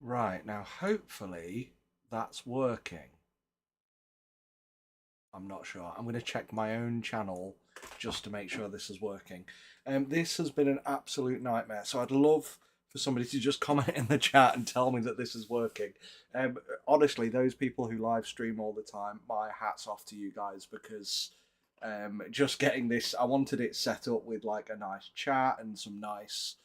Right, now hopefully that's working. I'm not sure. I'm going to check my own channel just to make sure this is working. This has been an absolute nightmare, so I'd love for somebody to just comment in the chat and tell me that this is working. Honestly, those people who live stream all the time, my hat's off to you guys, because just getting this, I wanted it set up with like a nice chat and some nice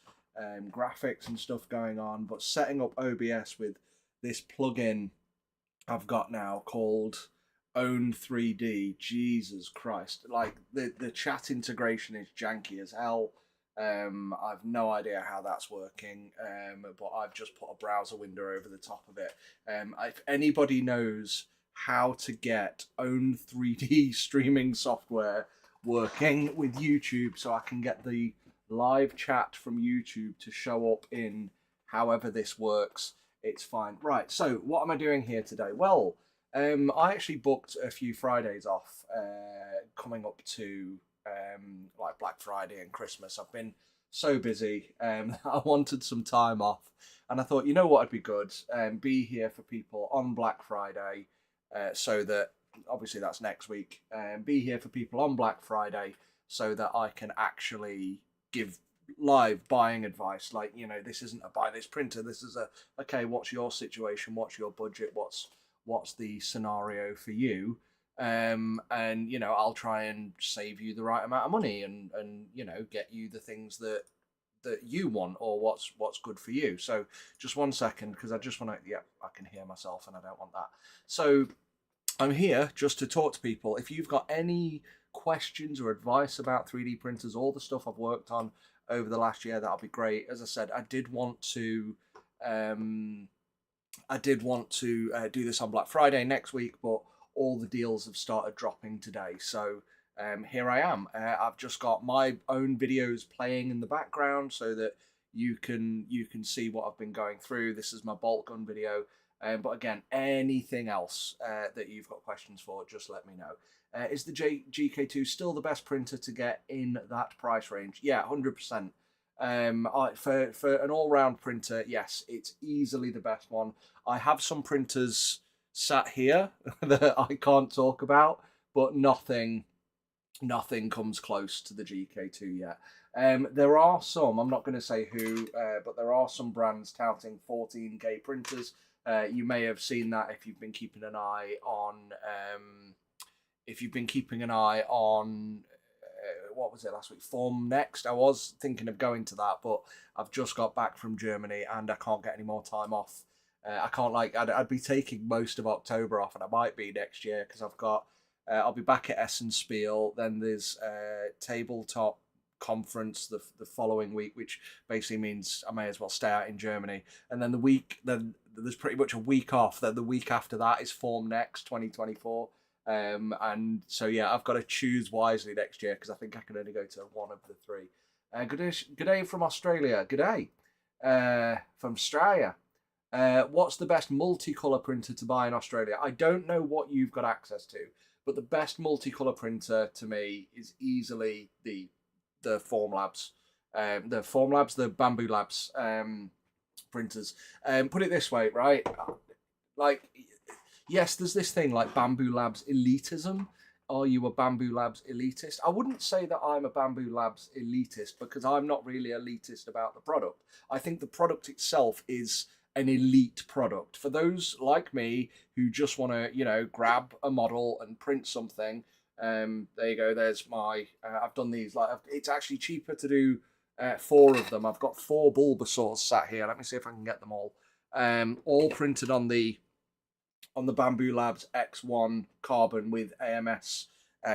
graphics and stuff going on, but setting up OBS with this plugin I've got now called Own 3D. Jesus Christ! Like the chat integration is janky as hell. I've no idea how that's working, but I've just put a browser window over the top of it. If anybody knows how to get Own 3D streaming software working with YouTube, so I can get the live chat from YouTube to show up in however this works, it's fine. Right, so what am I doing here today? Well, I actually booked a few Fridays off coming up to like Black Friday and Christmas. I've been so busy. I wanted some time off, and I thought, you know what, would be good, be here for people on Black Friday, so that obviously that's next week. Be here for people on Black Friday so that I can actually give live buying advice. Like, you know, this isn't a buy this printer, this is a, okay, what's your situation, what's your budget, what's the scenario for you, and you know, I'll try and save you the right amount of money, and you know, get you the things that you want, or what's good for you. So just one second, because I just want to, yeah, I can hear myself and I don't want that. So I'm here just to talk to people. If you've got any questions or advice about 3D printers, all the stuff I've worked on over the last year, that'll be great. As I said, um, do this on Black Friday next week, but all the deals have started dropping today. So here I am. I've just got my own videos playing in the background so that you can see what I've been going through. This is my bolt gun video. But again, anything else that you've got questions for, just let me know. Is the GK2 still the best printer to get in that price range? Yeah, 100%. For an all-round printer, yes, it's easily the best one. I have some printers sat here that I can't talk about, but nothing comes close to the GK2 yet. There are some, I'm not going to say who, but there are some brands touting 14K printers. You may have seen that if you've been keeping an eye on what was it last week? Form Next. I was thinking of going to that, but I've just got back from Germany and I can't get any more time off. I can't, like, I'd be taking most of October off, and I might be next year, because I've got I'll be back at Essen Spiel. Then there's tabletop conference the following week, which basically means I may as well stay out in Germany. And then then there's pretty much a week off. Then the week after that is Form Next 2024. And so yeah, I've got to choose wisely next year, because I think I can only go to one of the three. Good day from Australia. Good day from Australia. What's the best multicolor printer to buy in Australia? I don't know what you've got access to, but the best multicolor printer to me is easily the Formlabs, the Bambu Labs printers. Put it this way, right? Like, yes, there's this thing like Bambu Labs elitism. Are you a Bambu Labs elitist? I wouldn't say that I'm a Bambu Labs elitist, because I'm not really elitist about the product. I think the product itself is an elite product. For those like me who just want to, you know, grab a model and print something, there you go. There's my. I've done these. Like, it's actually cheaper to do 4 of them. I've got 4 Bulbasaurs sat here. Let me see if I can get them all printed on the Bambu Labs X1 carbon with AMS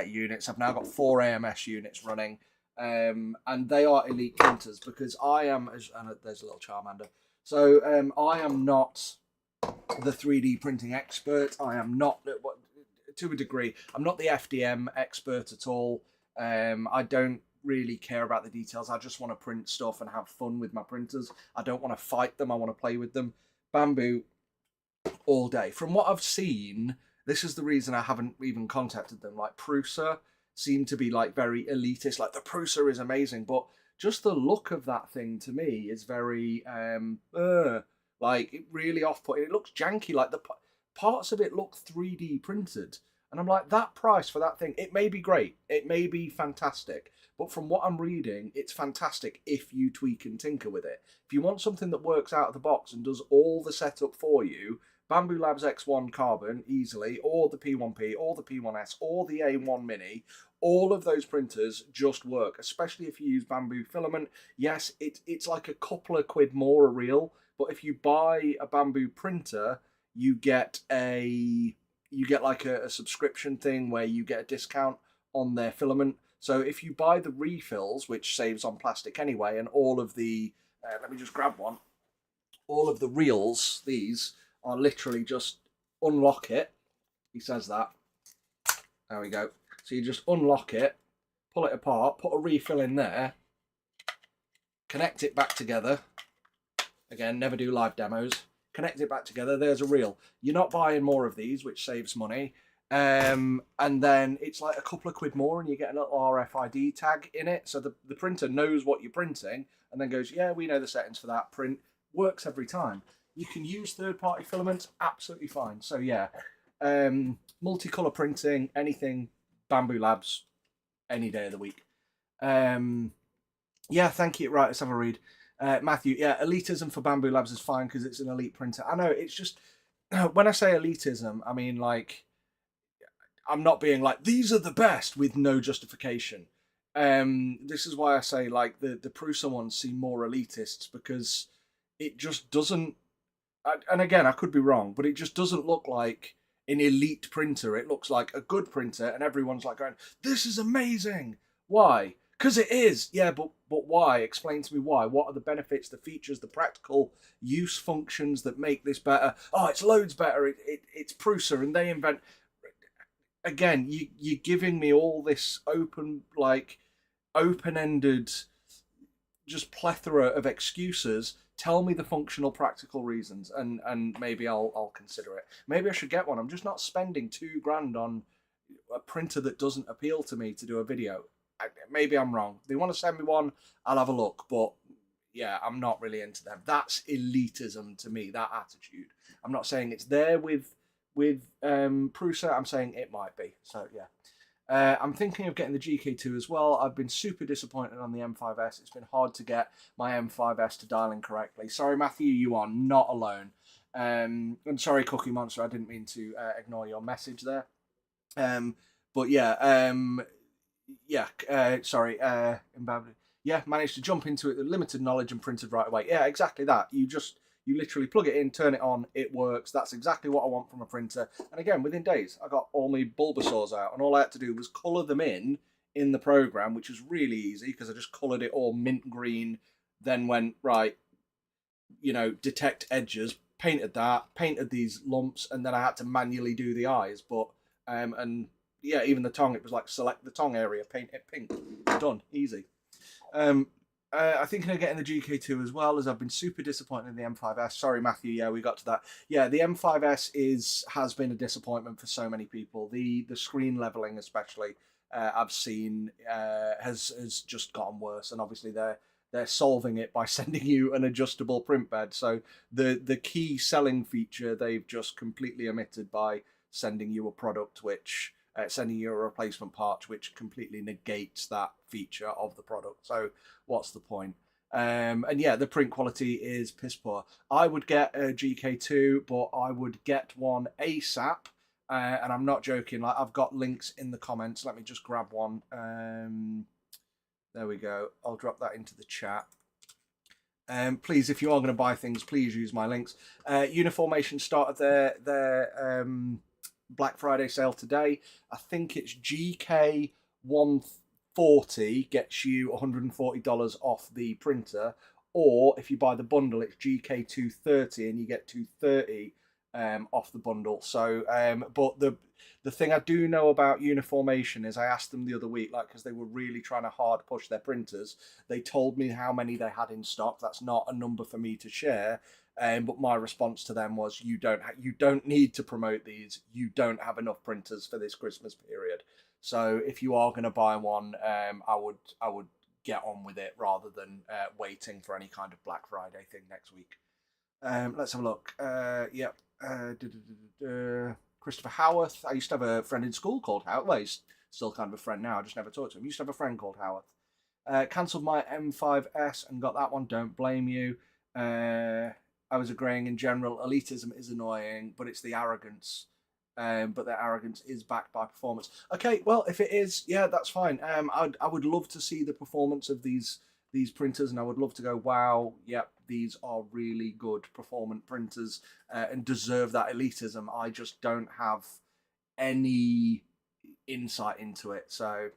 units. I've now got 4 AMS units running, and they are elite printers, because I am. And there's a little Charmander. So I am not the 3D printing expert. I am not, to a degree, I'm not the FDM expert at all. I don't really care about the details. I just want to print stuff and have fun with my printers. I don't want to fight them. I want to play with them. Bambu all day. From what I've seen, this is the reason I haven't even contacted them. Like, Prusa seem to be like very elitist. Like, the Prusa is amazing, but just the look of that thing to me is very Like, it really off-putting. It looks janky. Like, the parts of it look 3D printed. And I'm like, that price for that thing, it may be great. It may be fantastic. But from what I'm reading, it's fantastic if you tweak and tinker with it. If you want something that works out of the box and does all the setup for you, Bambu Labs X1 Carbon easily, or the P1P, or the P1S, or the A1 Mini, all of those printers just work, especially if you use Bambu filament. Yes, it's like a couple of quid more a reel, but if you buy a Bambu printer, you get like a subscription thing where you get a discount on their filament. So if you buy the refills, which saves on plastic anyway, and all of the, let me just grab one, all of the reels, these are literally just unlock it. He says that. There we go. So you just unlock it, pull it apart, put a refill in there, connect it back together. Again, never do live demos. Connect it back together. There's a reel. You're not buying more of these, which saves money. And then it's like a couple of quid more and you get a little RFID tag in it. So the printer knows what you're printing and then goes, yeah, we know the settings for that. Print works every time. You can use third-party filaments, absolutely fine. So yeah, multicolor printing, anything, Bambu Labs, any day of the week. Yeah, thank you. Right, let's have a read. Matthew, yeah, elitism for Bambu Labs is fine because it's an elite printer. I know, it's just, when I say elitism, I mean, like, I'm not being like, these are the best with no justification. This is why I say, like, the Prusa ones seem more elitists because it just doesn't, and again, I could be wrong, but it just doesn't look like an elite printer. It looks like a good printer and everyone's like going, this is amazing. Why? Because it is. Yeah, but why? Explain to me why. What are the benefits, the features, the practical use functions that make this better? Oh, it's loads better. It's Prusa and they invent... Again, you're giving me all this open-ended, just plethora of excuses. Tell me the functional, practical reasons, and maybe I'll consider it. Maybe I should get one. I'm just not spending $2,000 on a printer that doesn't appeal to me to do a video. Maybe I'm wrong. If they want to send me one, I'll have a look. But yeah, I'm not really into them. That's elitism to me, that attitude. I'm not saying it's there with Prusa. I'm saying it might be. So yeah. I'm thinking of getting the GK2 as well. I've been super disappointed on the M5S. It's been hard to get my M5S to dial in correctly. Sorry, Matthew, you are not alone. I'm sorry, Cookie Monster. I didn't mean to ignore your message there. But yeah, sorry. Yeah, managed to jump into it with limited knowledge and printed right away. Yeah, exactly that. You literally plug it in, turn it on, it works. That's exactly what I want from a printer. And again, within days, I got all my Bulbasaurs out, and all I had to do was colour them in the program, which was really easy because I just coloured it all mint green, then went, right, detect edges, painted these lumps, and then I had to manually do the eyes. But, and yeah, even the tongue, it was like select the tongue area, paint it pink. Done, easy. I think I'm getting the GK2 as well, as I've been super disappointed in the M5S. Sorry, Matthew. Yeah, we got to that. Yeah, the M5S has been a disappointment for so many people. The screen leveling, especially, I've seen has just gotten worse, and obviously they're solving it by sending you an adjustable print bed. So the key selling feature they've just completely omitted by sending you a product which. Sending you a replacement part which completely negates that feature of the product. So what's the point? And yeah, the print quality is piss poor. I would get a GK2, but I would get one ASAP. And I'm not joking. Like, I've got links in the comments. Let me just grab one. There we go. I'll drop that into the chat. Please, if you are going to buy things, please use my links. Uniformation started their Black Friday sale today. I think it's GK 140 gets you $140 off the printer, or if you buy the bundle, it's GK 230 and you get 230 off the bundle. So, but the thing I do know about Uniformation is I asked them the other week, like, because they were really trying to hard push their printers. They told me how many they had in stock. That's not a number for me to share. But my response to them was, you don't need to promote these. You don't have enough printers for this Christmas period. So if you are going to buy one, I would get on with it rather than waiting for any kind of Black Friday thing next week. Let's have a look. Yep. Christopher Howarth. I used to have a friend in school called Howarth. Well, he's still kind of a friend now. I just never talked to him. I used to have a friend called Howarth. Cancelled my M5S and got that one. Don't blame you. I was agreeing in general. Elitism is annoying, but it's the arrogance. But their arrogance is backed by performance. Okay, well, if it is, yeah, that's fine. I would love to see the performance of these printers, and I would love to go, wow, yep, these are really good performant printers and deserve that elitism. I just don't have any insight into it. So,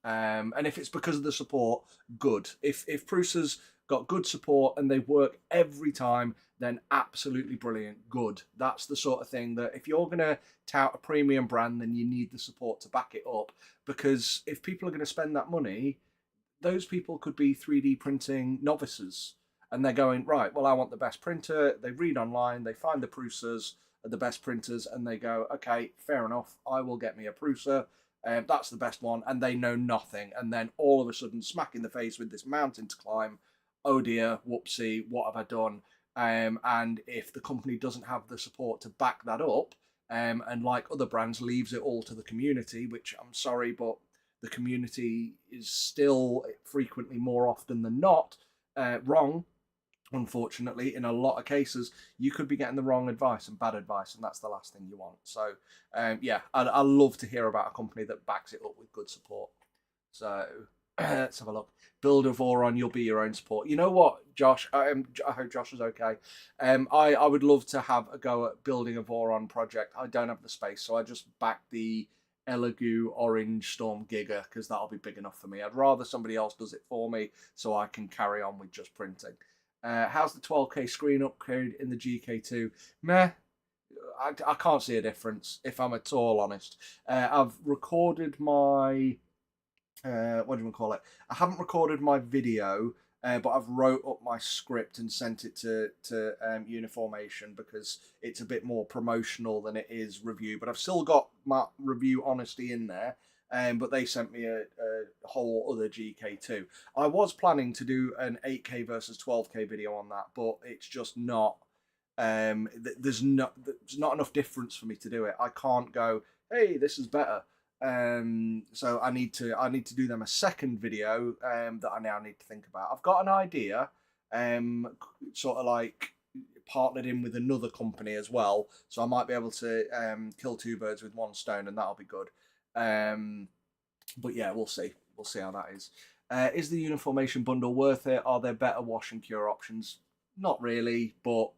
and if it's because of the support, good. If Prusa's got good support and they work every time, then absolutely brilliant, good. That's the sort of thing that if you're going to tout a premium brand, then you need the support to back it up. Because if people are going to spend that money, those people could be 3D printing novices, and they're going, right, well, I want the best printer. They read online, they find the Prusas are the best printers, and they go, okay, fair enough, I will get me a Prusa. That's the best one, and they know nothing. And then all of a sudden, smack in the face with this mountain to climb. Oh dear, whoopsie, what have I done? And if the company doesn't have the support to back that up, and like other brands, leaves it all to the community, which I'm sorry, but the community is still frequently, more often than not, wrong. Unfortunately, in a lot of cases, you could be getting the wrong advice and bad advice, and that's the last thing you want. So, yeah, I love to hear about a company that backs it up with good support. So, let's have a look. Build a Voron, you'll be your own support. You know what, Josh? I hope Josh is okay. I would love to have a go at building a Voron project. I don't have the space, so I just back the Elegoo Orange Storm Giga because that'll be big enough for me. I'd rather somebody else does it for me so I can carry on with just printing. How's the 12K screen upgrade in the GK2? Meh. I can't see a difference, if I'm at all honest. I've recorded my what do you call it? I haven't recorded my video, but I've wrote up my script and sent it to Uniformation because it's a bit more promotional than it is review. But I've still got my review honesty in there. But they sent me a whole other GK2. I was planning to do an 8K versus 12K video on that, but it's just not. There's not enough difference for me to do it. I can't go, hey, this is better. So I need to do them a second video that I now need to think about. I've got an idea, sort of like partnered in with another company as well, so I might be able to kill two birds with one stone, and that'll be good. But yeah, we'll see. We'll see how that is. Is the Uniformation bundle worth it? Are there better wash and cure options? Not really, but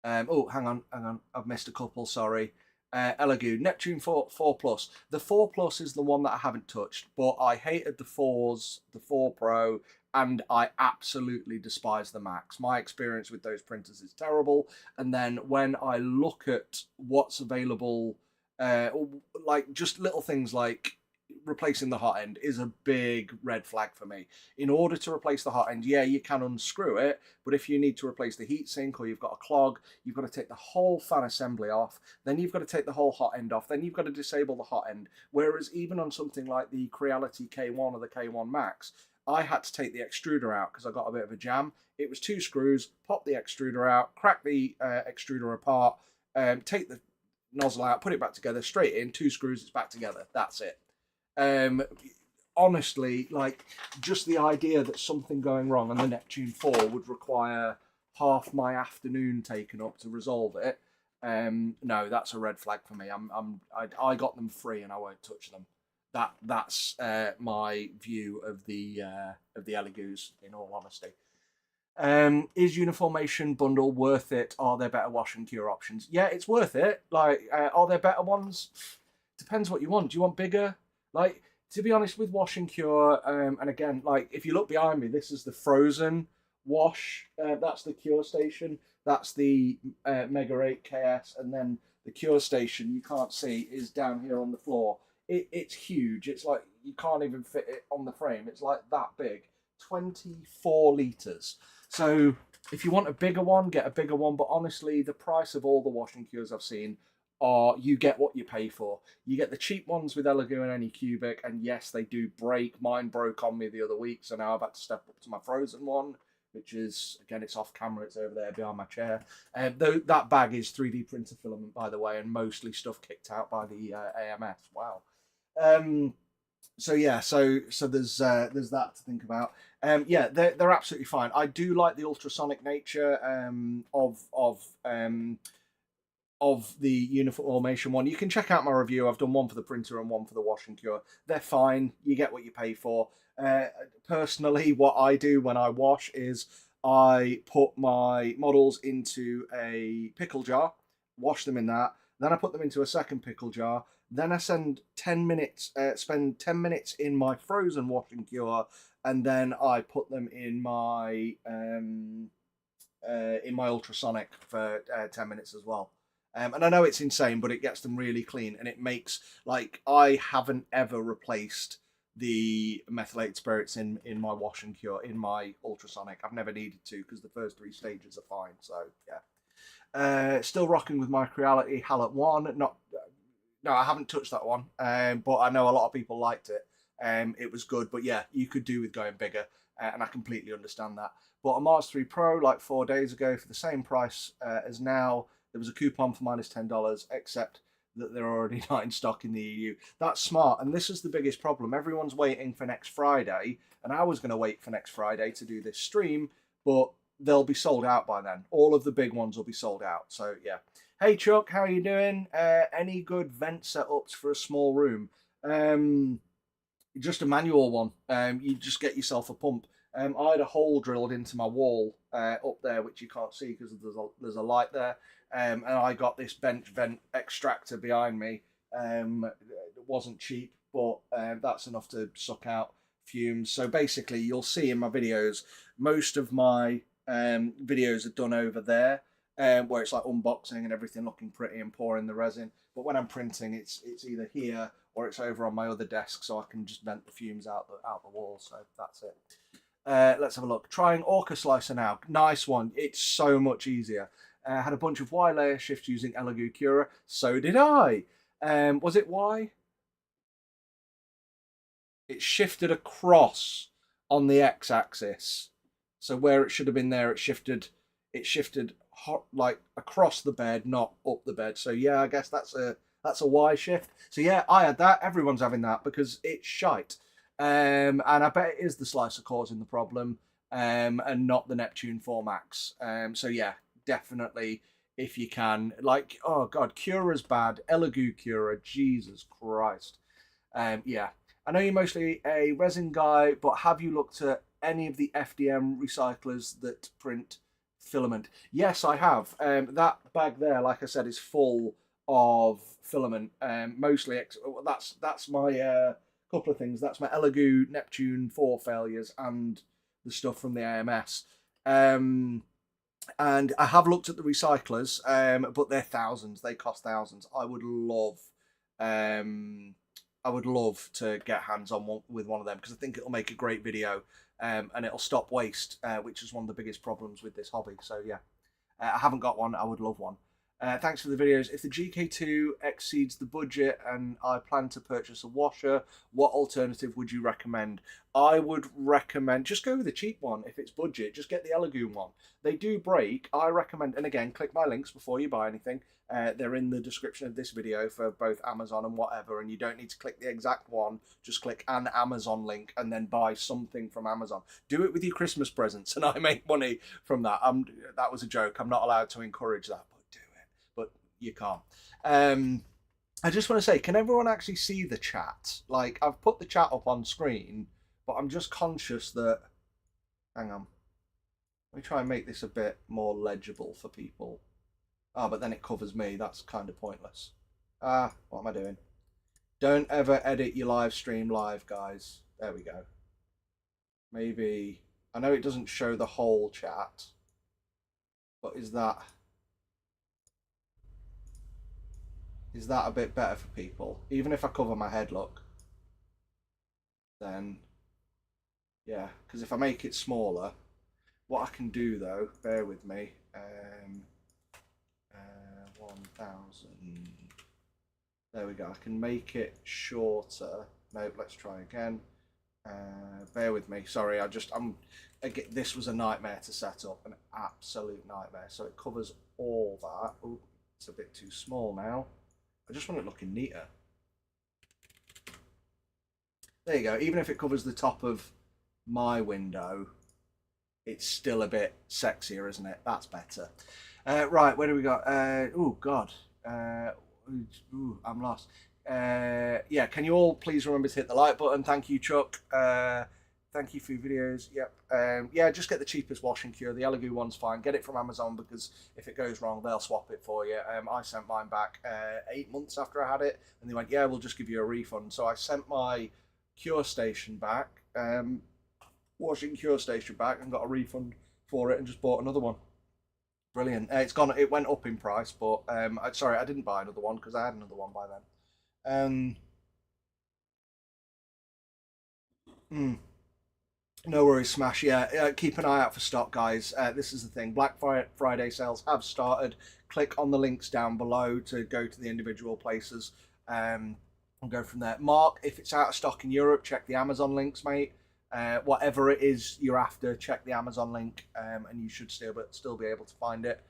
oh, hang on. I've missed a couple. Sorry. Elegoo, Neptune 4 Plus. The 4 Plus is the one that I haven't touched, but I hated the 4s, the 4 Pro, and I absolutely despise the Max. My experience with those printers is terrible. And then when I look at what's available, like just little things like replacing the hot end is a big red flag for me. In order to replace the hot end, yeah, you can unscrew it, but if you need to replace the heatsink or you've got a clog, you've got to take the whole fan assembly off, then you've got to take the whole hot end off, then you've got to disable the hot end. Whereas even on something like the Creality K1 or the K1 Max, I had to take the extruder out because I got a bit of a jam. It was 2 screws, pop the extruder out, crack the extruder apart, take the nozzle out, put it back together, straight in, 2 screws, it's back together. That's it. Honestly, like just the idea that something going wrong on the Neptune 4 would require half my afternoon taken up to resolve it. No, that's a red flag for me. I got them free and I won't touch them. That's my view of the Elegoos, in all honesty. Is Uniformation bundle worth it? Are there better wash and cure options? Yeah, it's worth it. Like, are there better ones? Depends what you want. Do you want bigger? Like, to be honest, with wash and cure, and again, like, if you look behind me, this is the frozen wash. That's the cure station. That's the Mega 8 KS, and then the cure station, you can't see, is down here on the floor. It's huge. It's like you can't even fit it on the frame. It's like that big. 24 litres. So if you want a bigger one, get a bigger one. But honestly, the price of all the washing cures I've seen are you get what you pay for. You get the cheap ones with Elegoo and Anycubic, and yes, they do break. Mine broke on me the other week, so now I've had to step up to my frozen one, which is, again, it's off camera, it's over there behind my chair. Though that bag is 3D printer filament, by the way, and mostly stuff kicked out by the AMS. Wow. So yeah, so there's that to think about. Yeah, they're absolutely fine. I do like the ultrasonic nature of the Uniformation one. You can check out my review. I've done one for the printer and one for the wash and cure. They're fine. You get what you pay for. Personally, what I do when I wash is I put my models into a pickle jar, wash them in that, then I put them into a second pickle jar, then I spend 10 minutes in my frozen wash and cure, and then I put them in my ultrasonic for 10 minutes as well. And I know it's insane, but it gets them really clean, and it makes, like, I haven't ever replaced the methylated spirits in my wash and cure in my ultrasonic. I've never needed to, because the first 3 stages are fine. So yeah, still rocking with Microreality Halette 1. No, I haven't touched that one, but I know a lot of people liked it. It was good, but yeah, you could do with going bigger, and I completely understand that. Bought a Mars 3 Pro like 4 days ago for the same price as now. There was a coupon for -$10, except that they're already not in stock in the EU. That's smart, and this is the biggest problem. Everyone's waiting for next Friday, and I was going to wait for next Friday to do this stream, but they'll be sold out by then. All of the big ones will be sold out, so yeah. Hey Chuck, how are you doing? Any good vent setups for a small room? Just a manual one. You just get yourself a pump. I had a hole drilled into my wall up there, which you can't see because there's a light there. And I got this bench vent extractor behind me. It wasn't cheap, but that's enough to suck out fumes. So basically, you'll see in my videos, most of my videos are done over there, where it's like unboxing and everything looking pretty and pouring the resin. But when I'm printing, it's either here or it's over on my other desk, so I can just vent the fumes out the wall. So that's it. Let's have a look. Trying Orca Slicer now. Nice one. It's so much easier. Had a bunch of Y layer shifts using Elegoo Cura. So did I. Was it Y? It shifted across on the X-axis. So where it should have been there, it shifted like across the bed, not up the bed. So yeah, I guess that's a Y shift. So yeah, I had that. Everyone's having that because it's shite. And I bet it is the slicer causing the problem, and not the Neptune 4 Max. So yeah, definitely, if you can, like, oh god, Cura's bad. Elegoo Cura, Jesus Christ. Yeah, I know you're mostly a resin guy, but have you looked at any of the FDM recyclers that print filament? Yes, I have. That bag there, like I said, is full of filament. Mostly, that's my couple of things. That's my Elegoo Neptune 4 failures and the stuff from the AMS. And I have looked at the recyclers, but they're thousands. They cost thousands. I would love to get hands on with one of them because I think it'll make a great video, and it'll stop waste, which is one of the biggest problems with this hobby. So yeah, I haven't got one. I would love one. Thanks for the videos. If the GK2 exceeds the budget and I plan to purchase a washer, what alternative would you recommend? I would recommend just go with the cheap one. If it's budget, just get the Elegoo one. They do break. I recommend, and again, click my links before you buy anything. They're in the description of this video for both Amazon and whatever, and you don't need to click the exact one. Just click an Amazon link and then buy something from Amazon. Do it with your Christmas presents, and I make money from that. That was a joke. I'm not allowed to encourage that, but do it. But you can't. I just want to say, can everyone actually see the chat? Like, I've put the chat up on screen, but I'm just conscious that... Hang on. Let me try and make this a bit more legible for people. Ah, but then it covers me. That's kind of pointless. What am I doing? Don't ever edit your live stream live, guys. There we go. Maybe... I know it doesn't show the whole chat, but is that a bit better for people? Even if I cover my head, look. Then, yeah. Because if I make it smaller, what I can do, though, bear with me... 1000. There we go. I can make it shorter. Nope, let's try again. Bear with me. Sorry, this was a nightmare to set up, an absolute nightmare. So it covers all that. Oh, it's a bit too small now. I just want it looking neater. There you go. Even if it covers the top of my window, it's still a bit sexier, isn't it? That's better. Right, where do we go? Oh, God. I'm lost. Yeah, can you all please remember to hit the like button? Thank you, Chuck. Thank you for your videos. Yep. Yeah, just get the cheapest washing cure. The Elegoo one's fine. Get it from Amazon because if it goes wrong, they'll swap it for you. I sent mine back 8 months after I had it, and they went, yeah, we'll just give you a refund. So I sent my cure station back, washing cure station back, and got a refund for it, and just bought another one. Brilliant. It went up in price, but sorry, I didn't buy another one because I had another one by then. Mm, no worries, Smash. Yeah, keep an eye out for stock, guys. This is the thing. Black Friday sales have started. Click on the links down below to go to the individual places and go from there. Mark, if it's out of stock in Europe, check the Amazon links, mate. Whatever it is you're after, check the Amazon link, and you should still be able to find it.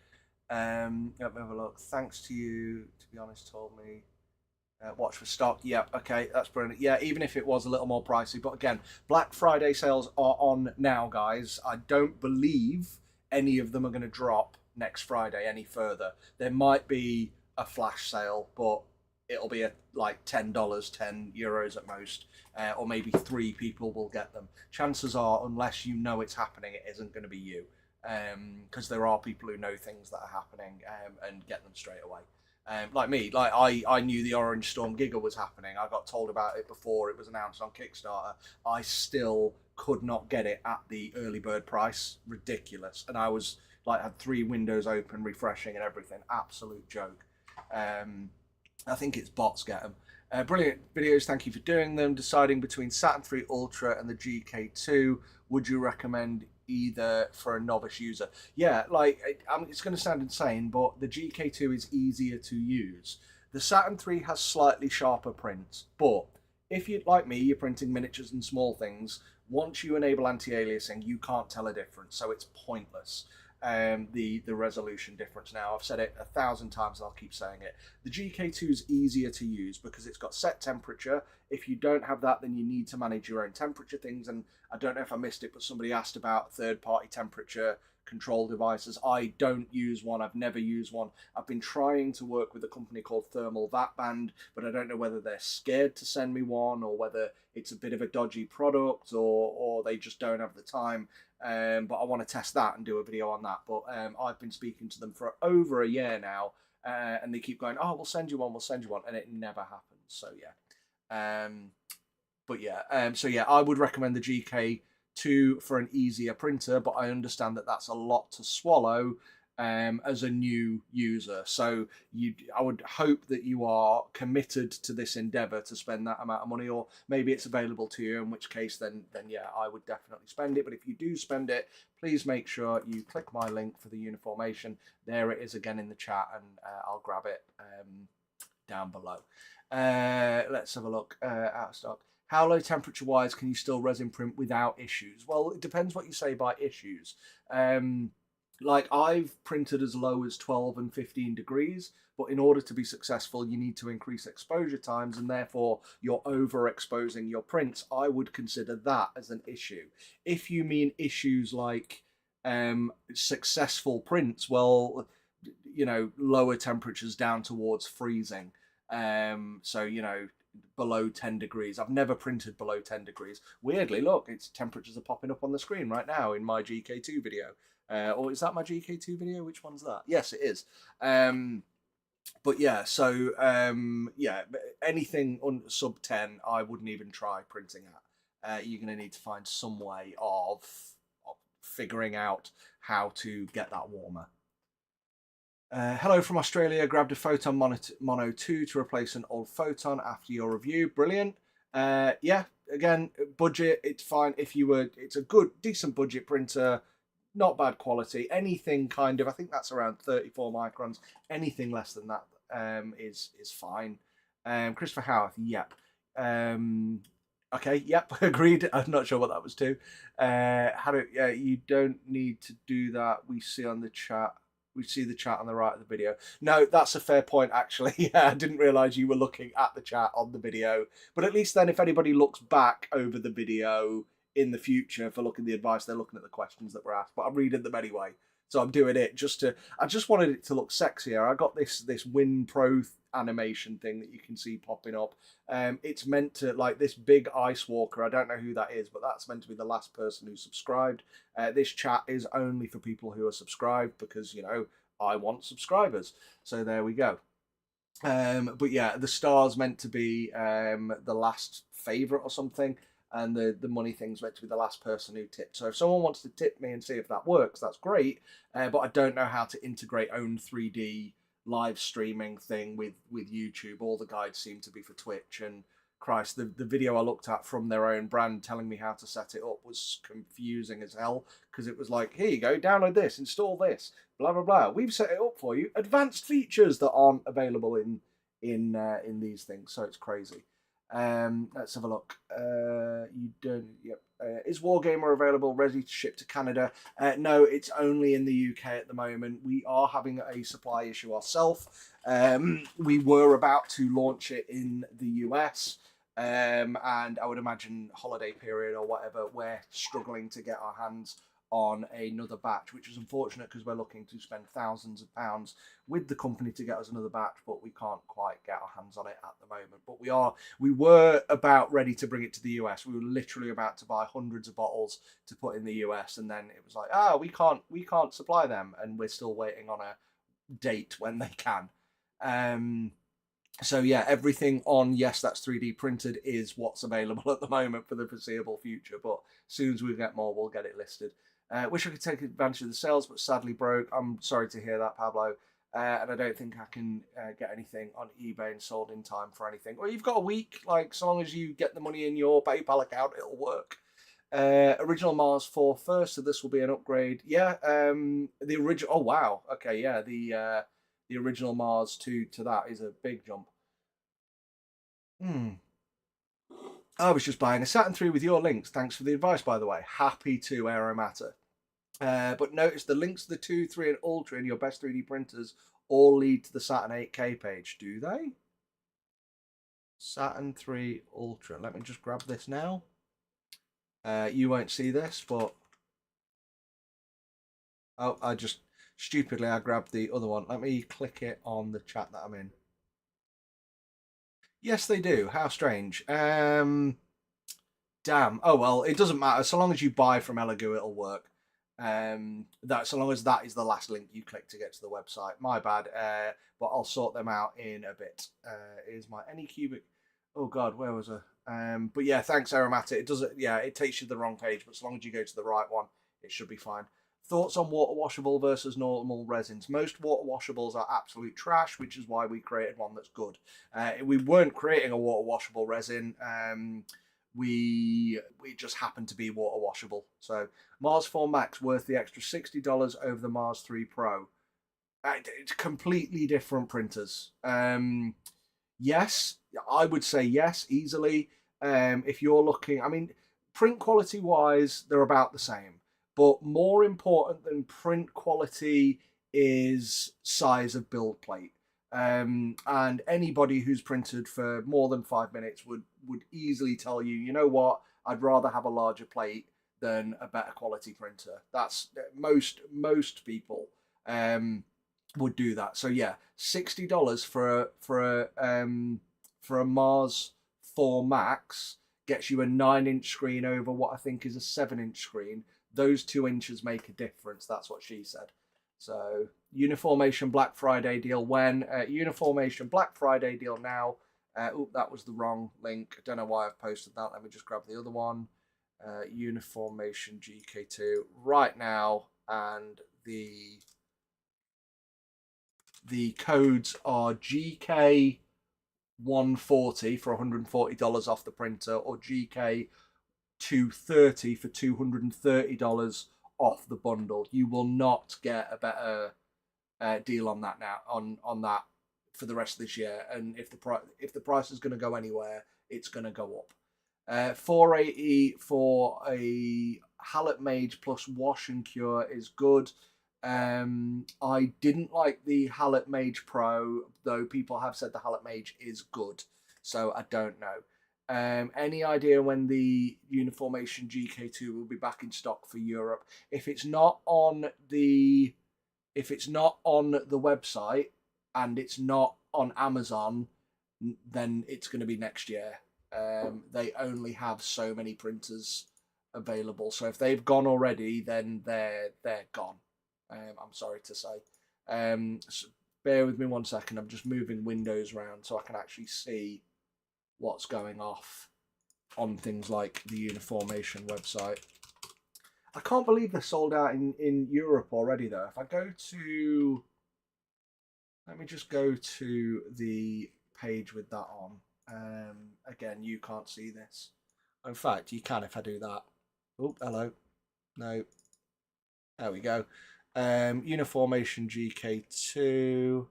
Let me have a look. Thanks to you, to be honest, told me. Watch for stock. Yeah, okay, that's brilliant. Yeah, even if it was a little more pricey. But again, Black Friday sales are on now, guys. I don't believe any of them are going to drop next Friday any further. There might be a flash sale, but it'll be at like $10, €10 at most, or maybe 3 people will get them. Chances are, unless you know it's happening, it isn't going to be you, because there are people who know things that are happening and get them straight away. Like me, like I knew the Orange Storm Giga was happening. I got told about it before it was announced on Kickstarter. I still could not get it at the early bird price. Ridiculous. And I was like, had 3 windows open, refreshing and everything. Absolute joke. I think it's bots get them. Brilliant videos. Thank you for doing them. Deciding between Saturn 3 Ultra and the GK2. Would you recommend either for a novice user? Yeah, like it's going to sound insane, but the GK2 is easier to use. The Saturn 3 has slightly sharper print, but if you like me, you're printing miniatures and small things. Once you enable anti-aliasing, you can't tell a difference, so it's pointless. The resolution difference now. I've said it 1,000 times and I'll keep saying it. The GK2 is easier to use because it's got set temperature. If you don't have that, then you need to manage your own temperature things. And I don't know if I missed it, but somebody asked about third-party temperature control devices. I don't use one. I've never used one. I've been trying to work with a company called Thermal Vat Band, but I don't know whether they're scared to send me one or whether it's a bit of a dodgy product or they just don't have the time. But I want to test that and do a video on that. But I've been speaking to them for over a year now, and they keep going, oh, we'll send you one, and it never happens. So yeah. So yeah, I would recommend the GK2 for an easier printer, but I understand that that's a lot to swallow as a new user. So I would hope that you are committed to this endeavor to spend that amount of money, or maybe it's available to you, in which case then yeah, I would definitely spend it. But if you do spend it, please make sure you click my link for the Uniformation. There it is again in the chat, and I'll grab it down below. Let's have a look. Out of stock. How low temperature wise can you still resin print without issues? Well, it depends what you say by issues. Like I've printed as low as 12 and 15 degrees, but in order to be successful, you need to increase exposure times, and therefore you're overexposing your prints. I would consider that as an issue. If you mean issues like successful prints, well, lower temperatures down towards freezing. So below 10 degrees. I've never printed below 10 degrees. Weirdly, look, its temperatures are popping up on the screen right now in my GK2 video. Or is that my GK2 video? Which one's that? Yes, it is. But yeah, so yeah, anything on sub 10, I wouldn't even try printing at. You're going to need to find some way of figuring out how to get that warmer. Hello from Australia. Grabbed a Photon Mono 2 to replace an old Photon after your review. Brilliant. Yeah, again, budget, it's fine. It's a good, decent budget printer. Not bad quality. Anything kind of, I think that's around 34 microns. Anything less than that is fine. Christopher Howarth, yep. Okay, yep, agreed. I'm not sure what that was too. How do you don't need to do that. We see on the chat. We see the chat on the right of the video. No, that's a fair point, actually. Yeah, I didn't realise you were looking at the chat on the video. But at least then, if anybody looks back over the video in the future for looking at the advice, they're looking at the questions that were asked. But I'm reading them anyway, so I'm doing it just to. I just wanted it to look sexier. I got this Win Pro animation thing that you can see popping up. It's meant to, like, this big ice walker. I don't know who that is, but that's meant to be the last person who subscribed. This chat is only for people who are subscribed because, you know, I want subscribers. So there we go. But yeah, the star's meant to be the last favorite or something, and the money thing's meant to be the last person who tipped. So if someone wants to tip me and see if that works, that's great. But I don't know how to integrate own 3D live streaming thing with YouTube. All the guides seem to be for Twitch, and Christ, the video I looked at from their own brand telling me how to set it up was confusing as hell, because it was like, here you go, download this, install this, blah blah blah. We've set it up for you. Advanced features that aren't available in these things, so it's crazy. Let's have a look. You don't. Yep. Is Wargamer available, ready to ship to Canada? No, it's only in the UK at the moment. We are having a supply issue ourselves. We were about to launch it in the US, and I would imagine holiday period or whatever, we're struggling to get our hands on another batch, which is unfortunate because we're looking to spend thousands of pounds with the company to get us another batch, but we can't quite get our hands on it at the moment. But we were about ready to bring it to the US. We were literally about to buy hundreds of bottles to put in the US, and then it was like, we can't supply them, and we're still waiting on a date when they can. So yeah, everything on Yes That's 3D Printed is what's available at the moment for the foreseeable future, but as soon as we get more, we'll get it listed. Wish I could take advantage of the sales, but sadly broke. I'm sorry to hear that, Pablo. And I don't think I can get anything on eBay and sold in time for anything. Well, you've got a week. Like, so long as you get the money in your PayPal account, it'll work. Original Mars 4 first, so this will be an upgrade. Yeah, the original. Oh wow. Okay, yeah, the original Mars to that is a big jump. I was just buying a Saturn 3 with your links. Thanks for the advice, by the way. Happy to, Aeromata. But notice the links to the 2, 3, and Ultra in your best 3D printers all lead to the Saturn 8K page, do they? Saturn 3 Ultra. Let me just grab this now. You won't see this, but... Oh, I grabbed the other one. Let me click it on the chat that I'm in. Yes, they do. How strange. Damn. Oh, well, it doesn't matter. So long as you buy from Elegoo, it'll work. That so long as that is the last link you click to get to the website. My bad. But I'll sort them out in a bit. Is my Anycubic? Oh God, where was I? But yeah, thanks, Aromatic. It doesn't. Yeah, it takes you to the wrong page, but so long as you go to the right one, it should be fine. Thoughts on water washable versus normal resins? Most water washables are absolute trash, which is why we created one that's good. We weren't creating a water washable resin. We just happened to be water washable. So Mars 4 Max worth the extra $60 over the Mars 3 Pro. It's completely different printers. Yes, I would say yes, easily. If you're looking, I mean, print quality wise, they're about the same. But more important than print quality is size of build plate. And anybody who's printed for more than 5 minutes would easily tell you, you know what, I'd rather have a larger plate than a better quality printer. That's most people would do that. So yeah, $60 for a Mars 4 Max gets you a 9-inch screen over what I think is a 7-inch screen. Those 2 inches make a difference. That's what she said. So Uniformation Black Friday deal when? Uniformation Black Friday deal now. That was the wrong link. I don't know why I've posted that. Let me just grab the other one. Uniformation GK2 right now, and the codes are GK 140 for $140 off the printer, or GK 230 for $230 off the bundle. You will not get a better deal on that now on that for the rest of this year. And if the price is going to go anywhere, it's going to go up. $4.80 for a Hallet Mage plus wash and cure is good. I didn't like the Hallet Mage Pro, though people have said the Hallet Mage is good, so I don't know. Any idea when the Uniformation GK2 will be back in stock for Europe? If it's not on the website and it's not on Amazon, then it's going to be next year. They only have so many printers available, so if they've gone already, then they're gone. I'm sorry to say. So bear with me 1 second. I'm just moving windows around so I can actually see what's going off on things like the Uniformation website. I can't believe they're sold out in Europe already, though. If I go to... Let me just go to the page with that on. Again, you can't see this. In fact, you can if I do that. Oh, hello. No. There we go. Uniformation GK2.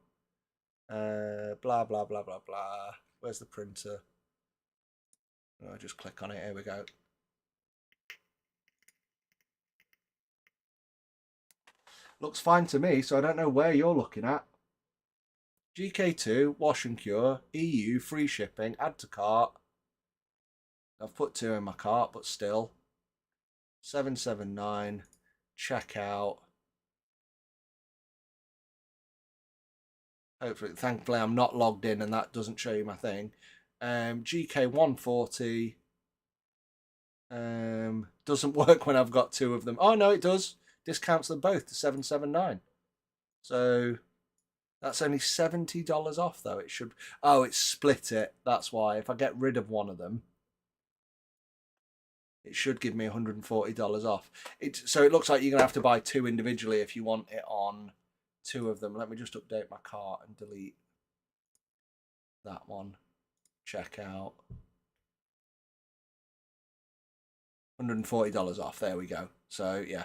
Blah, blah, blah, blah, blah. Where's the printer? I'll just click on it. Here we go. Looks fine to me, so I don't know where you're looking at. GK2, wash and cure, EU, free shipping, add to cart. I've put 2 in my cart, but still. 779, checkout. Hopefully, thankfully, I'm not logged in and that doesn't show you my thing. GK 140. Doesn't work when I've got 2 of them. Oh, no, it does. Discounts them both to 779. So that's only $70 off, though. It should... Oh, it's split it. That's why. If I get rid of one of them, it should give me $140 off. So it looks like you're going to have to buy 2 individually if you want it on 2 of them. Let me just update my cart and delete that one. Check out. $140 off. There we go. So, yeah.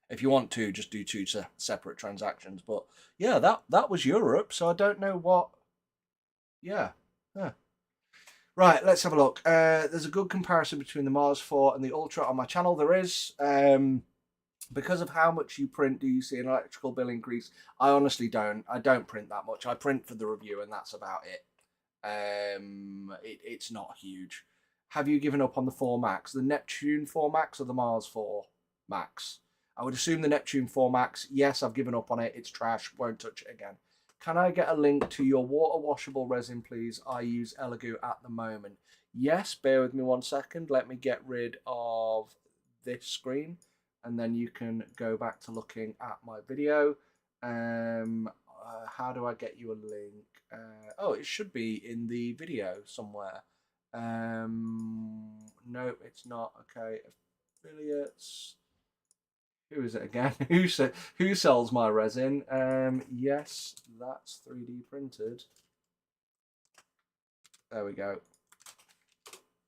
If you want to, just do 2 separate transactions. But, yeah, that was Europe, so I don't know what... Yeah. Right, let's have a look. There's a good comparison between the Mars 4 and the Ultra on my channel. There is. Because of how much you print, do you see an electrical bill increase? I honestly don't. I don't print that much. I print for the review, and that's about it. It's not huge. Have you given up on the 4 Max? The Neptune 4 Max or the Mars 4 Max? I would assume the Neptune 4 Max. Yes, I've given up on it. It's trash. Won't touch it again. Can I get a link to your water washable resin, please? I use Elegoo at the moment. Yes, bear with me 1 second. Let me get rid of this screen, and then you can go back to looking at my video. How do I get you a link? Oh, it should be in the video somewhere. No, it's not. Okay, affiliates. Who is it again? Who sells my resin? Yes, that's 3D printed. There we go.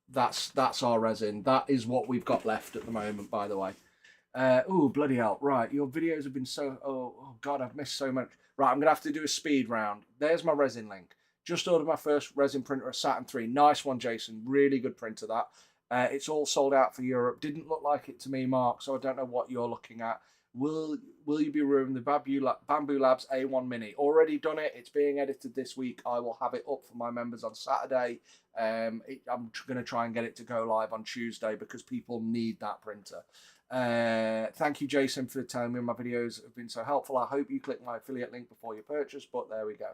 That's our resin. That is what we've got left at the moment, by the way. Oh, bloody hell. Right, your videos have been so... Oh, God, I've missed so much. Right, I'm going to have to do a speed round. There's my resin link. Just ordered my first resin printer at Saturn 3. Nice one, Jason. Really good printer, that. It's all sold out for Europe. Didn't look like it to me, Mark, so I don't know what you're looking at. Will you be reviewing the Bambu Labs A1 Mini? Already done it. It's being edited this week. I will have it up for my members on Saturday. I'm going to try and get it to go live on Tuesday because people need that printer. Thank you, Jason, for telling me my videos have been so helpful. I hope you click my affiliate link before you purchase, but there we go.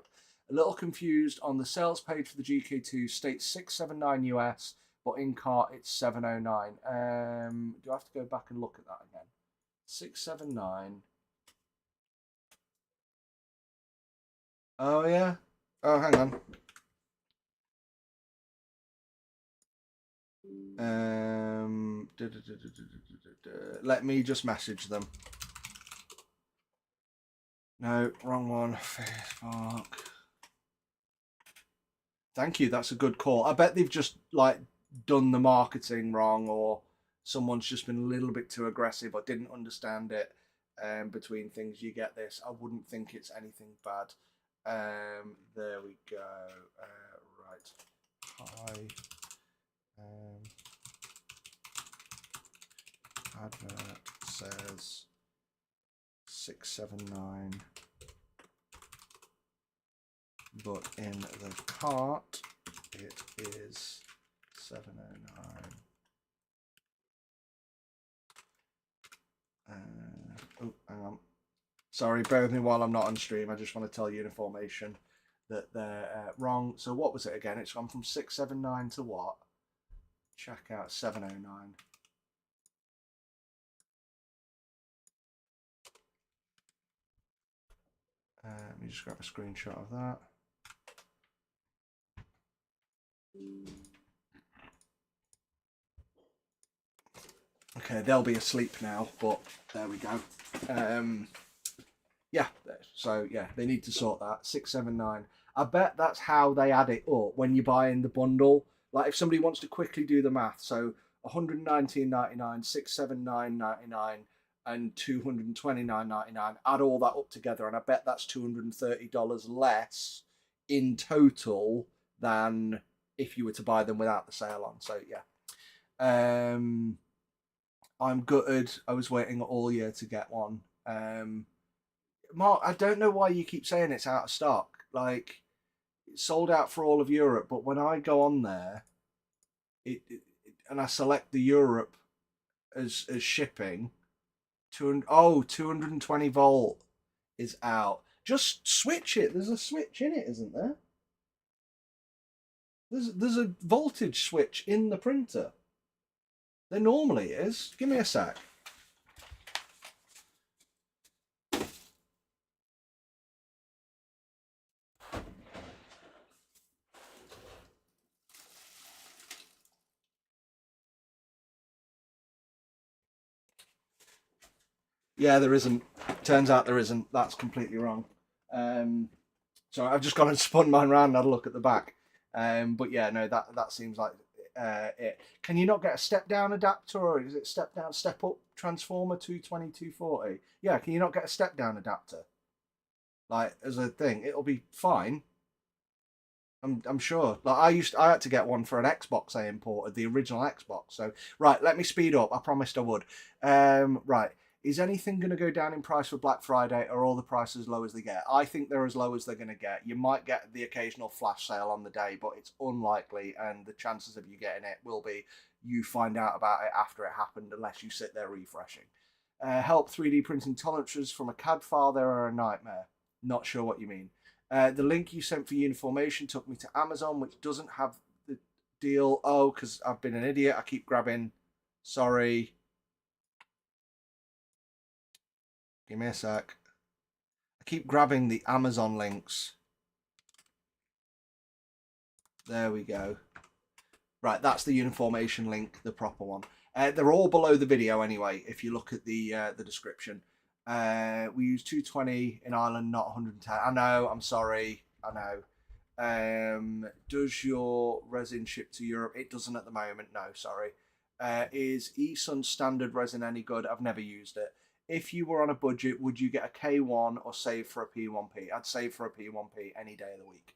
A little confused on the sales page for the GK2 states 679 US, but in cart it's 709. Do I have to go back and look at that again? 679. Oh yeah. Oh, hang on. Let me just message them. No, wrong one. Facebook. Thank you. That's a good call. I bet they've just like done the marketing wrong, or someone's just been a little bit too aggressive or didn't understand it. Between things, you get this. I wouldn't think it's anything bad. There we go. Right. Hi. advert says 679, but in the cart it is 709. Oh, hang on. Sorry, bear with me while I'm not on stream. I just want to tell Uniformation that they're wrong. So what was it again? It's gone from 679 to what? Check out 709. Let me just grab a screenshot of that. Okay, they'll be asleep now, but there we go. Yeah, so yeah, they need to sort that. 679. I bet that's how they add it up when you buy in the bundle. Like if somebody wants to quickly do the math, so 119.99, 679.99, and 229.99. Add all that up together, and I bet that's $230 less in total than if you were to buy them without the sale on. So yeah. I'm gutted. I was waiting all year to get one. Mark, I don't know why you keep saying it's out of stock. Like, it's sold out for all of Europe, but when I go on there, and I select the Europe as shipping, 220 volt is out. Just switch it. There's a switch in it, isn't there? There's a voltage switch in the printer. There normally is. Give me a sec. Yeah, there isn't. Turns out there isn't. That's completely wrong. So I've just gone and spun mine around and had a look at the back. But yeah, no, that seems like it. Can you not get a step down adapter, or is it step down, step up transformer 220, 240? Yeah, can you not get a step down adapter? Like as a thing, it'll be fine. I'm sure. Like I had to get one for an Xbox I imported, the original Xbox. So right, let me speed up. I promised I would. Right. Is anything going to go down in price for Black Friday, or are all the prices as low as they get? I think they're as low as they're going to get. You might get the occasional flash sale on the day, but it's unlikely, and the chances of you getting it will be you find out about it after it happened, unless you sit there refreshing. Help 3D printing tolerances from a CAD file. They are a nightmare. Not sure what you mean. The link you sent for Uniformation took me to Amazon, which doesn't have the deal. Oh, because I've been an idiot. I keep grabbing. Sorry. Give me a sec. I keep grabbing the Amazon links. There we go. Right, that's the Uniformation link, the proper one. They're all below the video anyway, if you look at the description. We use 220 in Ireland, not 110. I know, I'm sorry. I know. Does your resin ship to Europe? It doesn't at the moment, no, sorry. Is eSun standard resin any good? I've never used it. If you were on a budget, would you get a K1 or save for a P1P? I'd save for a P1P any day of the week.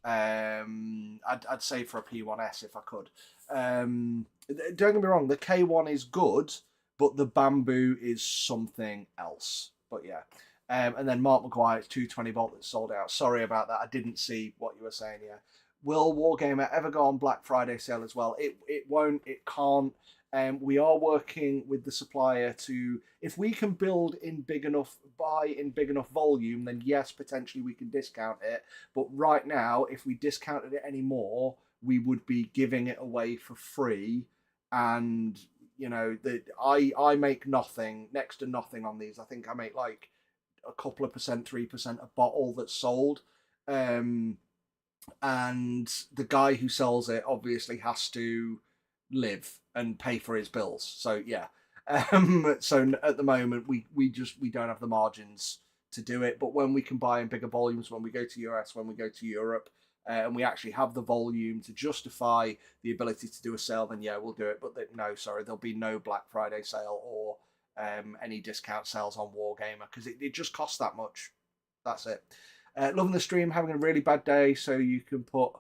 I'd save for a P1S if I could. Don't get me wrong, the K1 is good, but the Bambu is something else. But yeah. And then Mark McGuire, it's 220 volt that's sold out. Sorry about that. I didn't see what you were saying. Yeah. Will Wargamer ever go on Black Friday sale as well? It won't. It can't. We are working with the supplier to, if we can build in big enough, buy in big enough volume, then yes, potentially we can discount it. But right now, if we discounted it anymore, we would be giving it away for free. And you know, I make nothing, next to nothing on these. I think I make like a couple of percent, 3% a bottle that's sold. And the guy who sells it obviously has to live and pay for his bills. So yeah. So at the moment we don't have the margins to do it. But when we can buy in bigger volumes, when we go to US, when we go to Europe, and we actually have the volume to justify the ability to do a sale, then yeah, we'll do it. But no, sorry, there'll be no Black Friday sale or any discount sales on Wargamer because it just costs that much. That's it. Loving the stream, having a really bad day, so you can put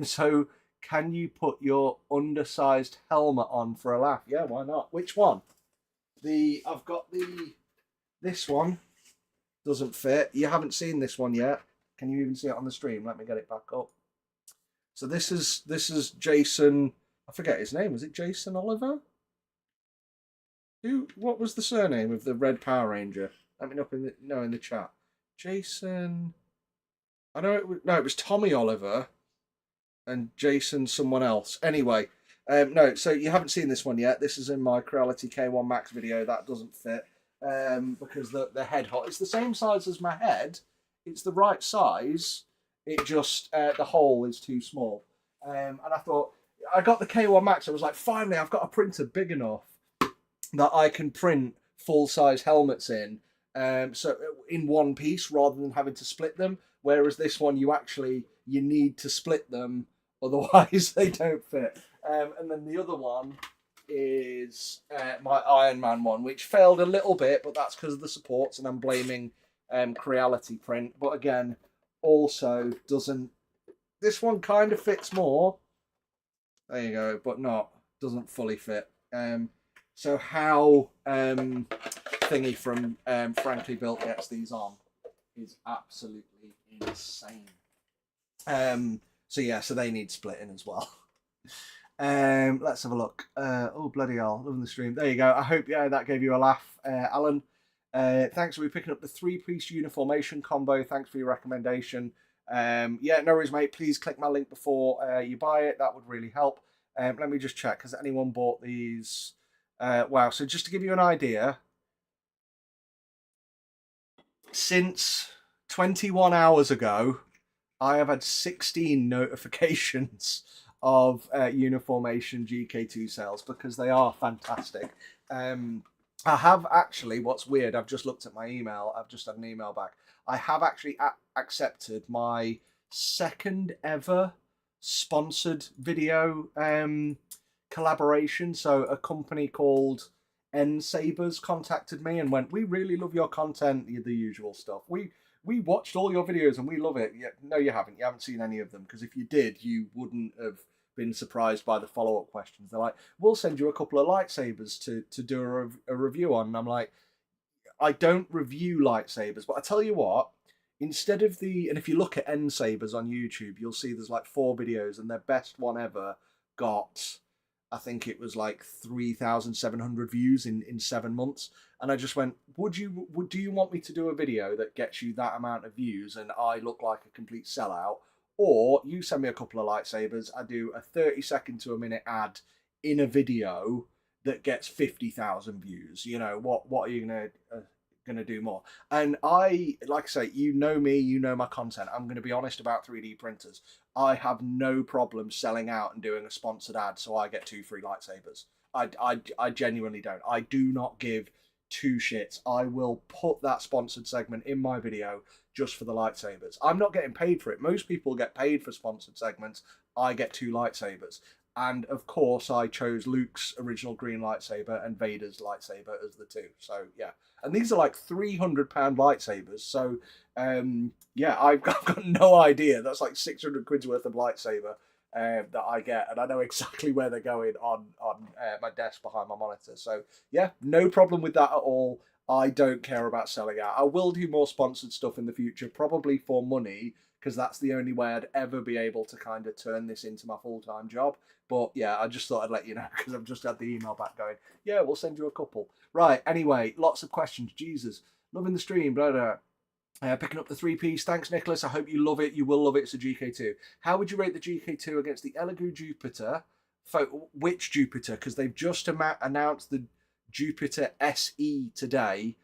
so can you put your undersized helmet on for a laugh? Yeah, why not? Which one? I've got this one doesn't fit. You haven't seen this one yet. Can you even see it on the stream? Let me get it back up. So this is Jason. I forget his name. Was it Jason Oliver? Who? What was the surname of the Red Power Ranger? Let me know in the chat. Jason. I know it was no. It was Tommy Oliver and Jason someone else. Anyway, no. So you haven't seen this one yet. This is in my Creality K1 Max video. That doesn't fit because the head hole. It's the same size as my head. It's the right size. It just the hole is too small. And I thought I got the K1 Max. I was like, finally, I've got a printer big enough that I can print full size helmets in. So in one piece rather than having to split them. Whereas this one, you need to split them, otherwise they don't fit. And then the other one is my Iron Man one, which failed a little bit, but that's because of the supports, and I'm blaming Creality print. But again, also doesn't. This one kind of fits more. There you go, but doesn't fully fit. So how Thingy from Frankly Built gets these on is absolutely insane. So yeah, so they need splitting as well. Let's have a look. Oh bloody hell, loving the stream. There you go. I hope that gave you a laugh, Alan. Thanks for picking up the 3-piece Uniformation combo. Thanks for your recommendation. Yeah, no worries, mate. Please click my link before you buy it. That would really help. Let me just check. Has anyone bought these? Wow. So just to give you an idea, since 21 hours ago, I have had 16 notifications of Uniformation GK2 sales because they are fantastic. I have actually, what's weird, I've just looked at my email. I've just had an email back. I have actually accepted my second ever sponsored video collaboration. So a company called N-Sabers contacted me and went, "We really love your content," the usual stuff. We watched all your videos and we love it. Yeah, no, you haven't. You haven't seen any of them, because if you did, you wouldn't have been surprised by the follow-up questions. They're like, "We'll send you a couple of lightsabers to do a review on." And I'm like, I don't review lightsabers, but I tell you what, instead of and if you look at N-Sabers on YouTube, you'll see there's like 4 videos, and their best one ever got, I think it was like 3,700 views in 7 months. And I just went, do you want me to do a video that gets you that amount of views and I look like a complete sellout? Or you send me a couple of lightsabers, I do a 30-second to a minute ad in a video that gets 50,000 views. You know, what are you gonna do more? And like I say, you know me, you know my content. I'm gonna be honest about 3D printers. I have no problem selling out and doing a sponsored ad so I get 2 free lightsabers. I genuinely don't. I do not give 2 shits. I will put that sponsored segment in my video just for the lightsabers. I'm not getting paid for it. Most people get paid for sponsored segments. I get 2 lightsabers. And of course, I chose Luke's original green lightsaber and Vader's lightsaber as the 2. So yeah, and these are like £300 lightsabers. So yeah, I've got no idea. That's like 600 quid's worth of lightsaber that I get, and I know exactly where they're going on my desk behind my monitor. So yeah, no problem with that at all. I don't care about selling out. I will do more sponsored stuff in the future, probably for money, because that's the only way I'd ever be able to kind of turn this into my full-time job. But yeah, I just thought I'd let you know, because I've just had the email back going, yeah, we'll send you a couple. Right, anyway, lots of questions. Jesus, loving the stream, blah, blah. Picking up the 3-piece. Thanks, Nicholas. I hope you love it. You will love it. It's a GK2. How would you rate the GK2 against the Elegoo Jupiter? Which Jupiter? Because they've just announced the Jupiter SE today.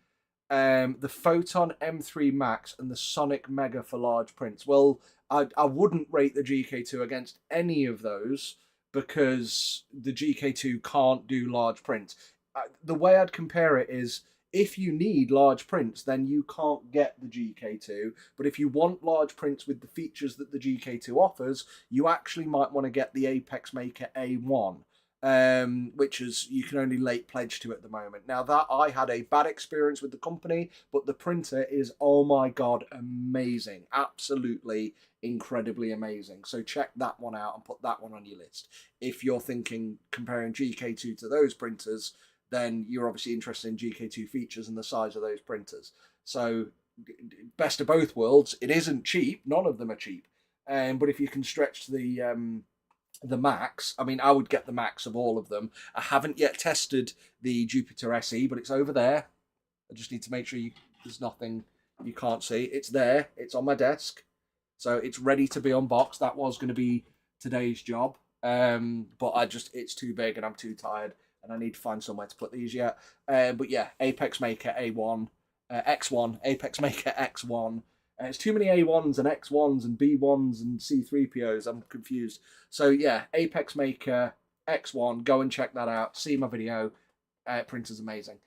The Photon M3 Max and the Sonic Mega for large prints. Well, I wouldn't rate the GK2 against any of those, because the GK2 can't do large prints. The way I'd compare it is, if you need large prints, then you can't get the GK2. But if you want large prints with the features that the GK2 offers, you actually might want to get the Apex Maker A1. Which is, you can only late pledge to at the moment. Now, that I had a bad experience with the company, but the printer is, oh my god, amazing. Absolutely incredibly amazing. So check that one out and put that one on your list. If you're thinking comparing GK2 to those printers, then you're obviously interested in GK2 features and the size of those printers. So best of both worlds, it isn't cheap. None of them are cheap. But if you can stretch the max, I mean, I would get the max of all of them. I haven't yet tested the Jupiter SE, but it's over there. I just need to make sure there's nothing you can't see. It's there. It's on my desk. So it's ready to be unboxed. That was going to be today's job. But it's too big and I'm too tired and I need to find somewhere to put these yet. But yeah, Apex Maker A1, X1, Apex Maker X1. It's too many A1s and X1s and B1s and C3POs. I'm confused. So yeah, Apex Maker X1. Go and check that out. See my video. Printer's amazing.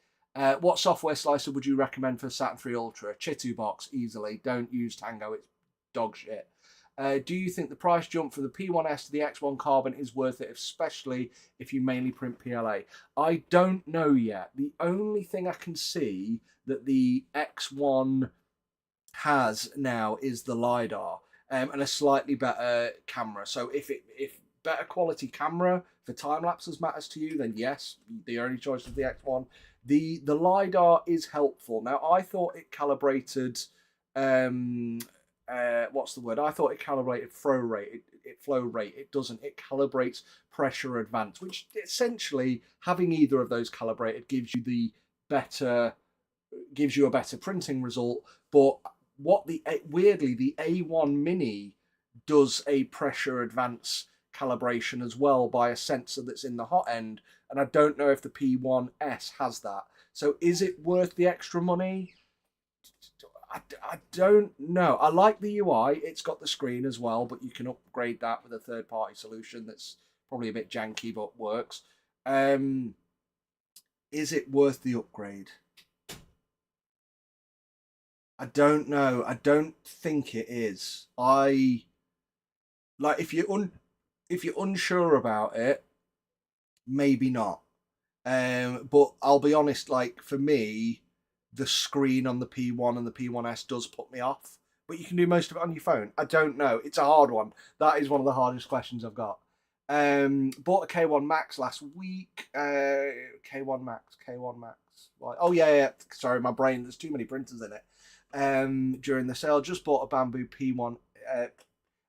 What software slicer would you recommend for Saturn 3 Ultra? Chitubox, easily. Don't use Tango. It's dog shit. Do you think the price jump from the P1S to the X1 Carbon is worth it, especially if you mainly print PLA? I don't know yet. The only thing I can see that the X1 has now is the LiDAR and a slightly better camera. So if better quality camera for time lapses matters to you, then yes, the only choice is the X1. The LiDAR is helpful. Now I thought it calibrated what's the word? I thought it calibrated flow rate. Flow rate. It doesn't. It calibrates pressure advance, which essentially having either of those calibrated gives you a better printing result. But weirdly the A1 Mini does a pressure advance calibration as well by a sensor that's in the hot end, and I don't know if the P1S has that. So is it worth the extra money? I don't know. I like the UI. It's got the screen as well, but you can upgrade that with a third-party solution that's probably a bit janky but works. Is it worth the upgrade? I don't know. I don't think it is. If you're unsure about it, maybe not. But I'll be honest. Like for me, the screen on the P1 and the P1S does put me off. But you can do most of it on your phone. I don't know. It's a hard one. That is one of the hardest questions I've got. Bought a K1 Max last week. K1 Max. Oh yeah. Sorry, my brain. There's too many printers in it. During the sale, just bought a Bambu P1,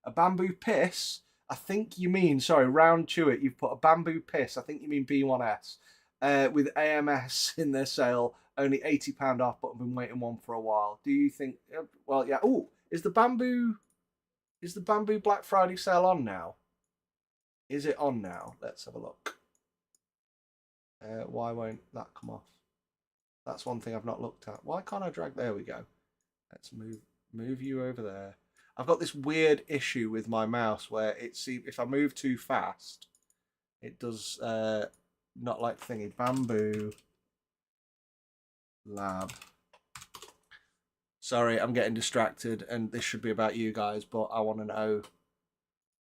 a Bambu Piss. I think you mean, sorry, round to it. You've put a Bambu Piss. I think you mean B1S. With AMS in their sale, only £80 off, but I've been waiting one for a while. Do you think? Well, yeah. Oh, is the Bambu Black Friday sale on now? Is it on now? Let's have a look. Why won't that come off? That's one thing I've not looked at. Why can't I drag? There we go. Let's move you over there. I've got this weird issue with my mouse where if I move too fast, it does not like thingy. Bambu Lab. Sorry, I'm getting distracted, and this should be about you guys, but I want to know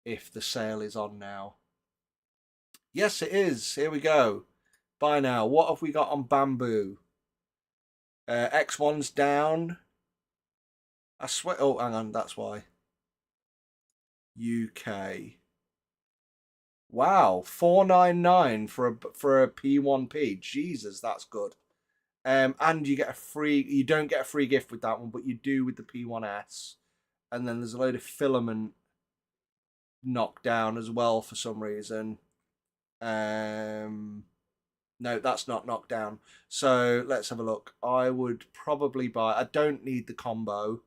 if the sale is on now. Yes, it is. Here we go. Buy now. What have we got on Bambu? X1's down. I swear. Oh, hang on. That's why. UK. Wow, $4.99 for a P1P. Jesus, that's good. And you get a free. You don't get a free gift with that one, but you do with the P1S. And then there's a load of filament knockdown as well for some reason. No, that's not knocked down. So let's have a look. I would probably buy. I don't need the combo.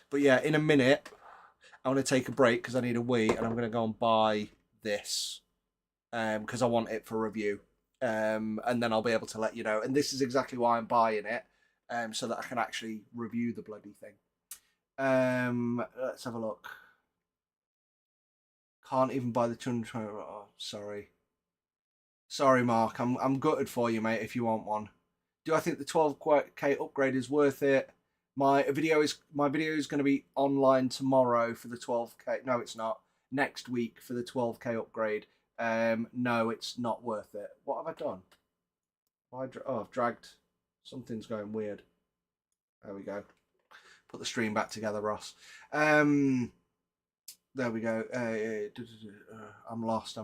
But yeah, in a minute, I want to take a break because I need a wee, and I'm going to go and buy this because I want it for review. And then I'll be able to let you know. And this is exactly why I'm buying it, so that I can actually review the bloody thing. Let's have a look. Can't even buy the 220. Oh, sorry. Sorry, Mark. I'm gutted for you, mate, if you want one. Do I think the 12K upgrade is worth it? My video is going to be online tomorrow for the 12K. No, it's not. Next week for the 12K upgrade. No, it's not worth it. What have I done? I've dragged. Something's going weird. There we go. Put the stream back together, Ross. There we go. I'm lost.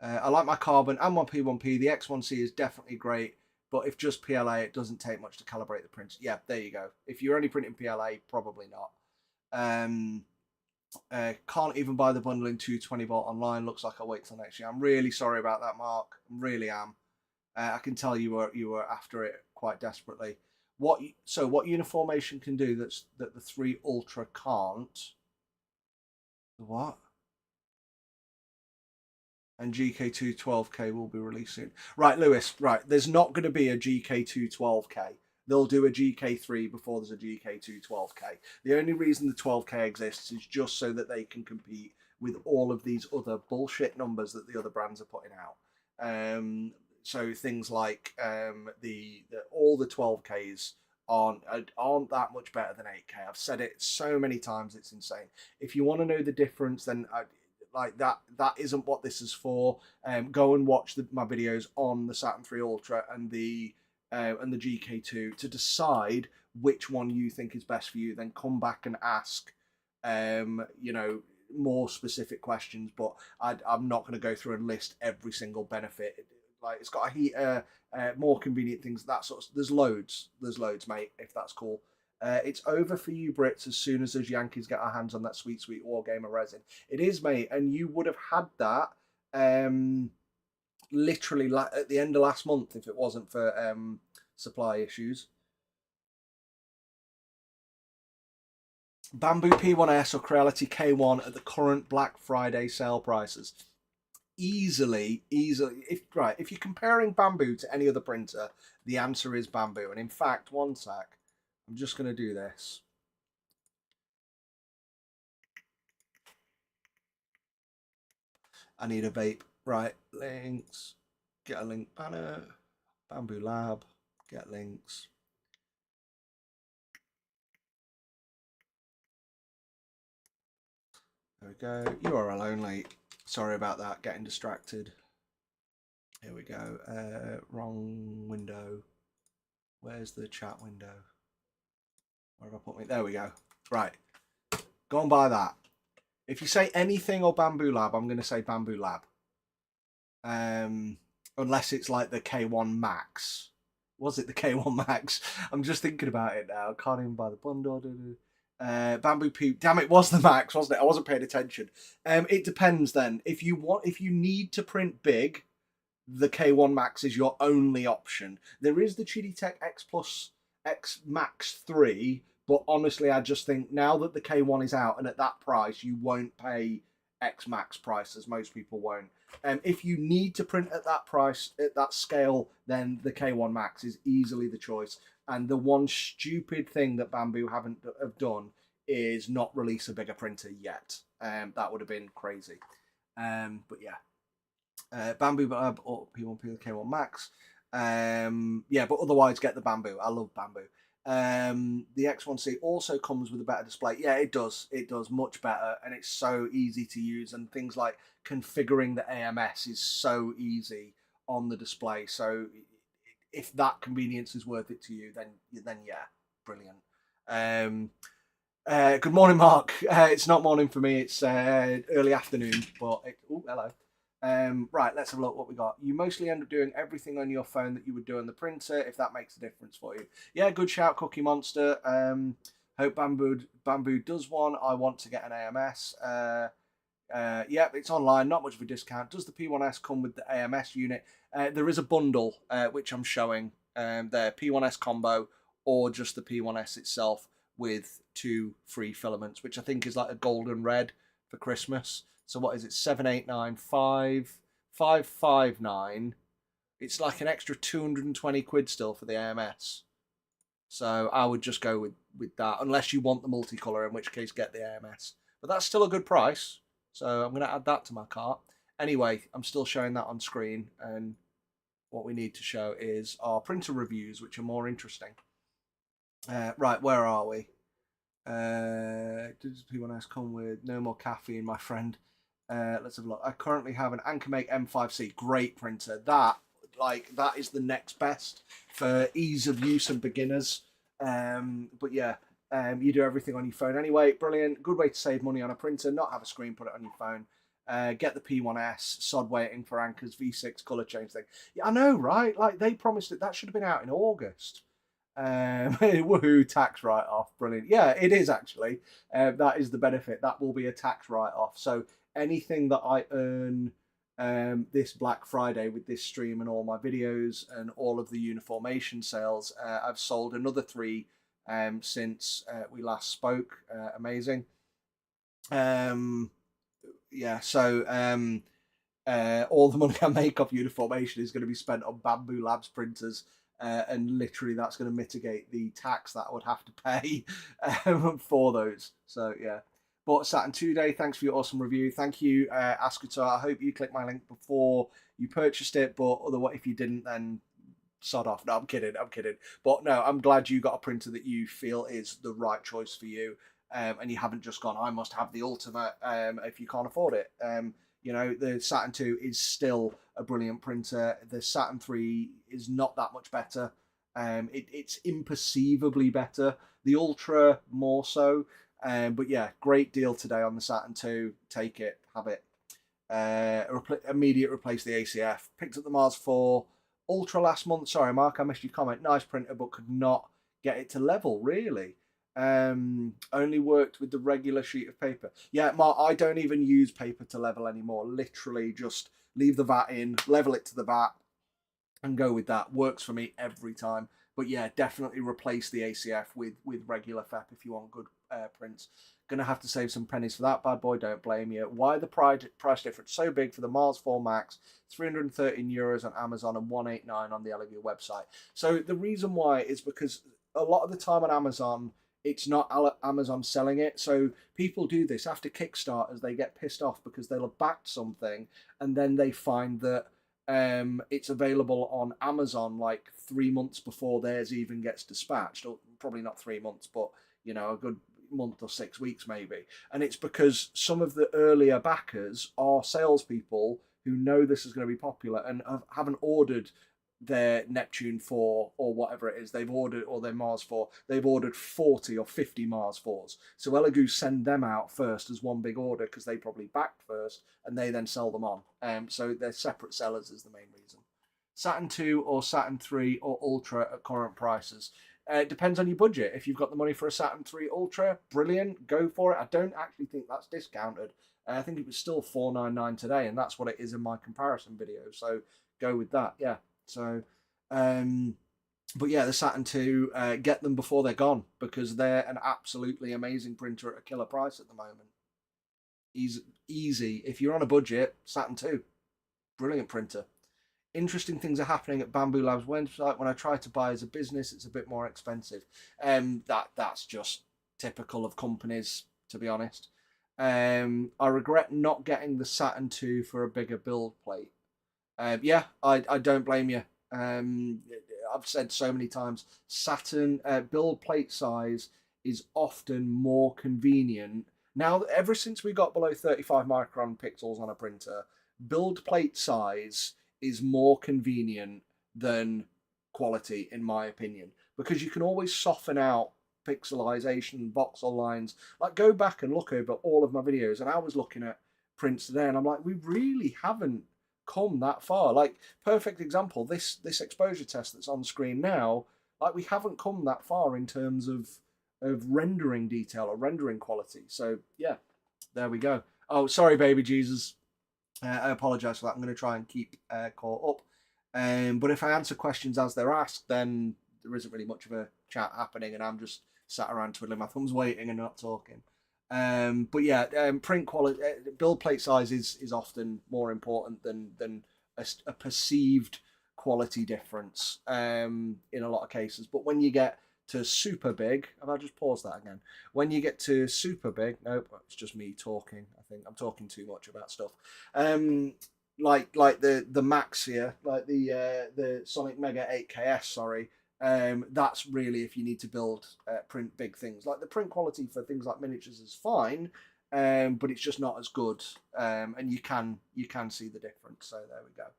I like my carbon and my P1P. The X1C is definitely great, but if just PLA, it doesn't take much to calibrate the print. Yeah, there you go. If you're only printing PLA, probably not. Can't even buy the bundle in 220-volt online. Looks like I'll wait till next year. I'm really sorry about that, Mark. I really am. I can tell you were after it quite desperately. What Uniformation can do that the 3 Ultra can't? What? And GK2 12K will be released soon. Right, Lewis, right, there's not going to be a GK2 12K. They'll do a GK3 before there's a GK2 12K. The only reason the 12K exists is just so that they can compete with all of these other bullshit numbers that the other brands are putting out. So things like all the 12Ks aren't that much better than 8K. I've said it so many times, it's insane. If you want to know the difference, then like that isn't what this is for. Go and watch my videos on the Saturn 3 Ultra and the GK2 to decide which one you think is best for you. Then come back and ask, more specific questions. But I'm not going to go through and list every single benefit. Like, it's got a heater, more convenient things, that sort of. There's loads, mate. If that's cool. It's over for you Brits as soon as those Yankees get our hands on that sweet Wargamer resin. It is, mate, and you would have had that literally at the end of last month if it wasn't for supply issues. Bambu P1S or Creality K1 at the current Black Friday sale prices. Easily, if you're comparing Bambu to any other printer, the answer is Bambu. And in fact, one sec, I'm just going to do this. I need a vape. Right, links, get a link banner, Bambu Lab, get links. There we go. URL only. Sorry about that, getting distracted. Here we go. Wrong window. Where's the chat window? Where have I put me? There we go. Right. Go and buy that. If you say anything or Bambu Lab, I'm going to say Bambu Lab. Unless it's like the K1 Max. Was it the K1 Max? I'm just thinking about it now. Can't even buy the bundle. Bambu P. Damn, it was the Max, wasn't it? I wasn't paying attention. It depends then. If you need to print big, the K1 Max is your only option. There is the Chiditech X Max 3, but honestly, I just think now that the K1 is out and at that price, you won't pay X Max prices. Most people won't. If you need to print at that price, at that scale, then the K1 Max is easily the choice. And the one stupid thing that Bambu have done is not release a bigger printer yet. That would have been crazy. But yeah. Bambu Lab or P1P K1 Max. Yeah, but otherwise get the Bambu. I love Bambu. The X1C also comes with a better display. Yeah, it does. It does much better, and it's so easy to use. And things like configuring the AMS is so easy on the display. So if that convenience is worth it to you, then yeah, brilliant. Good morning, Mark. It's not morning for me. It's early afternoon. But hello. Right, let's have a look what we got. You mostly end up doing everything on your phone that you would do on the printer, if that makes a difference for you. Yeah, good shout, Cookie Monster. Hope Bambu does one. I want to get an AMS. Yeah, it's online, not much of a discount. Does the P1S come with the AMS unit? There is a bundle, which I'm showing there, P1S combo, or just the P1S itself with 2 free filaments, which I think is like a golden red for Christmas. So what is it? 789 559. It's like an extra 220 quid still for the AMS. So I would just go with that, unless you want the multicolor, in which case get the AMS. But that's still a good price. So I'm going to add that to my cart. Anyway, I'm still showing that on screen, and what we need to show is our printer reviews, which are more interesting. Right, where are we? Does P1S come with no more caffeine, my friend? Let's have a look. I currently have an Anchormake M5C, great printer. That is the next best for ease of use and beginners. But yeah, You do everything on your phone anyway. Brilliant. Good way to save money on a printer. Not have a screen, put it on your phone. Get the P1S, sod waiting for Anker's V6 colour change thing. Yeah, I know, right? Like, they promised that should have been out in August. Woohoo, tax write-off. Brilliant. Yeah, it is actually. That is the benefit. That will be a tax write-off. So anything that I earn this Black Friday with this stream and all my videos and all of the Uniformation sales, I've sold another 3 since we last spoke. Amazing. Yeah, so all the money I make off Uniformation is going to be spent on Bambu Labs printers, and literally that's going to mitigate the tax that I would have to pay for those. So yeah. Bought Saturn 2 Day. Thanks for your awesome review. Thank you, Askutar. I hope you clicked my link before you purchased it, but otherwise, if you didn't, then sod off. No, I'm kidding. But no, I'm glad you got a printer that you feel is the right choice for you, and you haven't just gone, I must have the ultimate if you can't afford it. You know, the Saturn 2 is still a brilliant printer. The Saturn 3 is not that much better. It's imperceivably better. The Ultra more so. But yeah, great deal today on the Saturn 2. Take it, have it. Immediate replace the ACF. Picked up the Mars 4 Ultra last month. Sorry, Mark, I missed your comment. Nice printer, but could not get it to level, really. Only worked with the regular sheet of paper. Yeah, Mark, I don't even use paper to level anymore. Literally just leave the vat in, level it to the vat, and go with that. Works for me every time. But yeah, definitely replace the ACF with regular FEP if you want good prints. Gonna have to save some pennies for that bad boy, don't blame you. Why the price difference so big for the Mars 4 Max? €313 on Amazon and $189 on the Eleview website. So the reason why is because a lot of the time on Amazon, it's not Amazon selling it. So people do this after Kickstarters. They get pissed off because they'll have backed something and then they find that it's available on Amazon like 3 months before theirs even gets dispatched, or probably not 3 months, but you know, a good month or 6 weeks maybe. And it's because some of the earlier backers are salespeople who know this is going to be popular and haven't ordered their Neptune 4 or whatever it is they've ordered, or their Mars 4. They've ordered 40 or 50 Mars 4s. So Elegoo send them out first as one big order because they probably backed first and they then sell them on. So they're separate sellers is the main reason. Saturn 2 or Saturn 3 or Ultra at current prices. It depends on your budget. If you've got the money for a Saturn 3 Ultra, brilliant, go for it. I don't actually think that's discounted. I think it was still $499 today, and that's what it is in my comparison video. So go with that, yeah. So, but yeah, the Saturn 2, get them before they're gone because they're an absolutely amazing printer at a killer price at the moment. Easy. If you're on a budget, Saturn 2, brilliant printer. Interesting things are happening at Bambu Labs website. When I try to buy as a business, it's a bit more expensive. That's just typical of companies, to be honest. I regret not getting the Saturn 2 for a bigger build plate. Yeah, I don't blame you. I've said so many times, Saturn build plate size is often more convenient. Now, ever since we got below 35 micron pixels on a printer, build plate size is more convenient than quality, in my opinion, because you can always soften out pixelization, voxel lines. Like, go back and look over all of my videos, and I was looking at prints today, and I'm like, we really haven't come that far. Like, perfect example, this exposure test that's on screen now, like, we haven't come that far in terms of rendering detail or rendering quality. So yeah, there we go. Oh, sorry, baby Jesus. I apologise for that. I'm going to try and keep caught up. But if I answer questions as they're asked, then there isn't really much of a chat happening, and I'm just sat around twiddling my thumbs, waiting and not talking. But yeah, print quality, build plate size is often more important than a perceived quality difference in a lot of cases. But when you get to super big, have I just paused that again? When you get to super big, nope, it's just me talking. I think I'm talking too much about stuff. Like the Max here, like the Sonic Mega 8KS, sorry. That's really if you need to build print big things. Like the print quality for things like miniatures is fine, but it's just not as good. And you can see the difference. So there we go.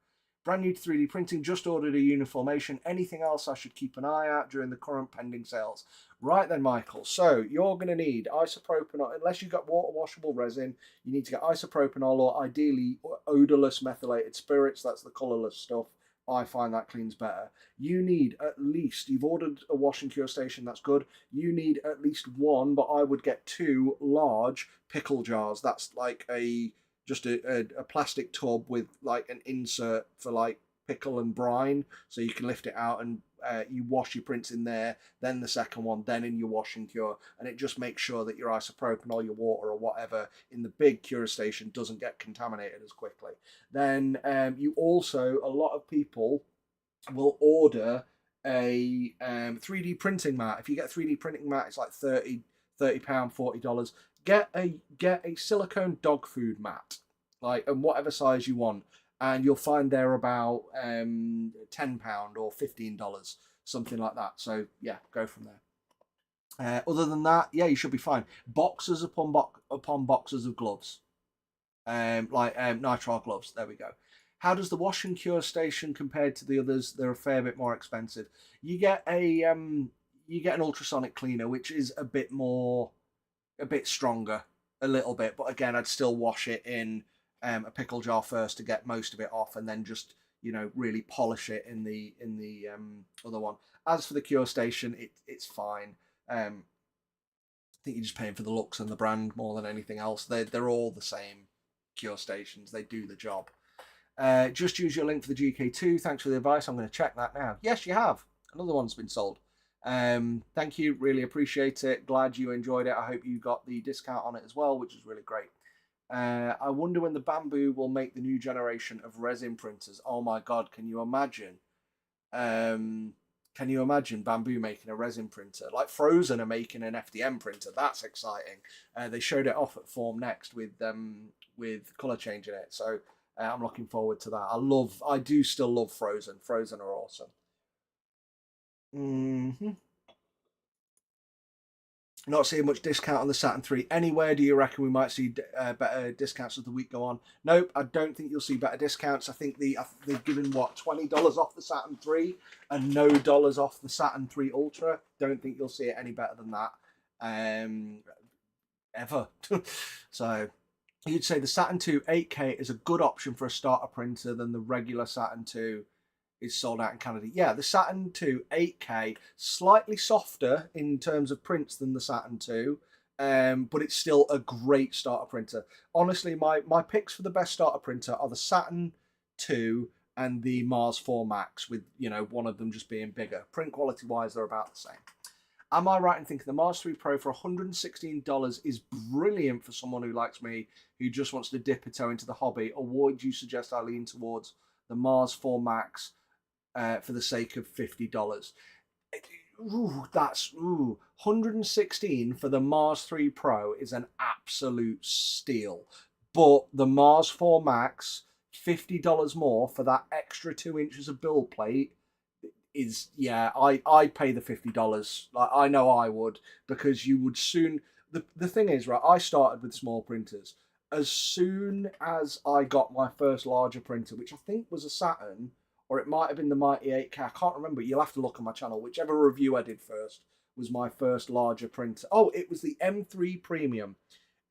Brand new to 3D printing, just ordered a Uniformation. Anything else I should keep an eye out during the current pending sales? Right then, Michael. So you're going to need isopropanol. Unless you've got water washable resin, you need to get isopropanol or ideally odorless methylated spirits. That's the colourless stuff. I find that cleans better. You need at least, you've ordered a wash and cure station, that's good. You need at least one, but I would get 2 large pickle jars. That's like just a plastic tub with like an insert for like pickle and brine, so you can lift it out and you wash your prints in there, then the second one, then in your wash and cure, and it just makes sure that your isopropanol, your water or whatever in the big cure station doesn't get contaminated as quickly. Then you also, a lot of people will order a 3D printing mat. If you get a 3D printing mat, it's like £30, $40. Get a silicone dog food mat, like, and whatever size you want, and you'll find they're about £10 or $15, something like that. So yeah, go from there. Other than that, yeah, you should be fine. Boxes upon boxes of gloves, like nitrile gloves. There we go. How does the wash and cure station compared to the others? They're a fair bit more expensive. You get an ultrasonic cleaner, which is a bit stronger, a little bit. But again, I'd still wash it in a pickle jar first to get most of it off, and then just really polish it in the other one. As for the cure station, it's fine. I think you're just paying for the looks and the brand more than anything else. They're all the same cure stations. They do the job. Just use your link for the GK2. Thanks for the advice. I'm going to check that now. Yes, you have. Another one's been sold. Thank you. Really appreciate it. Glad you enjoyed it. I hope you got the discount on it as well, which is really great. I wonder when the Bambu will make the new generation of resin printers. Oh my God, can you imagine? Can you imagine Bambu making a resin printer? Like Frozen are making an FDM printer. That's exciting. They showed it off at Form Next with colour change in it. So I'm looking forward to that. I do still love Frozen. Frozen are awesome. Not seeing much discount on the Saturn 3 anywhere. Do you reckon we might see better discounts as the week go on? Nope, I don't think you'll see better discounts. I think they've given what, $20 off the Saturn 3 and no dollars off the Saturn 3 Ultra. Don't think you'll see it any better than that ever. So you'd say the Saturn 2 8K is a good option for a starter printer than the regular Saturn 2 is sold out in Canada. Yeah, the Saturn 2 8K, slightly softer in terms of prints than the Saturn 2, but it's still a great starter printer. Honestly, my picks for the best starter printer are the Saturn 2 and the Mars 4 Max, with one of them just being bigger. Print quality wise, they're about the same. Am I right in thinking the Mars 3 Pro for $116 is brilliant for someone who likes me, who just wants to dip a toe into the hobby, or would you suggest I lean towards the Mars 4 Max for the sake of $50? That's $116 for the Mars 3 Pro is an absolute steal. But the Mars 4 Max, $50 more for that extra 2 inches of build plate is, yeah, I'd pay the $50. Like, I know I would, because you would soon. The thing is, right, I started with small printers. As soon as I got my first larger printer, which I think was a Saturn, or it might have been the Mighty 8K, I can't remember. You'll have to look on my channel. Whichever review I did first was my first larger printer. Oh, it was the M3 Premium.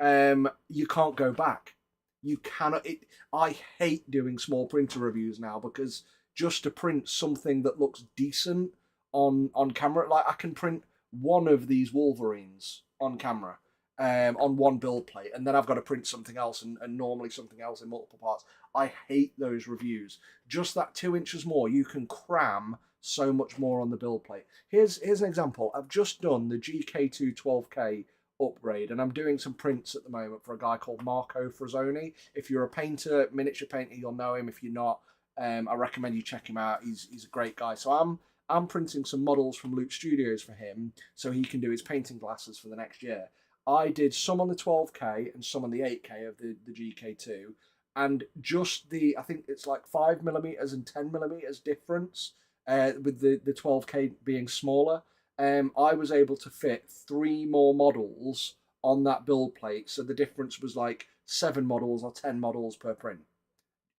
You can't go back. You cannot. I hate doing small printer reviews now, because just to print something that looks decent on camera, like I can print one of these Wolverines on camera, on one build plate, and then I've got to print something else and normally something else in multiple parts. I hate those reviews. Just that 2 inches more, you can cram so much more on the build plate. Here's an example. I've just done the GK2 12K upgrade, and I'm doing some prints at the moment for a guy called Marco Frazzoni. If you're a painter, miniature painter, you'll know him. If you're not, I recommend you check him out. He's a great guy. So I'm printing some models from Loop Studios for him, so he can do his painting glasses for the next year. I did some on the 12K and some on the 8K of the GK2, and just I think it's like 5mm and 10mm difference, with the 12K being smaller. I was able to fit 3 more models on that build plate, so the difference was like 7 models or 10 models per print.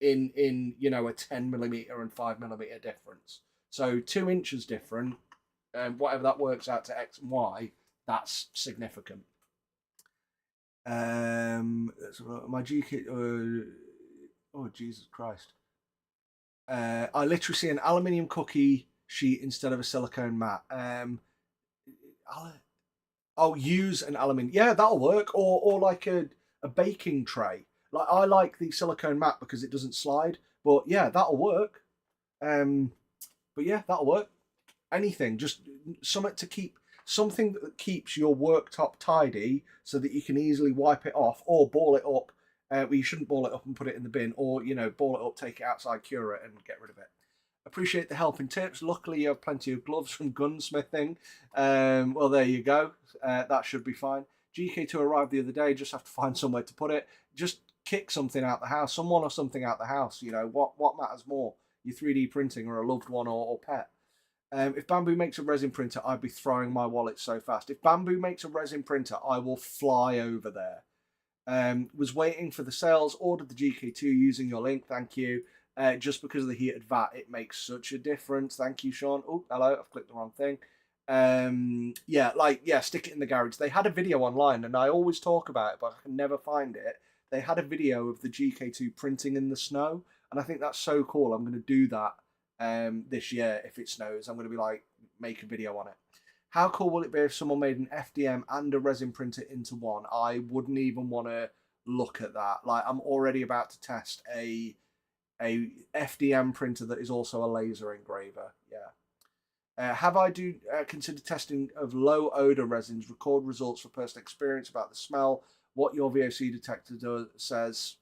in you know, a 10mm and 5mm difference. So 2 inches different, whatever that works out to X and Y, that's significant. My GK. Oh Jesus Christ! I literally see an aluminium cookie sheet instead of a silicone mat. I'll use an aluminium. Yeah, that'll work. Or like a baking tray. Like I like the silicone mat because it doesn't slide. But yeah, that'll work. But yeah, that'll work. Anything, just something that keeps your worktop tidy so that you can easily wipe it off or ball it up. Well, you shouldn't ball it up and put it in the bin, or you know, ball it up, take it outside, cure it, and get rid of it. Appreciate the help and tips. Luckily, you have plenty of gloves from gunsmithing. Well, there you go. That should be fine. GK2 arrived the other day. Just have to find somewhere to put it. Just kick something out the house, someone or something out the house. You know what matters more, your 3D printing or a loved one or pet. If Bambu makes a resin printer, I'd be throwing my wallet so fast. If Bambu makes a resin printer, I will fly over there. Was waiting for the sales, ordered the GK2 using your link, thank you. Just because of the heated VAT, it makes such a difference. Thank you, Sean. Oh, hello, I've clicked the wrong thing. Yeah, stick it in the garage. They had a video online, and I always talk about it, but I can never find it. They had a video of the GK2 printing in the snow, and I think that's so cool. I'm going to do that this year if it snows. I'm going to be like, make a video on it. How cool will it be if someone made an FDM and a resin printer into one? I wouldn't even want to look at that. Like, I'm already about to test a FDM printer that is also a laser engraver. Yeah. Have I considered testing of low odor resins, record results for personal experience about the smell, what your VOC detector says,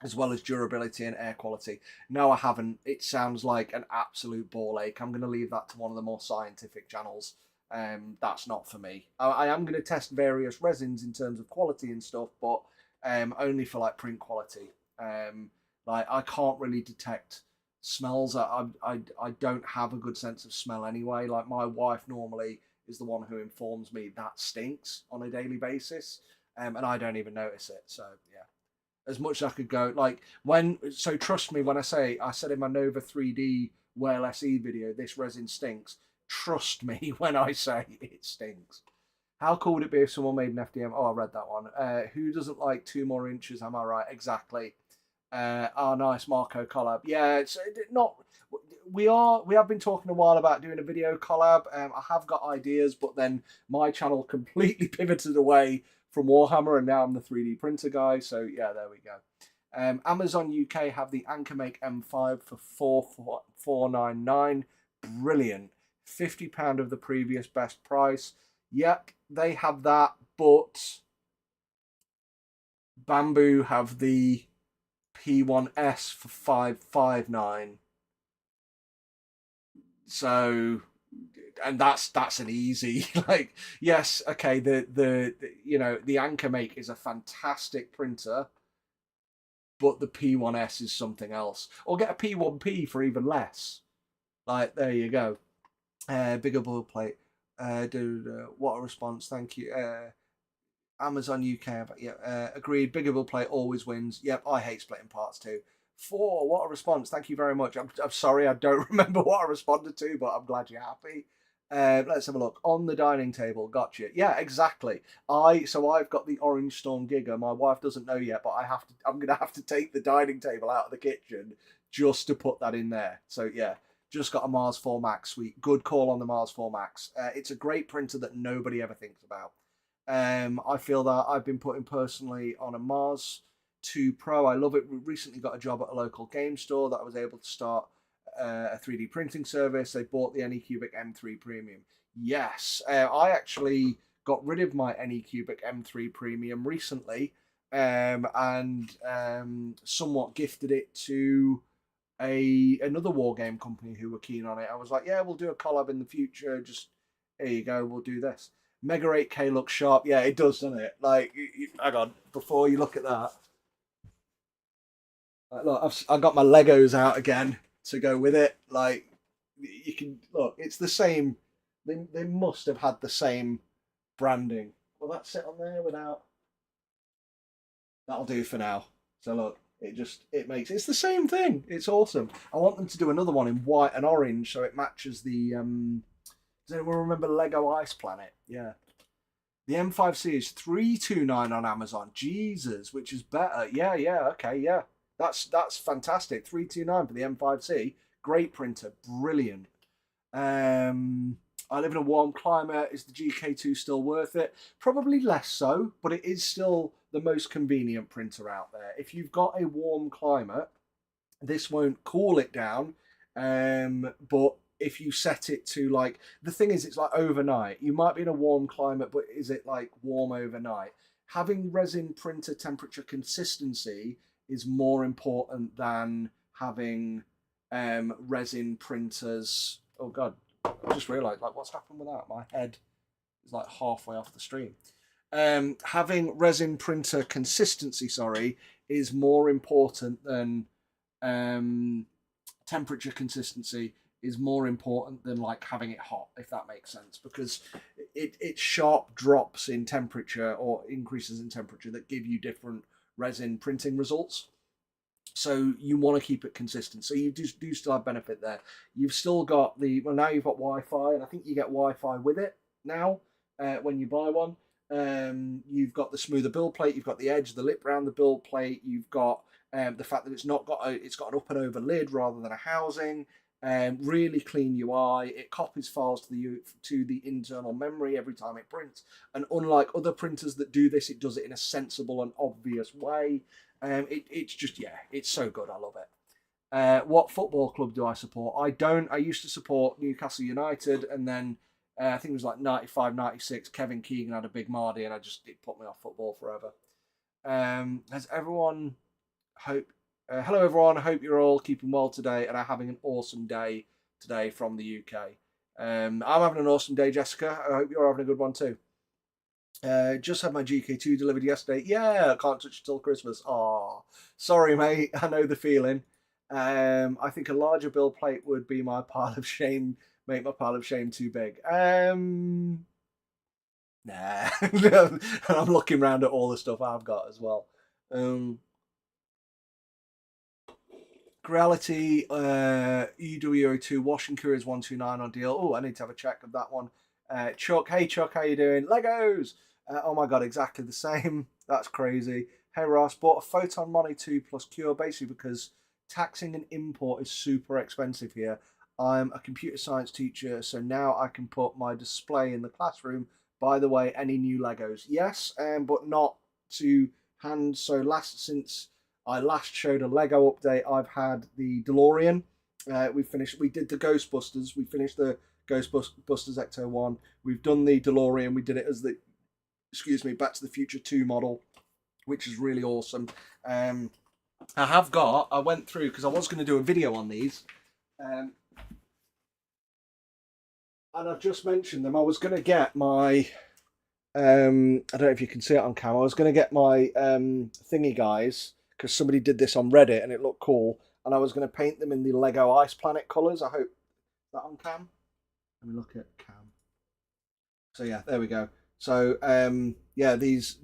as well as durability and air quality? No, I haven't. It sounds like an absolute ball ache. I'm going to leave that to one of the more scientific channels. That's not for me. I am going to test various resins in terms of quality and stuff, but only for like print quality. Like I can't really detect smells. I don't have a good sense of smell anyway. Like my wife normally is the one who informs me that stinks on a daily basis, and I don't even notice it. So yeah, as much as I could go. Like so trust me when I said in my Nova 3D Whale SE video, this resin stinks. Trust me when I say it stinks. How cool would it be if someone made an FDM? Oh, I read that one. Who doesn't like 2 more inches? Am I right? Exactly. Nice Marco collab. Yeah, it's not. We have been talking a while about doing a video collab. I have got ideas, but then my channel completely pivoted away from Warhammer, and now I'm the 3D printer guy. So yeah, there we go. Amazon UK have the Anchormake M5 for $499. Brilliant. £50 of the previous best price. Yep, they have that, but Bambu have the P1S for $559. So, and that's an easy like, yes, okay, the you know, the Anchormake is a fantastic printer, but the P1S is something else. Or get a P1P for even less. Like, there you go. Bigger build plate. What a response, thank you. Amazon UK, but yeah, agreed. Bigger build plate always wins. Yep, I hate splitting parts too. 4, what a response. Thank you very much. I'm sorry, I don't remember what I responded to, but I'm glad you're happy. Let's have a look. On the dining table, gotcha. Yeah, exactly. I've got the Orange Storm Giga. My wife doesn't know yet, but I'm gonna have to take the dining table out of the kitchen just to put that in there. So yeah, just got a Mars 4 Max. Sweet, good call on the Mars 4 Max. It's a great printer that nobody ever thinks about. I feel that I've been putting personally on a Mars 2 Pro. I love it. We recently got a job at a local game store that I was able to start a 3D printing service. They bought the Anycubic M3 Premium. Yes, I actually got rid of my Anycubic M3 Premium recently, and somewhat gifted it to another war game company who were keen on it. I was like, yeah, we'll do a collab in the future. Just here you go, we'll do this. Mega 8K looks sharp. Yeah, it does, doesn't it? Like, hang on, before you look at that. Like, look, I've got my Legos out again to go with it. Like, you can look, it's the same. They must have had the same branding. Will that sit on there without? That'll do for now. So look, It's the same thing. It's awesome. I want them to do another one in white and orange so it matches the. Does anyone remember Lego Ice Planet? Yeah. The M5C is 329 on Amazon. Jesus, which is better. Yeah, yeah, okay, yeah. That's fantastic. 329 for the M5C. Great printer, brilliant. I live in a warm climate. Is the GK2 still worth it? Probably less so, but it is still the most convenient printer out there. If you've got a warm climate, this won't cool it down. But if you set it to like, the thing is, it's like overnight. You might be in a warm climate, but is it like warm overnight? Having resin printer temperature consistency is more important than having resin printers. Oh god, I just realised like what's happened with that. My head is like halfway off the stream. Having resin printer consistency, sorry, is more important than temperature consistency is more important than like having it hot, if that makes sense, because it sharp drops in temperature or increases in temperature that give you different resin printing results. So you want to keep it consistent. So you do still have benefit there. You've still got now you've got Wi-Fi, and I think you get Wi-Fi with it now when you buy one. You've got the smoother build plate. You've got the edge, the lip round the build plate. You've got the fact that it's got an up and over lid rather than a housing. Really clean UI. It copies files to the internal memory every time it prints. And unlike other printers that do this, it does it in a sensible and obvious way. It's so good. I love it. What football club do I support? I don't. I used to support Newcastle United, and then I think it was like 95, 96. Kevin Keegan had a big Mardy, and it put me off football forever. Has everyone hello everyone. I hope you're all keeping well today and are having an awesome day today from the UK. I'm having an awesome day, Jessica. I hope you're having a good one too. Just had my GK2 delivered yesterday. Yeah, I can't touch it till Christmas. Oh, sorry, mate. I know the feeling. I think a larger build plate would be my pile of shame. Make my pile of shame too big. Nah. I'm looking around at all the stuff I've got as well. Reality UWO2 washing couriers 129 on deal. Oh, I need to have a check of that one. Chuck, hey Chuck, how you doing? Legos. Oh my god, exactly the same. That's crazy. Hey Ross, bought a Photon Mono 2 plus Cure basically because taxing an import is super expensive here. I'm a computer science teacher, so now I can put my display in the classroom. By the way, any new Legos? Yes, but not to hand. So since I last showed a Lego update, I've had the DeLorean. We did the Ghostbusters. We finished the Ghostbusters Ecto 1. We've done the DeLorean. We did it as the, Back to the Future 2 model, which is really awesome. I went through, because I was going to do a video on these, and I've just mentioned them. I was going to get my, I don't know if you can see it on camera, I was going to get my thingy guys, because somebody did this on Reddit and it looked cool, and I was going to paint them in the Lego Ice Planet colours. I hope that on cam. Let me look at cam. So yeah, there we go. So the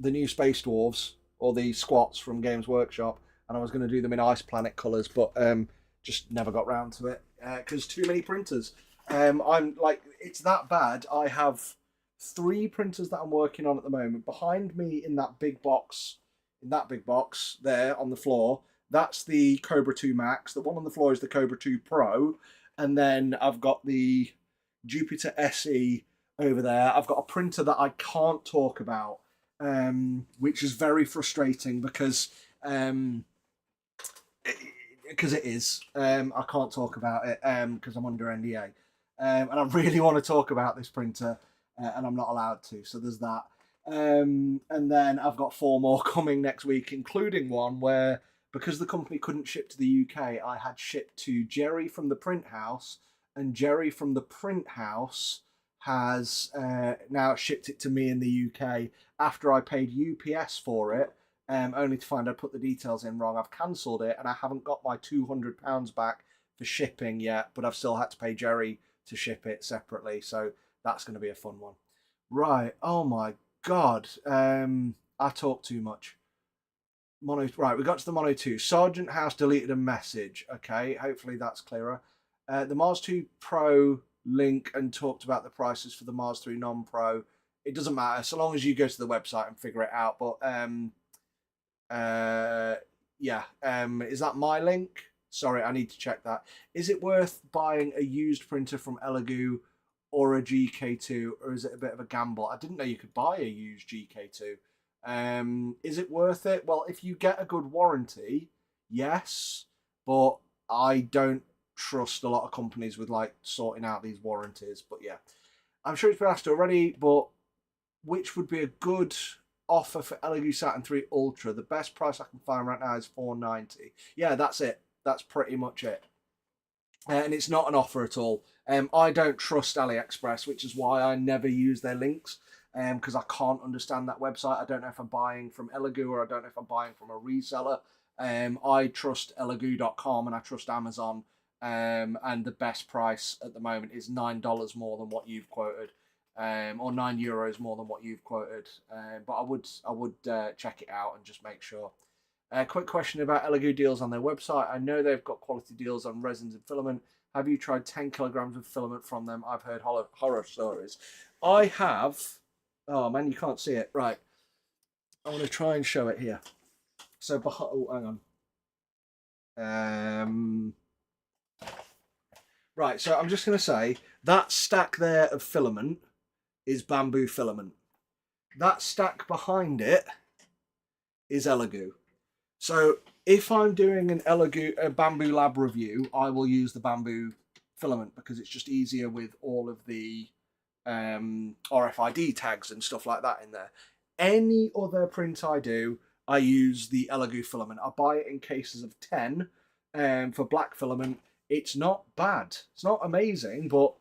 new Space Dwarves, or the Squats from Games Workshop, and I was going to do them in Ice Planet colours, but just never got round to it because too many printers. I'm like, it's that bad. I have 3 printers that I'm working on at the moment. Behind me in that big box there on the floor, that's the Cobra 2 Max. The one on the floor is the Cobra 2 Pro, and then I've got the Jupiter SE over there. I've got a printer that I can't talk about, which is very frustrating because it is. I can't talk about it because I'm under NDA, and I really want to talk about this printer, and I'm not allowed to. So there's that. And then I've got 4 more coming next week, including one where, because the company couldn't ship to the UK, I had shipped to Jerry from the print house, and Jerry from the print house has now shipped it to me in the UK after I paid UPS for it, only to find I'd put the details in wrong. I've cancelled it, and I haven't got my £200 back for shipping yet, but I've still had to pay Jerry to ship it separately, so that's going to be a fun one. Right, oh my God, I talk too much. Mono, right, we got to the Mono 2. Sergeant House deleted a message. Okay, hopefully that's clearer. The Mars 2 Pro link and talked about the prices for the Mars 3 non-Pro. It doesn't matter so long as you go to the website and figure it out. But yeah, is that my link? Sorry, I need to check that. Is it worth buying a used printer from Elegoo or a GK2, or is it a bit of a gamble? I didn't know you could buy a used GK2. Is it worth it? Well, if you get a good warranty, yes, but I don't trust a lot of companies with like sorting out these warranties. But yeah, I'm sure it's been asked already, but which would be a good offer for Elegoo Saturn 3 Ultra? The best price I can find right now is $490. Yeah, that's it. That's pretty much it. And it's not an offer at all. I don't trust AliExpress, which is why I never use their links, because I can't understand that website. I don't know if I'm buying from Elegoo or I don't know if I'm buying from a reseller. I trust Elegoo.com and I trust Amazon, and the best price at the moment is $9 more than what you've quoted, or €9 more than what you've quoted. But I would check it out and just make sure. Quick question about Elegoo deals on their website. I know they've got quality deals on resins and filament. Have you tried 10 kilograms of filament from them? I've heard horror stories. I have. Oh man, you can't see it. Right. I want to try and show it here. So, oh, hang on. Right, so I'm just going to say that stack there of filament is Bambu filament. That stack behind it is Elegoo. So if I'm doing a Bambu Lab review, I will use the Bambu filament because it's just easier with all of the RFID tags and stuff like that in there. Any other print I do, I use the Elegoo filament. I buy it in cases of 10 for black filament. It's not bad. It's not amazing, but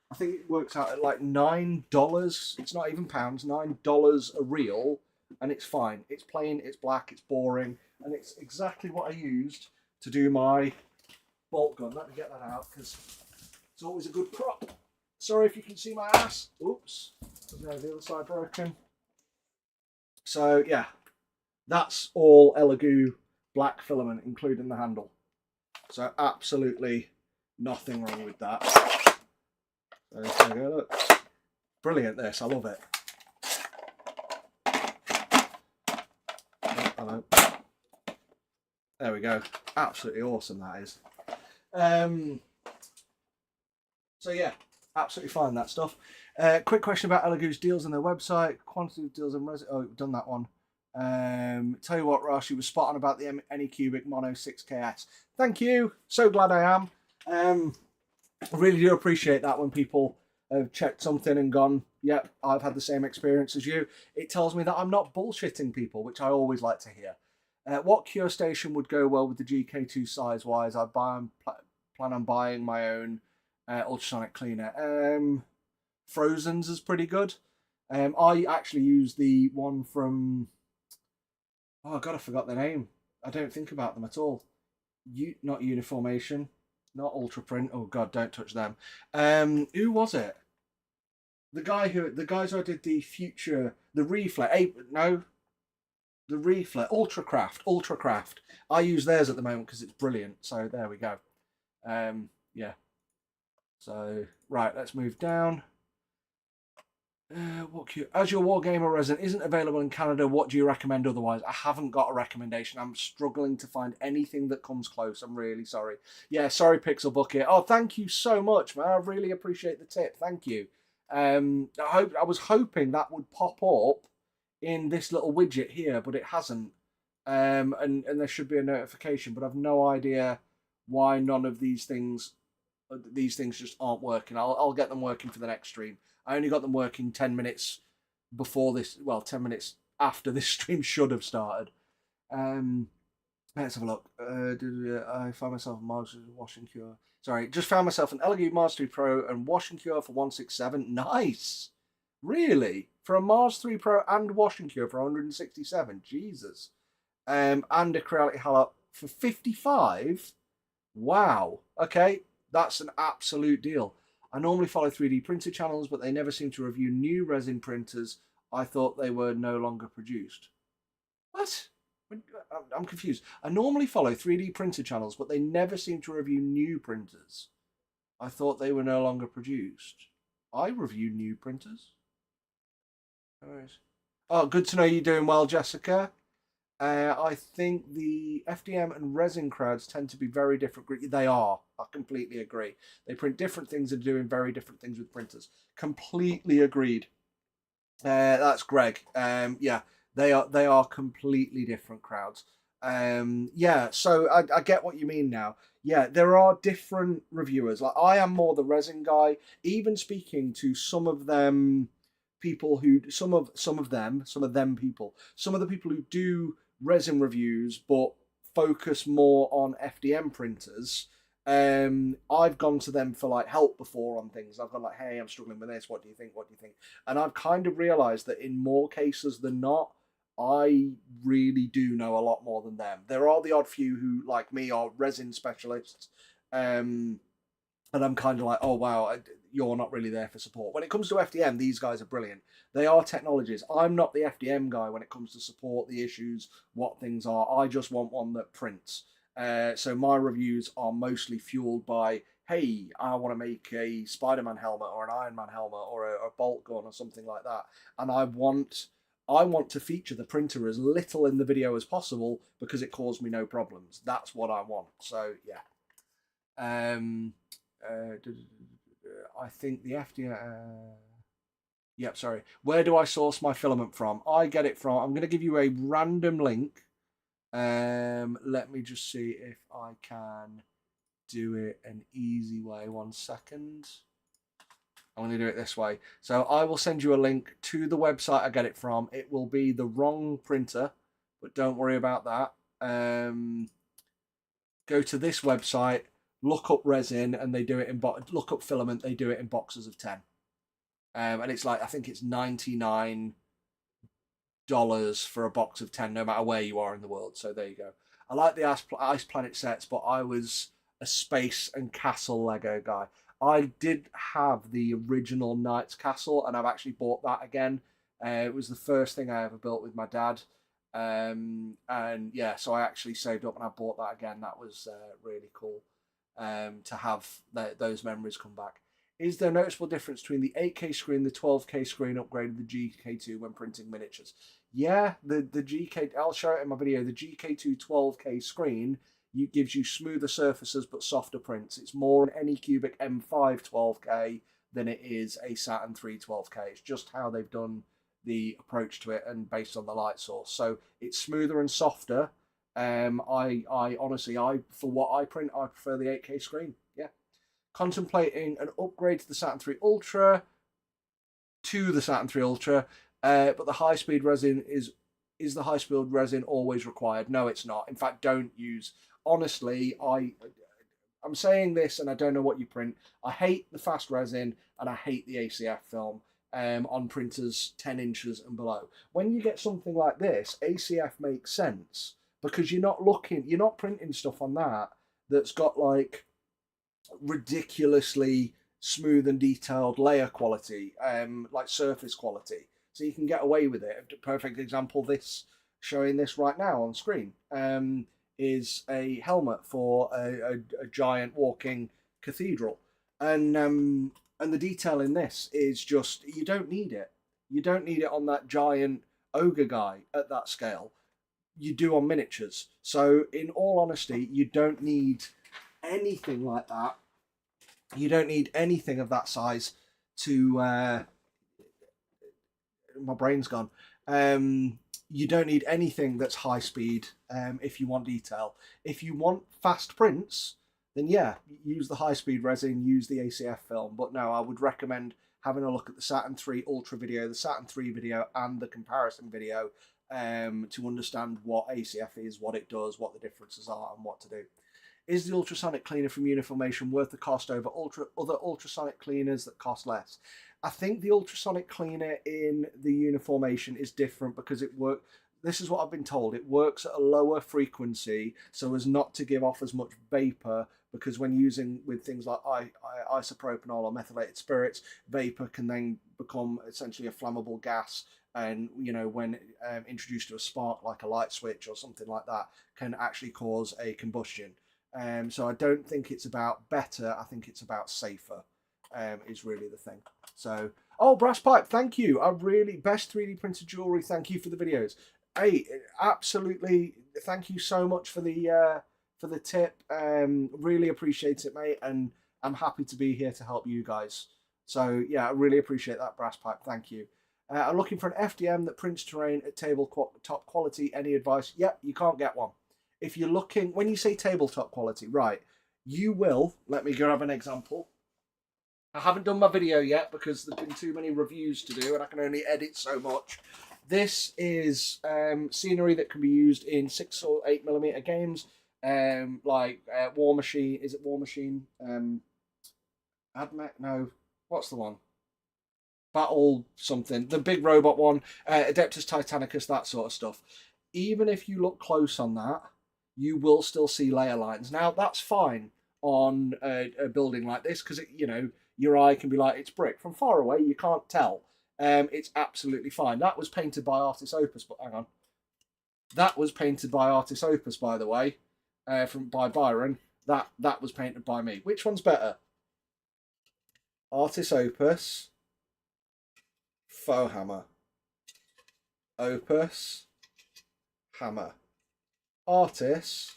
I think it works out at like $9. It's not even pounds, $9 a reel, and it's fine. It's plain, it's black, it's boring, and it's exactly what I used to do my bolt gun. Let me get that out because it's always a good prop. Sorry if you can see my ass. Oops. There's the other side broken. So yeah, that's all Elegoo black filament, including the handle. So absolutely nothing wrong with that. So there we go, look. Brilliant this, I love it. Oh, hello. There we go. Absolutely awesome that is. So yeah, absolutely fine that stuff. Quick question about Elegoo's deals on their website. Quantity of deals and resin. Oh, we've done that one. Tell you what, Ross, you were spot on about the Anycubic Mono 6KS. Thank you. So glad I am. I really do appreciate that when people have checked something and gone, yep, I've had the same experience as you. It tells me that I'm not bullshitting people, which I always like to hear. What cure station would go well with the GK2 size-wise? I plan on buying my own ultrasonic cleaner. Frozen's is pretty good. I actually use the one from... Oh, God, I forgot the name. I don't think about them at all. Not Uniformation, not Ultraprint. Oh, God, don't touch them. Who was it? The guys who I did the Reflex. The Reflex. Ultracraft. I use theirs at the moment because it's brilliant. So there we go. Yeah. So, right, let's move down. As your Wargamer Resin isn't available in Canada, what do you recommend otherwise? I haven't got a recommendation. I'm struggling to find anything that comes close. I'm really sorry. Yeah, sorry, Pixel Bucket. Oh, thank you so much, man. I really appreciate the tip. Thank you. I was hoping that would pop up in this little widget here, but it hasn't. And there should be a notification, but I've no idea why none of these things just aren't working. I'll get them working for the next stream. I only got them working 10 minutes before this, well, 10 minutes after this stream should have started. Let's have a look. I found myself a Mars washing cure. Sorry, just found myself an Elegoo Mars 3 Pro and washing cure for 167. Nice! Really? For a Mars 3 Pro and washing cure for 167? Jesus. And a Creality Halop for 55? Wow. Okay, that's an absolute deal. I normally follow 3D printer channels, but they never seem to review new resin printers. I thought they were no longer produced. What I'm confused. I normally follow 3D printer channels, but they never seem to review new printers. I thought they were no longer produced. I review new printers. Oh, good to know you're doing well, Jessica. I think the FDM and resin crowds tend to be very different. They are. I completely agree. They print different things and are doing very different things with printers. Completely agreed. That's Greg. Yeah, they are completely different crowds. Yeah, so I get what you mean now. Yeah, there are different reviewers. Like I am more the resin guy. Even speaking to some of them people who some of them people, some of the people who do resin reviews but focus more on FDM printers. I've gone to them for like help before on things. I've gone like, hey, I'm struggling with this. What do you think? What do you think? And I've kind of realized that in more cases than not, I really do know a lot more than them. There are the odd few who, like me, are resin specialists. And I'm kind of like, oh, wow, you're not really there for support. When it comes to FDM, these guys are brilliant. They are technologies. I'm not the FDM guy when it comes to support, the issues, what things are. I just want one that prints. So my reviews are mostly fueled by, hey, I want to make a Spider-Man helmet or an Iron Man helmet or a bolt gun or something like that. And I want to feature the printer as little in the video as possible because it caused me no problems. That's what I want. So, yeah. I think the FDA. Yep, sorry. Where do I source my filament from? I get it from. I'm going to give you a random link. Let me just see if I can do it an easy way. 1 second. I'm going to do it this way. So I will send you a link to the website I get it from. It will be the wrong printer, but don't worry about that. Go to this website, look up resin, and they do it in look up filament. They do it in boxes of 10, and it's like I think it's $99 for a box of 10, no matter where you are in the world. So there you go. I like the Ice Planet sets, but I was a space and castle Lego guy. I did have the original Knight's Castle, and I've actually bought that again. It was the first thing I ever built with my dad. And yeah, so I actually saved up and I bought that again. That was really cool to have those memories come back. Is there a noticeable difference between the 8K screen, the 12K screen upgrade, and the GK2 when printing miniatures? Yeah, the GK, I'll show it in my video. The GK2 12K screen gives you smoother surfaces but softer prints. It's more an Anycubic M5 12K than it is a Saturn 3 12K. It's just how they've done the approach to it and based on the light source. So it's smoother and softer. I honestly, for what I print, I prefer the 8K screen. Yeah. Contemplating an upgrade to the Saturn 3 Ultra, but the high-speed resin is the high-speed resin always required? No, it's not. In fact, don't use. Honestly, I'm saying this and I don't know what you print. I hate the fast resin and I hate the ACF film on printers 10 inches and below. When you get something like this, ACF makes sense because you're not printing stuff on that's got like ridiculously smooth and detailed layer quality, like surface quality. So you can get away with it. A perfect example, showing this right now on screen, is a helmet for a giant walking cathedral. And the detail in this is just, you don't need it. You don't need it on that giant ogre guy at that scale. You do on miniatures. So in all honesty, you don't need anything like that. You don't need anything of that size to my brain's gone. You don't need anything that's high speed if you want detail. If you want fast prints, then yeah, use the high speed resin, use the ACF film. But no, I would recommend having a look at the Saturn 3 Ultra video, the Saturn 3 video, and the comparison video to understand what ACF is, what it does, what the differences are, and what to do. Is the ultrasonic cleaner from Uniformation worth the cost over other ultrasonic cleaners that cost less? I think the ultrasonic cleaner in the Uniformation is different because it works. This is what I've been told. It works at a lower frequency so as not to give off as much vapor, because when using with things like isopropanol or methylated spirits, vapor can then become essentially a flammable gas and when introduced to a spark like a light switch or something like that, can actually cause a combustion. So I don't think it's about better. I think it's about safer. Is really the thing. So, oh, brass pipe, thank you. I really best 3D printed jewelry. Thank you for the videos. Hey, absolutely. Thank you so much for the tip. Really appreciate it, mate. And I'm happy to be here to help you guys. So yeah, I really appreciate that, brass pipe. Thank you. I'm looking for an FDM that prints terrain at tabletop quality. Any advice? Yep, you can't get one. If you're looking, when you say tabletop quality, right, you will, let me grab an example. I haven't done my video yet because there's been too many reviews to do and I can only edit so much. This is scenery that can be used in 6 or 8mm games, like War Machine. Is it War Machine? Admech? No. What's the one? Battle something. The big robot one. Adeptus Titanicus, that sort of stuff. Even if you look close on that, you will still see layer lines. Now, that's fine on a building like this because, your eye can be like, it's brick. From far away, you can't tell. It's absolutely fine. That was painted by Artis Opus, but hang on. That was painted by Artis Opus, by the way, by Byron. That was painted by me. Which one's better? Artis Opus, faux hammer. Opus, hammer. Artis,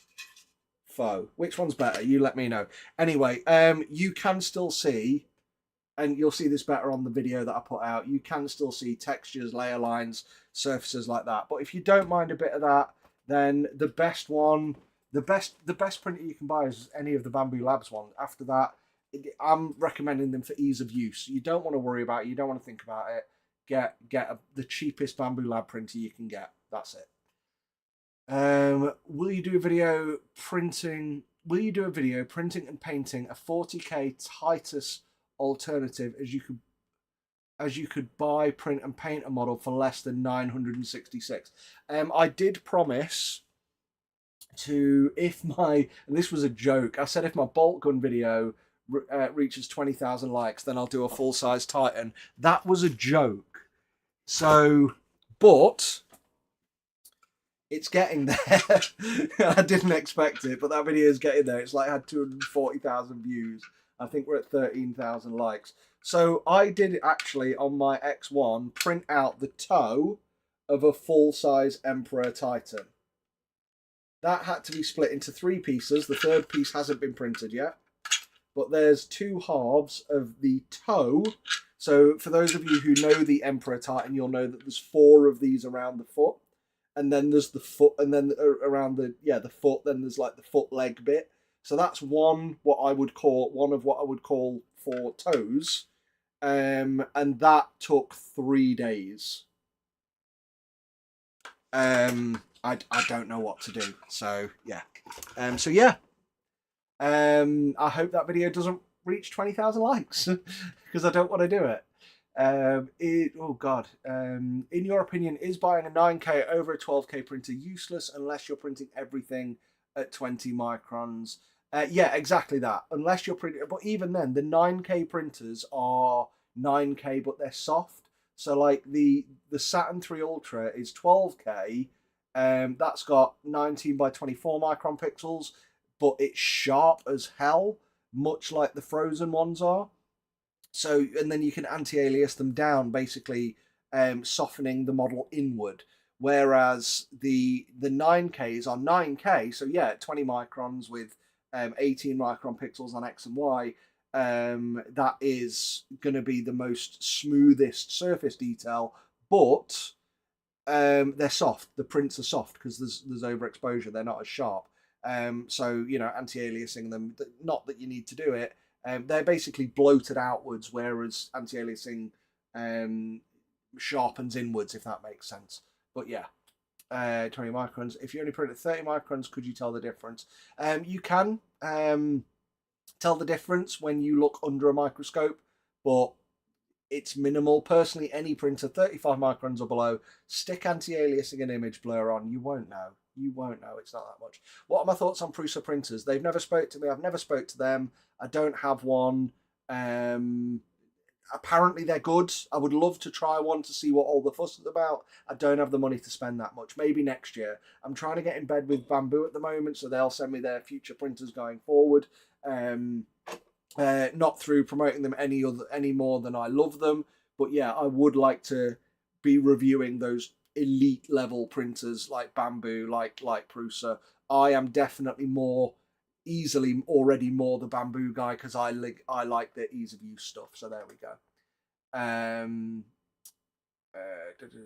faux. Which one's better? You let me know. Anyway, you can still see, and you'll see this better on the video that I put out, you can still see textures, layer lines, surfaces like that. But if you don't mind a bit of that, then the best one, the best printer you can buy is any of the Bambu Labs ones. After that, I'm recommending them for ease of use. You don't want to worry about it. You don't want to think about it. Get the cheapest Bambu Lab printer you can get. That's it. Will you do a video printing? Will you do a video printing and painting a 40K Titus alternative as you could buy, print and paint a model for less than 966? I did promise to, and this was a joke, I said if my bolt gun video reaches 20,000 likes, then I'll do a full-size Titan. That was a joke. So, but it's getting there. I didn't expect it, but that video is getting there. It's like had 240,000 views. I think we're at 13,000 likes. So I did actually on my X1 print out the toe of a full-size Emperor Titan. That had to be split into 3 pieces. The third piece hasn't been printed yet. But there's 2 halves of the toe. So for those of you who know the Emperor Titan, you'll know that there's 4 of these around the foot. And then there's the foot, and then around the foot, then there's like the foot leg bit. So that's one of what I would call 4 toes. And that took 3 days. I don't know what to do. So yeah. I hope that video doesn't reach 20,000 likes because I don't want to do it. Oh God. In your opinion, is buying a 9K over a 12K printer useless unless you're printing everything at 20 microns? Yeah, exactly that. Unless you're printing, but even then, the 9K printers are 9K, but they're soft. So like the Saturn 3 Ultra is 12K. That's got 19 by 24 micron pixels, but it's sharp as hell, much like the Frozen ones are. So, and then you can anti-alias them down, basically softening the model inward. Whereas the 9Ks are 9K, so yeah, 20 microns with 18 micron pixels on X and Y. That is going to be the most smoothest surface detail, but they're soft. The prints are soft because there's overexposure. They're not as sharp. So, anti-aliasing them, not that you need to do it. They're basically bloated outwards, whereas anti-aliasing sharpens inwards, if that makes sense. But yeah, 20 microns. If you only print at 30 microns, could you tell the difference? You can tell the difference when you look under a microscope, but it's minimal. Personally, any printer 35 microns or below, stick anti-aliasing an image blur on, you won't know. You won't know. It's not that much. What are my thoughts on Prusa printers? They've never spoke to me. I've never spoke to them. I don't have one. apparently they're good. I would love to try one to see what all the fuss is about. I don't have the money to spend that much. Maybe next year. I'm trying to get in bed with Bambu at the moment, so they'll send me their future printers going forward. Not through promoting them any more than I love them, but yeah, I would like to be reviewing those elite level printers like Bambu, like Prusa. I am definitely easily already more the Bambu guy because I like the ease of use stuff. So there we go.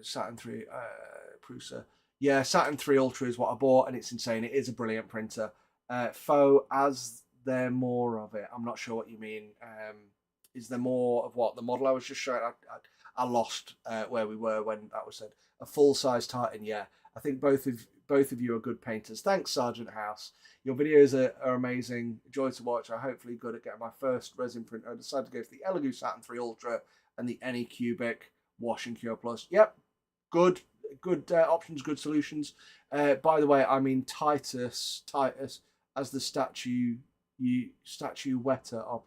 Saturn 3 Prusa. Yeah, Saturn 3 Ultra is what I bought, and it's insane. It is a brilliant printer. Faux, as there more of it? I'm not sure what you mean. Is there more of what? The model I was just showing? I lost where we were when that was said. A full-size Titan, yeah. I think both of you are good painters. Thanks, Sergeant House. Your videos are amazing. Joy to watch. I'm hopefully good at getting my first resin print. I decided to go for the Elegoo Saturn 3 Ultra and the Anycubic Wash and Cure Plus. Yep, good options, good solutions. By the way, I mean Titus as the statue wetter are.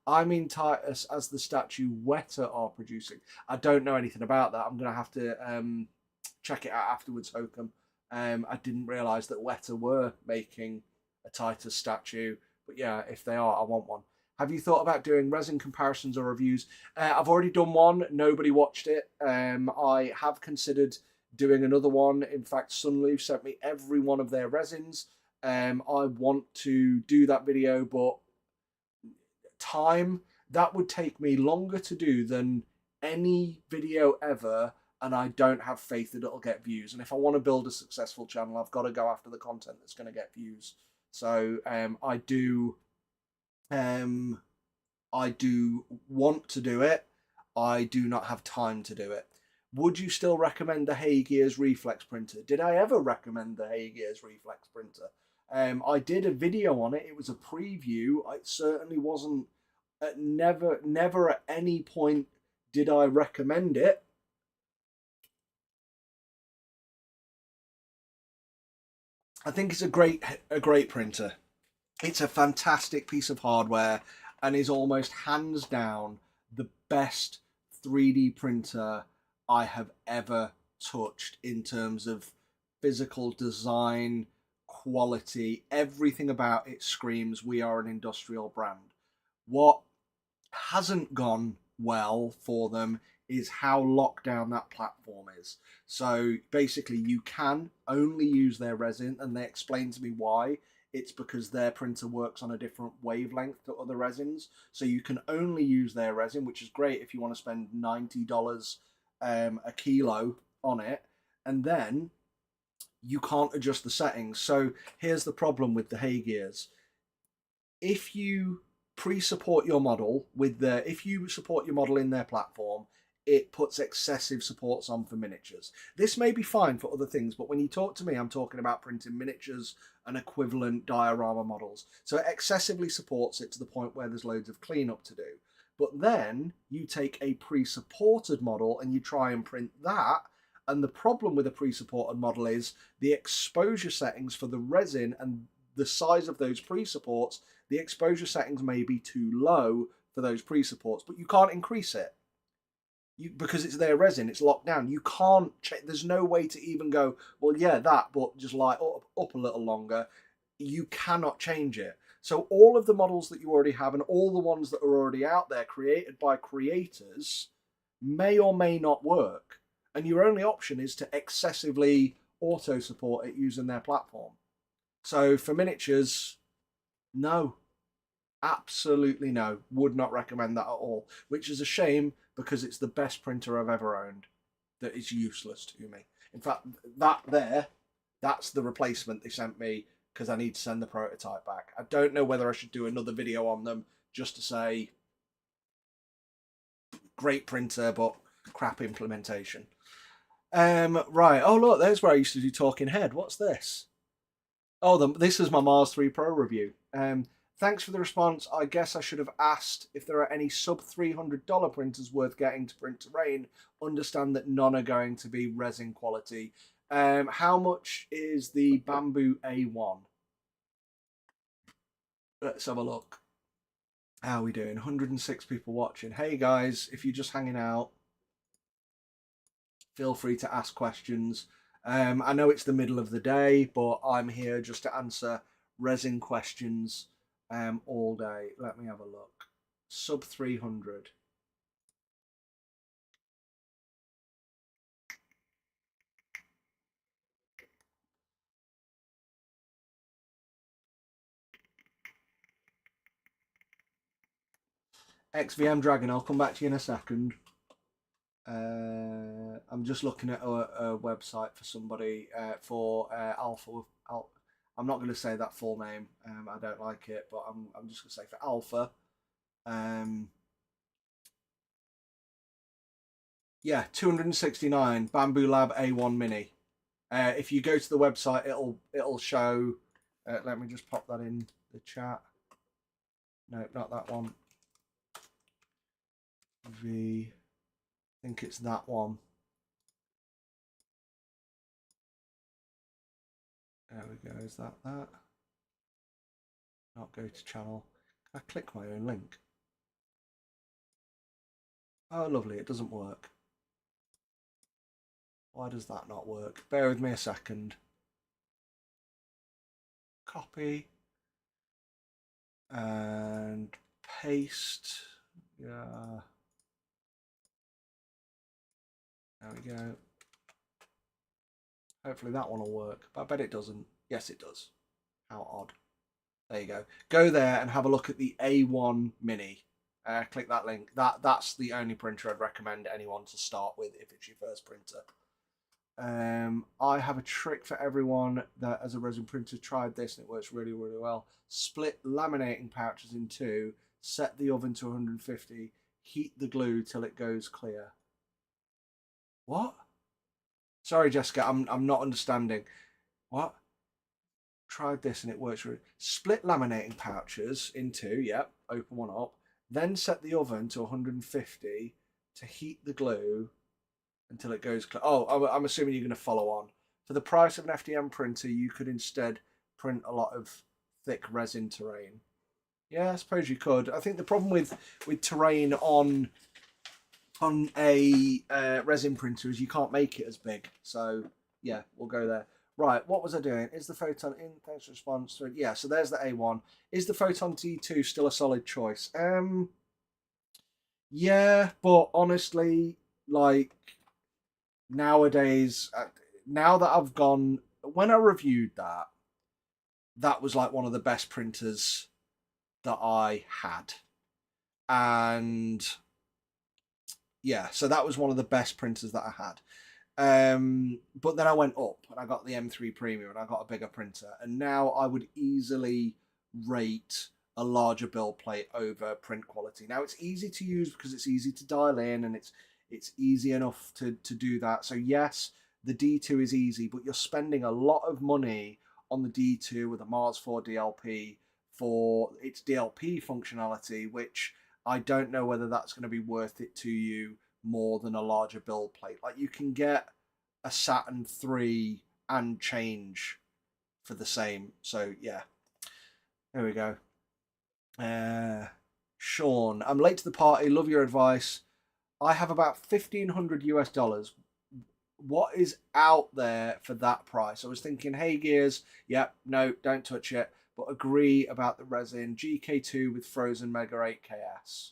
I mean Titus as the statue wetter are producing. I don't know anything about that. I'm gonna have to check it out afterwards, Hokum. I didn't realise that Weta were making a Titus statue, but yeah, if they are, I want one. Have you thought about doing resin comparisons or reviews? I've already done one. Nobody watched it. I have considered doing another one. In fact, Sunleaf sent me every one of their resins. I want to do that video, but that would take me longer to do than any video ever, and I don't have faith that it'll get views. And if I want to build a successful channel, I've got to go after the content that's going to get views. So I do want to do it. I do not have time to do it. Would you still recommend the Hay Gears Reflex printer? Did I ever recommend the Hay Gears Reflex printer? I did a video on it. It was a preview. It certainly wasn't. Never at any point did I recommend it. I think it's a great printer. It's a fantastic piece of hardware and is almost hands down the best 3D printer I have ever touched in terms of physical design, quality. Everything about it screams we are an industrial brand. What hasn't gone well for them is how locked down that platform is. So basically you can only use their resin, and they explain to me why. It's because their printer works on a different wavelength to other resins. So you can only use their resin, which is great if you want to spend $90 a kilo on it. And then you can't adjust the settings. So here's the problem with the Hay Gears. If you pre-support your model if you support your model in their platform, it puts excessive supports on for miniatures. This may be fine for other things, but when you talk to me, I'm talking about printing miniatures and equivalent diorama models. So it excessively supports it to the point where there's loads of cleanup to do. But then you take a pre-supported model and you try and print that, and the problem with a pre-supported model is the exposure settings for the resin and the size of those pre-supports, the exposure settings may be too low for those pre-supports, but you can't increase it. Because it's their resin, it's locked down. You can't there's no way to even go, well, yeah, that, but just light up a little longer. You cannot change it. So all of the models that you already have and all the ones that are already out there created by creators may or may not work. And your only option is to excessively auto support it using their platform. So for miniatures, no. Absolutely no. Would not recommend that at all. Which is a shame because it's the best printer I've ever owned that is useless to me. In fact, that's the replacement they sent me because I need to send the prototype back. I don't know whether I should do another video on them just to say great printer but crap implementation. Right. Oh, look, there's where I used to do Talking Head. What's this? Oh, this is my Mars 3 Pro review. Thanks for the response. I guess I should have asked if there are any sub $300 printers worth getting to print terrain. Understand that none are going to be resin quality. How much is the Bambu A1? Let's have a look. How are we doing? 106 people watching. Hey guys, if you're just hanging out, feel free to ask questions. I know it's the middle of the day, but I'm here just to answer resin questions all day. Let me have a look. Sub 300. XVM Dragon, I'll come back to you in a second. I'm just looking at a website for somebody for Alpha. I'm not going to say that full name. I don't like it, but I'm just going to say for Alpha. Yeah, 269 Bambu Lab A1 Mini. If you go to the website, it'll show. Let me just pop that in the chat. No, not that one. I think it's that one. There we go. Is that? Not go to channel. Can I click my own link? Oh, lovely. It doesn't work. Why does that not work? Bear with me a second. Copy and paste. Yeah. There we go. Hopefully that one will work. But I bet it doesn't. Yes, it does. How odd. There you go. Go there and have a look at the A1 Mini. Click that link. That's the only printer I'd recommend anyone to start with if it's your first printer. I have a trick for everyone that as a resin printer tried this and it works really, really well. Split laminating pouches in two, set the oven to 150, heat the glue till it goes clear. What? Sorry, Jessica, I'm not understanding. What? Tried this and it works really. Split laminating pouches in two, yep, open one up, then set the oven to 150 to heat the glue until it goes clear. Oh, I'm assuming you're going to follow on. For the price of an FDM printer, you could instead print a lot of thick resin terrain. Yeah, I suppose you could. I think the problem with terrain on a resin printer is you can't make it as big. So yeah, we'll go there. Right, what was I doing? Is the Photon in? Thanks for response. Yeah, so there's the A1. Is the Photon T2 still a solid choice? Yeah, but honestly, like nowadays, now that I've gone, when I reviewed that, that was like one of the best printers that I had. And yeah, so that was one of the best printers that I had. But then I went up and I got the M3 Premium and I got a bigger printer. And now I would easily rate a larger build plate over print quality. Now it's easy to use because it's easy to dial in and it's easy enough to do that. So yes, the D2 is easy, but you're spending a lot of money on the D2 with a Mars 4 DLP for its DLP functionality, which I don't know whether that's going to be worth it to you more than a larger build plate. Like you can get a Saturn 3 and change for the same. So yeah, there we go. Sean, I'm late to the party. Love your advice. I have about $1,500 US. What is out there for that price? I was thinking, hey Gears, yep, no, don't touch it. But agree about the resin. GK2 with frozen Mega 8KS.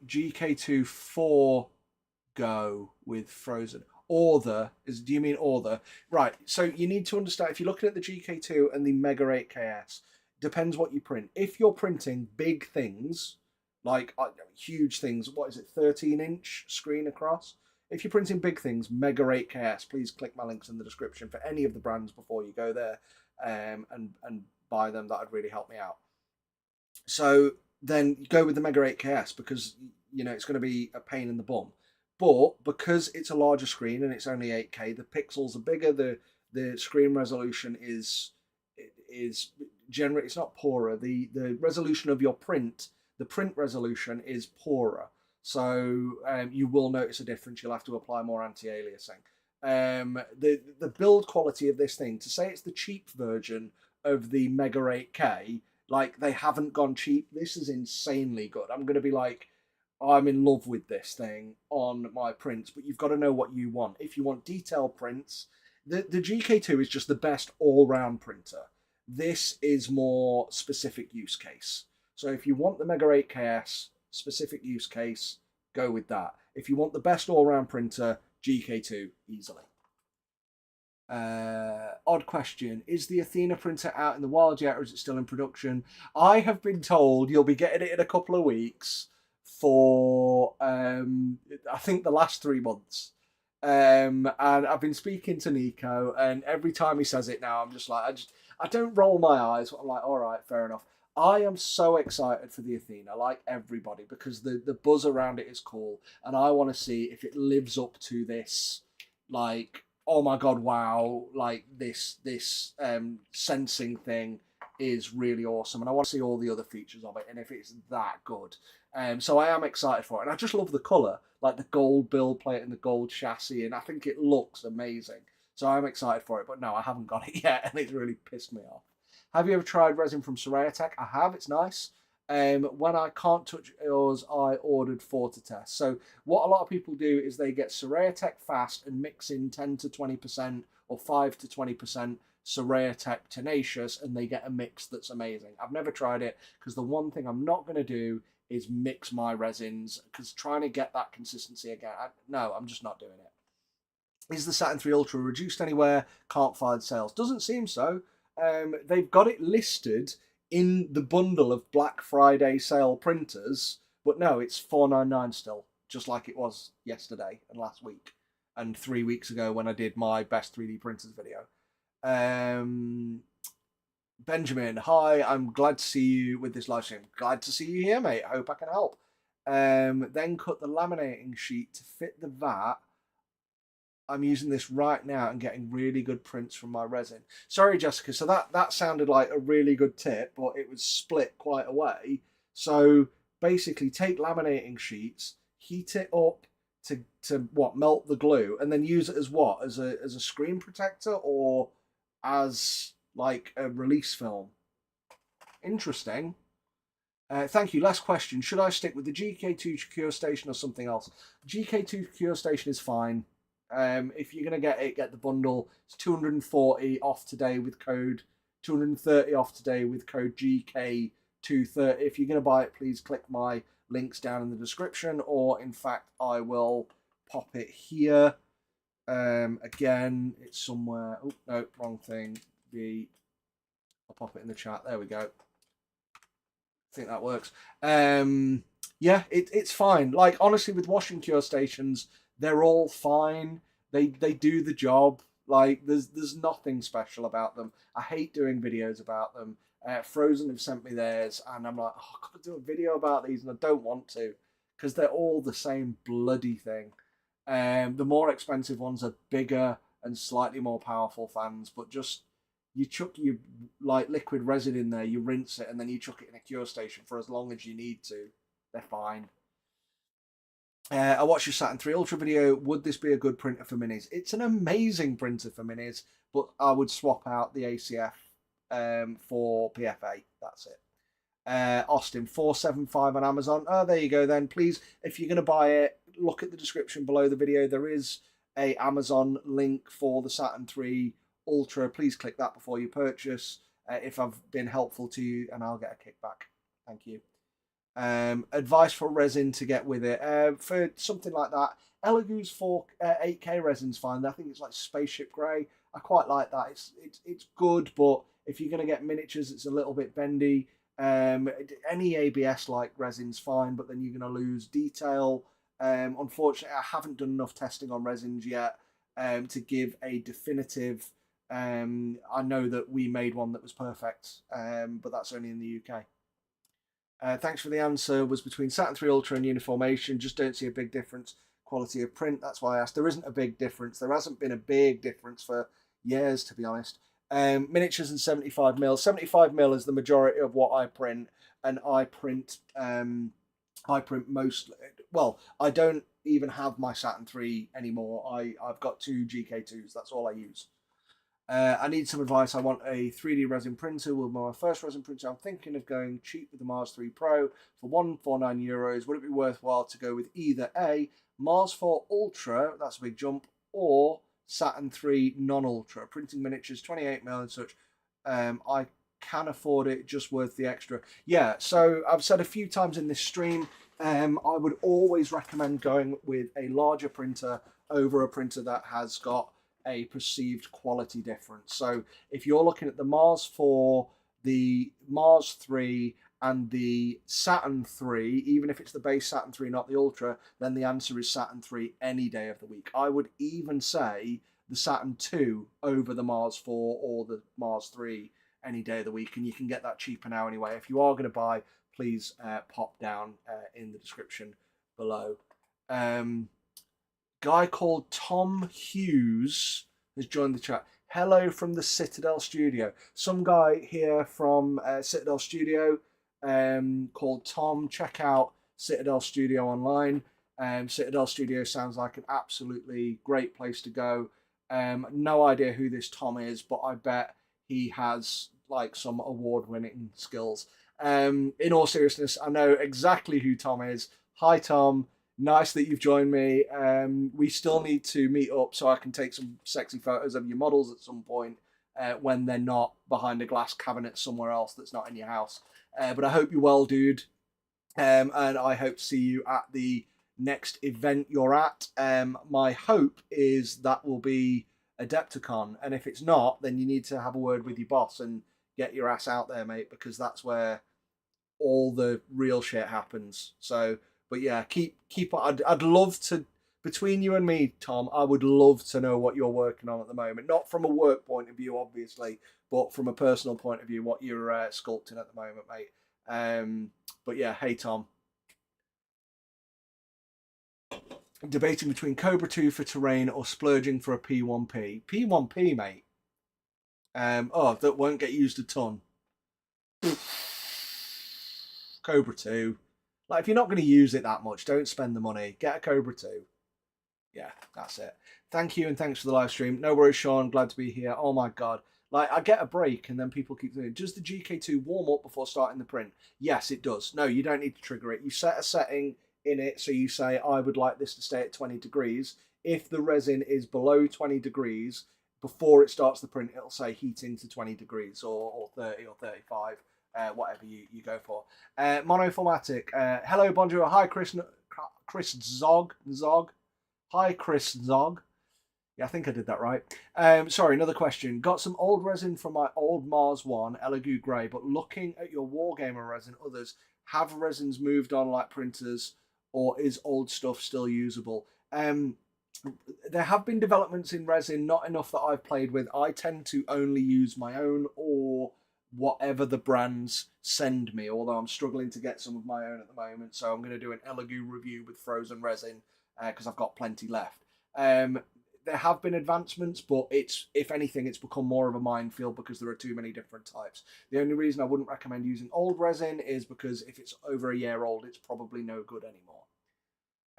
GK2 4 Go with frozen. Orther is. Do you mean Orther? Right. So you need to understand if you're looking at the GK2 and the Mega 8KS, depends what you print. If you're printing big things, like huge things, what is it, 13-inch screen across? If you're printing big things, Mega 8KS, please click my links in the description for any of the brands before you go there, and buy them. That'd really help me out. So then go with the Mega 8KS because you know it's going to be a pain in the bum. But because it's a larger screen and it's only 8K, the pixels are bigger. The screen resolution is generally it's not poorer. The resolution of your print, the print resolution is poorer. So you will notice a difference. You'll have to apply more anti-aliasing. The build quality of this thing, to say it's the cheap version of the Mega 8K, like they haven't gone cheap. This is insanely good. I'm going to be like, I'm in love with this thing on my prints, but you've got to know what you want. If you want detailed prints, the GK2 is just the best all-round printer. This is more specific use case. So if you want the Mega 8KS specific use case, go with that. If you want the best all-round printer, GK2 easily. Odd question. Is the Athena printer out in the wild yet, or is it still in production? I have been told you'll be getting it in a couple of weeks for, I think, the last 3 months. And I've been speaking to Nico, and every time he says it now, I'm just like, I don't roll my eyes. I'm like, all right, fair enough. I am so excited for the Athena, like everybody, because the buzz around it is cool, and I want to see if it lives up to this, like, oh my god, wow, like this sensing thing is really awesome, and I want to see all the other features of it, and if it's that good. So I am excited for it, and I just love the colour, like the gold build plate and the gold chassis, and I think it looks amazing. So I'm excited for it, but no, I haven't got it yet, and it's really pissed me off. Have you ever tried resin from Tech? I have, it's nice. When I can't touch yours, I ordered 4 to test. So what a lot of people do is they get Tech fast and mix in 10 to 20% or 5 to 20% Tech tenacious, and they get a mix that's amazing. I've never tried it because the one thing I'm not going to do is mix my resins, because trying to get that consistency again, no, I'm just not doing it. Is the Saturn 3 Ultra reduced anywhere? Can't find sales. Doesn't seem so. They've got it listed in the bundle of Black Friday sale printers, but no, it's $499 still, just like it was yesterday and last week and 3 weeks ago when I did my best 3D printers video. Benjamin, hi, I'm glad to see you with this live stream. Glad to see you here, mate. I hope I can help. Then cut the laminating sheet to fit the vat. I'm using this right now and getting really good prints from my resin. Sorry, Jessica. So that sounded like a really good tip, but it was split quite a way. So basically, take laminating sheets, heat it up to what, melt the glue, and then use it as what, as a screen protector or as like a release film. Interesting. Thank you. Last question. Should I stick with the GK2 Cure Station or something else? GK2 Cure Station is fine. If you're going to get it, get the bundle. It's 240 off today with code, 230 off today with code GK230. If you're going to buy it, please click my links down in the description, or in fact, I will pop it here. Again, it's somewhere. Oh, no, wrong thing. I'll pop it in the chat. There we go. I think that works. Yeah, it's fine. Like, honestly, with washing cure stations, they're all fine. They do the job. Like, there's nothing special about them. I hate doing videos about them. Frozen have sent me theirs, and I'm like, oh, I've got to do a video about these, and I don't want to, because they're all the same bloody thing. The more expensive ones are bigger and slightly more powerful fans, but just, you chuck your like liquid resin in there, you rinse it, and then you chuck it in a cure station for as long as you need to. They're fine. I watched your Saturn 3 Ultra video. Would this be a good printer for minis? It's an amazing printer for minis, but I would swap out the ACF for PFA. That's it. Austin, 475 on Amazon. Oh, there you go then. Please, if you're going to buy it, look at the description below the video. There is a Amazon link for the Saturn 3 Ultra. Please click that before you purchase, if I've been helpful to you, and I'll get a kickback. Thank you. Advice for resin to get with it. For something like that, Elegoo's 8K resin's fine. I think it's like Spaceship Grey. I quite like that. It's good, but if you're going to get miniatures, it's a little bit bendy. Any ABS-like resin's fine, but then you're going to lose detail. Unfortunately, I haven't done enough testing on resins yet to give a definitive. I know that we made one that was perfect, but that's only in the UK. Thanks for the answer. Was between Saturn 3 Ultra and Uniformation. Just don't see a big difference. Quality of print. That's why I asked. There isn't a big difference. There hasn't been a big difference for years, to be honest. Miniatures and 75mm. 75mm is the majority of what I print, and I print most. Well, I don't even have my Saturn 3 anymore. I've got 2 GK2s. That's all I use. I need some advice. I want a 3D resin printer. With my first resin printer, I'm thinking of going cheap with the Mars 3 Pro for €149. Would it be worthwhile to go with either A, Mars 4 Ultra, that's a big jump, or Saturn 3 non-Ultra, printing miniatures, 28mm and such. I can afford it, just worth the extra. Yeah, so I've said a few times in this stream, I would always recommend going with a larger printer over a printer that has got a perceived quality difference. So if you're looking at the Mars 4, the Mars 3, and the Saturn 3, even if it's the base Saturn 3, not the Ultra, then the answer is Saturn 3 any day of the week. I would even say the Saturn 2 over the Mars 4 or the Mars 3 any day of the week, and you can get that cheaper now anyway. If you are going to buy, please pop down in the description below. Guy called Tom Hughes has joined the chat. Hello from the Citadel Studio. Some guy here from Citadel Studio called Tom. Check out Citadel Studio online. Citadel Studio sounds like an absolutely great place to go. No idea who this Tom is, but I bet he has like some award-winning skills. In all seriousness, I know exactly who Tom is. Hi, Tom. Nice that you've joined me. We still need to meet up so I can take some sexy photos of your models at some point when they're not behind a glass cabinet somewhere else that's not in your house. But I hope you're well, dude. And I hope to see you at the next event you're at. My hope is that will be Adepticon. And if it's not, then you need to have a word with your boss and get your ass out there, mate, because that's where all the real shit happens. So, but yeah, keep. I'd love to, between you and me, Tom, I would love to know what you're working on at the moment. Not from a work point of view, obviously, but from a personal point of view, what you're sculpting at the moment, mate. But yeah, hey, Tom. Debating between Cobra 2 for terrain or splurging for a P1P. P1P, mate. That won't get used a ton. Cobra 2. Like, if you're not going to use it that much, don't spend the money. Get a Cobra 2. Yeah, that's it. Thank you, and thanks for the live stream. No worries, Sean. Glad to be here. Oh my god. Like, I get a break, and then people keep saying, does the GK2 warm up before starting the print? Yes, it does. No, you don't need to trigger it. You set a setting in it, so you say, I would like this to stay at 20 degrees. If the resin is below 20 degrees, before it starts the print, it'll say heating to 20 degrees or 30 or 35. Whatever you go for. Monoformatic. Hello, bonjour. Hi, Chris Zog. Hi, Chris Zog. Yeah, I think I did that right. Sorry, another question. Got some old resin from my old Mars 1, Elegoo Grey, but looking at your Wargamer resin, others, have resins moved on like printers, or is old stuff still usable? There have been developments in resin, not enough that I've played with. I tend to only use my own or whatever the brands send me, although I'm struggling to get some of my own at the moment. So I'm going to do an Elegoo review with frozen resin because I've got plenty left. There have been advancements, but if anything, it's become more of a minefield because there are too many different types. The only reason I wouldn't recommend using old resin is because if it's over a year old, it's probably no good anymore.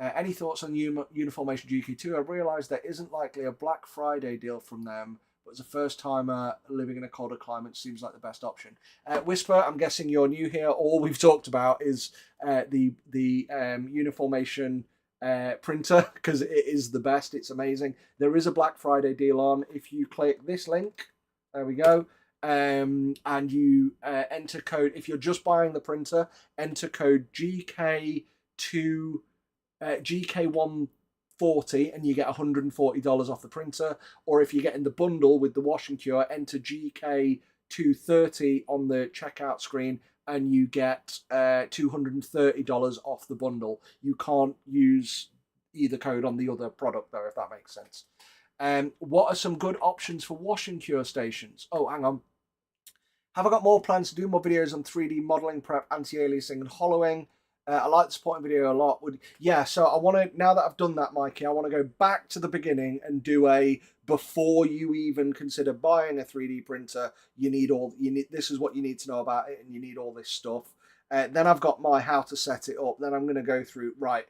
Any thoughts on Uniformation GK2? I realise there isn't likely a Black Friday deal from them, but as a first-timer living in a colder climate, seems like the best option. Whisper, I'm guessing you're new here. All we've talked about is the Uniformation printer, because it is the best. It's amazing. There is a Black Friday deal on. If you click this link, there we go, and you enter code, if you're just buying the printer, enter code GK2 GK140 and you get $140 off the printer. Or if you're getting the bundle with the wash and cure, enter GK230 on the checkout screen and you get $230 off the bundle. You can't use either code on the other product though, if that makes sense. What are some good options for wash and cure stations? Oh, hang on. Have I got more plans to do more videos on 3D modeling prep, anti-aliasing and hollowing? I like the supporting video a lot. Yeah, so I want to, now that I've done that, Mikey, I want to go back to the beginning and do a, before you even consider buying a 3D printer, this is what you need to know about it, and you need all this stuff. Then I've got my how to set it up. Then I'm going to go through, right,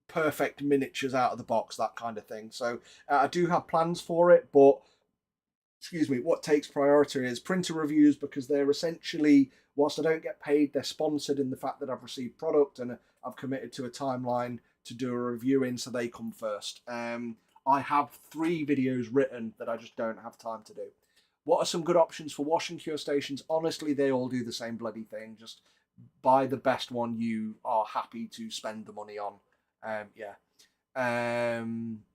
perfect miniatures out of the box, that kind of thing. So I do have plans for it, but excuse me, what takes priority is printer reviews, because they're essentially, whilst I don't get paid, they're sponsored in the fact that I've received product and I've committed to a timeline to do a review in, so they come first. I have 3 videos written that I just don't have time to do. What are some good options for wash and cure stations? Honestly, they all do the same bloody thing. Just buy the best one you are happy to spend the money on. Yeah.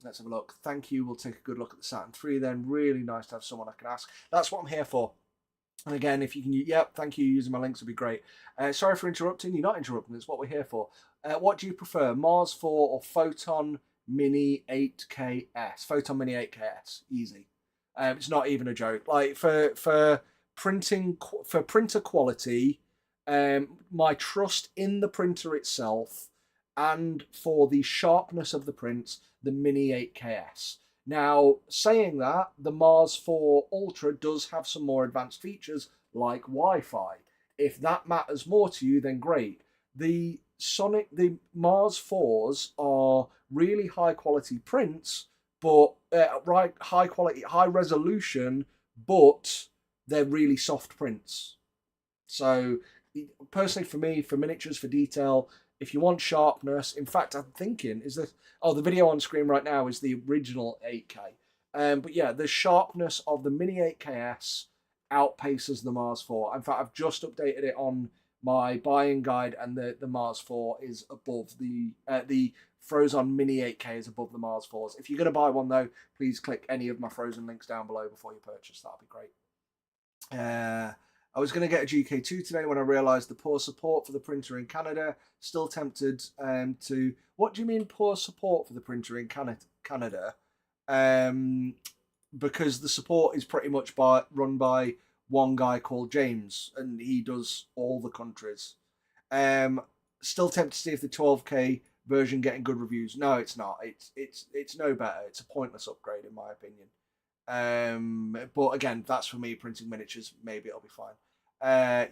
Let's have a look. Thank you. We'll take a good look at the Saturn 3 then. Really nice to have someone I can ask. That's what I'm here for. And again, if you can, yep, thank you. Using my links would be great. Sorry for interrupting. You're not interrupting. It's what we're here for. What do you prefer, Mars 4 or Photon Mini 8KS? Photon Mini 8KS. Easy. It's not even a joke. Like for printing, for printer quality, my trust in the printer itself, and for the sharpness of the prints, the Mini 8KS. Now, saying that, the Mars 4 Ultra does have some more advanced features like Wi-Fi. If that matters more to you, then great. The Mars 4s are really high quality prints, but high quality, high resolution, but they're really soft prints. So personally, for me, for miniatures, for detail, if you want sharpness, in fact, I'm thinking, is this, oh, the video on screen right now is the original 8K. But yeah, the sharpness of the Mini 8KS outpaces the Mars 4. In fact, I've just updated it on my buying guide, and the Mars 4 is above the Frozen Mini 8K is above the Mars 4s. If you're going to buy one though, please click any of my Frozen links down below before you purchase. That'll be great. I was going to get a GK2 today when I realised the poor support for the printer in Canada. Still tempted to... What do you mean poor support for the printer in Canada? Because the support is pretty much run by one guy called James, and he does all the countries. Still tempted to see if the 12K version getting good reviews. No, it's not. It's no better. It's a pointless upgrade in my opinion. But again, that's for me printing miniatures. Maybe it'll be fine.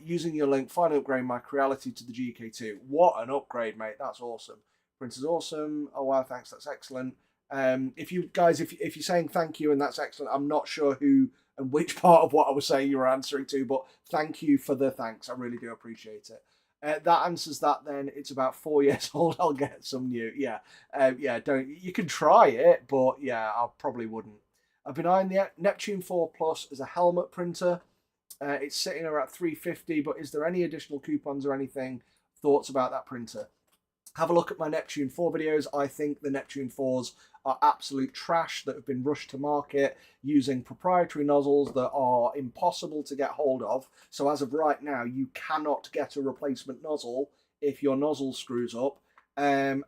Using your link, finally upgrade my Creality to the GK2. What an upgrade, mate! That's awesome. Printer's awesome. Oh wow, thanks. That's excellent. If you guys, if you're saying thank you and that's excellent, I'm not sure who and which part of what I was saying you were answering to, but thank you for the thanks. I really do appreciate it. That answers that. Then it's about 4 years old. I'll get some new. Yeah, yeah. Don't, you can try it, but yeah, I probably wouldn't. I've been eyeing the Neptune 4 Plus as a helmet printer. It's sitting around $350, but is there any additional coupons or anything? Thoughts about that printer? Have a look at my Neptune 4 videos. I think the Neptune 4s are absolute trash that have been rushed to market using proprietary nozzles that are impossible to get hold of. So as of right now, you cannot get a replacement nozzle if your nozzle screws up. Nozzle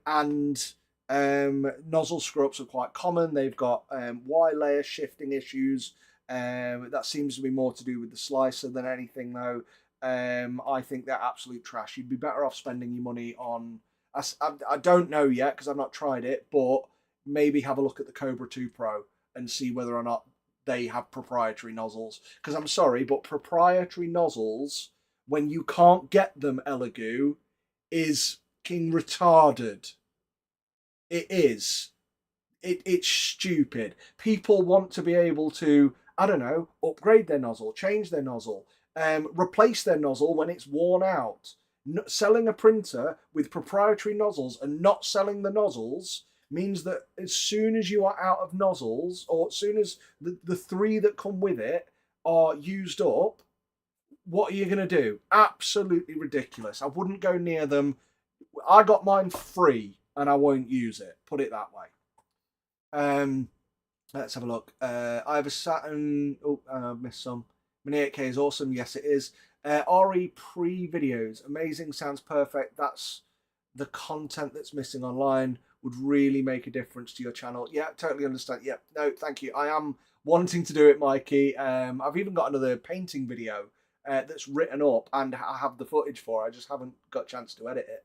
screw-ups are quite common. They've got Y-layer shifting issues. That seems to be more to do with the slicer than anything, though. I think they're absolute trash. You'd be better off spending your money on... I don't know yet because I've not tried it, but maybe have a look at the Cobra 2 Pro and see whether or not they have proprietary nozzles. Because I'm sorry, but proprietary nozzles, when you can't get them, Elegoo, is fucking retarded. It is. It's stupid. People want to be able to, I don't know, upgrade their nozzle, change their nozzle, replace their nozzle when it's worn out. Selling a printer with proprietary nozzles and not selling the nozzles means that as soon as you are out of nozzles, or as soon as the 3 that come with it are used up, what are you going to do? Absolutely ridiculous. I wouldn't go near them. I got mine free and I won't use it. Put it that way. Let's have a look. I have a Saturn. Oh, I missed some. Mini 8K is awesome. Yes, it is. RE pre-videos. Amazing. Sounds perfect. That's the content that's missing online. Would really make a difference to your channel. Yeah, totally understand. Yeah, no, thank you. I am wanting to do it, Mikey. I've even got another painting video that's written up and I have the footage for. I just haven't got a chance to edit it.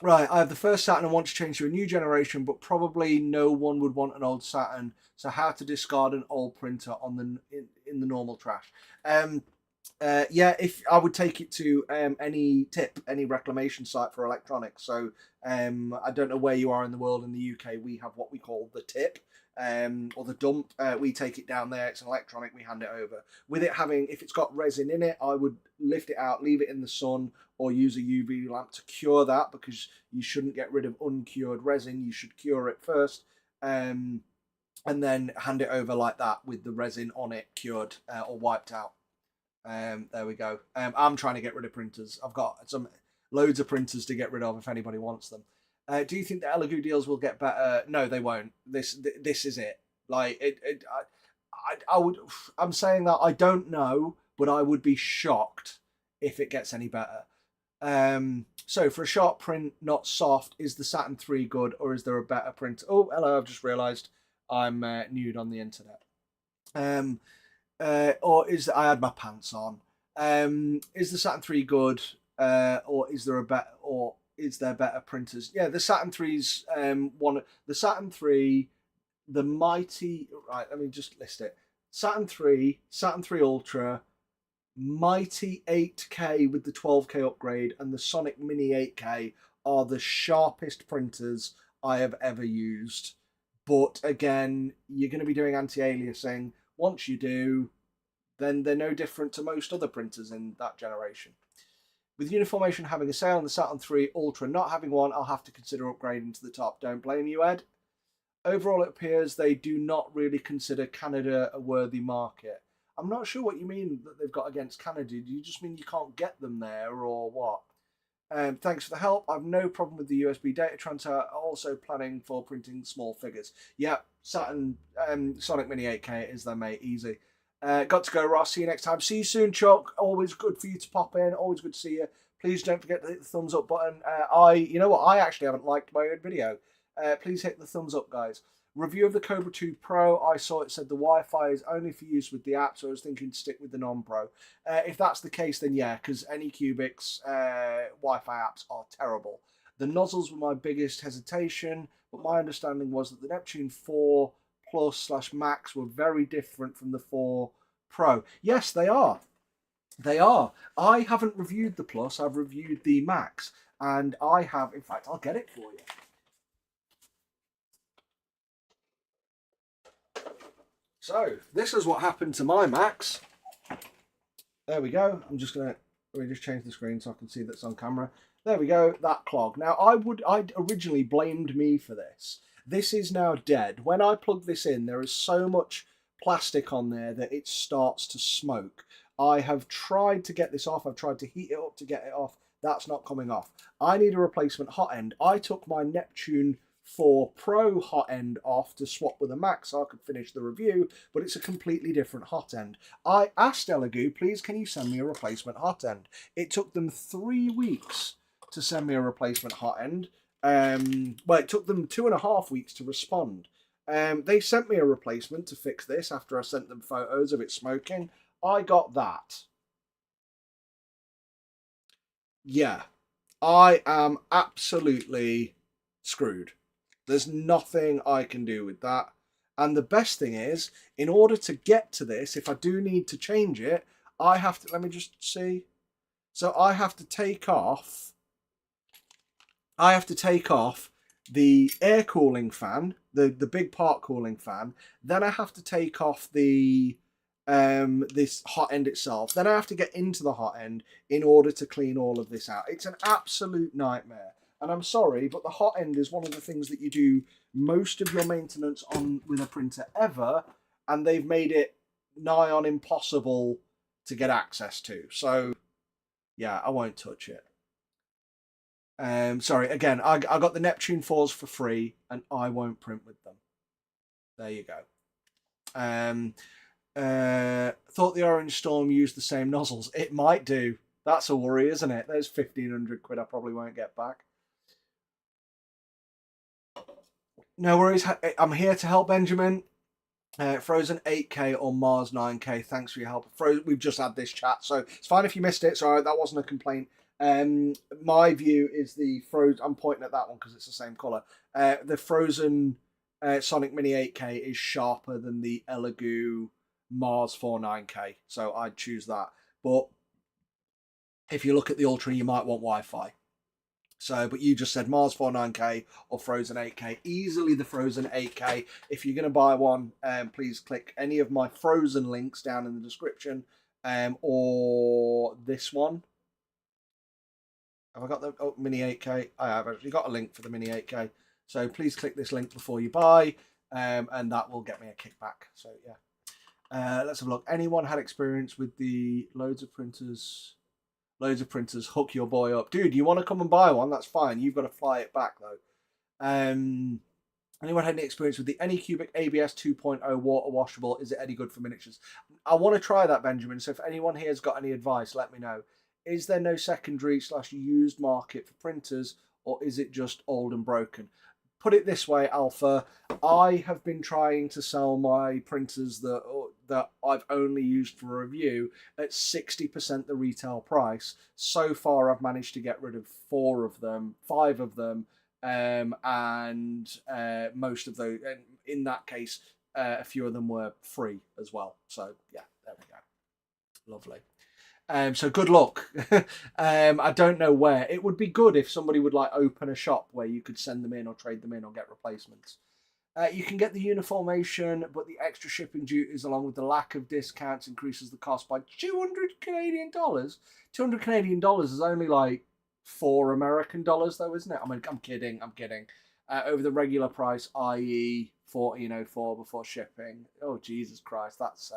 Right, I have the first Saturn and want to change to a new generation, but probably no one would want an old Saturn. So how to discard an old printer on in the normal trash? Yeah, if I would take it to any reclamation site for electronics. So I don't know where you are in the world. In the UK, we have what we call the tip, or the dump. We take it down there. It's an electronic. We hand it over. With it having, if it's got resin in it, I would lift it out, leave it in the sun, or use a UV lamp to cure that, because you shouldn't get rid of uncured resin. You should cure it first. And then hand it over like that with the resin on it cured or wiped out. There we go. I'm trying to get rid of printers. I've got loads of printers to get rid of if anybody wants them. Do you think the Elegoo deals will get better? No, they won't. This is it. Like I would. I'm saying that I don't know, but I would be shocked if it gets any better. So for a sharp print, not soft, is the Saturn 3 good, or is there a better print? Oh, hello! I've just realised I'm nude on the internet. Or is I had my pants on? Is the Saturn 3 good, or is there better printers? Yeah, the Saturn 3's the Saturn 3, the mighty. Right, let me just list it: Saturn 3, Saturn 3 Ultra, Mighty 8K with the 12K upgrade, and the Sonic Mini 8K are the sharpest printers I have ever used. But again, you're going to be doing anti-aliasing. Once you do, then they're no different to most other printers in that generation. With Uniformation having a sale and the Saturn 3 Ultra not having one, I'll have to consider upgrading to the top. Don't blame you, Ed. Overall, it appears they do not really consider Canada a worthy market. I'm not sure what you mean that they've got against Canada. Do you just mean you can't get them there, or what? Thanks for the help. I've no problem with the USB data transfer. Also planning for printing small figures. Yeah, Saturn Sonic Mini 8K is there, mate. Easy. Got to go, Ross. See you next time. See you soon, Chuck. Always good for you to pop in. Always good to see you. Please don't forget to hit the thumbs up button. You know what? I actually haven't liked my own video. Please hit the thumbs up, guys. Review of the Cobra 2 Pro. I saw it said the Wi-Fi is only for use with the app, so I was thinking to stick with the non-Pro. If that's the case, then yeah, because Anycubics Wi-Fi apps are terrible. The nozzles were my biggest hesitation, but my understanding was that the Neptune 4 Plus / Max were very different from the 4 Pro. Yes, they are. They are. I haven't reviewed the Plus. I've reviewed the Max, and I have. In fact, I'll get it for you. So this is what happened to my Max. There we go. I'm just gonna just change the screen so I can see that's on camera. There we go. That clog. Now I'd originally blamed me for this. This is now dead. When I plug this in, there is so much plastic on there that it starts to smoke. I have tried to get this off. I've tried to heat it up to get it off. That's not coming off. I need a replacement hot end. I took my Neptune 4 Pro hot end off to swap with a Max so I could finish the review, but it's a completely different hot end. I asked Elegoo, please can you send me a replacement hot end? It took them 3 weeks to send me a replacement hot end. Well, it took them 2.5 weeks to respond. They sent me a replacement to fix this after I sent them photos of it smoking. I got that. Yeah, I am absolutely screwed. There's nothing I can do with that. And the best thing is, in order to get to this, if I do need to change it, I have to, let me just see. So I have to take off the air cooling fan, the big part cooling fan. Then I have to take off the this hot end itself. Then I have to get into the hot end in order to clean all of this out. It's an absolute nightmare. And I'm sorry, but the hot end is one of the things that you do most of your maintenance on with a printer ever, and they've made it nigh on impossible to get access to. So, yeah, I won't touch it. Sorry, again, I got the Neptune 4s for free, and I won't print with them. There you go. Thought the Orange Storm used the same nozzles. It might do. That's a worry, isn't it? There's 1,500 quid I probably won't get back. No worries. I'm here to help, Benjamin. Frozen 8K or Mars 9K. Thanks for your help. We've just had this chat, so it's fine if you missed it. Sorry, that wasn't a complaint. My view is the Frozen. I'm pointing at that one because it's the same color. The Frozen Sonic Mini 8K is sharper than the Elegoo Mars 49K, so I'd choose that. But if you look at the Ultra, you might want Wi-Fi. So, but you just said Mars 49K or Frozen 8K. Easily the Frozen 8K. If you're going to buy one, please click any of my Frozen links down in the description, or this one. Have I got the Mini 8K? I have actually got a link for the Mini 8K. So please click this link before you buy, and that will get me a kickback. So yeah. Let's have a look. Anyone had experience with the loads of printers? Loads of printers, hook your boy up. Dude, you want to come and buy one? That's fine. You've got to fly it back, though. Anyone had any experience with the Anycubic ABS 2.0 water washable? Is it any good for miniatures? I want to try that, Benjamin. So if anyone here has got any advice, let me know. Is there no secondary/used market for printers, or is it just old and broken? Put it this way, Alpha. I have been trying to sell my printers that I've only used for review at 60% the retail price. So far, I've managed to get rid of 5 of them, and most of those. And in that case, a few of them were free as well. So yeah, there we go. Lovely. So good luck. I don't know where. It would be good if somebody would like open a shop where you could send them in or trade them in or get replacements. You can get the Uniformation, but the extra shipping duties along with the lack of discounts increases the cost by 200 Canadian dollars. 200 Canadian dollars is only like $4 American dollars, though, isn't it? I mean, I'm kidding. Over the regular price, i.e., $14.04 before shipping. Oh Jesus Christ, that's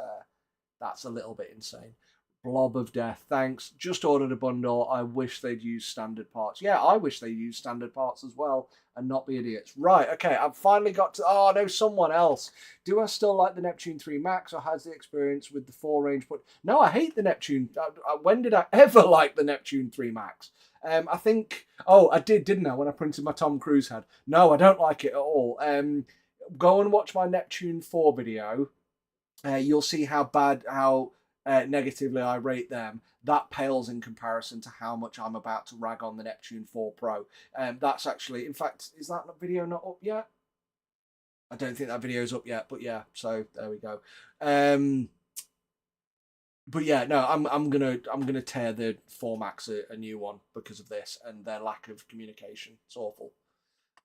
a little bit insane. Blob of Death, thanks. Just ordered a bundle. I wish they'd use standard parts. Yeah, I wish they'd use standard parts as well and not be idiots. Right, okay, I've finally got to... Oh, no, someone else. Do I still like the Neptune 3 Max, or has the experience with the 4 range... But no, I hate the Neptune. When did I ever like the Neptune 3 Max? I think... Oh, I did, didn't I, when I printed my Tom Cruise head? No, I don't like it at all. Go and watch my Neptune 4 video. You'll see how negatively I rate them. That pales in comparison to how much I'm about to rag on the Neptune 4 Pro. That's actually, in fact, is that video not up yet? I don't think that video's up yet, but yeah, so there we go. But yeah, no, I'm gonna tear the 4 Max a new one because of this and their lack of communication. It's awful.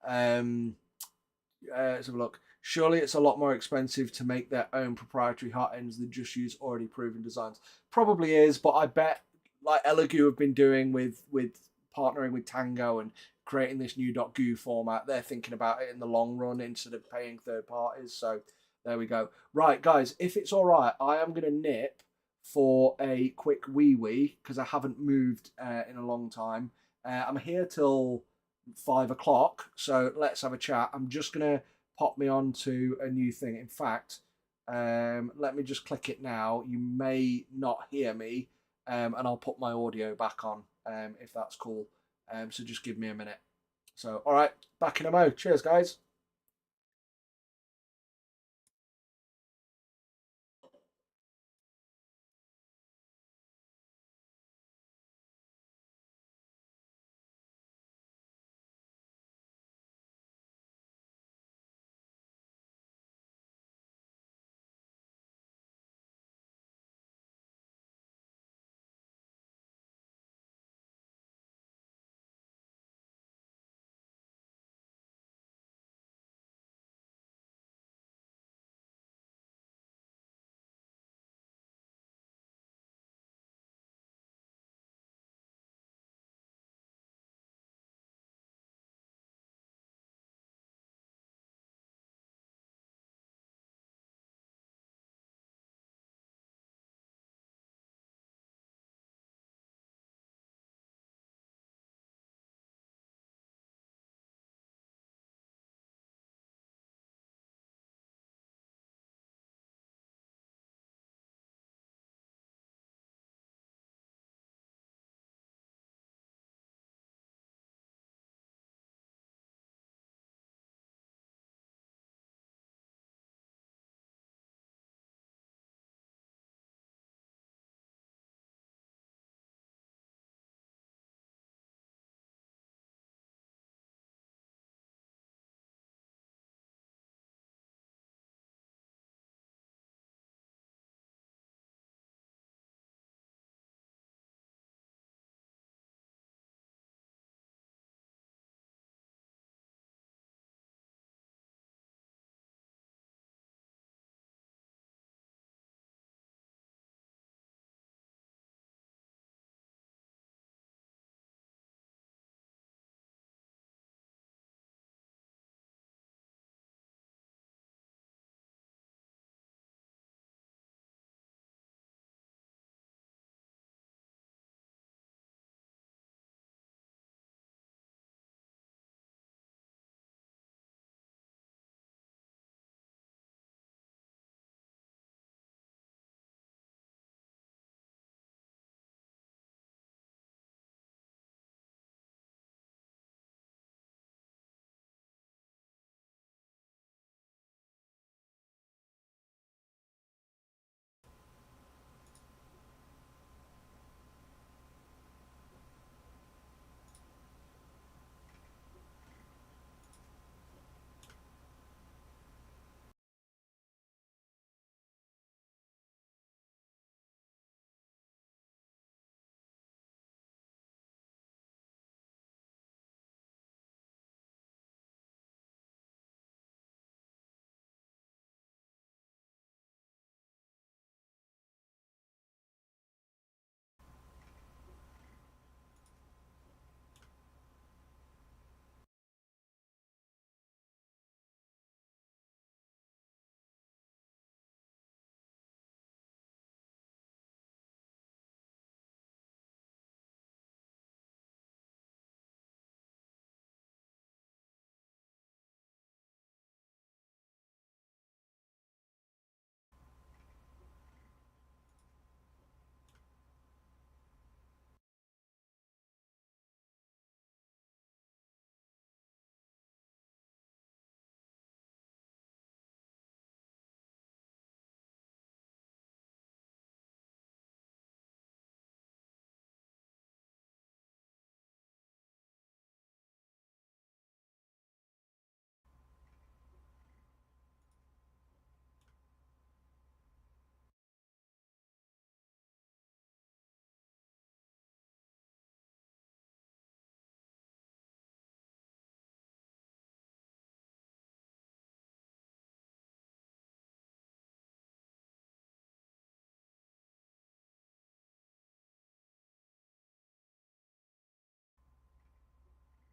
Let's have a look. Surely it's a lot more expensive to make their own proprietary hot ends than just use already proven designs. Probably is, but I bet like Elegoo have been doing with partnering with Tango and creating this new .goo format. They're thinking about it in the long run instead of paying third parties. So there we go. Right, guys, if it's all right, I am going to nip for a quick wee because I haven't moved in a long time. I'm here till 5 o'clock, so let's have a chat. I'm just gonna pop me on to a new thing. In fact, let me just click it now. You may not hear me, and I'll put my audio back on if that's cool. So just give me a minute. So all right, back in a mo. Cheers, guys.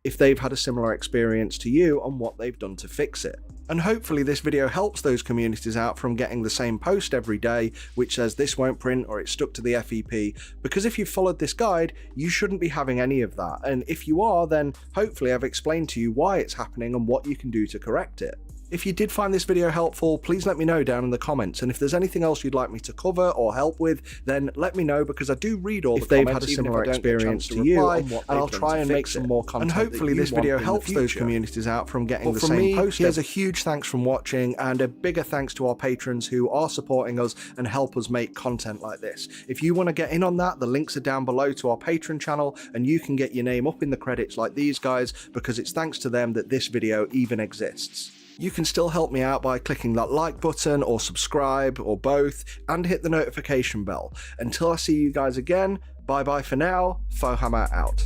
if they've had a similar experience to you and what they've done to fix it. And hopefully this video helps those communities out from getting the same post every day which says this won't print or it's stuck to the FEP, because if you've followed this guide you shouldn't be having any of that, and if you are, then hopefully I've explained to you why it's happening and what you can do to correct it. If you did find this video helpful, please let me know down in the comments, and if there's anything else you'd like me to cover or help with, then let me know, because I do read all the comments. If they've had a similar experience to you, and I'll try and make some more content. And hopefully this video helps those communities out from getting the same post. Here's a huge thanks from watching, and a bigger thanks to our patrons who are supporting us and help us make content like this. If you want to get in on that, the links are down below to our Patreon channel, and you can get your name up in the credits like these guys, because it's thanks to them that this video even exists. You can still help me out by clicking that like button or subscribe or both, and hit the notification bell. Until I see you guys again, bye bye for now, Fohammer out.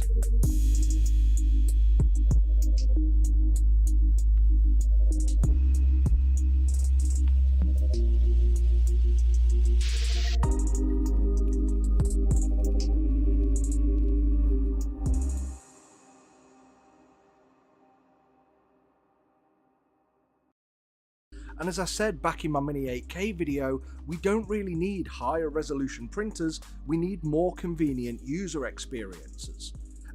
And as I said back in my Mini 8K video, we don't really need higher resolution printers, we need more convenient user experiences.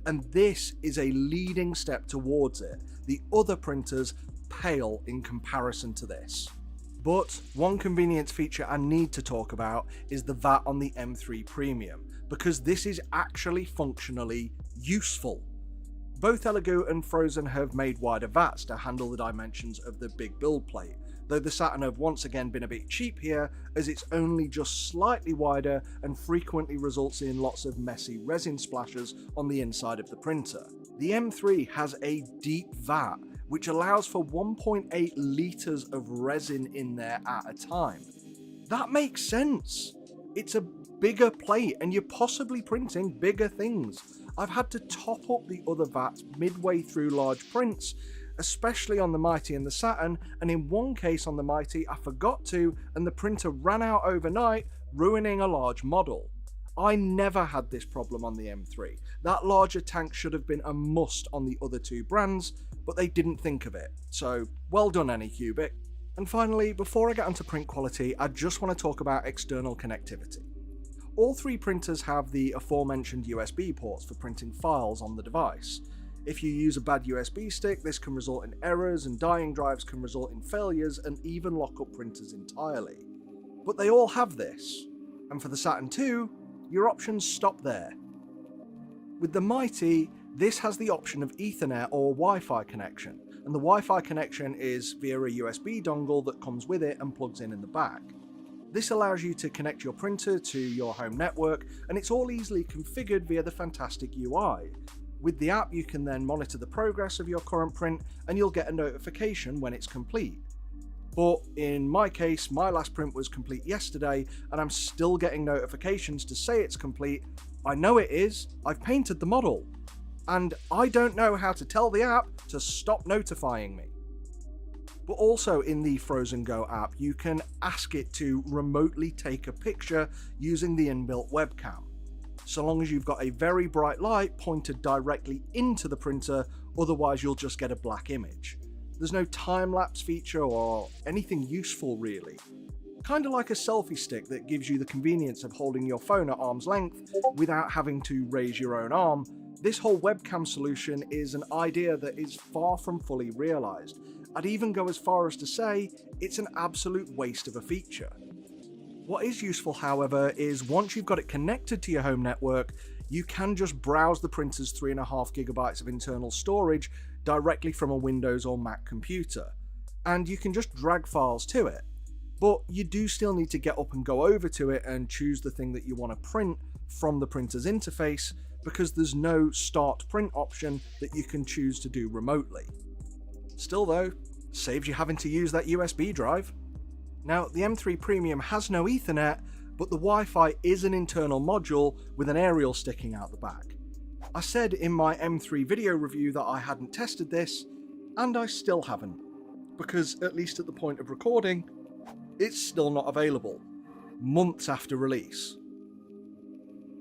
And this is a leading step towards it. The other printers pale in comparison to this. But one convenience feature I need to talk about is the VAT on the M3 Premium, because this is actually functionally useful. Both Elegoo and Frozen have made wider VATs to handle the dimensions of the big build plate, though the Saturn have once again been a bit cheap here, as it's only just slightly wider and frequently results in lots of messy resin splashes on the inside of the printer. The M3 has a deep VAT, which allows for 1.8 litres of resin in there at a time. That makes sense. It's a bigger plate and you're possibly printing bigger things. I've had to top up the other VATs midway through large prints, especially on the Mighty and the Saturn, and in one case on the Mighty I forgot to, and the printer ran out overnight, ruining a large model. I never had this problem on the M3. That larger tank should have been a must on the other two brands, but they didn't think of it, so well done Anycubic. And finally, before I get onto print quality, I just want to talk about external connectivity. All three printers have the aforementioned USB ports for printing files on the device. If you use a bad USB stick, this can result in errors, and dying drives can result in failures and even lock up printers entirely. But they all have this, and for the Saturn II, your options stop there. With the Mighty, this has the option of Ethernet or Wi-Fi connection, and the Wi-Fi connection is via a USB dongle that comes with it and plugs in the back. This allows you to connect your printer to your home network, and it's all easily configured via the fantastic UI. With the app you can then monitor the progress of your current print, and you'll get a notification when it's complete. But in my case, my last print was complete yesterday and I'm still getting notifications to say it's complete. I know it is, I've painted the model, and I don't know how to tell the app to stop notifying me. But also in the Frozen Go app, you can ask it to remotely take a picture using the inbuilt webcam, so long as you've got a very bright light pointed directly into the printer, otherwise you'll just get a black image. There's no time-lapse feature or anything useful really. Kinda like a selfie stick that gives you the convenience of holding your phone at arm's length without having to raise your own arm, this whole webcam solution is an idea that is far from fully realised. I'd even go as far as to say it's an absolute waste of a feature. What is useful, however, is once you've got it connected to your home network, you can just browse the printer's 3.5 GB of internal storage directly from a Windows or Mac computer, and you can just drag files to it. But you do still need to get up and go over to it and choose the thing that you want to print from the printer's interface, because there's no start print option that you can choose to do remotely. Still though, saves you having to use that USB drive. Now, the M3 Premium has no Ethernet, but the Wi-Fi is an internal module with an aerial sticking out the back. I said in my M3 video review that I hadn't tested this, and I still haven't, because at least at the point of recording, it's still not available, months after release.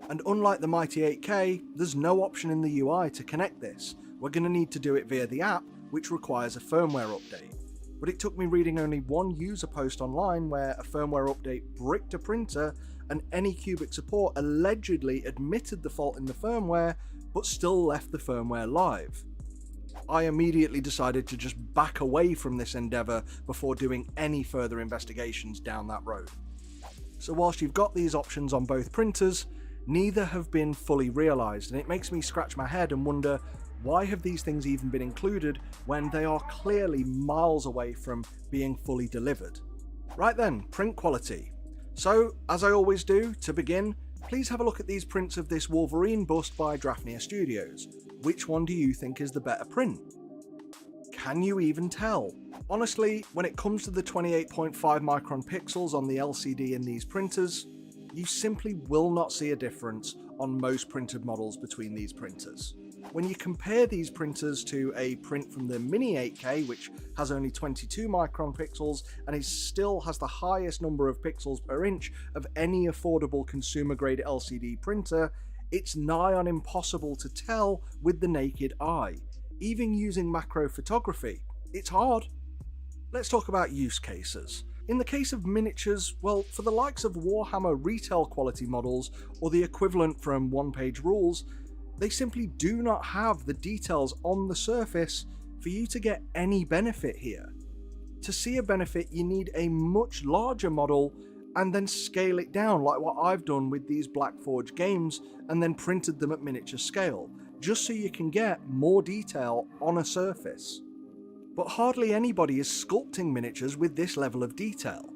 And unlike the Mighty 8K, there's no option in the UI to connect this, we're going to need to do it via the app, which requires a firmware update. But it took me reading only one user post online where a firmware update bricked a printer and Anycubic support allegedly admitted the fault in the firmware, but still left the firmware live. I immediately decided to just back away from this endeavour before doing any further investigations down that road. So whilst you've got these options on both printers, neither have been fully realised, and it makes me scratch my head and wonder, why have these things even been included when they are clearly miles away from being fully delivered? Right then, print quality. So, as I always do, to begin, please have a look at these prints of this Wolverine bust by Draphnia Studios. Which one do you think is the better print? Can you even tell? Honestly, when it comes to the 28.5 micron pixels on the LCD in these printers, you simply will not see a difference on most printed models between these printers. When you compare these printers to a print from the Mini 8K, which has only 22 micron pixels and still has the highest number of pixels per inch of any affordable consumer grade LCD printer, it's nigh on impossible to tell with the naked eye. Even using macro photography, it's hard. Let's talk about use cases. In the case of miniatures, well, for the likes of Warhammer retail quality models or the equivalent from One Page Rules, they simply do not have the details on the surface for you to get any benefit here. To see a benefit, you need a much larger model and then scale it down like what I've done with these Blackforge games and then printed them at miniature scale, just so you can get more detail on a surface. But hardly anybody is sculpting miniatures with this level of detail.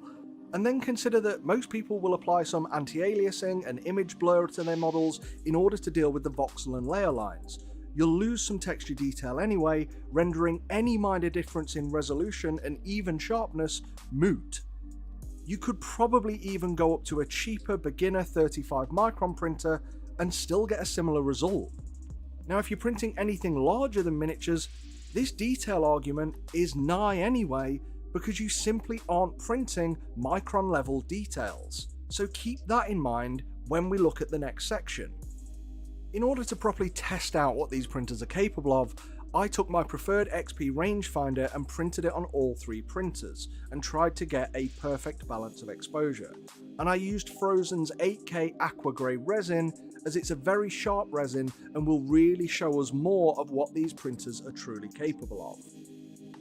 And then consider that most people will apply some anti-aliasing and image blur to their models in order to deal with the voxel and layer lines. You'll lose some texture detail anyway, rendering any minor difference in resolution and even sharpness moot. You could probably even go up to a cheaper beginner 35 micron printer and still get a similar result. Now, if you're printing anything larger than miniatures, this detail argument is nigh anyway, because you simply aren't printing micron level details. So keep that in mind when we look at the next section. In order to properly test out what these printers are capable of, I took my preferred XP rangefinder and printed it on all three printers and tried to get a perfect balance of exposure. And I used Frozen's 8K Aqua Grey resin, as it's a very sharp resin and will really show us more of what these printers are truly capable of.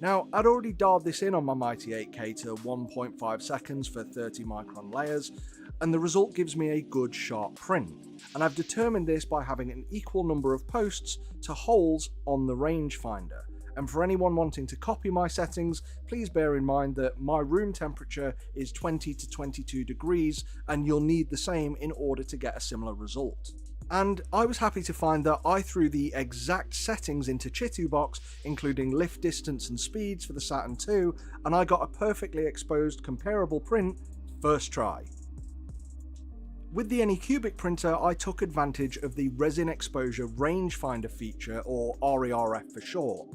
Now, I'd already dialed this in on my Mighty 8K to 1.5 seconds for 30 micron layers, and the result gives me a good sharp print. And I've determined this by having an equal number of posts to holes on the rangefinder. And for anyone wanting to copy my settings, please bear in mind that my room temperature is 20 to 22 degrees, and you'll need the same in order to get a similar result. And I was happy to find that I threw the exact settings into Chitubox, including lift distance and speeds for the Saturn II, and I got a perfectly exposed comparable print first try. With the Anycubic printer, I took advantage of the Resin Exposure Rangefinder feature, or RERF for short.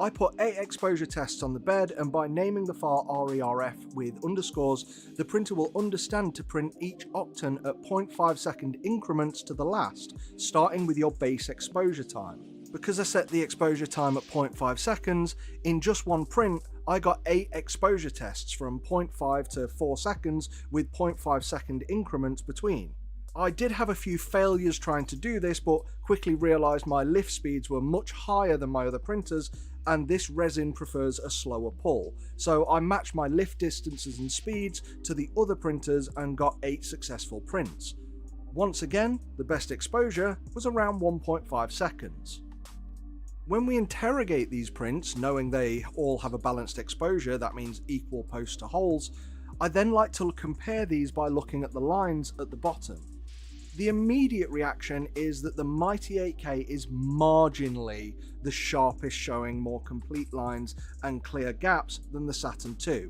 I put 8 exposure tests on the bed, and by naming the file RERF with underscores, the printer will understand to print each octane at 0.5 second increments to the last, starting with your base exposure time. Because I set the exposure time at 0.5 seconds, in just one print, I got 8 exposure tests from 0.5 to 4 seconds with 0.5 second increments between. I did have a few failures trying to do this, but quickly realised my lift speeds were much higher than my other printers, and this resin prefers a slower pull. So I matched my lift distances and speeds to the other printers and got 8 successful prints. Once again, the best exposure was around 1.5 seconds. When we interrogate these prints, knowing they all have a balanced exposure, that means equal posts to holes, I then like to compare these by looking at the lines at the bottom. The immediate reaction is that the Mighty 8K is marginally the sharpest, showing more complete lines and clear gaps than the Saturn II.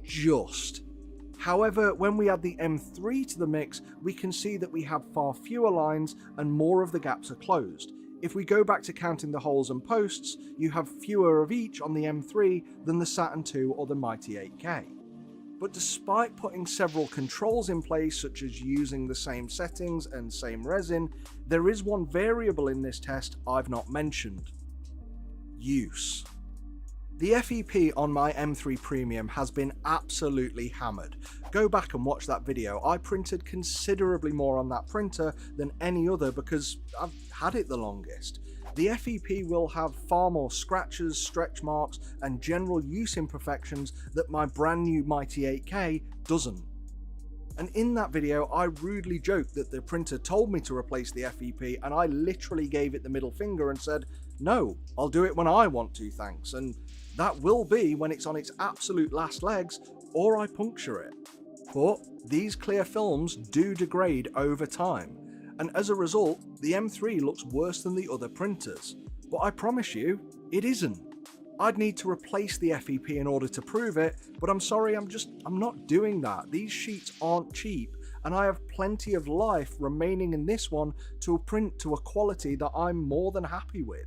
Just. However, when we add the M3 to the mix, we can see that we have far fewer lines and more of the gaps are closed. If we go back to counting the holes and posts, you have fewer of each on the M3 than the Saturn II or the Mighty 8K. But despite putting several controls in place, such as using the same settings and same resin, there is one variable in this test I've not mentioned. use. The FEP on my M3 Premium has been absolutely hammered. Go back and watch that video. I printed considerably more on that printer than any other because I've had it the longest. The FEP will have far more scratches, stretch marks, and general use imperfections that my brand new Mighty 8K doesn't. And in that video, I rudely joked that the printer told me to replace the FEP, and I literally gave it the middle finger and said, no, I'll do it when I want to, thanks. And that will be when it's on its absolute last legs, or I puncture it. But these clear films do degrade over time, and as a result, the M3 looks worse than the other printers. But I promise you, it isn't. I'd need to replace the FEP in order to prove it, but I'm sorry, I'm not doing that. These sheets aren't cheap, and I have plenty of life remaining in this one to print to a quality that I'm more than happy with.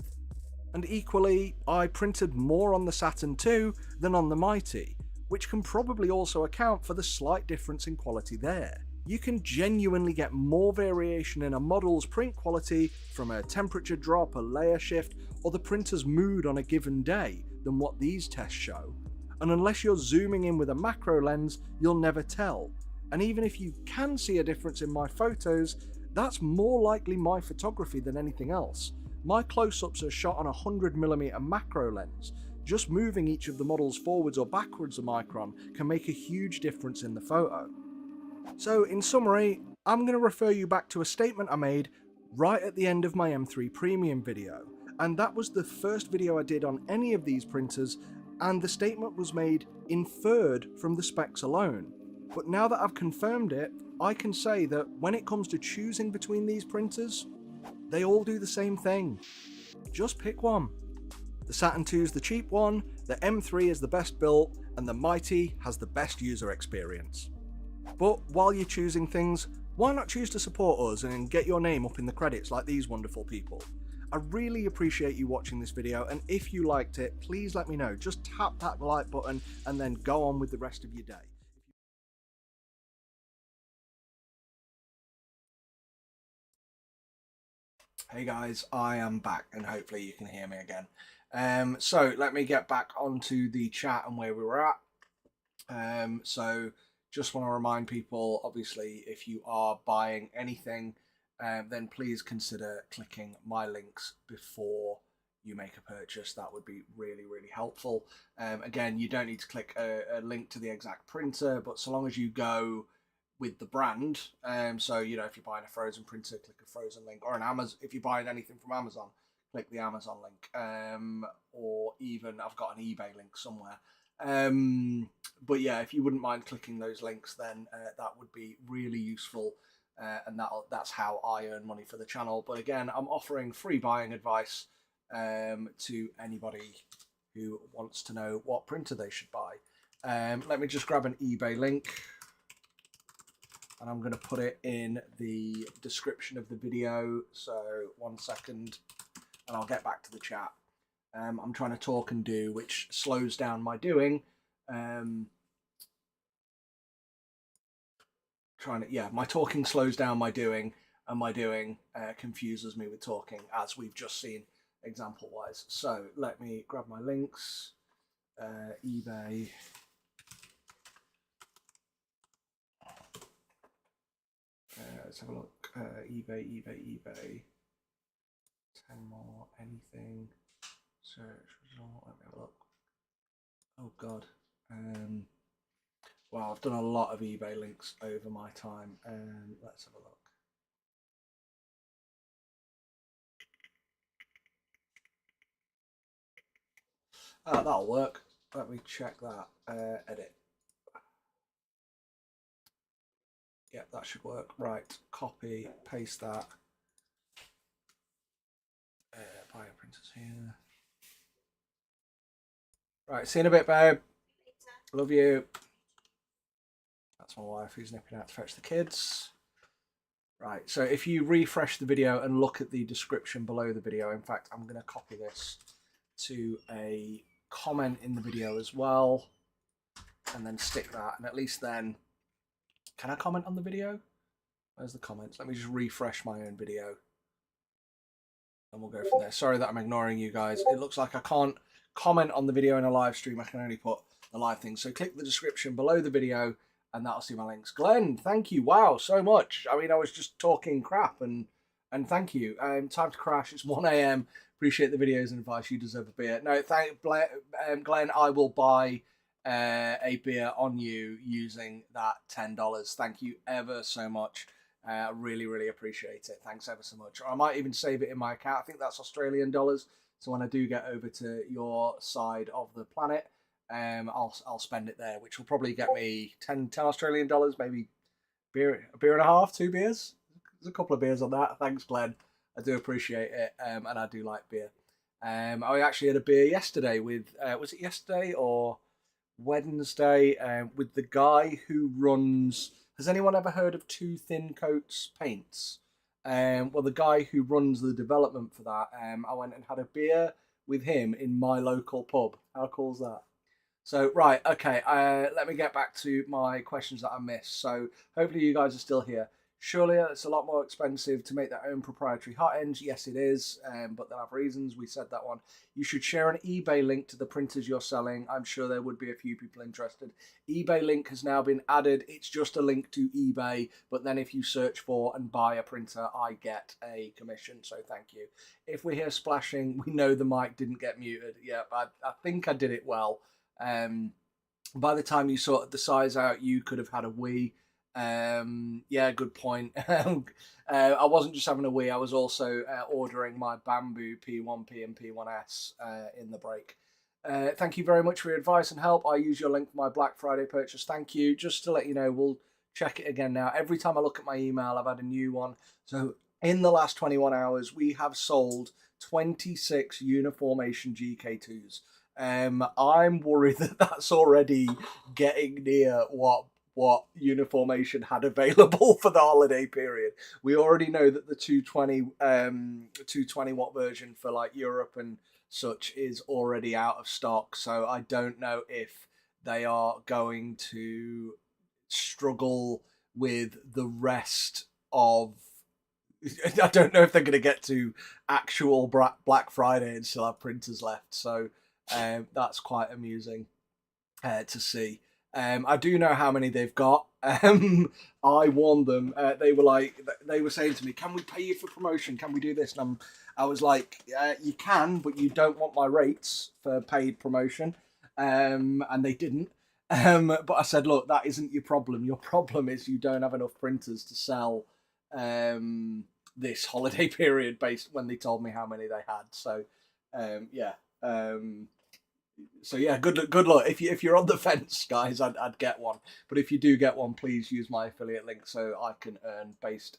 And equally, I printed more on the Saturn II than on the Mighty, which can probably also account for the slight difference in quality there. You can genuinely get more variation in a model's print quality from a temperature drop, a layer shift, or the printer's mood on a given day than what these tests show. And unless you're zooming in with a macro lens, you'll never tell. And even if you can see a difference in my photos, that's more likely my photography than anything else. My close-ups are shot on a 100mm macro lens. Just moving each of the models forwards or backwards a micron can make a huge difference in the photo. So in summary, I'm going to refer you back to a statement I made right at the end of my M3 Premium video, and that was the first video I did on any of these printers, and the statement was made inferred from the specs alone. But now that I've confirmed it, I can say that when it comes to choosing between these printers, they all do the same thing. Just pick one. The Saturn II is the cheap one, the M3 is the best built, and the Mighty has the best user experience. But while you're choosing things, why not choose to support us and get your name up in the credits like these wonderful people? I really appreciate you watching this video, and if you liked it, please let me know. Just tap that like button and then go on with the rest of your day. Hey guys, I am back and hopefully you can hear me again. So let me get back onto the chat and where we were at. So just want to remind people, obviously, if you are buying anything, then please consider clicking my links before you make a purchase. That would be really, really helpful. Again, you don't need to click a link to the exact printer, but so long as you go with the brand, so you know, if you're buying a Frozen printer, click a Frozen link, or an Amazon, if you're buying anything from Amazon, click the Amazon link, or even I've got an eBay link somewhere. But yeah, if you wouldn't mind clicking those links, then that would be really useful, and that's how I earn money for the channel. But again, I'm offering free buying advice to anybody who wants to know what printer they should buy. Let me just grab an eBay link, and I'm going to put it in the description of the video. So 1 second, and I'll get back to the chat. I'm trying to talk and do, which slows down my doing. My talking slows down my doing, and my doing confuses me with talking, as we've just seen example-wise. So let me grab my links. eBay. Let's have a look. eBay. 10 more, anything. Search result. Let me have a look. Oh god. Wow, I've done a lot of eBay links over my time. Let's have a look. That'll work. Let me check that. Edit. Yeah, that should work. Right, copy, paste that. Bio printers here. Right, see you in a bit, babe. Love you. That's my wife who's nipping out to fetch the kids. Right, so if you refresh the video and look at the description below the video, in fact, I'm going to copy this to a comment in the video as well, and then stick that, and at least then, can I comment on the video? Where's the comments? Let me just refresh my own video. and we'll go from there. Sorry that I'm ignoring you guys. It looks like I can't comment on the video in a live stream. I can only put the live thing. So click the description below the video and that'll see my links. Glenn, thank you. Wow, so much. I mean, I was just talking crap and thank you. Time to crash. It's 1 a.m. Appreciate the videos and advice. You deserve a beer. No, Glenn, I will buy a beer on you using that $10. Thank you ever so much. I really, really appreciate it. Thanks ever so much. Or I might even save it in my account. I think that's Australian dollars. So when I do get over to your side of the planet, I'll spend it there, which will probably get me 10 Australian dollars, maybe a beer and a half, 2 beers. There's a couple of beers on that. Thanks, Glenn. I do appreciate it, and I do like beer. I actually had a beer yesterday with, was it yesterday or Wednesday, with the guy who runs. Has anyone ever heard of Two Thin Coats Paints? Well, the guy who runs the development for that, I went and had a beer with him in my local pub. How cool is that? So, right, okay, let me get back to my questions that I missed. So, hopefully you guys are still here. Surely it's a lot more expensive to make their own proprietary hot ends. Yes, it is, but they'll have reasons. We said that one. You should share an eBay link to the printers you're selling. I'm sure there would be a few people interested. eBay link has now been added. It's just a link to eBay, but then if you search for and buy a printer, I get a commission, so thank you. If we hear splashing, we know the mic didn't get muted. Yeah, I think I did it well. By the time you sorted the size out, you could have had a Wii. Yeah, good point. I wasn't just having a Wii, I was also ordering my Bambu P1P and P1S in the break. Thank you very much for your advice and help. I use your link for my Black Friday purchase. Thank you. Just to let you know, we'll check it again now. Every time I look at my email, I've had a new one. So in the last 21 hours, we have sold 26 Uniformation GK2s. I'm worried that that's already getting near what Uniformation had available for the holiday period. We already know that the 220 watt version for like Europe and such is already out of stock. So I don't know if they are going to struggle with the rest of. I don't know if they're going to get to actual Black Friday and still have printers left. So that's quite amusing to see. I do know how many they've got. I warned them. They were saying to me, "Can we pay you for promotion? Can we do this?" And I was like, "You can, but you don't want my rates for paid promotion." And they didn't. But I said, "Look, that isn't your problem. Your problem is you don't have enough printers to sell this holiday period." Based when they told me how many they had. So yeah. So yeah, good luck. If you're on the fence, guys, I'd get one. But if you do get one, please use my affiliate link so I can earn based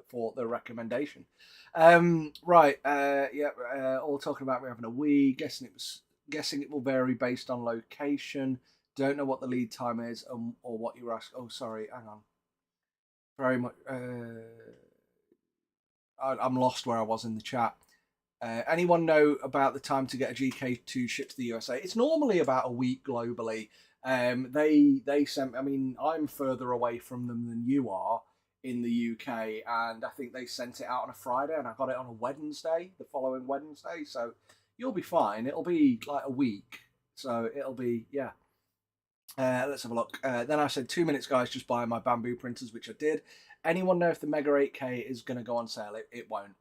for the recommendation. Right, yeah, all talking about me having a Wii. Guessing it will vary based on location. Don't know what the lead time is or what you were asking. Oh, sorry, hang on. Very much. I'm lost where I was in the chat. Anyone know about the time to get a GK2 shipped to the USA? It's normally about a week globally. They sent. I mean, I'm further away from them than you are in the UK, and I think they sent it out on a Friday, and I got it on a Wednesday, the following Wednesday. So you'll be fine. It'll be like a week. So it'll be yeah. Let's have a look. Then I said 2 minutes, guys. Just buy my Bambu printers, which I did. Anyone know if the Mega 8K is going to go on sale? It won't.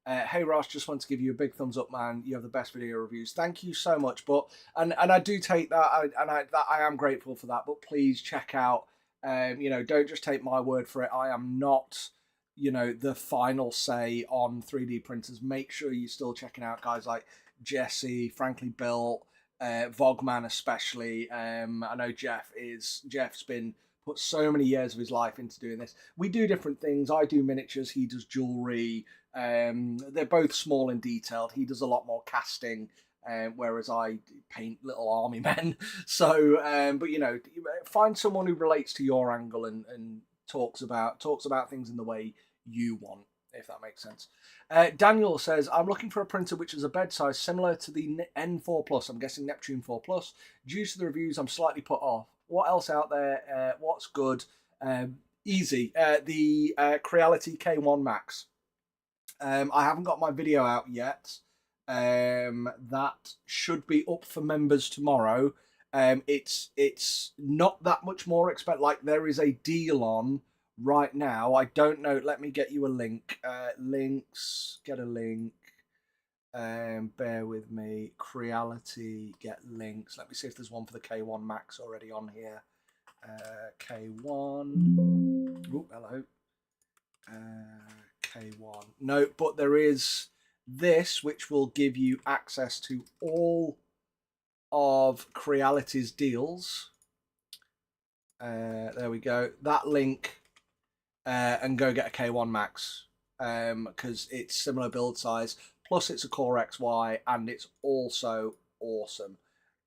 Hey Ross, just want to give you a big thumbs up, man. You have the best video reviews. Thank you so much. But and I do take that, I am grateful for that. But please check out, don't just take my word for it. I am not, the final say on 3D printers. Make sure you're still checking out guys like Jesse, Frankly Built, Vogman especially. I know Jeff's been put so many years of his life into doing this. We do different things. I do miniatures. He does jewelry. They're both small and detailed. He does a lot more casting, whereas I paint little army men. So, but find someone who relates to your angle and talks about things in the way you want, if that makes sense. Daniel says, I'm looking for a printer which is a bed size similar to the N4 Plus. I'm guessing Neptune 4 Plus. Due to the reviews, I'm slightly put off. What else out there? What's good? Easy. The Creality K1 Max. I haven't got my video out yet. That should be up for members tomorrow. It's not that much more expensive. Like, there is a deal on right now. I don't know. Let me get you a link. Links. Get a link. Bear with me. Creality. Get links. Let me see if there's one for the K1 Max already on here. K1. Oh, hello. K1. No, but there is this, which will give you access to all of Creality's deals. There we go. That link, and go get a K1 Max, because it's similar build size. Plus, it's a Core XY, and it's also awesome.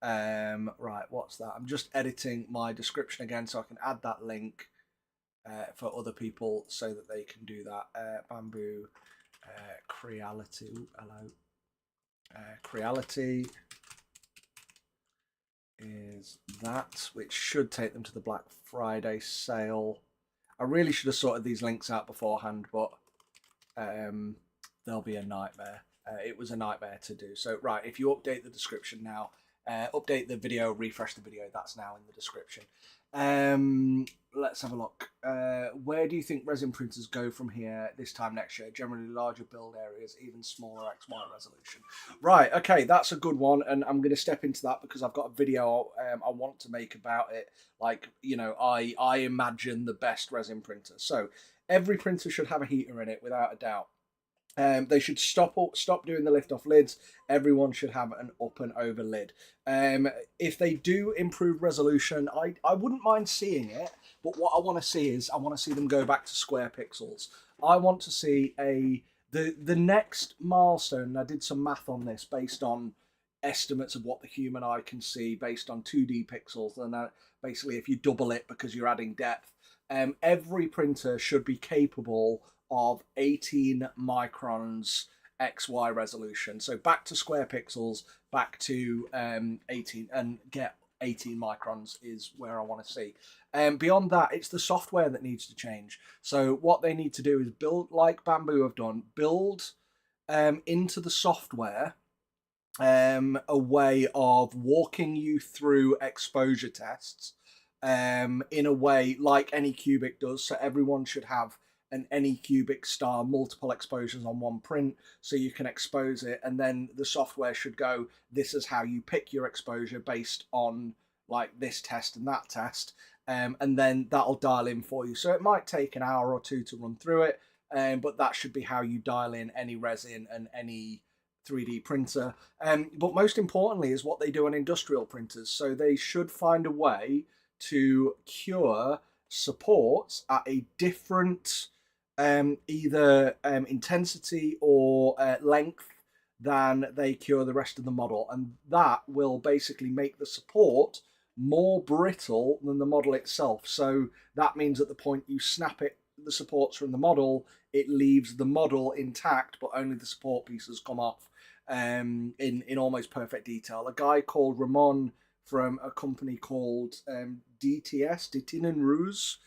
Right, what's that? I'm just editing my description again so I can add that link for other people so that they can do that. Bambu Creality. Ooh, hello. Creality is that, which should take them to the Black Friday sale. I really should have sorted these links out beforehand, but they'll be a nightmare. It was a nightmare to do. So, right, if you update the description now, update the video, refresh the video, that's now in the description. Let's have a look. Where do you think resin printers go from here this time next year? Generally larger build areas, even smaller XY resolution. Right, okay, that's a good one, and I'm going to step into that because I've got a video I want to make about it. Like, you know, I imagine the best resin printer. So every printer should have a heater in it, without a doubt. They should stop doing the lift off lids. Everyone should have an up and over lid. If they do improve resolution, I wouldn't mind seeing it, but what I want to see is, I want to see them go back to square pixels. I want to see the next milestone, and I did some math on this based on estimates of what the human eye can see based on 2D pixels, and basically if you double it because you're adding depth, every printer should be capable of 18 microns XY resolution. So back to square pixels, back to 18, and get 18 microns is where I want to see. Beyond that, it's the software that needs to change. So what they need to do is build, like Bambu have done, build into the software a way of walking you through exposure tests in a way like Anycubic does. So everyone should have an Anycubic style, multiple exposures on one print, so you can expose it, and then the software should go, this is how you pick your exposure based on like this test and that test, and then that'll dial in for you. So it might take an hour or two to run through it, but that should be how you dial in any resin and any 3D printer. But most importantly is what they do on industrial printers. So they should find a way to cure supports at a different either intensity or length than they cure the rest of the model, and that will basically make the support more brittle than the model itself. So that means at the point you snap it, the supports from the model, it leaves the model intact, but only the support pieces come off in almost perfect detail. A guy called Ramon from a company called DTS, Ditinen Ruse,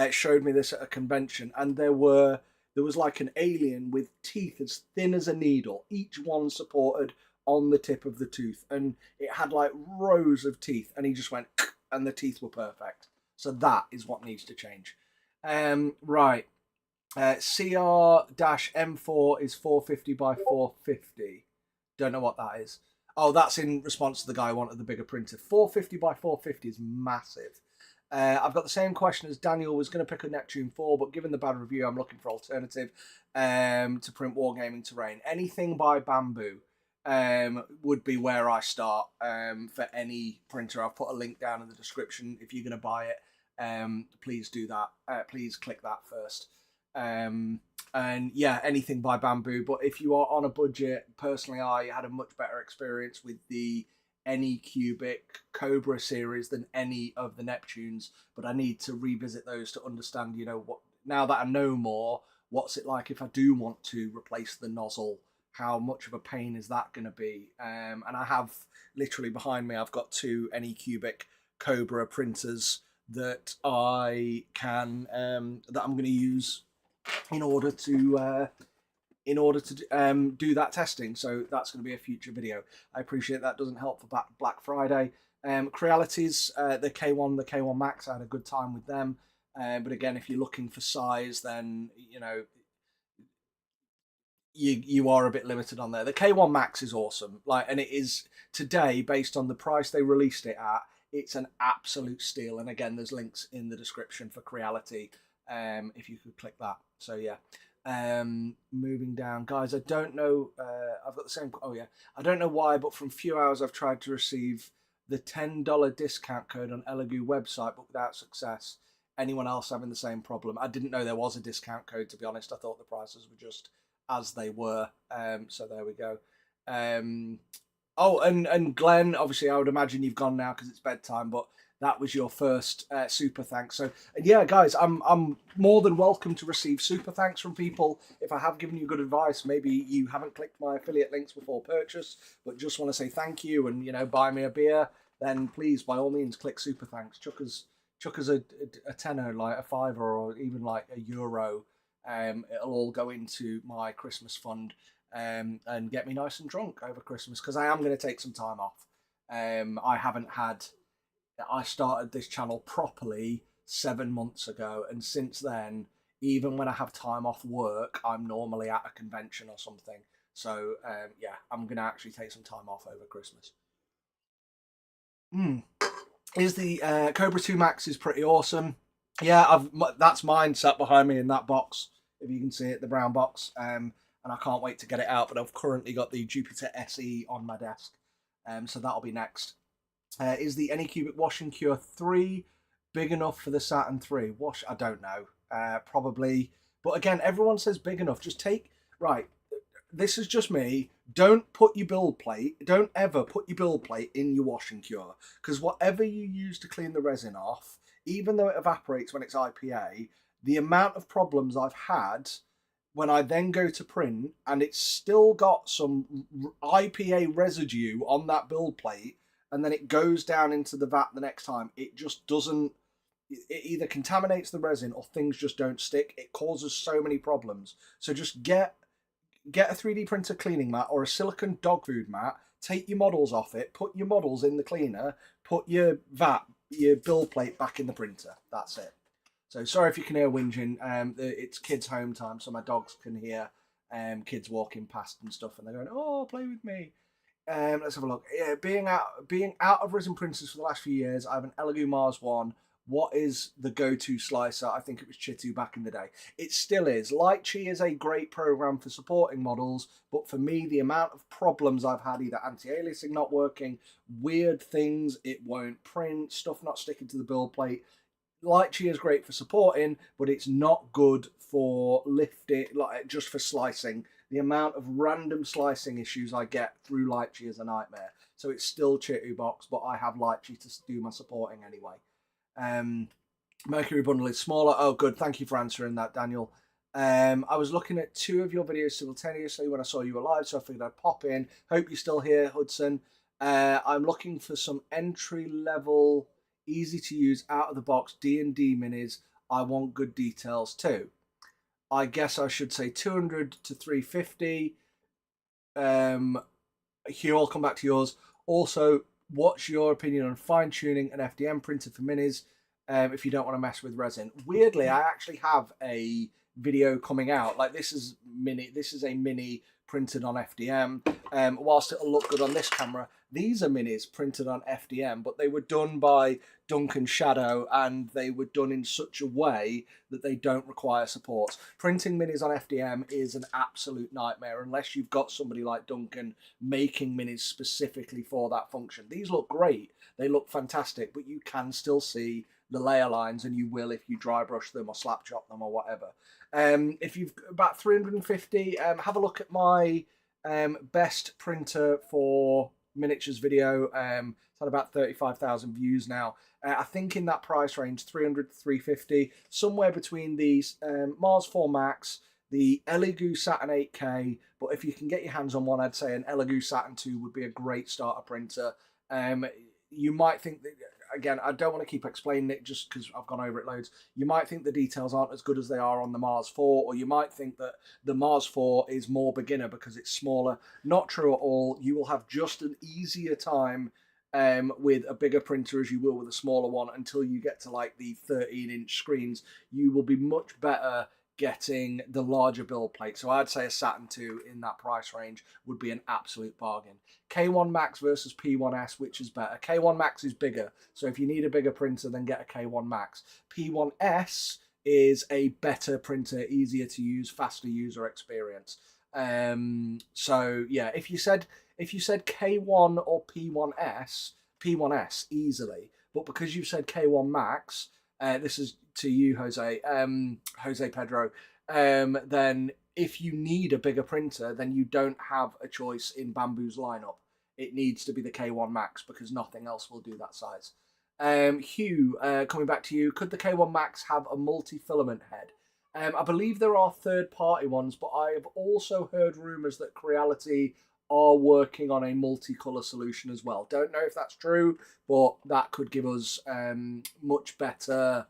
showed me this at a convention, and there was like an alien with teeth as thin as a needle, each one supported on the tip of the tooth, and it had like rows of teeth, and he just went and the teeth were perfect. So that is what needs to change. Right, CR-M4 is 450 by 450. Don't know what that is. Oh, that's in response to the guy who wanted the bigger printer. 450 by 450 is massive. I've got the same question as Daniel. Was going to pick a Neptune 4, but given the bad review, I'm looking for alternative to print wargaming terrain. Anything by Bambu would be where I start for any printer. I've put a link down in the description. If you're going to buy it, please do that. Please click that first. And yeah, anything by Bambu. But if you are on a budget, personally, I had a much better experience with the Anycubic Cobra series than any of the Neptunes, but I need to revisit those to understand, you know, what, now that I know more, what's it like if I do want to replace the nozzle? How much of a pain is that going to be? And I have literally behind me, I've got two Anycubic Cobra printers that I can that I'm going to use in order to in order to do that testing. So that's going to be a future video. I appreciate that doesn't help for Black Friday. Crealities, the K1, the K1 Max, I had a good time with them. But again, if you're looking for size, then you know you are a bit limited on there. The K1 Max is awesome, like, and it is today based on the price they released it at. It's an absolute steal. And again, there's links in the description for Creality, if you could click that. So yeah. Moving down, guys, I don't know, I've got the same, oh yeah, I don't know why, but from few hours I've tried to receive the $10 discount code on Elegoo website, but without success. Anyone else having the same problem? I didn't know there was a discount code, to be honest. I thought the prices were just as they were. So there we go. Oh, and Glenn, obviously I would imagine you've gone now because it's bedtime, but that was your first super thanks. So, and yeah, guys, I'm more than welcome to receive super thanks from people. If I have given you good advice, maybe you haven't clicked my affiliate links before purchase, but just want to say thank you and, you know, buy me a beer, then please, by all means, click super thanks. Chuck us a tenner, like a fiver, or even like €1. It'll all go into my Christmas fund, and get me nice and drunk over Christmas, because I am going to take some time off. I started this channel properly 7 months ago, and since then, even when I have time off work, I'm normally at a convention or something. So yeah, I'm gonna actually take some time off over Christmas. Is the Cobra 2 Max is pretty awesome. Yeah, that's mine sat behind me in that box, if you can see it, the brown box. And I can't wait to get it out. But I've currently got the Jupiter SE on my desk, so that'll be next. Is the Anycubic Washing Cure 3 big enough for the Saturn 3? I don't know. Probably. But again, everyone says big enough. Just take... Right, this is just me. Don't put your build plate... Don't ever put your build plate in your washing cure. Because whatever you use to clean the resin off, even though it evaporates when it's IPA, the amount of problems I've had when I then go to print and it's still got some IPA residue on that build plate, and then it goes down into the vat the next time, it just doesn't... It either contaminates the resin or things just don't stick. It causes so many problems. So just get a 3D printer cleaning mat or a silicone dog food mat, take your models off it, put your models in the cleaner, put your build plate back in the printer. That's it. So sorry if you can hear whinging. It's kids' home time, so my dogs can hear kids walking past and stuff, and they're going, "Oh, play with me." Let's have a look. Yeah, being out of resin printers for the last few years, I have an Elegoo Mars 1. What is the go-to slicer? I think it was Chitu back in the day. It still is. Lychee is a great program for supporting models, but for me, the amount of problems I've had, either anti-aliasing not working, weird things, it won't print, stuff not sticking to the build plate. Lychee is great for supporting, but it's not good for lifting, like just for slicing. The amount of random slicing issues I get through Lychee is a nightmare. So it's still Chitu box, but I have Lychee to do my supporting anyway. Mercury bundle is smaller. Oh, good. Thank you for answering that, Daniel. I was looking at 2 of your videos simultaneously when I saw you were live, so I figured I'd pop in. Hope you're still here, Hudson. I'm looking for some entry-level, easy-to-use, out-of-the-box D&D minis. I want good details too. I guess I should say 200 to 350. Hugh, I'll come back to yours. Also, what's your opinion on fine-tuning an FDM printer for minis if you don't want to mess with resin? Weirdly, I actually have a video coming out. Like, this is a mini printed on FDM. Whilst it'll look good on this camera, these are minis printed on FDM, but they were done by Duncan Shadow, and they were done in such a way that they don't require supports. Printing minis on FDM is an absolute nightmare unless you've got somebody like Duncan making minis specifically for that function. These look great, they look fantastic, but you can still see the layer lines, and you will if you dry brush them or slap chop them or whatever. If you've about 350, have a look at my best printer for miniatures video. It's had about 35,000 views now. I think in that price range, 300 to 350, somewhere between these Mars 4 Max, the Elegoo Saturn 8K, but if you can get your hands on one, I'd say an Elegoo Saturn 2 would be a great starter printer. You might think that again, I don't want to keep explaining it just because I've gone over it loads. You might think the details aren't as good as they are on the Mars 4, or you might think that the Mars 4 is more beginner because it's smaller. Not true at all. You will have just an easier time with a bigger printer as you will with a smaller one until you get to like the 13-inch screens. You will be much better getting the larger build plate. So I'd say a Saturn 2 in that price range would be an absolute bargain. K1 Max versus P1S, which is better? K1 Max is bigger, so if you need a bigger printer, then get a K1 Max. P1S is a better printer, easier to use, faster user experience. So yeah, if you said K1 or P1S, P1S easily, but because you said K1 Max, this is to you, Jose, Jose Pedro, then if you need a bigger printer, then you don't have a choice in Bambu's lineup. It needs to be the K1 Max because nothing else will do that size. Hugh, coming back to you, could the K1 Max have a multi-filament head? I believe there are third-party ones, but I have also heard rumours that Creality are working on a multicolor solution as well. Don't know if that's true, but that could give us much better,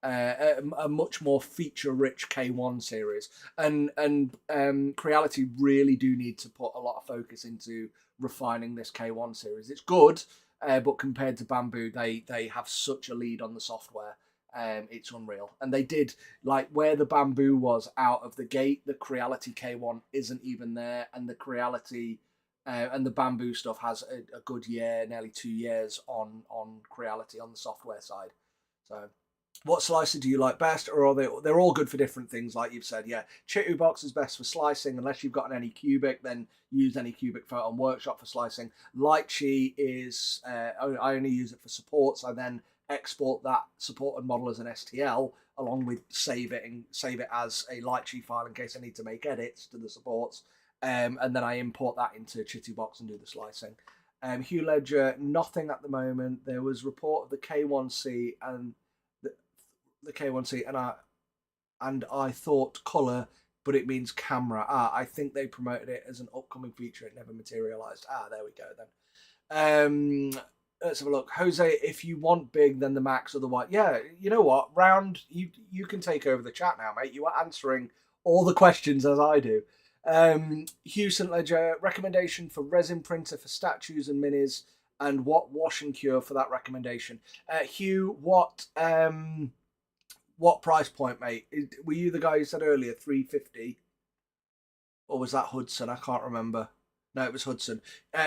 a much more feature-rich K1 series. And Creality really do need to put a lot of focus into refining this K1 series. It's good, but compared to Bambu, they have such a lead on the software. It's unreal. And they did, like, where the Bambu was out of the gate, the Creality K1 isn't even there, and the Creality and the Bambu stuff has a good year, nearly 2 years on Creality on the software side. So what slicer do you like best, or are they're all good for different things, like you've said? Yeah, Chitubox is best for slicing. Unless you've got an Anycubic, then use Anycubic Photon Workshop for slicing. Lychee is I only use it for supports. I then export that supported model as an STL along with save it as a Lychee file in case I need to make edits to the supports, and then I import that into Chitubox and do the slicing. Hugh Ledger, nothing at the moment. There was report of the K1C and the K1C, and I thought color, but it means camera. I think they promoted it as an upcoming feature. It never materialized. There we go then. Let's have a look. Jose, if you want big, then the Max or the white. Yeah, you know what? Round, you can take over the chat now, mate. You are answering all the questions as I do. Hugh St. Ledger, recommendation for resin printer for statues and minis, and what wash and cure for that recommendation. Hugh, what price point, mate? Were you the guy who said earlier 350? Or was that Hudson? I can't remember. No, it was Hudson.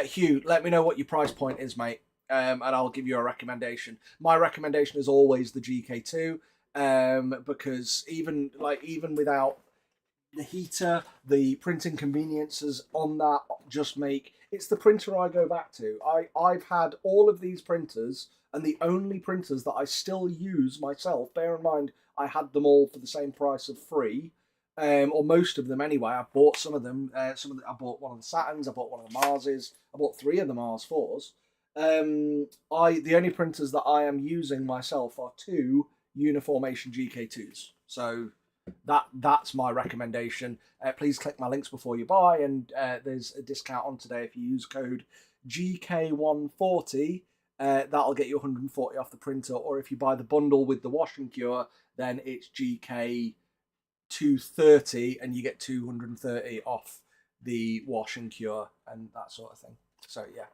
Hugh, let me know what your price point is, mate. And I'll give you a recommendation. My recommendation is always the GK2, because even without the heater, the printing conveniences on that just make it's the printer I go back to. I've had all of these printers, and the only printers that I still use myself. Bear in mind, I had them all for the same price of free. Or most of them anyway. I bought some of them. I bought one of the Saturns. I bought one of the Marses. I bought 3 of the Mars 4s. The only printers that I am using myself are 2 Uniformation GK2s. So that's my recommendation. Please click my links before you buy, and there's a discount on today if you use code GK140. That'll get you 140 off the printer, or if you buy the bundle with the wash and cure, then it's GK230 and you get 230 off the wash and cure and that sort of thing. So yeah.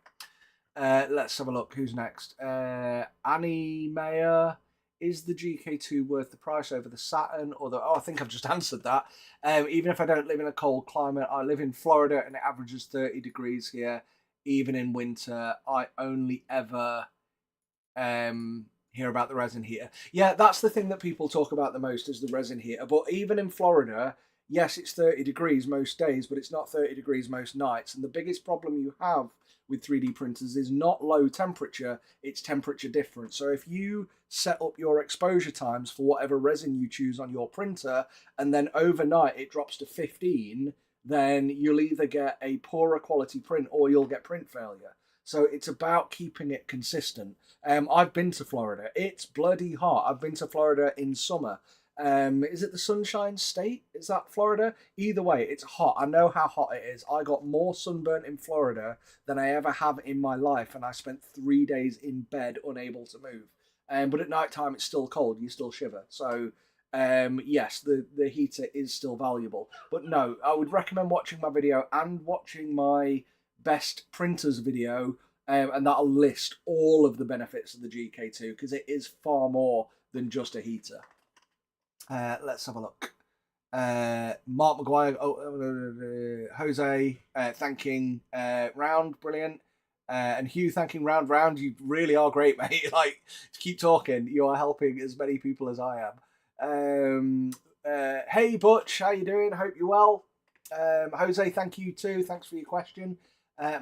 Let's have a look. Who's next? Annie Mayer. Is the GK2 worth the price over the Saturn? I think I've just answered that. Even if I don't live in a cold climate, I live in Florida and it averages 30 degrees here. Even in winter, I only ever hear about the resin heater. Yeah, that's the thing that people talk about the most is the resin heater. But even in Florida, yes, it's 30 degrees most days, but it's not 30 degrees most nights. And the biggest problem you have with 3D printers is not low temperature, it's temperature difference. So if you set up your exposure times for whatever resin you choose on your printer, and then overnight it drops to 15, then you'll either get a poorer quality print or you'll get print failure. So it's about keeping it consistent. I've been to Florida. It's bloody hot. I've been to Florida in summer. Is it the Sunshine State? Is that Florida? Either way, it's hot. I know how hot it is. I got more sunburnt in Florida than I ever have in my life, and I spent 3 days in bed unable to move. But at night time, it's still cold. You still shiver. So, yes, the heater is still valuable. But no, I would recommend watching my video and watching my best printers video, and that'll list all of the benefits of the GK2 because it is far more than just a heater. Let's have a look. Mark McGuire, Jose thanking Round, brilliant. And Hugh thanking Round. You really are great, mate. Like, keep talking. You are helping as many people as I am. Hey Butch, how you doing? Hope you're well. Jose, thank you too. Thanks for your question.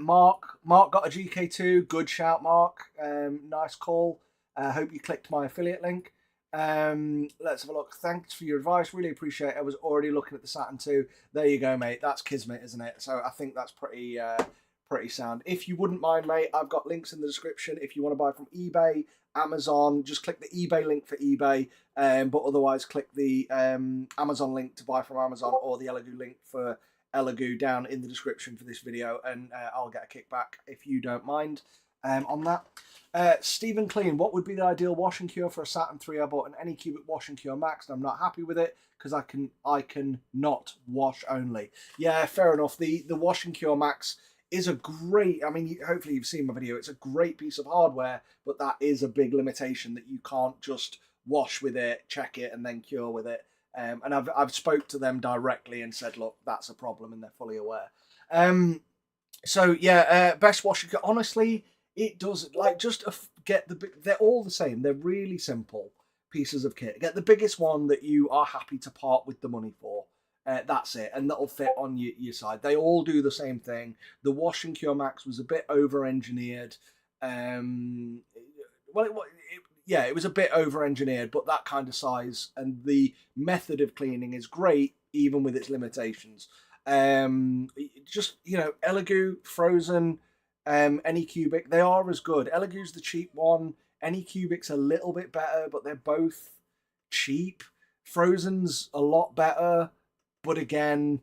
Mark got a GK2. Good shout, Mark. Nice call. Hope you clicked my affiliate link. Let's have a look. Thanks for your advice. Really appreciate it. I was already looking at the Saturn 2. There you go, mate. That's kismet, isn't it? So I think that's pretty sound. If you wouldn't mind, mate, I've got links in the description. If you want to buy from eBay, Amazon, just click the eBay link for eBay. But otherwise, click the Amazon link to buy from Amazon, or the Elegoo link for Elegoo down in the description for this video, and I'll get a kickback if you don't mind on that. Stephen Clean, what would be the ideal wash and cure for a Saturn 3? I bought an Anycubic wash and cure max and I'm not happy with it because I can not wash only. Yeah, fair enough. The wash and cure max is a great, I mean, hopefully you've seen my video. It's a great piece of hardware, but that is a big limitation that you can't just wash with it, check it, and then cure with it. And I've spoke to them directly and said, look, that's a problem, and they're fully aware. So yeah, best wash and cure. Honestly, it does, like, just get they're all the same. They're really simple pieces of kit. Get the biggest one that you are happy to part with the money for. That's it, and that'll fit on your side. They all do the same thing. The Wash and Cure Max was a bit over-engineered. Yeah, it was a bit over-engineered, but that kind of size and the method of cleaning is great, even with its limitations. Just, Elegoo, Frozen, Anycubic, they are as good. Elegoo's the cheap one. Anycubic's a little bit better, but they're both cheap. Frozen's a lot better, but again,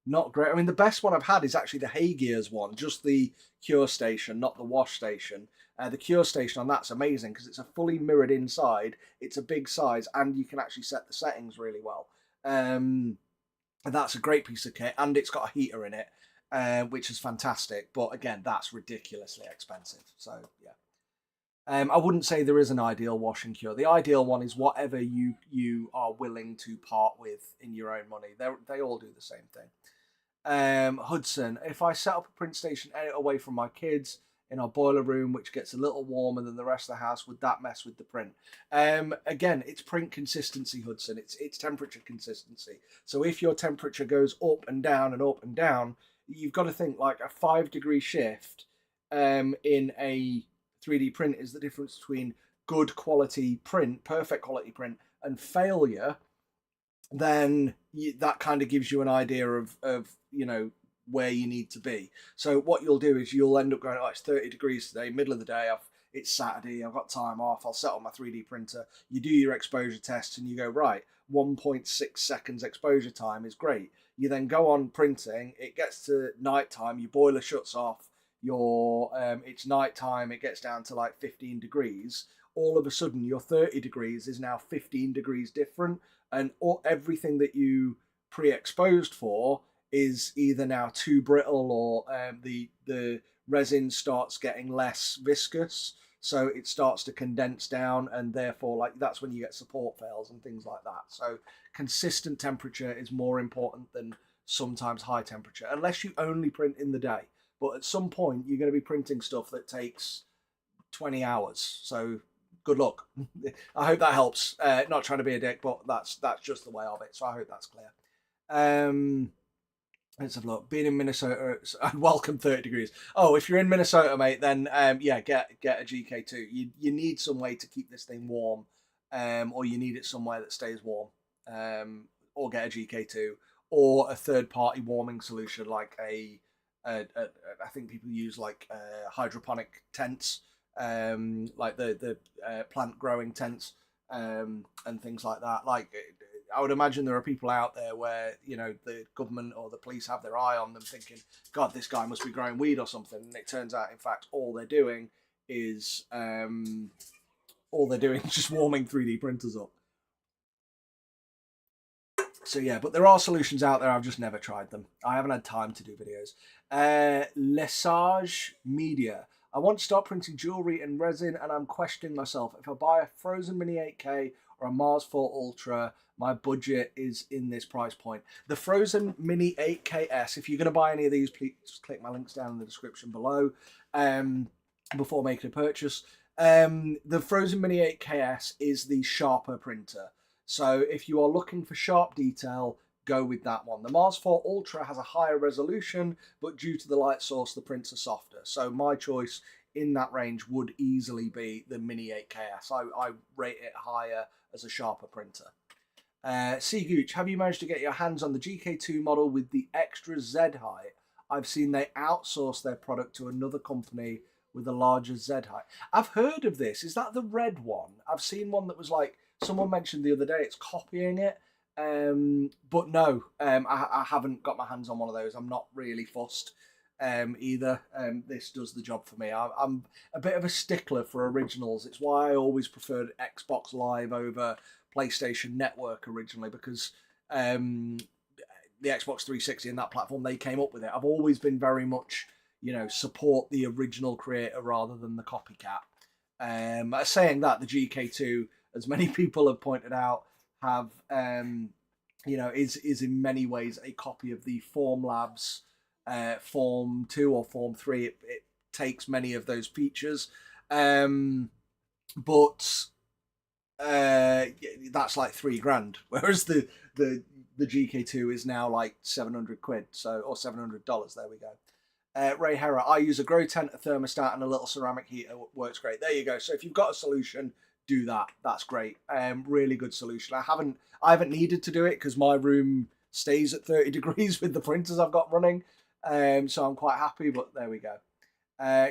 not great. I mean, the best one I've had is actually the Haygears one, just the cure station, not the wash station. The cure station on that's amazing because it's a fully mirrored inside. It's a big size, and you can actually set the settings really well. And that's a great piece of kit, and it's got a heater in it. Which is fantastic, but again, that's ridiculously expensive. So yeah, I wouldn't say there is an ideal wash and cure. The ideal one is whatever you are willing to part with in your own money. They all do the same thing. Hudson, if I set up a print station away from my kids in our boiler room, which gets a little warmer than the rest of the house, would that mess with the print? Again, it's print consistency, Hudson. It's temperature consistency. So if your temperature goes up and down and up and down, you've got to think like a 5-degree shift in a 3D print is the difference between good quality print, perfect quality print, and failure. Then that kind of gives you an idea of where you need to be. So what you'll do is you'll end up going, oh, it's 30 degrees today, middle of the day, it's Saturday, I've got time off, I'll set up my 3D printer. You do your exposure tests and you go, right, 1.6 seconds exposure time is great. You then go on printing, it gets to night time, your boiler shuts off, it's night time, it gets down to like 15 degrees. All of a sudden, your 30 degrees is now 15 degrees different, and everything that you pre-exposed for is either now too brittle or the resin starts getting less viscous, so it starts to condense down, and therefore, like, that's when you get support fails and things like that. So consistent temperature is more important than sometimes high temperature, unless you only print in the day. But at some point, you're going to be printing stuff that takes 20 hours. So good luck. I hope that helps. Not trying to be a dick, but that's just the way of it. So I hope that's clear. Let's have a look. Being in Minnesota, welcome 30 degrees. Oh, if you're in Minnesota, mate, then yeah, get a GK2. You need some way to keep this thing warm, or you need it somewhere that stays warm, or get a GK2, or a third-party warming solution like I think people use like hydroponic tents, like the plant growing tents, and things like that. Like I would imagine there are people out there where, you know, the government or the police have their eye on them thinking, God, this guy must be growing weed or something. And it turns out, in fact, all they're doing is just warming 3D printers up. So yeah, but there are solutions out there. I've just never tried them. I haven't had time to do videos. Lesage Media. I want to start printing jewelry and resin, and I'm questioning myself. If I buy a Frozen Mini 8K or a Mars 4 Ultra, my budget is in this price point. The Frozen Mini 8KS, if you're going to buy any of these, please click my links down in the description below before making a purchase. The Frozen Mini 8KS is the sharper printer. So if you are looking for sharp detail, go with that one. The Mars 4 Ultra has a higher resolution, but due to the light source, the prints are softer. So my choice in that range would easily be the Mini 8KS. I rate it higher as a sharper printer. C Gooch, have you managed to get your hands on the GK2 model with the extra Z height? I've seen they outsource their product to another company with a larger Z height. I've heard of this. Is that the red one? I've seen one that was like, someone mentioned the other day, it's copying it. But no, I haven't got my hands on one of those. I'm not really fussed either. This does the job for me. I'm a bit of a stickler for originals. It's why I always preferred Xbox Live over PlayStation Network originally, because the Xbox 360 and that platform, they came up with it. I've always been very much, you know, support the original creator rather than the copycat. Saying that, the GK2, as many people have pointed out, have you know, is in many ways a copy of the Form Labs Form 2 or Form 3. It takes many of those features, but that's like $3,000, whereas the GK2 is now like 700 quid, so, or $700. There we go. Ray Hera, I use a grow tent, a thermostat, and a little ceramic heater. Works great. There you go. So if you've got a solution, do that. That's great. Really good solution. I haven't needed to do it because my room stays at 30 degrees with the printers I've got running. So I'm quite happy, but there we go.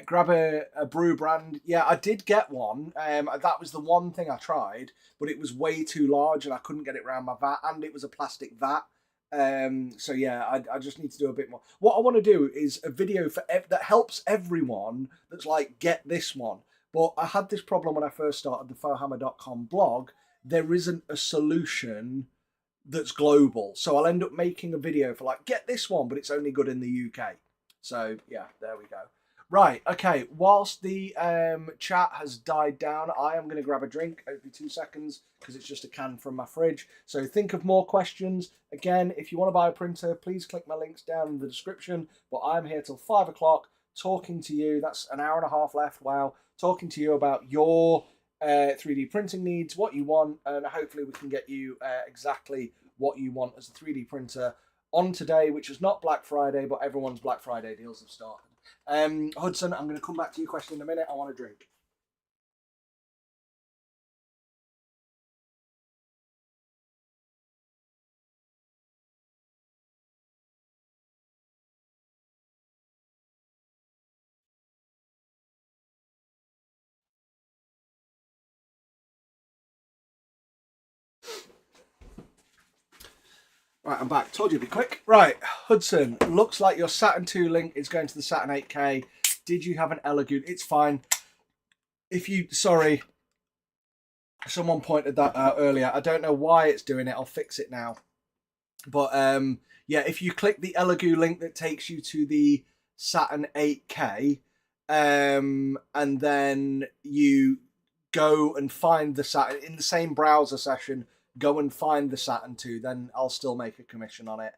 Grab a brew brand. Yeah, I did get one. That was the one thing I tried, but it was way too large and I couldn't get it around my vat, and it was a plastic vat. So yeah, I just need to do a bit more. What I want to do is a video that helps everyone that's like, get this one. But I had this problem when I first started the fohammer.com blog. There isn't a solution that's global. So I'll end up making a video for like, get this one, but it's only good in the UK. So yeah, there we go. Right, okay, whilst the chat has died down, I am going to grab a drink. It'll be 2 seconds because it's just a can from my fridge. So think of more questions. Again, if you want to buy a printer, please click my links down in the description. But I'm here till 5 o'clock talking to you. That's an hour and a half left. Wow. Talking to you about your 3D printing needs, what you want, and hopefully we can get you exactly what you want as a 3D printer on today, which is not Black Friday, but everyone's Black Friday deals have started. Hudson, I'm going to come back to your question in a minute. I want a drink. Right, I'm back. Told you it'd be quick. Right, Hudson, looks like your Saturn 2 link is going to the Saturn 8K. Did you have an Elegoo? It's fine. Sorry, someone pointed that out earlier. I don't know why it's doing it. I'll fix it now. But yeah, if you click the Elegoo link that takes you to the Saturn 8K, and then you go and find the Saturn in the same browser session, go and find the Saturn 2, then I'll still make a commission on it.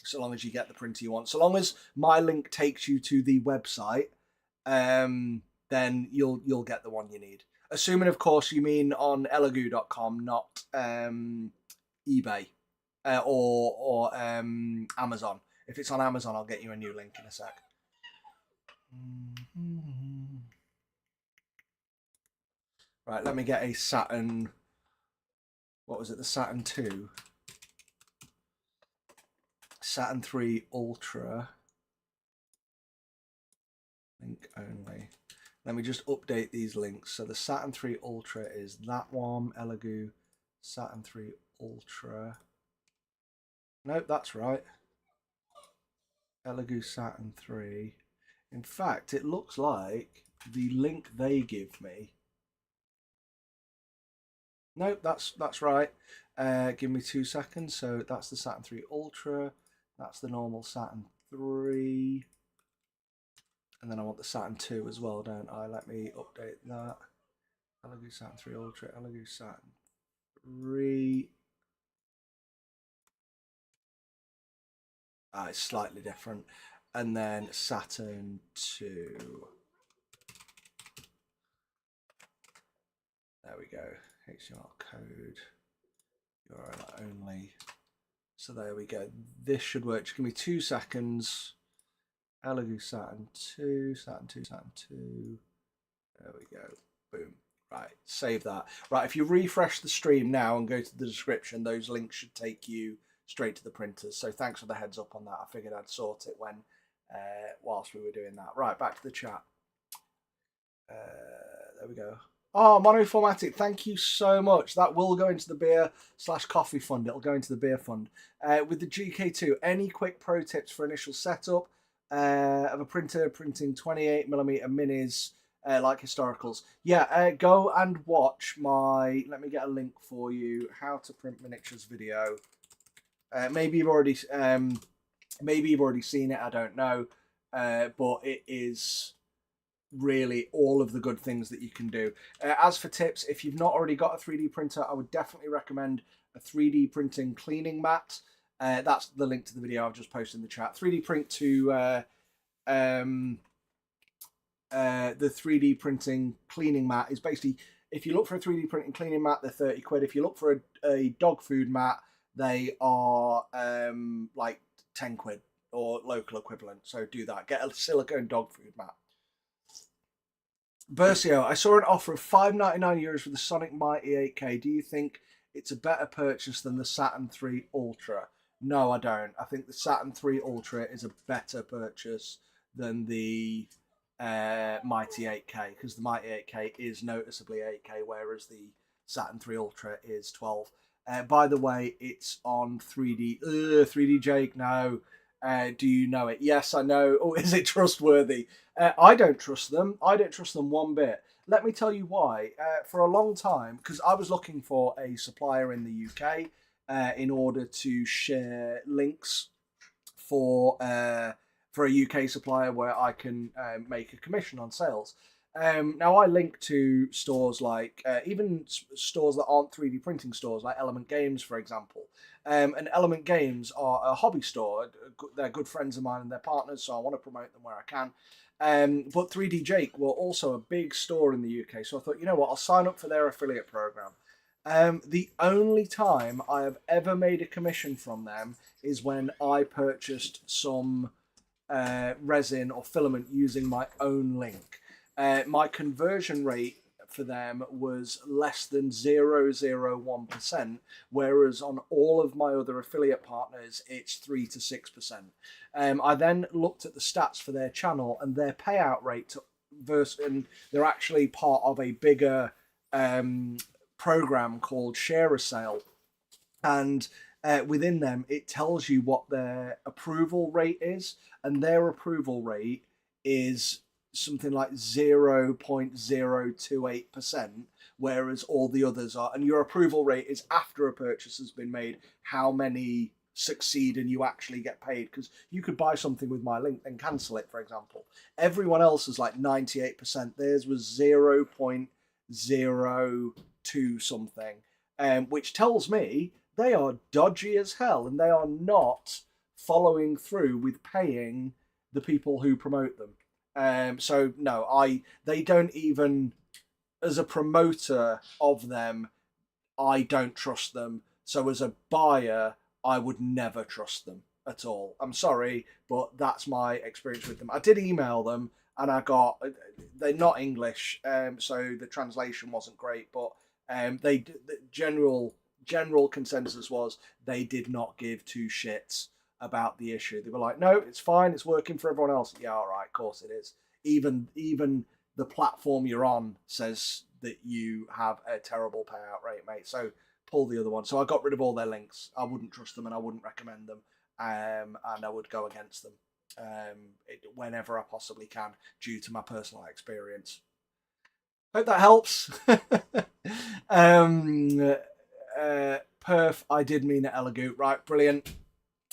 So long as you get the printer you want. So long as my link takes you to the website, then you'll get the one you need. Assuming, of course, you mean on elegoo.com, not eBay or Amazon. If it's on Amazon, I'll get you a new link in a sec. Right, let me get a Saturn. What was it? The Saturn 2. Saturn 3 Ultra. Link only. Let me just update these links. So the Saturn 3 Ultra is that one. Elegoo. Saturn 3 Ultra. Nope, that's right. Elegoo Saturn 3. In fact, it looks like the link they give me. Nope, that's right. Give me 2 seconds. So that's the Saturn 3 Ultra. That's the normal Saturn 3. And then I want the Saturn 2 as well, don't I? Let me update that. Elegoo Saturn 3 Ultra, Elegoo Saturn 3. It's slightly different. And then Saturn 2. There we go. HTML code. URL only. So there we go. This should work. Just give me 2 seconds. Elegoo Saturn 2, Saturn 2, Saturn 2. There we go. Boom. Right, save that. Right, if you refresh the stream now and go to the description, those links should take you straight to the printers. So thanks for the heads up on that. I figured I'd sort it when whilst we were doing that. Right, back to the chat. There we go. Oh, Monoformatic, thank you so much. That will go into the beer/coffee fund. It'll go into the beer fund. With the GK2, any quick pro tips for initial setup of a printer printing 28mm minis like historicals? Yeah, go and watch my, let me get a link for you, how to print miniatures video. Maybe you've already seen it, I don't know. But it is really all of the good things that you can do. As for tips, if you've not already got a 3D printer, I would definitely recommend a 3D printing cleaning mat. That's the link to the video I've just posted in the chat. 3D print to the 3D printing cleaning mat is basically, if you look for a 3D printing cleaning mat, they're 30 quid. If you look for a dog food mat, they are like 10 quid or local equivalent. So do that. Get a silicone dog food mat. Bercio, I saw an offer of €5.99 for the Sonic Mighty 8K. Do you think it's a better purchase than the Saturn 3 Ultra? No, I don't. I think the Saturn 3 Ultra is a better purchase than the Mighty 8K, because the Mighty 8K is noticeably 8K, whereas the Saturn 3 Ultra is 12. By the way, it's on 3D. 3D Jake, no. Do you know it? Yes, I know. Oh, is it trustworthy? I don't trust them. I don't trust them one bit. Let me tell you why. For a long time, because I was looking for a supplier in the UK in order to share links for a UK supplier where I can make a commission on sales. Now I link to stores like even stores that aren't 3D printing stores, like Element Games, for example. And Element Games are a hobby store. They're good friends of mine and they're partners, so I want to promote them where I can. But 3D Jake were also a big store in the UK, so I thought, you know what, I'll sign up for their affiliate program. The only time I have ever made a commission from them is when I purchased some resin or filament using my own link. My conversion rate for them was less than 0.01%, whereas on all of my other affiliate partners, it's 3 to 6%. I then looked at the stats for their channel and their payout rate and they're actually part of a bigger program called Share a Sale. And within them, it tells you what their approval rate is, and their approval rate is something like 0.028%, whereas all the others are, and your approval rate is after a purchase has been made, how many succeed and you actually get paid, because you could buy something with my link and cancel it, for example. Everyone else is like 98%. Theirs was 0.02 something, which tells me they are dodgy as hell and they are not following through with paying the people who promote them. So no, they don't even, as a promoter of them, I don't trust them. So as a buyer, I would never trust them at all. I'm sorry, but that's my experience with them. I did email them and they're not English, so the translation wasn't great, but the general consensus was they did not give two shits about the issue. They were like, no, it's fine, it's working for everyone else. Yeah, all right, of course it is. Even the platform you're on says that you have a terrible payout rate, mate. So pull the other one. So I got rid of all their links. I wouldn't trust them and I wouldn't recommend them, and I would go against them whenever I possibly can due to my personal experience. Hope that helps. Perf, I did mean it, Elagoot. Right, brilliant.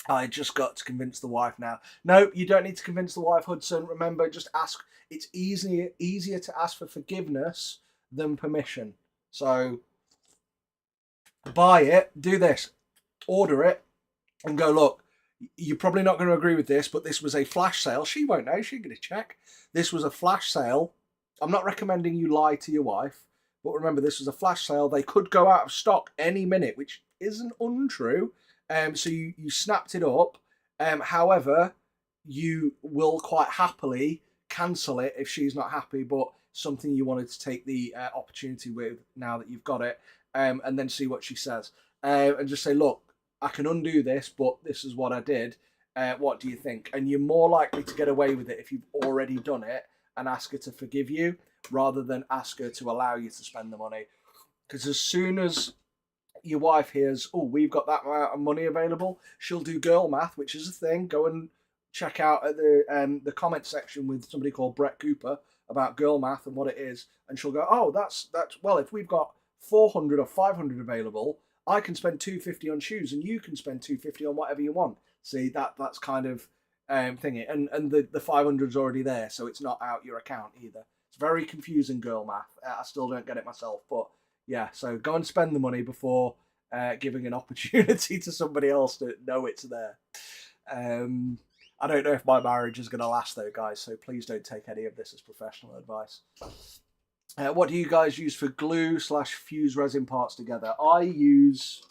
I just got to convince the wife now. No, you don't need to convince the wife, Hudson. Remember, just ask. It's easier to ask for forgiveness than permission. So buy it, do this, order it, and go, look, you're probably not going to agree with this, but this was a flash sale. She won't know. She's going to check. This was a flash sale. I'm not recommending you lie to your wife, but remember, this was a flash sale. They could go out of stock any minute, which isn't untrue. So you snapped it up. However, you will quite happily cancel it if she's not happy, but something you wanted to take the opportunity with now that you've got it, and then see what she says. And just say, look, I can undo this, but this is what I did. What do you think? And you're more likely to get away with it if you've already done it and ask her to forgive you rather than ask her to allow you to spend the money. Because as soon as your wife hears, oh, we've got that amount of money available, she'll do girl math, which is a thing. Go and check out at the comment section with somebody called Brett Cooper about girl math and what it is, and she'll go, oh, that's well, if we've got 400 or 500 available, I can spend $250 on shoes and you can spend $250 on whatever you want. See, that's kind of thingy, and the 500's already there, so it's not out your account either. It's very confusing girl math. I still don't get it myself, but yeah, so go and spend the money before giving an opportunity to somebody else to know it's there. I don't know if my marriage is going to last though, guys, so please don't take any of this as professional advice. What do you guys use for glue / fuse resin parts together? I use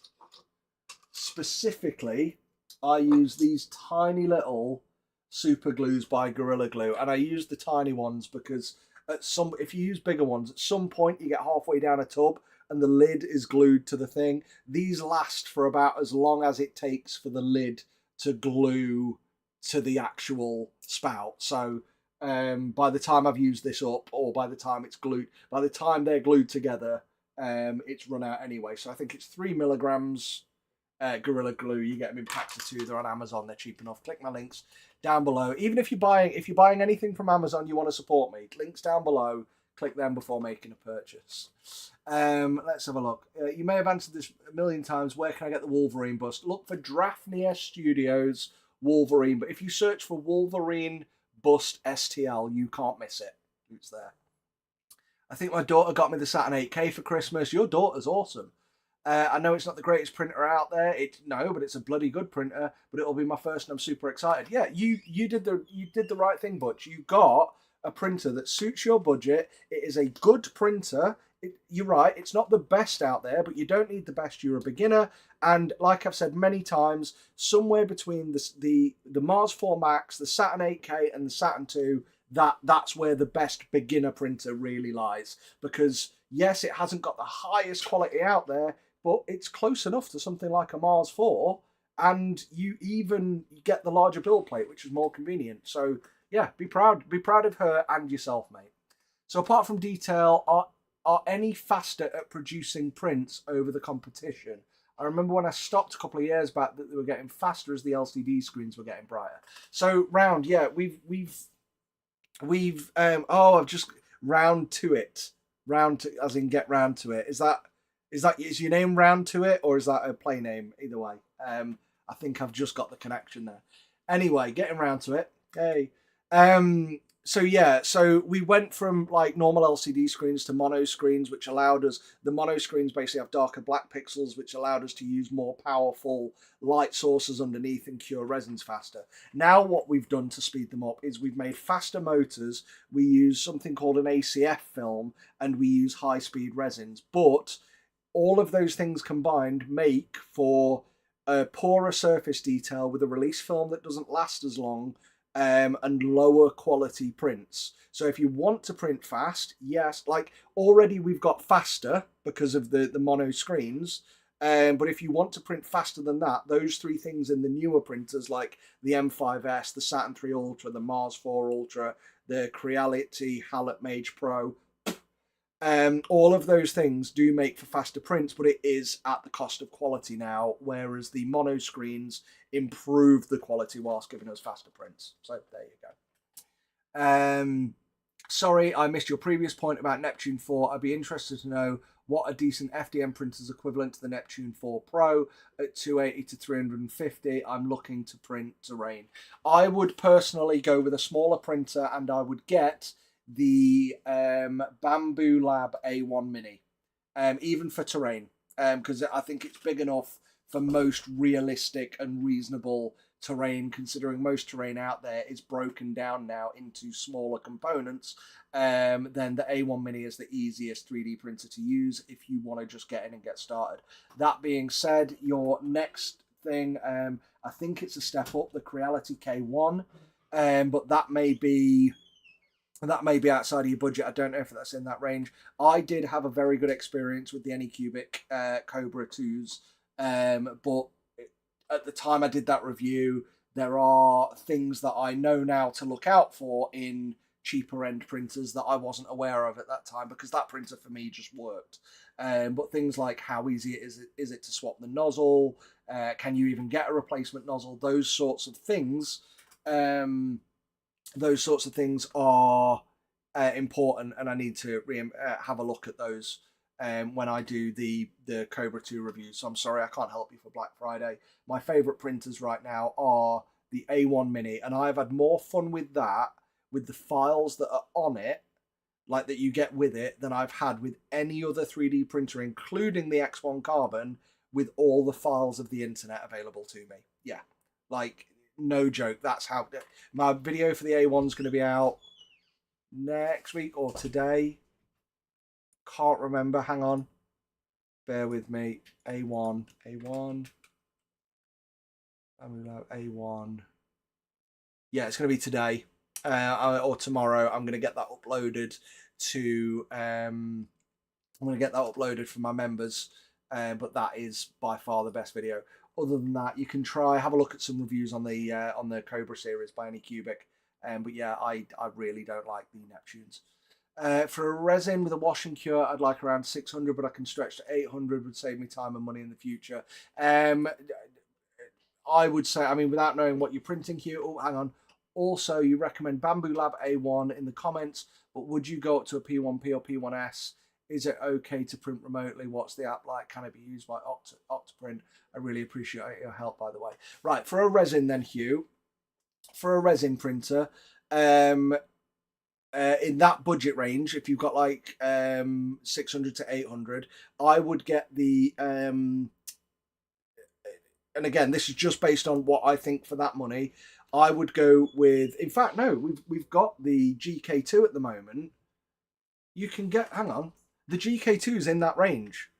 these tiny little super glues by Gorilla Glue, and I use the tiny ones because if you use bigger ones, at some point you get halfway down a tub and the lid is glued to the thing. These last for about as long as it takes for the lid to glue to the actual spout. So by the time I've used this up, or by the time they're glued together, it's run out anyway. So I think it's 3 milligrams Gorilla Glue. You get them in packs of 2. They're on Amazon. They're cheap enough. Click my links down below. Even if you're buying anything from Amazon, you want to support me, links down below. Click them before making a purchase. Let's have a look. You may have answered this a million times. Where can I get the Wolverine bust? Look for Drafnia Studios Wolverine. But if you search for Wolverine bust STL, you can't miss it. It's there. I think my daughter got me the Saturn 8K for Christmas. Your daughter's awesome. I know it's not the greatest printer out there. But it's a bloody good printer. But it'll be my first, and I'm super excited. Yeah, you did the right thing, Butch. You got a printer that suits your budget. It is a good printer. You're right. It's not the best out there, but you don't need the best. You're a beginner, and like I've said many times, somewhere between the Mars 4 Max, the Saturn 8K, and the Saturn 2. That's where the best beginner printer really lies. Because yes, it hasn't got the highest quality out there, but it's close enough to something like a Mars 4, and you even get the larger build plate, which is more convenient. So yeah, be proud of her and yourself, mate. So apart from detail, are any faster at producing prints over the competition? I remember when I stopped a couple of years back that they were getting faster as the LCD screens were getting brighter. So round, yeah, I've just round to it. Round to, as in get round to it. Is your name Round to It, or is that a play name? Either way, I think I've just got the connection there. Anyway, getting round to it. Hey, so we went from like normal LCD screens to mono screens, which allowed us, the mono screens basically have darker black pixels, which allowed us to use more powerful light sources underneath and cure resins faster. Now what we've done to speed them up is we've made faster motors. We use something called an ACF film, and we use high-speed resins. But all of those things combined make for a poorer surface detail with a release film that doesn't last as long, and lower quality prints. So if you want to print fast, yes, like already we've got faster because of the mono screens, but if you want to print faster than that, those 3 things in the newer printers like the M5S, the Saturn 3 Ultra, the Mars 4 Ultra, the Creality Hallett Mage Pro, All of those things do make for faster prints, but it is at the cost of quality now, whereas the mono screens improve the quality whilst giving us faster prints. So there you go. Sorry, I missed your previous point about Neptune 4. I'd be interested to know what a decent FDM printer is equivalent to the Neptune 4 Pro at 280 to 350. I'm looking to print terrain. I would personally go with a smaller printer, and I would get the Bambu Lab A1 Mini, even for terrain, because I think it's big enough for most realistic and reasonable terrain, considering most terrain out there is broken down now into smaller components. Then the A1 Mini is the easiest 3D printer to use if you want to just get in and get started. That being said, your next thing, I think it's a step up, the Creality K1, but that may be outside of your budget. I don't know if that's in that range. I did have a very good experience with the Anycubic Cobra 2s, but at the time I did that review, there are things that I know now to look out for in cheaper end printers that I wasn't aware of at that time, because that printer for me just worked. But things like how easy is it to swap the nozzle? Can you even get a replacement nozzle? Those sorts of things. Those sorts of things are important, and I need to have a look at those when I do the Cobra 2 review. So I'm sorry I can't help you for Black Friday. My favourite printers right now are the A1 Mini, and I've had more fun with that, with the files that are on it, like that you get with it, than I've had with any other 3D printer, including the X1 Carbon, with all the files of the internet available to me. Yeah, like, no joke. That's how my video for the A1 is going to be out next week or today. Can't remember. Hang on. Bear with me. A1. A1. Yeah, it's going to be today or tomorrow. I'm going to get that uploaded to. I'm going to get that uploaded for my members. But that is by far the best video. Other than that, you can have a look at some reviews on the Cobra series by Anycubic. But yeah, I really don't like the Neptunes. For a resin with a wash and cure, I'd like around 600, but I can stretch to 800. Would save me time and money in the future. I would say, I mean, without knowing what you're printing here. Oh, hang on. Also, you recommend Bambu Lab A1 in the comments, but would you go up to a P1P or P1S? Is it okay to print remotely? What's the app like? Can it be used by Octoprint? I really appreciate your help, by the way. Right, for a resin then, Hugh. For a resin printer, in that budget range, if you've got like 600 to 800, I would get the... and again, this is just based on what I think for that money. I would go with... In fact, no, we've got the GK2 at the moment. You can get... Hang on. The GK2 is in that range.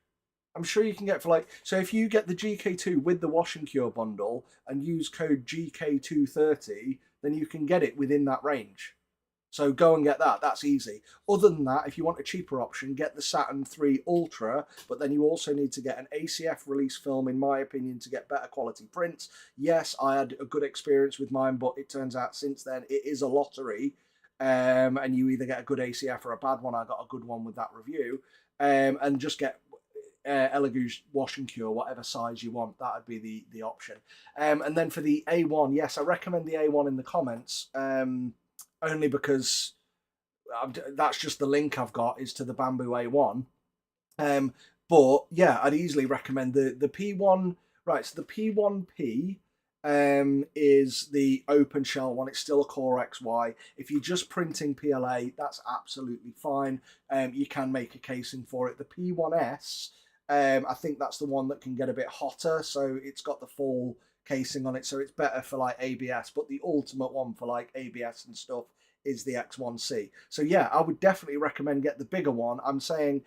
I'm sure you can get for like... So if you get the GK2 with the Wash and Cure bundle and use code GK230, then you can get it within that range. So go and get that. That's easy. Other than that, if you want a cheaper option, get the Saturn 3 Ultra, but then you also need to get an ACF release film, in my opinion, to get better quality prints. Yes, I had a good experience with mine, but it turns out since then it is a lottery. And you either get a good ACF or a bad one. I got a good one with that review. And just get Elegoo's Wash and Cure, whatever size you want. That would be the option. And then for the A1, yes, I recommend the A1 in the comments, only because that's just the link I've got is to the Bambu A1. But yeah, I'd easily recommend the P1. Right, so the P1P is the open shell one. It's still a Core XY. If you're just printing PLA, that's absolutely fine. You can make a casing for it. The P1S, I think that's the one that can get a bit hotter, so it's got the full casing on it, so it's better for like ABS. But the ultimate one for like ABS and stuff is the X1C. So yeah, I would definitely recommend get the bigger one. I'm saying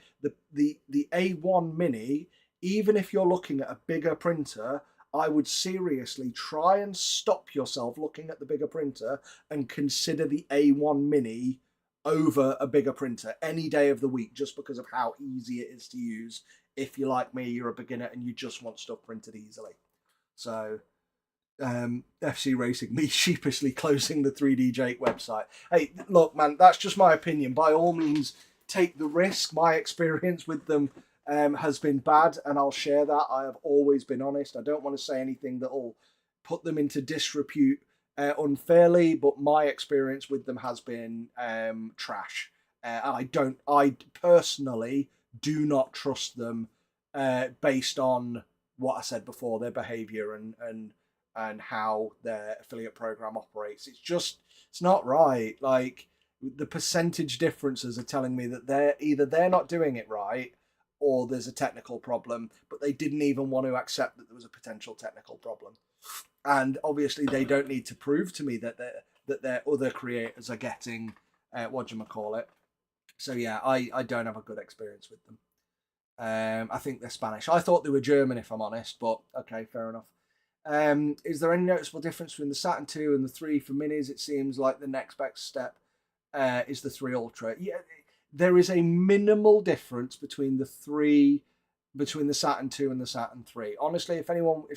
the A1 Mini, even if you're looking at a bigger printer, I would seriously try and stop yourself looking at the bigger printer and consider the A1 Mini over a bigger printer any day of the week, just because of how easy it is to use. If you're like me, you're a beginner and you just want stuff printed easily. So FC Racing, me sheepishly closing the 3D Jake website. Hey, look, man, that's just my opinion. By all means, take the risk. My experience with them has been bad, and I'll share that. I have always been honest. I don't want to say anything that will put them into disrepute unfairly, but my experience with them has been trash. I personally do not trust them based on what I said before, their behavior and how their affiliate program operates. It's not right. Like, the percentage differences are telling me that they're not doing it right, or there's a technical problem, but they didn't even want to accept that there was a potential technical problem. And obviously they don't need to prove to me that their other creators are getting so yeah, I don't have a good experience with them. I think they're Spanish. I thought they were German, if I'm honest, but okay, fair enough. Is there any noticeable difference between the Saturn 2 and the 3 for minis? It seems like the next best step is the 3 Ultra. Yeah, there is a minimal difference between the Saturn 2 and the Saturn 3. Honestly, if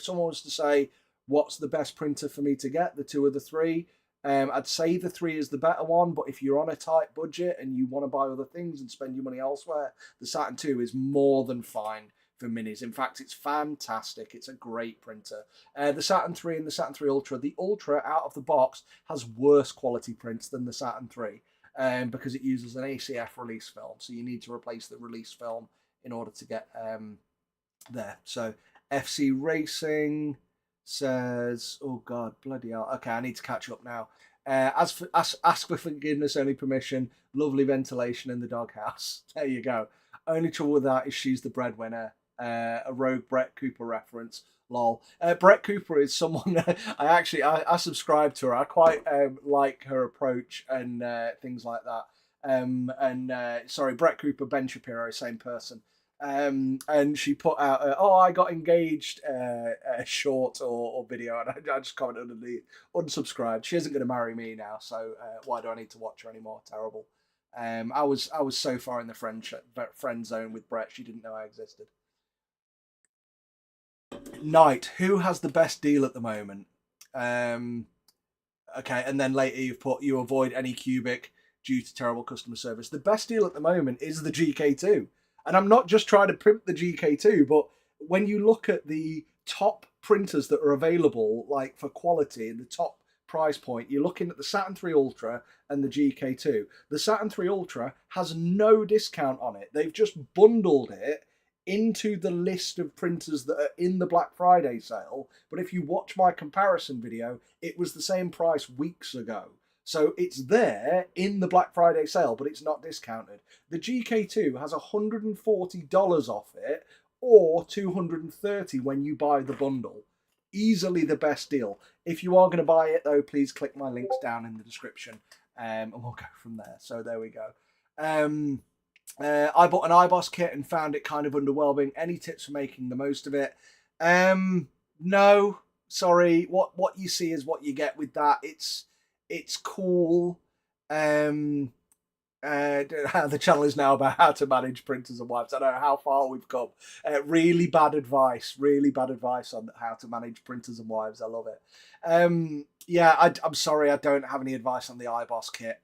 someone was to say what's the best printer for me to get, the 2 or the 3, I'd say the 3 is the better one, but if you're on a tight budget and you want to buy other things and spend your money elsewhere, the Saturn 2 is more than fine for minis. In fact, it's fantastic. It's a great printer. The Saturn 3 and the Saturn 3 Ultra, the Ultra out of the box has worse quality prints than the Saturn 3 because it uses an ACF release film. So you need to replace the release film in order to get there. So FC Racing says, oh God, bloody hell. Okay, I need to catch up now. Ask for forgiveness, only permission. Lovely ventilation in the doghouse. There you go. Only trouble with that is she's the breadwinner. A rogue Brett Cooper reference. Lol. Brett Cooper is someone I subscribe to her. I quite like her approach and things like that. Sorry, Brett Cooper, Ben Shapiro, same person. And she put out, I got engaged a short or video, and I just commented underneath, unsubscribed. She isn't going to marry me now, so why do I need to watch her anymore? Terrible. I was so far in the friend zone with Brett, she didn't know I existed. Knight, who has the best deal at the moment? Okay, and then later you've put, you avoid any cubic due to terrible customer service. The best deal at the moment is the GK2. And I'm not just trying to print the GK2, but when you look at the top printers that are available, like for quality and the top price point, you're looking at the Saturn 3 Ultra and the GK2. The Saturn 3 Ultra has no discount on it. They've just bundled it into the list of printers that are in the Black Friday sale. But if you watch my comparison video, it was the same price weeks ago. So it's there in the Black Friday sale, but it's not discounted. The GK2 has $140 off it, or $230 when you buy the bundle. Easily the best deal. If you are going to buy it, though, please click my links down in the description, and we'll go from there. So there we go. I bought an iBoss kit and found it kind of underwhelming. Any tips for making the most of it? No, sorry. What you see is what you get with that. It's cool. The channel is now about how to manage printers and wipes. I don't know how far we've come. Really bad advice on how to manage printers and wipes. I love it. Yeah, I'm sorry, I don't have any advice on the iBoss kit.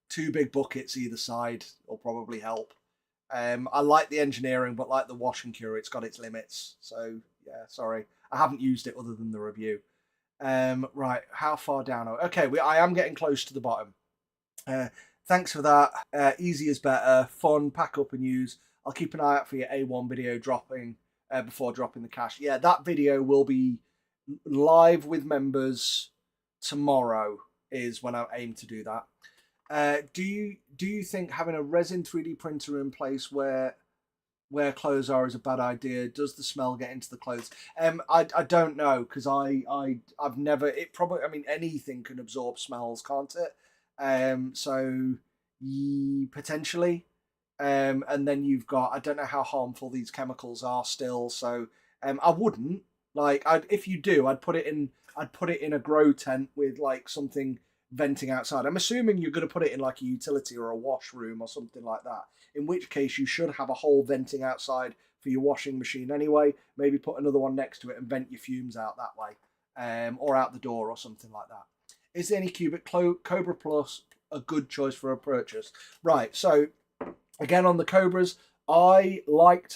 2 big buckets either side will probably help. I like the engineering, but like the wash and cure, it's got its limits. So yeah, sorry, I haven't used it other than the review. Right, how far down? Okay, I am getting close to the bottom. Thanks for that. Easy is better. Fun, pack up and use. I'll keep an eye out for your A1 video dropping before dropping the cash. Yeah, that video will be live with members tomorrow is when I aim to do that. Do you think having a resin 3D printer in place where clothes are is a bad idea? Does the smell get into the clothes? I don't know, because I've never, it probably, I mean, anything can absorb smells, can't it? So potentially. And then you've got, I don't know how harmful these chemicals are still. So I wouldn't, like, if you do, I'd put it in a grow tent with like something venting outside. I'm assuming you're going to put it in like a utility or a washroom or something like that, in which case you should have a hole venting outside for your washing machine anyway. Maybe put another one next to it and vent your fumes out that way, or out the door or something like that. Is there any cubic Cobra Plus a good choice for a purchase. Right, so again on the Cobras, I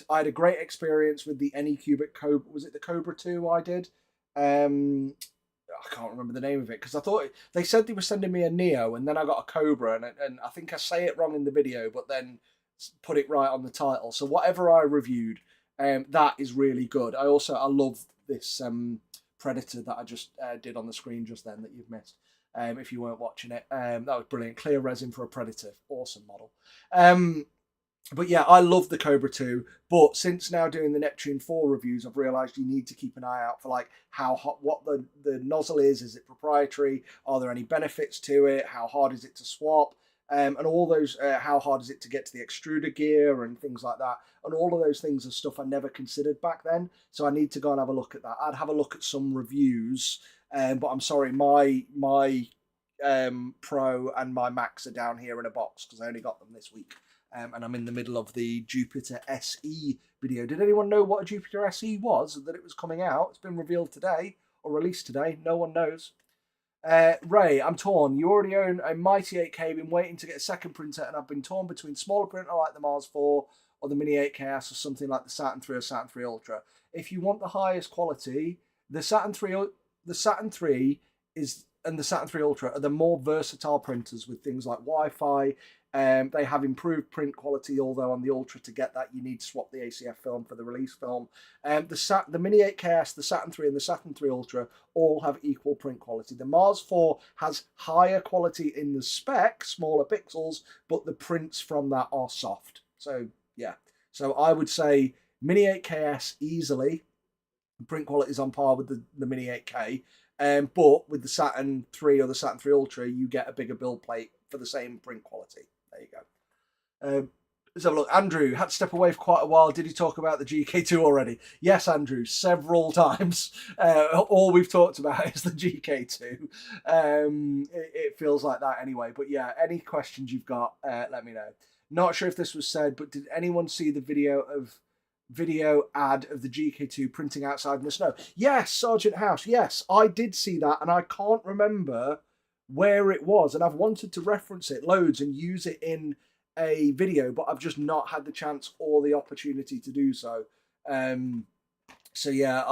had a great experience with the Anycubic Cobra. Was it the Cobra 2 I did? I can't remember the name of it because I thought they said they were sending me a Neo, and then I got a Cobra, and I think I say it wrong in the video, but then put it right on the title. So whatever I reviewed, that is really good. I love this Predator that I just did on the screen just then that you've missed. If you weren't watching it, that was brilliant. Clear resin for a Predator, awesome model. But yeah, I love the Cobra 2, but since now doing the Neptune 4 reviews, I've realised you need to keep an eye out for like how hot, what the nozzle is it proprietary, are there any benefits to it, how hard is it to swap, and all those, how hard is it to get to the extruder gear and things like that, and all of those things are stuff I never considered back then, so I need to go and have a look at that. I'd have a look at some reviews, but I'm sorry, my Pro and my Max are down here in a box because I only got them this week. And I'm in the middle of the Jupiter SE video. Did anyone know what a Jupiter SE was, that it was coming out? It's been revealed today, or released today. No one knows. Ray, I'm torn. You already own a Mighty 8K, been waiting to get a second printer, and I've been torn between smaller printer like the Mars 4 or the Mini 8KS or something like the Saturn 3 or Saturn 3 Ultra. If you want the highest quality, the Saturn 3 and the Saturn 3 Ultra are the more versatile printers with things like Wi-Fi. They have improved print quality, although on the Ultra to get that you need to swap the ACF film for the release film. The Mini 8KS, the Saturn 3 and the Saturn 3 Ultra all have equal print quality. The Mars 4 has higher quality in the spec, smaller pixels, but the prints from that are soft. So yeah, so I would say Mini 8KS easily. The print quality is on par with the Mini 8K. But with the Saturn 3 or the Saturn 3 Ultra, you get a bigger build plate for the same print quality. There you go. Let's have a look. Andrew had to step away for quite a while. Did he talk about the GK2 already? Yes, Andrew, several times. All we've talked about is the GK2. It feels like that anyway. But yeah, any questions you've got, let me know. Not sure if this was said, but did anyone see the video ad of the GK2 printing outside in the snow? Yes, Sergeant House. Yes, I did see that, and I can't remember where it was, and I've wanted to reference it loads and use it in a video, but I've just not had the chance or the opportunity to do so. So yeah,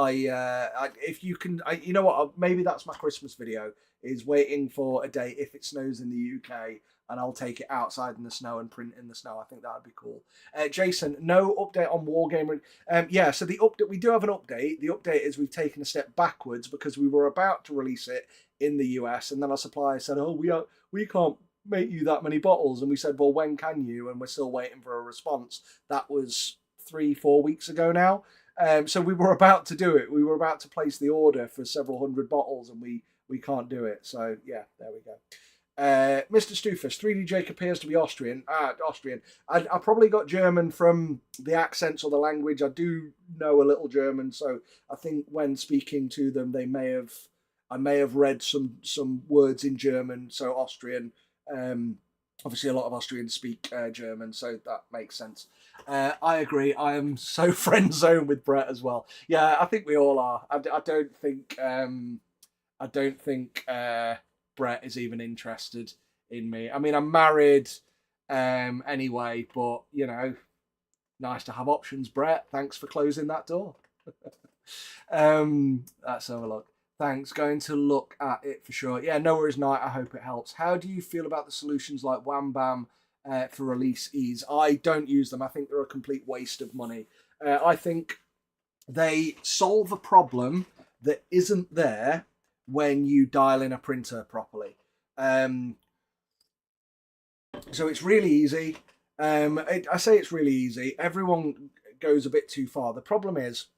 if you can, you know what? Maybe that's my Christmas video, is waiting for a day if it snows in the UK, and I'll take it outside in the snow and print in the snow. I think that would be cool. Jason, no update on Wargamer. Yeah, so the update, we do have an update. The update is we've taken a step backwards because we were about to release it in the US, and then our supplier said, "Oh, we can't make you that many bottles," and we said, "Well, when can you?" And we're still waiting for a response. That was 3-4 weeks ago now. So we were about to do it. We were about to place the order for several hundred bottles, and we can't do it. So yeah, there we go. Mr. Stufus, 3D Jake appears to be Austrian. Austrian. I probably got German from the accents or the language. I do know a little German, so I think when speaking to them, I may have read some words in German, so Austrian. Obviously, a lot of Austrians speak German, so that makes sense. I agree. I am so friend zoned with Brett as well. Yeah, I think we all are. I don't think Brett is even interested in me. I mean, I'm married anyway, but you know, nice to have options, Brett. Thanks for closing that door. Let's have a look. Thanks. Going to look at it for sure. Yeah, no worries, Night. I hope it helps. How do you feel about the solutions like Wham Bam for release ease? I don't use them. I think they're a complete waste of money. I think they solve a problem that isn't there when you dial in a printer properly. So it's really easy. I say it's really easy. Everyone goes a bit too far. The problem is,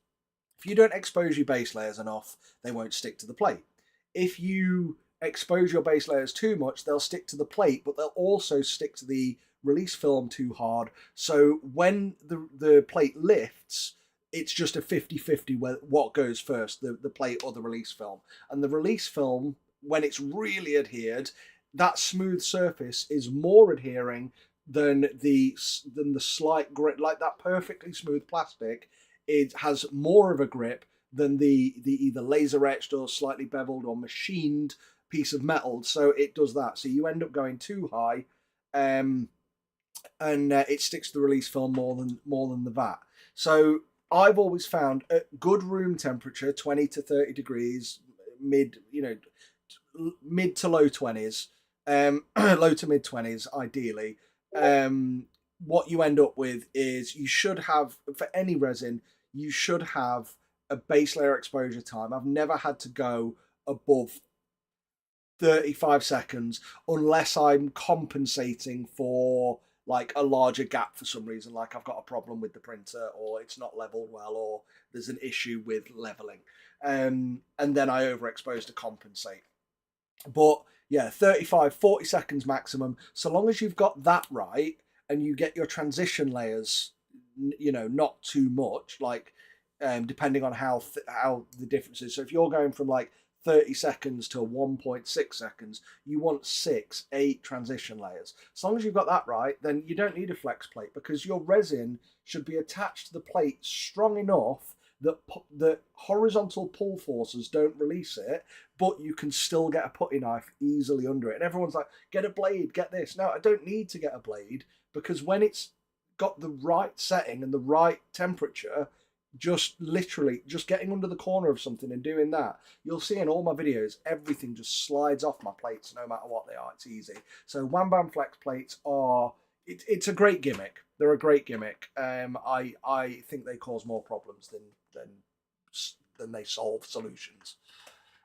if you don't expose your base layers enough, they won't stick to the plate. If you expose your base layers too much, they'll stick to the plate, but they'll also stick to the release film too hard. So when the plate lifts, it's just a 50-50 what goes first, the plate or the release film. And the release film, when it's really adhered, that smooth surface is more adhering than the slight grit, like that perfectly smooth plastic. It has more of a grip than the either laser etched or slightly beveled or machined piece of metal, so it does that. So you end up going too high, and it sticks to the release film more than the vat. So I've always found at good room temperature, 20 to 30 degrees, mid to low 20s, low to mid 20s ideally. What you end up with is you should have, for any resin, you should have a base layer exposure time. I've never had to go above 35 seconds unless I'm compensating for like a larger gap for some reason, like I've got a problem with the printer, or it's not leveled well, or there's an issue with leveling, and then I overexpose to compensate. But yeah, 35, 40 seconds maximum, so long as you've got that right and you get your transition layers, not too much, like depending on how the difference is. So if you're going from like 30 seconds to 1.6 seconds, you want 6, 8 transition layers. As long as you've got that right, then you don't need a flex plate, because your resin should be attached to the plate strong enough that the horizontal pull forces don't release it, but you can still get a putty knife easily under it. And everyone's like, get a blade, get this. No, I don't need to get a blade, because when it's got the right setting and the right temperature, just literally just getting under the corner of something and doing that, you'll see in all my videos, everything just slides off my plates no matter what they are. It's easy. So Wham Bam Flex plates are, it's a great gimmick. They're a great gimmick. I think they cause more problems than they solve solutions.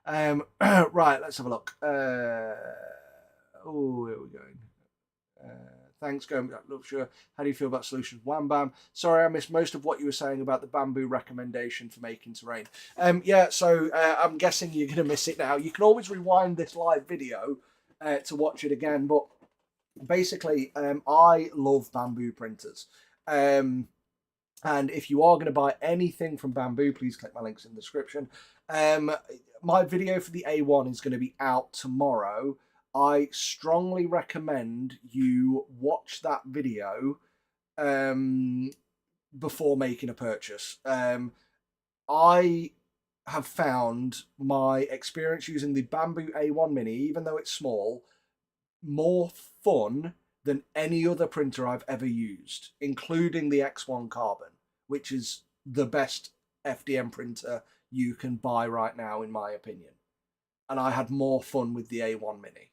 Right, let's have a look. Where are we going? Thanks, going look sure. How do you feel about solutions? Wham Bam. Sorry, I missed most of what you were saying about the Bambu recommendation for making terrain. Yeah, so I'm guessing you're going to miss it now. You can always rewind this live video to watch it again, but basically, I love Bambu printers. And if you are going to buy anything from Bambu, please click my links in the description. My video for the A1 is going to be out tomorrow. I strongly recommend you watch that video before making a purchase. I have found my experience using the Bambu A1 Mini, even though it's small, more fun than any other printer I've ever used, including the X1 Carbon, which is the best FDM printer you can buy right now, in my opinion. And I had more fun with the A1 Mini.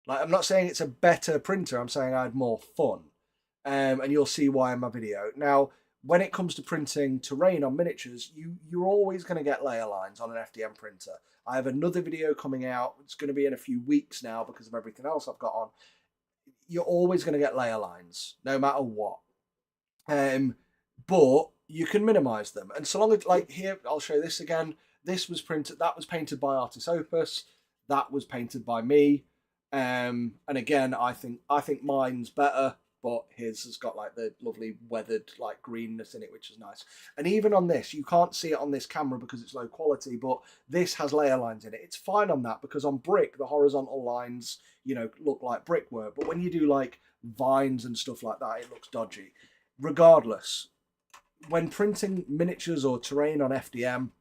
Like, I'm not saying it's a better printer, I'm saying I had more fun. And you'll see why in my video. Now, when it comes to printing terrain on miniatures, you're always going to get layer lines on an FDM printer. I have another video coming out. It's going to be in a few weeks now because of everything else I've got on. You're always going to get layer lines, no matter what. But you can minimize them. And so long as, like here, I'll show this again. This was printed, that was painted by Artis Opus. That was painted by me. And again, I think mine's better, but his has got like the lovely weathered like greenness in it, which is nice. And even on this, you can't see it on this camera because it's low quality, but this has layer lines in it. It's fine on that because on brick, the horizontal lines, look like brickwork. But when you do like vines and stuff like that, it looks dodgy. Regardless, when printing miniatures or terrain on FDM,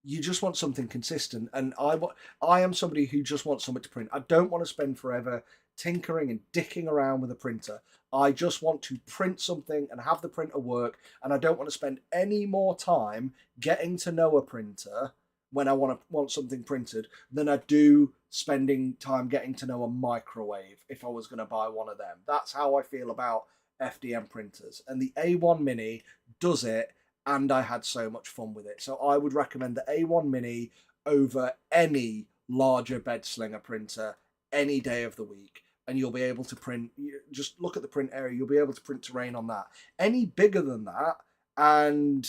you just want something consistent, and I am somebody who just wants something to print. I don't want to spend forever tinkering and dicking around with a printer. I just want to print something and have the printer work, and I don't want to spend any more time getting to know a printer when I want something printed than I do spending time getting to know a microwave if I was going to buy one of them. That's how I feel about FDM printers, and the A1 Mini does it. And I had so much fun with it. So I would recommend the A1 Mini over any larger bed slinger printer any day of the week. And you'll be able to print, just look at the print area, you'll be able to print terrain on that. Any bigger than that, and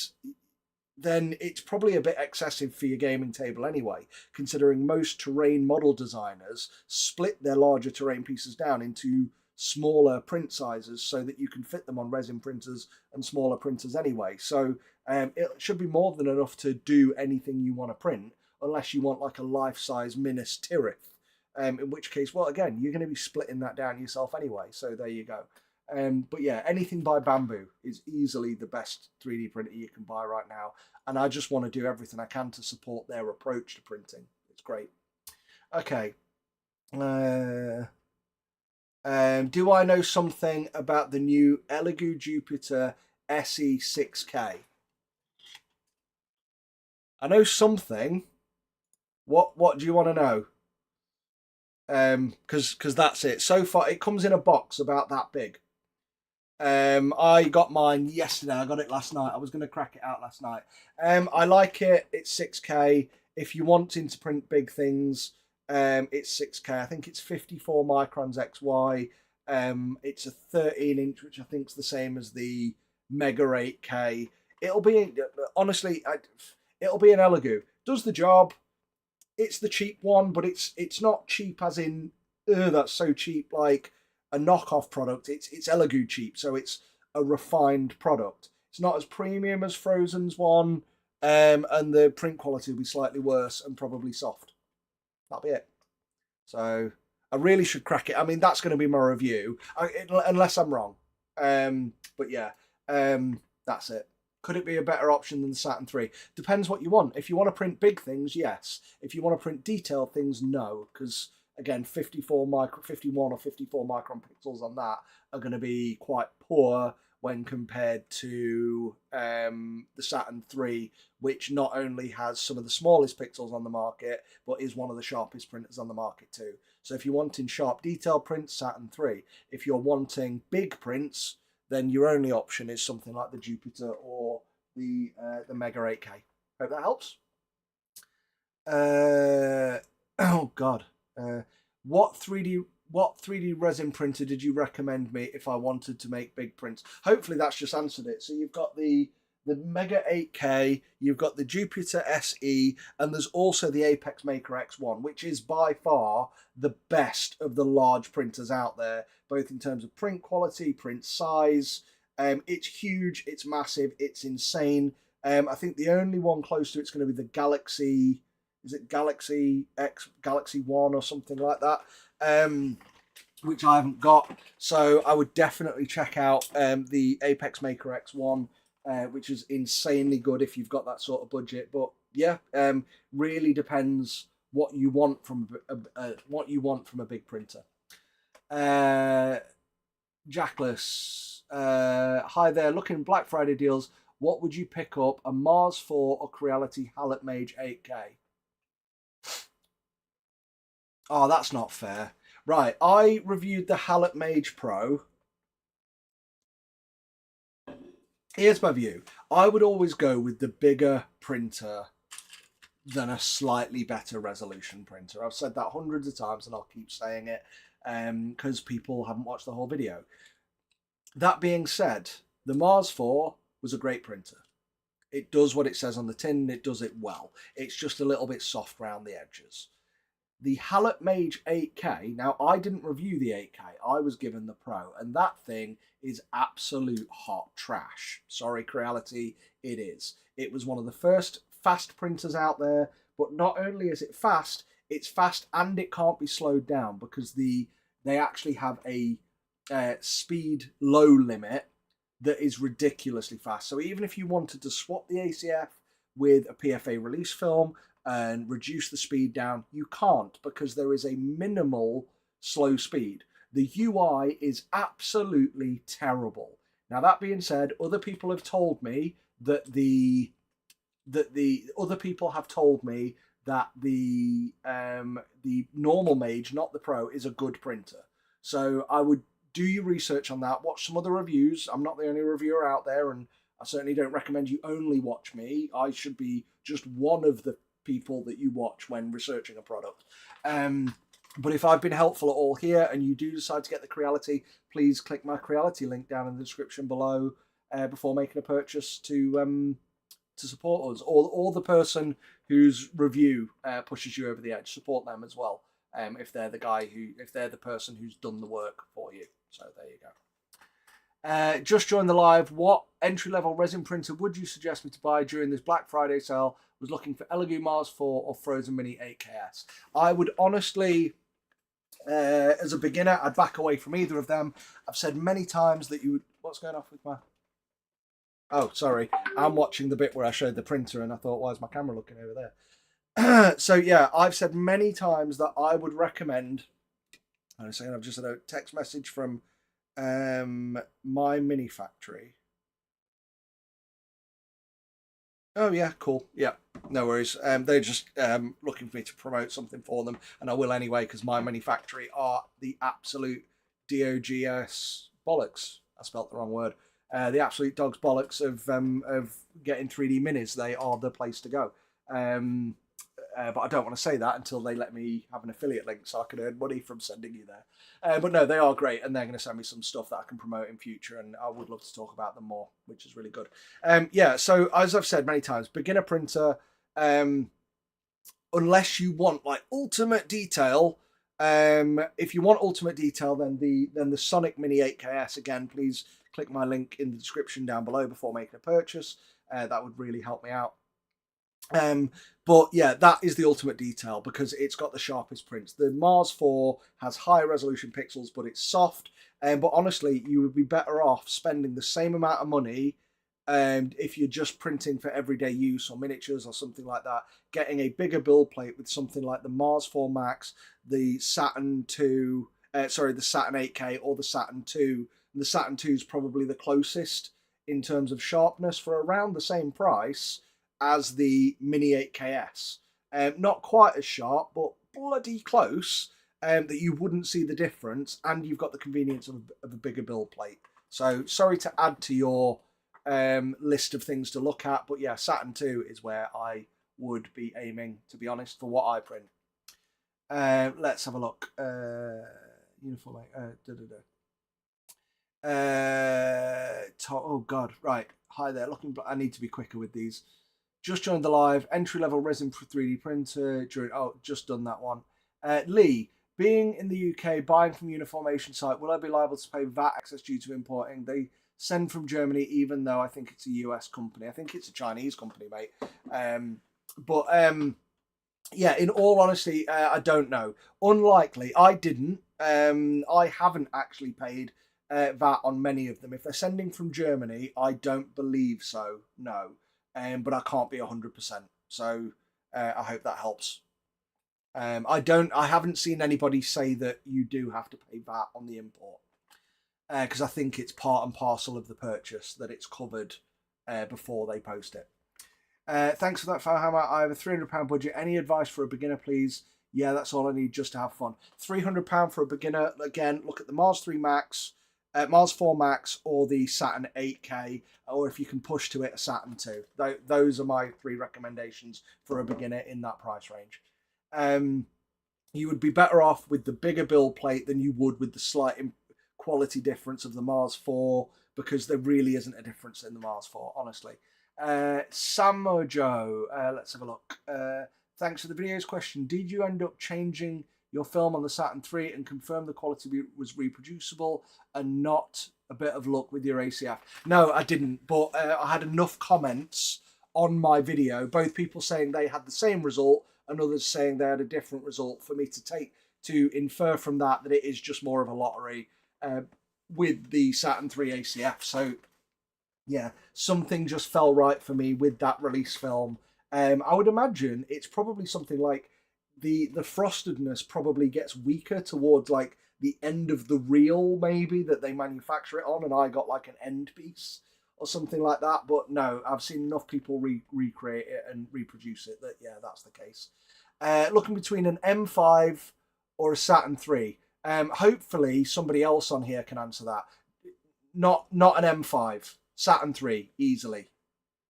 then it's probably a bit excessive for your gaming table anyway, considering most terrain model designers split their larger terrain pieces down into smaller print sizes so that you can fit them on resin printers and smaller printers anyway. So it should be more than enough to do anything you want to print, unless you want like a life-size Minas Tirith, in which case, well, again, you're going to be splitting that down yourself anyway. So there you go. But yeah, anything by Bambu is easily the best 3D printer you can buy right now. And I just want to do everything I can to support their approach to printing. It's great. Okay. Do I know something about the new Elegoo Jupiter SE6K? I know something. What do you want to know? Because that's it. So far, it comes in a box about that big. I got mine yesterday. I got it last night. I was going to crack it out last night. I like it. It's 6K. If you're wanting to print big things, it's 6K. I think it's 54 microns XY. It's a 13 inch, which I think is the same as the Mega 8K. It'll be honestly, it'll be an Elegoo. Does the job. It's the cheap one, but it's not cheap as in that's so cheap like a knockoff product. It's Elegoo cheap, so it's a refined product. It's not as premium as Frozen's one, and the print quality will be slightly worse and probably soft. That'll be it. So I really should crack it. I mean, that's going to be my review, unless I'm wrong. But yeah, that's it. Could it be a better option than the Saturn 3? Depends what you want. If you want to print big things, yes. If you want to print detailed things, no. Because again, 51 or 54 micron pixels on that are going to be quite poor when compared to the Saturn 3, which not only has some of the smallest pixels on the market, but is one of the sharpest printers on the market too. So if you're wanting sharp detail prints, Saturn 3. If you're wanting big prints, then your only option is something like the Jupiter or the Mega 8K. Hope that helps. Oh God, what 3D resin printer did you recommend me if I wanted to make big prints? Hopefully that's just answered it. So you've got the Mega 8K, you've got the Jupiter SE, and there's also the Apex Maker X1, which is by far the best of the large printers out there, both in terms of print quality, print size. It's huge, it's massive, it's insane. I think the only one close to it's going to be the Galaxy. Is it Galaxy X, Galaxy One, or something like that? Which I haven't got. So I would definitely check out the Apex Maker X1. Which is insanely good if you've got that sort of budget. But yeah, really depends what you want from a big printer. Jackless, hi there. Looking Black Friday deals. What would you pick up? A Mars 4 or Creality Hallet Mage 8K? Oh, that's not fair. Right, I reviewed the Hallet Mage Pro. Here's my view. I would always go with the bigger printer than a slightly better resolution printer. I've said that hundreds of times and I'll keep saying it because people haven't watched the whole video. That being said, the Mars 4 was a great printer. It does what it says on the tin and it does it well. It's just a little bit soft around the edges. The Hallet Mage 8K, now I didn't review the 8K, I was given the Pro, and that thing is absolute hot trash. Sorry, Creality, it is. It was one of the first fast printers out there, but not only is it fast, it's fast and it can't be slowed down because they actually have a speed low limit that is ridiculously fast. So even if you wanted to swap the ACF with a PFA release film and reduce the speed down, you can't because there is a minimal slow speed. The UI is absolutely terrible. Now that being said, other people have told me that the normal Mage, not the Pro, is a good printer. So I would do your research on that. Watch some other reviews. I'm not the only reviewer out there, and I certainly don't recommend you only watch me. I should be just one of the people that you watch when researching a product. But if I've been helpful at all here and you do decide to get the Creality, please click my Creality link down in the description below before making a purchase to support us. Or the person whose review pushes you over the edge, support them as well. If they're the person who's done the work for you. So there you go. Just joined the live. What entry-level resin printer would you suggest me to buy during this Black Friday sale? Was looking for Elegoo Mars 4 or Frozen Mini 8KS. I would honestly, as a beginner, I'd back away from either of them. I've said many times that you would... What's going off with my... Oh, sorry. I'm watching the bit where I showed the printer and I thought, why is my camera looking over there? So yeah, I've said many times that I would recommend. And I'm saying I've just had a text message from my mini factory. Oh yeah, cool. Yeah, no worries. They're just looking for me to promote something for them, and I will anyway because my mini factory are the absolute dogs bollocks. I spelt the wrong word. The absolute dogs bollocks of getting 3D minis. They are the place to go. Um, but I don't want to say that until they let me have an affiliate link so I can earn money from sending you there. But no, they are great, and they're going to send me some stuff that I can promote in future, and I would love to talk about them more, which is really good. Yeah, so as I've said many times, beginner printer, unless you want like ultimate detail. If you want ultimate detail, then the Sonic Mini 8KS, again, please click my link in the description down below before making a purchase. That would really help me out. But yeah, that is the ultimate detail because it's got the sharpest prints. The Mars 4 has high resolution pixels, but it's soft. But honestly, you would be better off spending the same amount of money if you're just printing for everyday use or miniatures or something like that, getting a bigger build plate with something like the Mars 4 Max, the Saturn 2, the Saturn 8K or the Saturn 2. And the Saturn 2 is probably the closest in terms of sharpness for around the same price as the Mini 8KS. Not quite as sharp, but bloody close, that you wouldn't see the difference, and you've got the convenience of a bigger build plate. So sorry to add to your list of things to look at, but yeah, Saturn 2 is where I would be aiming, to be honest, for what I print. Let's have a look. Uniformation. Oh God, right. Hi there. I need to be quicker with these. Just joined the live. Entry level resin 3D printer. Just done that one. Lee, being in the UK, buying from Uniformation site, will I be liable to pay VAT excess due to importing? They send from Germany, even though I think it's a US company. I think it's a Chinese company, mate. Yeah, in all honesty, I don't know. Unlikely. I didn't. I haven't actually paid VAT on many of them. If they're sending from Germany, I don't believe so. No. But I can't be 100%. So I hope that helps. I haven't seen anybody say that you do have to pay VAT on the import because I think it's part and parcel of the purchase that it's covered before they post it. Thanks for that, Farhammer. I have a £300 budget. Any advice for a beginner, please? Yeah, that's all I need just to have fun. £300 for a beginner. Again, look at the Mars 3 Max, Mars 4 Max, or the Saturn 8K, or if you can push to it, a Saturn 2. Those are my 3 recommendations for a beginner in that price range. You would be better off with the bigger build plate than you would with the slight quality difference of the Mars 4, because there really isn't a difference in the Mars 4, honestly. Samojo, let's have a look. Thanks for the videos. Question: did you end up changing your film on the Saturn 3 and confirm the quality was reproducible and not a bit of luck with your ACF? No, I didn't, but I had enough comments on my video, both people saying they had the same result and others saying they had a different result, for me to infer from that it is just more of a lottery with the Saturn 3 ACF. So yeah, something just fell right for me with that release film. I would imagine it's probably something like the frostedness probably gets weaker towards like the end of the reel, maybe, that they manufacture it on, and I got like an end piece or something like that. But no, I've seen enough people recreate it and reproduce it that yeah, that's the case. Looking between an M5 or a Saturn 3. Hopefully somebody else on here can answer that. Not an M5. Saturn 3 easily.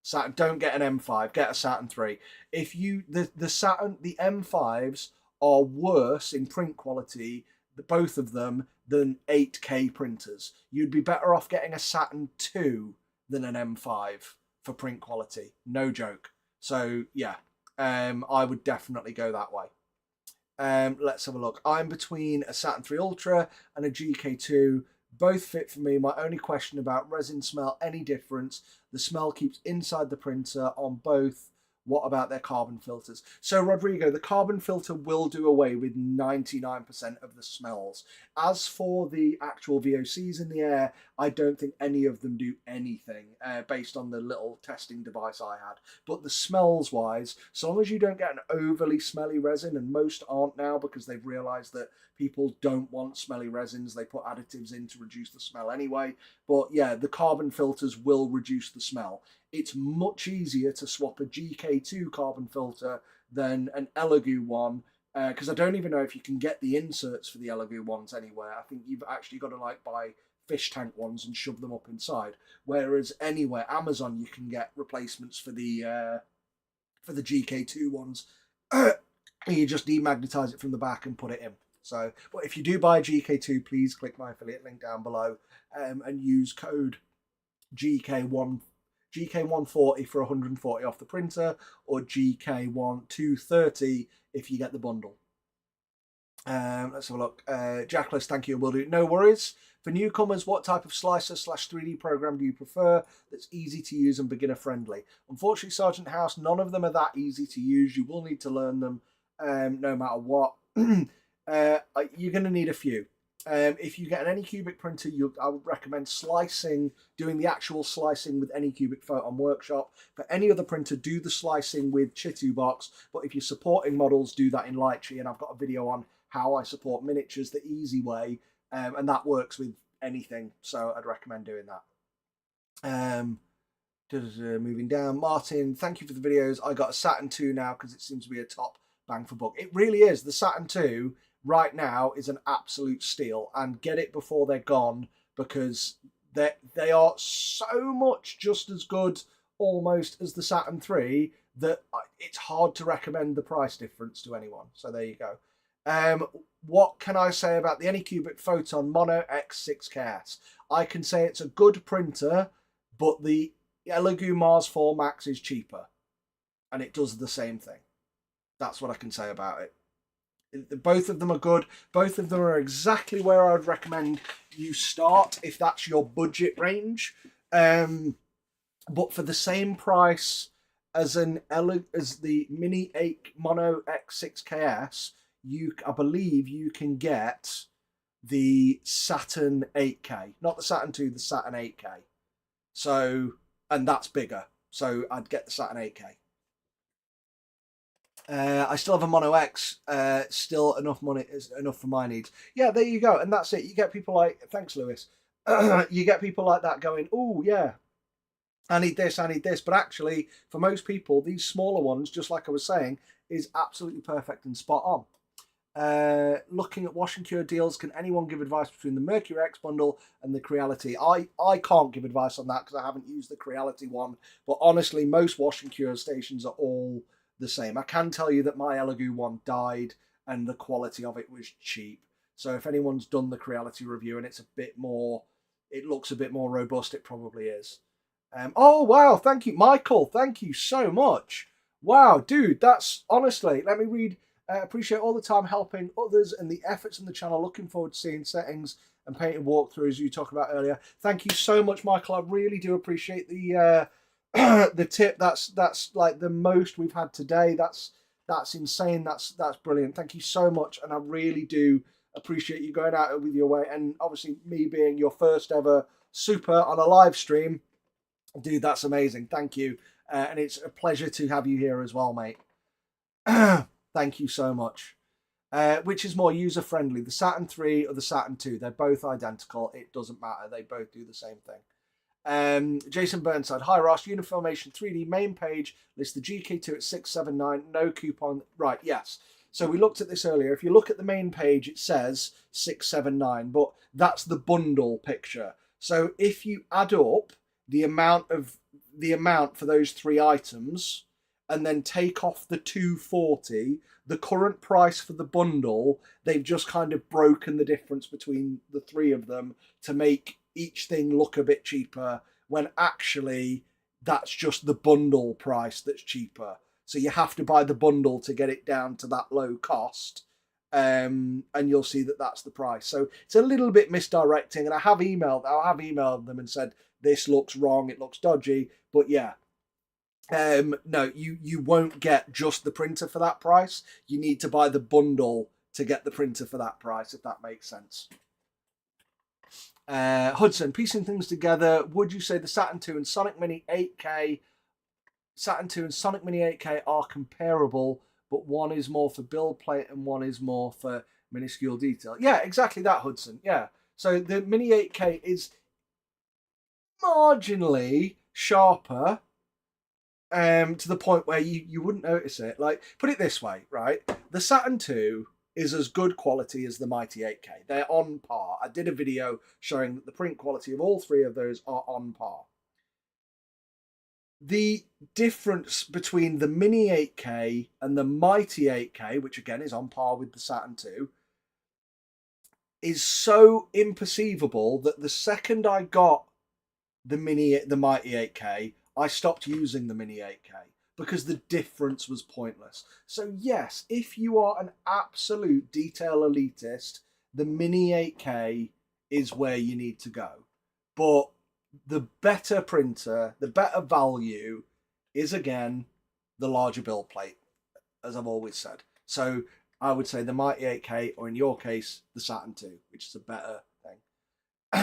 Saturn, don't get an M5, get a Saturn 3. If you the M5s are worse in print quality, both of them, than 8K printers. You'd be better off getting a Saturn 2 than an M5 for print quality. No joke. So yeah, I would definitely go that way. Let's have a look. I'm between a Saturn 3 Ultra and a GK2. Both fit for me. My only question about resin smell, any difference? The smell keeps inside the printer on both. What about their carbon filters? So, Rodrigo, the carbon filter will do away with 99% of the smells. As for the actual VOCs in the air, I don't think any of them do anything based on the little testing device I had. But the smells wise, so long as you don't get an overly smelly resin, and most aren't now because they've realized that people don't want smelly resins, they put additives in to reduce the smell anyway. But yeah, the carbon filters will reduce the smell. It's much easier to swap a GK2 carbon filter than an Elegoo one, because I don't even know if you can get the inserts for the Elegoo ones anywhere. I think you've actually got to like buy fish tank ones and shove them up inside. Whereas anywhere, Amazon, you can get replacements for the GK2 ones. You just demagnetize it from the back and put it in. So, but if you do buy a GK2, please click my affiliate link down below and use code GK140 for 140 off the printer, or GK230 if you get the bundle. Let's have a look. Jackless, thank you, will do. No worries. For newcomers, what type of slicer / 3D program do you prefer that's easy to use and beginner friendly? Unfortunately, Sargent House, none of them are that easy to use. You will need to learn them no matter what. You're going to need a few. If you get an Anycubic printer, I would recommend doing the actual slicing with Anycubic Photon Workshop. For any other printer, do the slicing with Chitubox. But if you're supporting models, do that in Lightree. And I've got a video on how I support miniatures the easy way. And that works with anything. So I'd recommend doing that. Moving down. Martin, thank you for the videos. I got a Saturn 2 now because it seems to be a top bang for buck. It really is. The Saturn 2 right now is an absolute steal, and get it before they're gone, because they are so much just as good almost as the Saturn 3 that it's hard to recommend the price difference to anyone. So there you go. What can I say about the Anycubic Photon Mono X6KS? I can say it's a good printer, but the Elegoo Mars 4 Max is cheaper, and it does the same thing. That's what I can say about it. Both of them are good. Both of them are exactly where I would recommend you start if that's your budget range. But for the same price as the Mini 8 Mono X6KS, I believe you can get the Saturn 8K, not the Saturn 2, the Saturn 8K. So, and that's bigger. So I'd get the Saturn 8K. I still have a Mono X. Still enough money is enough for my needs. Yeah, there you go, and that's it. You get people like, thanks, Lewis. You get people like that going, oh yeah, I need this. But actually, for most people, these smaller ones, just like I was saying, is absolutely perfect and spot on. Looking at wash and cure deals, can anyone give advice between the Mercury X bundle and the Creality? I can't give advice on that because I haven't used the Creality one. But honestly, most wash and cure stations are all the same. I can tell you that my Elegoo one died and the quality of it was cheap. So if anyone's done the Creality review and it looks a bit more robust, it probably is. Oh wow, thank you, Michael. Thank you so much. Wow, dude, that's honestly. Let me read. Appreciate all the time helping others and the efforts in the channel. Looking forward to seeing settings and painting walkthroughs you talked about earlier. Thank you so much, Michael. I really do appreciate the the tip. That's like the most we've had today. That's insane. That's brilliant. Thank you so much, and I really do appreciate you going out with your way, and obviously me being your first ever super on a live stream. Dude, that's amazing. Thank you, and it's a pleasure to have you here as well, mate. Thank you so much. Which is more user-friendly, the Saturn 3 or the Saturn 2? They're both identical. It doesn't matter. They both do the same thing. Jason Burnside. Hi, Ross. Uniformation 3D main page lists the GK2 at 679. No coupon. Right, yes. So we looked at this earlier. If you look at the main page, it says 679, but that's the bundle picture. So if you add up the amount for those three items and then take off the 240, the current price for the bundle, they've just kind of broken the difference between the three of them to make each thing look a bit cheaper, when actually that's just the bundle price that's cheaper. So you have to buy the bundle to get it down to that low cost, and you'll see that that's the price. So it's a little bit misdirecting, and I have emailed them and said, this looks wrong, it looks dodgy, but yeah. No, you won't get just the printer for that price. You need to buy the bundle to get the printer for that price, if that makes sense. Hudson, piecing things together, would you say the Saturn II and Sonic Mini 8K are comparable, but one is more for build plate and one is more for minuscule detail? Yeah, exactly that, Hudson. Yeah. So the Mini 8K is marginally sharper, to the point where you wouldn't notice it. Like, put it this way, right? The Saturn II is as good quality as the Mighty 8K. They're on par. I did a video showing that the print quality of all three of those are on par. The difference between the Mini 8K and the Mighty 8K, which again is on par with the Saturn II, is so imperceivable that the second I got the Mighty 8K, I stopped using the Mini 8K because the difference was pointless. So yes, if you are an absolute detail elitist, the Mini 8K is where you need to go. But the better printer, the better value is, again, the larger build plate, as I've always said. So I would say the Mighty 8K, or in your case, the Saturn II, which is a better thing.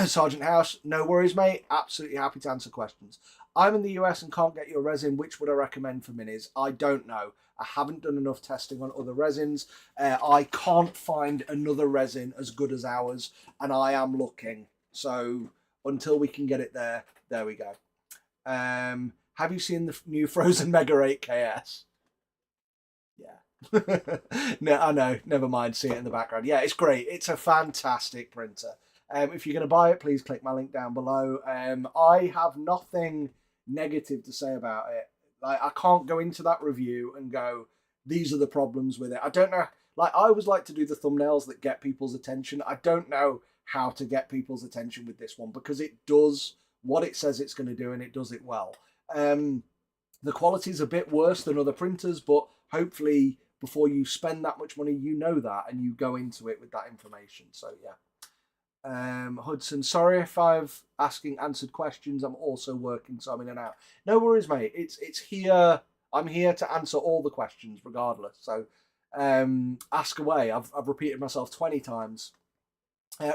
Sergeant House, no worries, mate. Absolutely happy to answer questions. I'm in the US and can't get your resin. Which would I recommend for minis? I don't know. I haven't done enough testing on other resins. I can't find another resin as good as ours, and I am looking. So until we can get it there we go. Have you seen the new Frozen Mega 8KS? Yeah. No, I know. Never mind. See it in the background. Yeah, it's great. It's a fantastic printer. If you're going to buy it, please click my link down below. I have nothing negative to say about it. Like, I can't go into that review and go, these are the problems with it. I don't know. Like, I always like to do the thumbnails that get people's attention. I don't know how to get people's attention with this one, because it does what it says it's going to do, and it does it well. The quality is a bit worse than other printers, but hopefully before you spend that much money, you know that and you go into it with that information. So yeah. Hudson, sorry if I've answered questions. I'm also working, so I'm in and out. No worries, mate. It's here. I'm here to answer all the questions regardless. So ask away. I've repeated myself 20 times.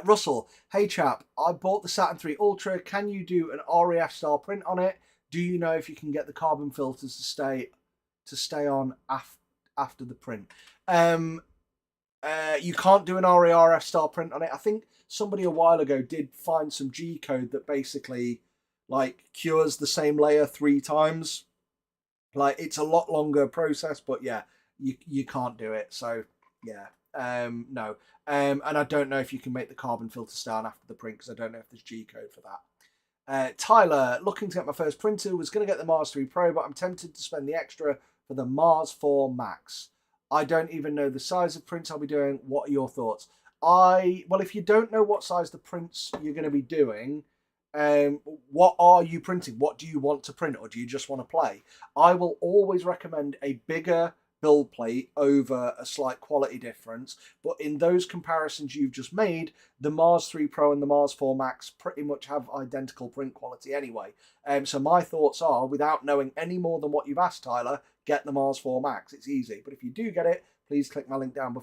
Russell, hey chap, I bought the Saturn III Ultra. Can you do an RAF style print on it? Do you know if you can get the carbon filters to stay on after the print? You can't do an RARF style print on it. I think somebody a while ago did find some G code that basically like cures the same layer 3 times. Like, it's a lot longer process, but yeah, you can't do it. So yeah, no. And I don't know if you can make the carbon filter stay on after the print, because I don't know if there's G code for that. Tyler, looking to get my first printer, was going to get the Mars 3 Pro, but I'm tempted to spend the extra for the Mars 4 Max. I don't even know the size of prints I'll be doing. What are your thoughts? Well, if you don't know what size the prints you're going to be doing, what are you printing? What do you want to print, or do you just want to play? I will always recommend a bigger build plate over a slight quality difference, but in those comparisons you've just made, the Mars 3 Pro and the Mars 4 Max pretty much have identical print quality anyway. So my thoughts are, without knowing any more than what you've asked, Tyler, get the Mars 4 Max. It's easy. But if you do get it, please click my link down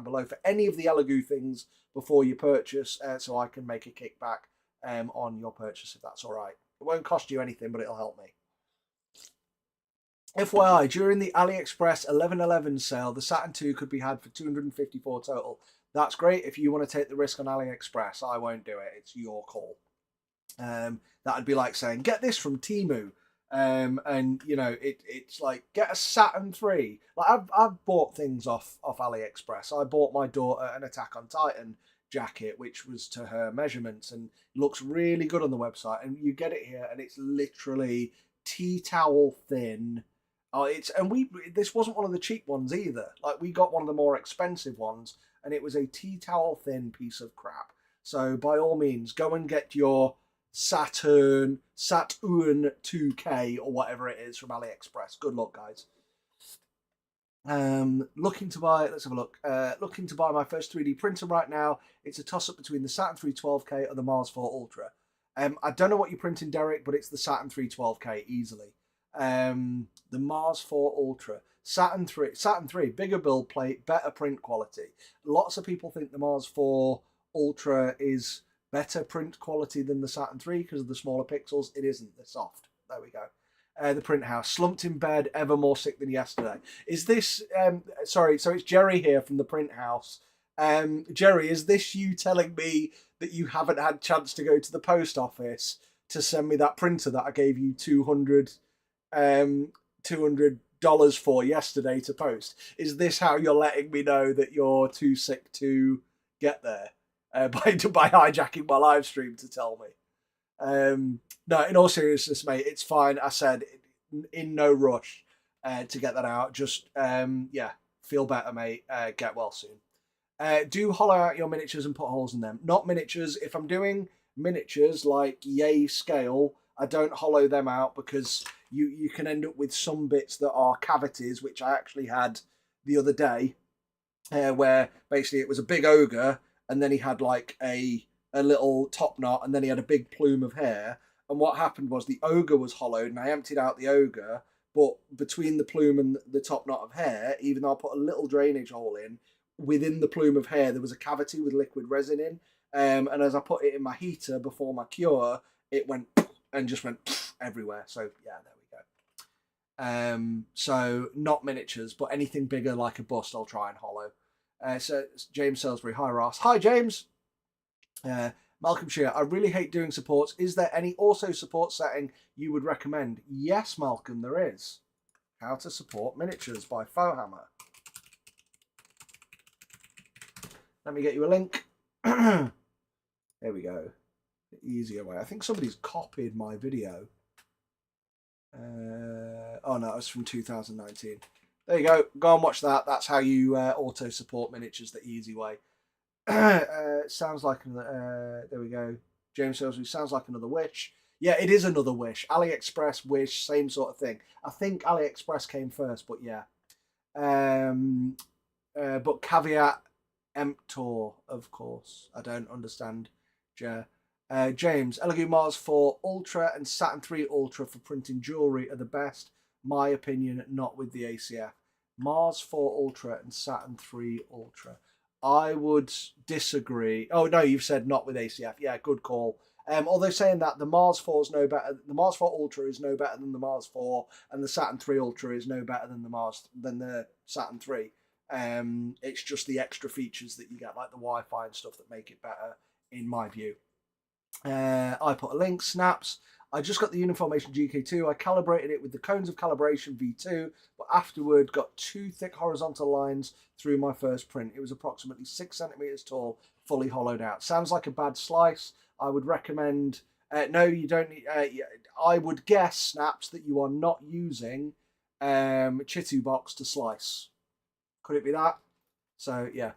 below for any of the Elegoo things before you purchase, so I can make a kickback on your purchase, if that's all right. It won't cost you anything, but it'll help me. FYI, during the AliExpress 11/11 sale, the Saturn II could be had for $254 total. That's great if you want to take the risk on AliExpress. I won't do it. It's your call. That'd be like saying, get this from Temu. And you know, it's like, get a Saturn 3. Like, I've bought things off AliExpress. I bought my daughter an Attack on Titan jacket, which was to her measurements, and looks really good on the website. And you get it here, and it's literally tea towel thin. This wasn't one of the cheap ones either. Like, we got one of the more expensive ones, and it was a tea towel thin piece of crap. So by all means, go and get your Saturn 2K or whatever it is from AliExpress. Good luck, guys. Looking to buy, let's have a look. Looking to buy my first 3D printer right now. It's a toss-up between the Saturn 3 12K or the Mars 4 Ultra. I don't know what you're printing, Derek, but it's the Saturn 3 12K easily. The Mars 4 Ultra. Saturn 3, bigger build plate, better print quality. Lots of people think the Mars 4 Ultra is better print quality than the Saturn 3 because of the smaller pixels. It isn't. They're soft. There we go. The print house. Slumped in bed, ever more sick than yesterday. Is this... sorry, so it's Jerry here from the print house. Jerry, is this you telling me that you haven't had a chance to go to the post office to send me that printer that I gave you $200 for yesterday to post? Is this how you're letting me know that you're too sick to get there? By hijacking my live stream to tell me. No, in all seriousness, mate, it's fine. I said in no rush to get that out. Just yeah, feel better, mate. Get well soon. Do hollow out your miniatures and put holes in them. Not miniatures. If I'm doing miniatures like yay scale, I don't hollow them out because you can end up with some bits that are cavities, which I actually had the other day, where basically it was a big ogre and then he had like a little top knot and then he had a big plume of hair. And what happened was the ogre was hollowed and I emptied out the ogre, but between the plume and the top knot of hair, even though I put a little drainage hole in, within the plume of hair there was a cavity with liquid resin in, and as I put it in my heater before my cure, it went and just went everywhere. So yeah, there we go. So not miniatures, but anything bigger like a bust I'll try and hollow. So James Salisbury, hi Ross. Hi James. Malcolm Shear, I really hate doing supports. Is there any auto support setting you would recommend? Yes, Malcolm, there is. How to support miniatures by Fohammer. Let me get you a link. There we go. The easier way. I think somebody's copied my video. Oh no, it's from 2019. There you go. Go and watch that. That's how you auto support miniatures the easy way. Sounds like there we go. James Salisbury, sounds like another Wish. Yeah, it is another Wish. AliExpress, Wish, same sort of thing. I think AliExpress came first, but yeah. But caveat emptor, of course. I don't understand. James, Elegoo Mars 4 Ultra and Saturn 3 Ultra for printing jewellery are the best. My opinion, not with the ACF. Mars 4 Ultra and Saturn 3 Ultra. I would disagree. Oh no, you've said not with ACF. Yeah, good call. Although saying that the Mars 4 is no better, the Mars 4 Ultra is no better than the Mars 4, and the Saturn 3 Ultra is no better than the Saturn 3. It's just the extra features that you get, like the Wi-Fi and stuff, that make it better, in my view. I put a link. Snaps. I just got the Uniformation GK2. I calibrated it with the Cones of Calibration V2, but afterward got two thick horizontal lines through my first print. It was approximately 6 centimeters tall, fully hollowed out. Sounds like a bad slice. I would recommend... no, you don't need... I would guess, Snaps, that you are not using Chitu box to slice. Could it be that? So, yeah.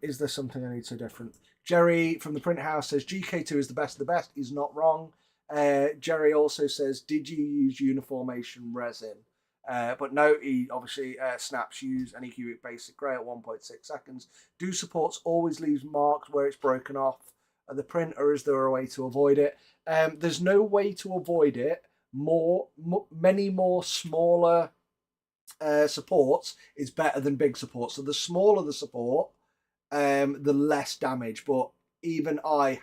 Is there something I need to different? Jerry from the print house says GK2 is the best of the best. He's not wrong. Jerry also says, did you use Uniformation resin? But no, he obviously Snaps use an EQ basic grey at 1.6 seconds. Do supports always leave marks where it's broken off at the print, or is there a way to avoid it? There's no way to avoid it. Many more smaller supports is better than big supports. So the smaller the support, the less damage. But even I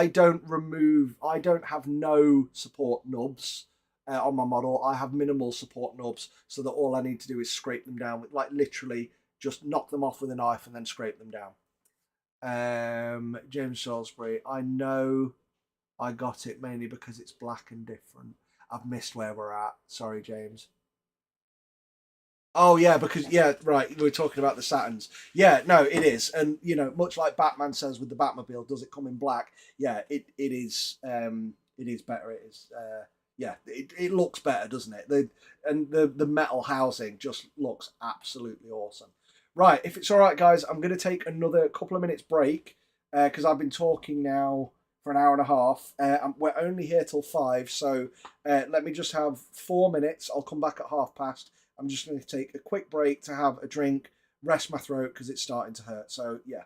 don't have no support nubs on my model. I have minimal support nubs, so that all I need to do is scrape them down with, like, literally just knock them off with a knife and then scrape them down. James Salisbury, I know I got it mainly because it's black and different. I've missed where we're at. Sorry, James. Oh yeah, because yeah, right. We're talking about the Saturns. Yeah, no, it is, and you know, much like Batman says with the Batmobile, does it come in black? Yeah, it is. It is better. It is. Yeah, it looks better, doesn't it? The metal housing just looks absolutely awesome. Right, if it's all right, guys, I'm going to take another couple of minutes break because I've been talking now for an hour and a half. We're only here till 5, so let me just have 4 minutes. I'll come back at past. I'm just going to take a quick break to have a drink, rest my throat because it's starting to hurt. So yeah,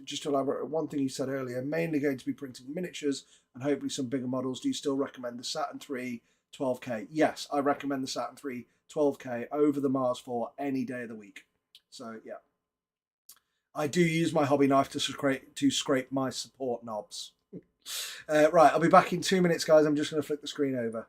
Just to elaborate on one thing you said earlier, mainly going to be printing miniatures and hopefully some bigger models. Do you still recommend the Saturn 3 12K? Yes, I recommend the Saturn 3 12K over the Mars 4 any day of the week. So yeah, I do use my hobby knife to scrape my support knobs. Right, I'll be back in 2 minutes, guys. I'm just going to flick the screen over.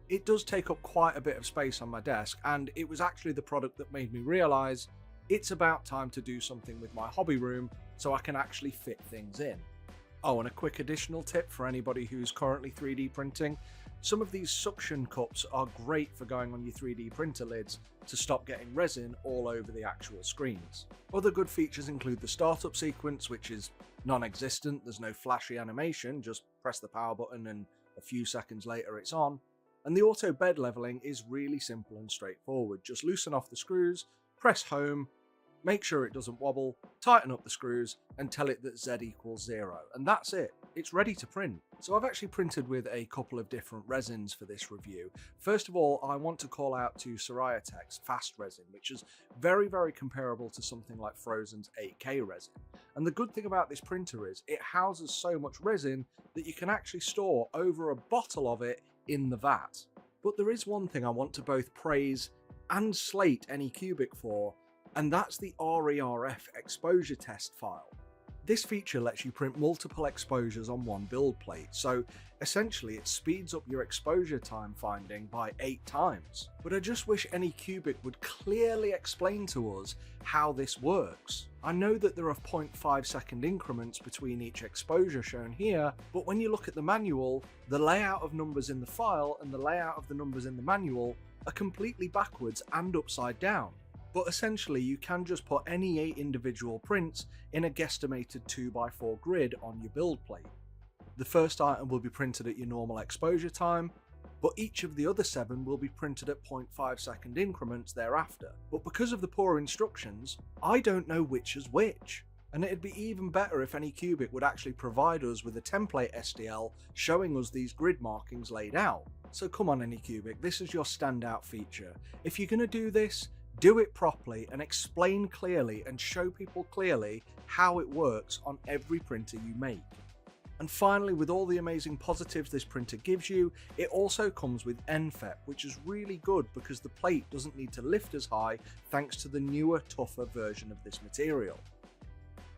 It does take up quite a bit of space on my desk, and it was actually the product that made me realise it's about time to do something with my hobby room so I can actually fit things in. Oh, and a quick additional tip for anybody who's currently 3D printing. Some of these suction cups are great for going on your 3D printer lids to stop getting resin all over the actual screens. Other good features include the startup sequence, which is non-existent. There's no flashy animation, just press the power button and a few seconds later it's on. And the auto bed leveling is really simple and straightforward. Just loosen off the screws, press home, make sure it doesn't wobble, tighten up the screws and tell it that Z equals 0. And that's it. It's ready to print. So I've actually printed with a couple of different resins for this review. First of all, I want to call out to Tech's Fast Resin, which is very, very comparable to something like Frozen's 8K resin. And the good thing about this printer is it houses so much resin that you can actually store over a bottle of it in the vat. But there is one thing I want to both praise and slate Anycubic for, and that's the RERF exposure test file. This feature lets you print multiple exposures on one build plate, so essentially it speeds up your exposure time finding by 8 times. But I just wish Anycubic would clearly explain to us how this works. I know that there are 0.5 second increments between each exposure shown here, but when you look at the manual, the layout of numbers in the file and the layout of the numbers in the manual are completely backwards and upside down. But essentially you can just put any 8 individual prints in a guesstimated 2x4 grid on your build plate. The first item will be printed at your normal exposure time, but each of the other 7 will be printed at 0.5 second increments thereafter. But because of the poor instructions, I don't know which is which. And it'd be even better if Anycubic would actually provide us with a template STL showing us these grid markings laid out. So come on Anycubic, this is your standout feature. If you're going to do this, do it properly and explain clearly and show people clearly how it works on every printer you make. And finally, with all the amazing positives this printer gives you, it also comes with NFEP, which is really good because the plate doesn't need to lift as high thanks to the newer, tougher version of this material.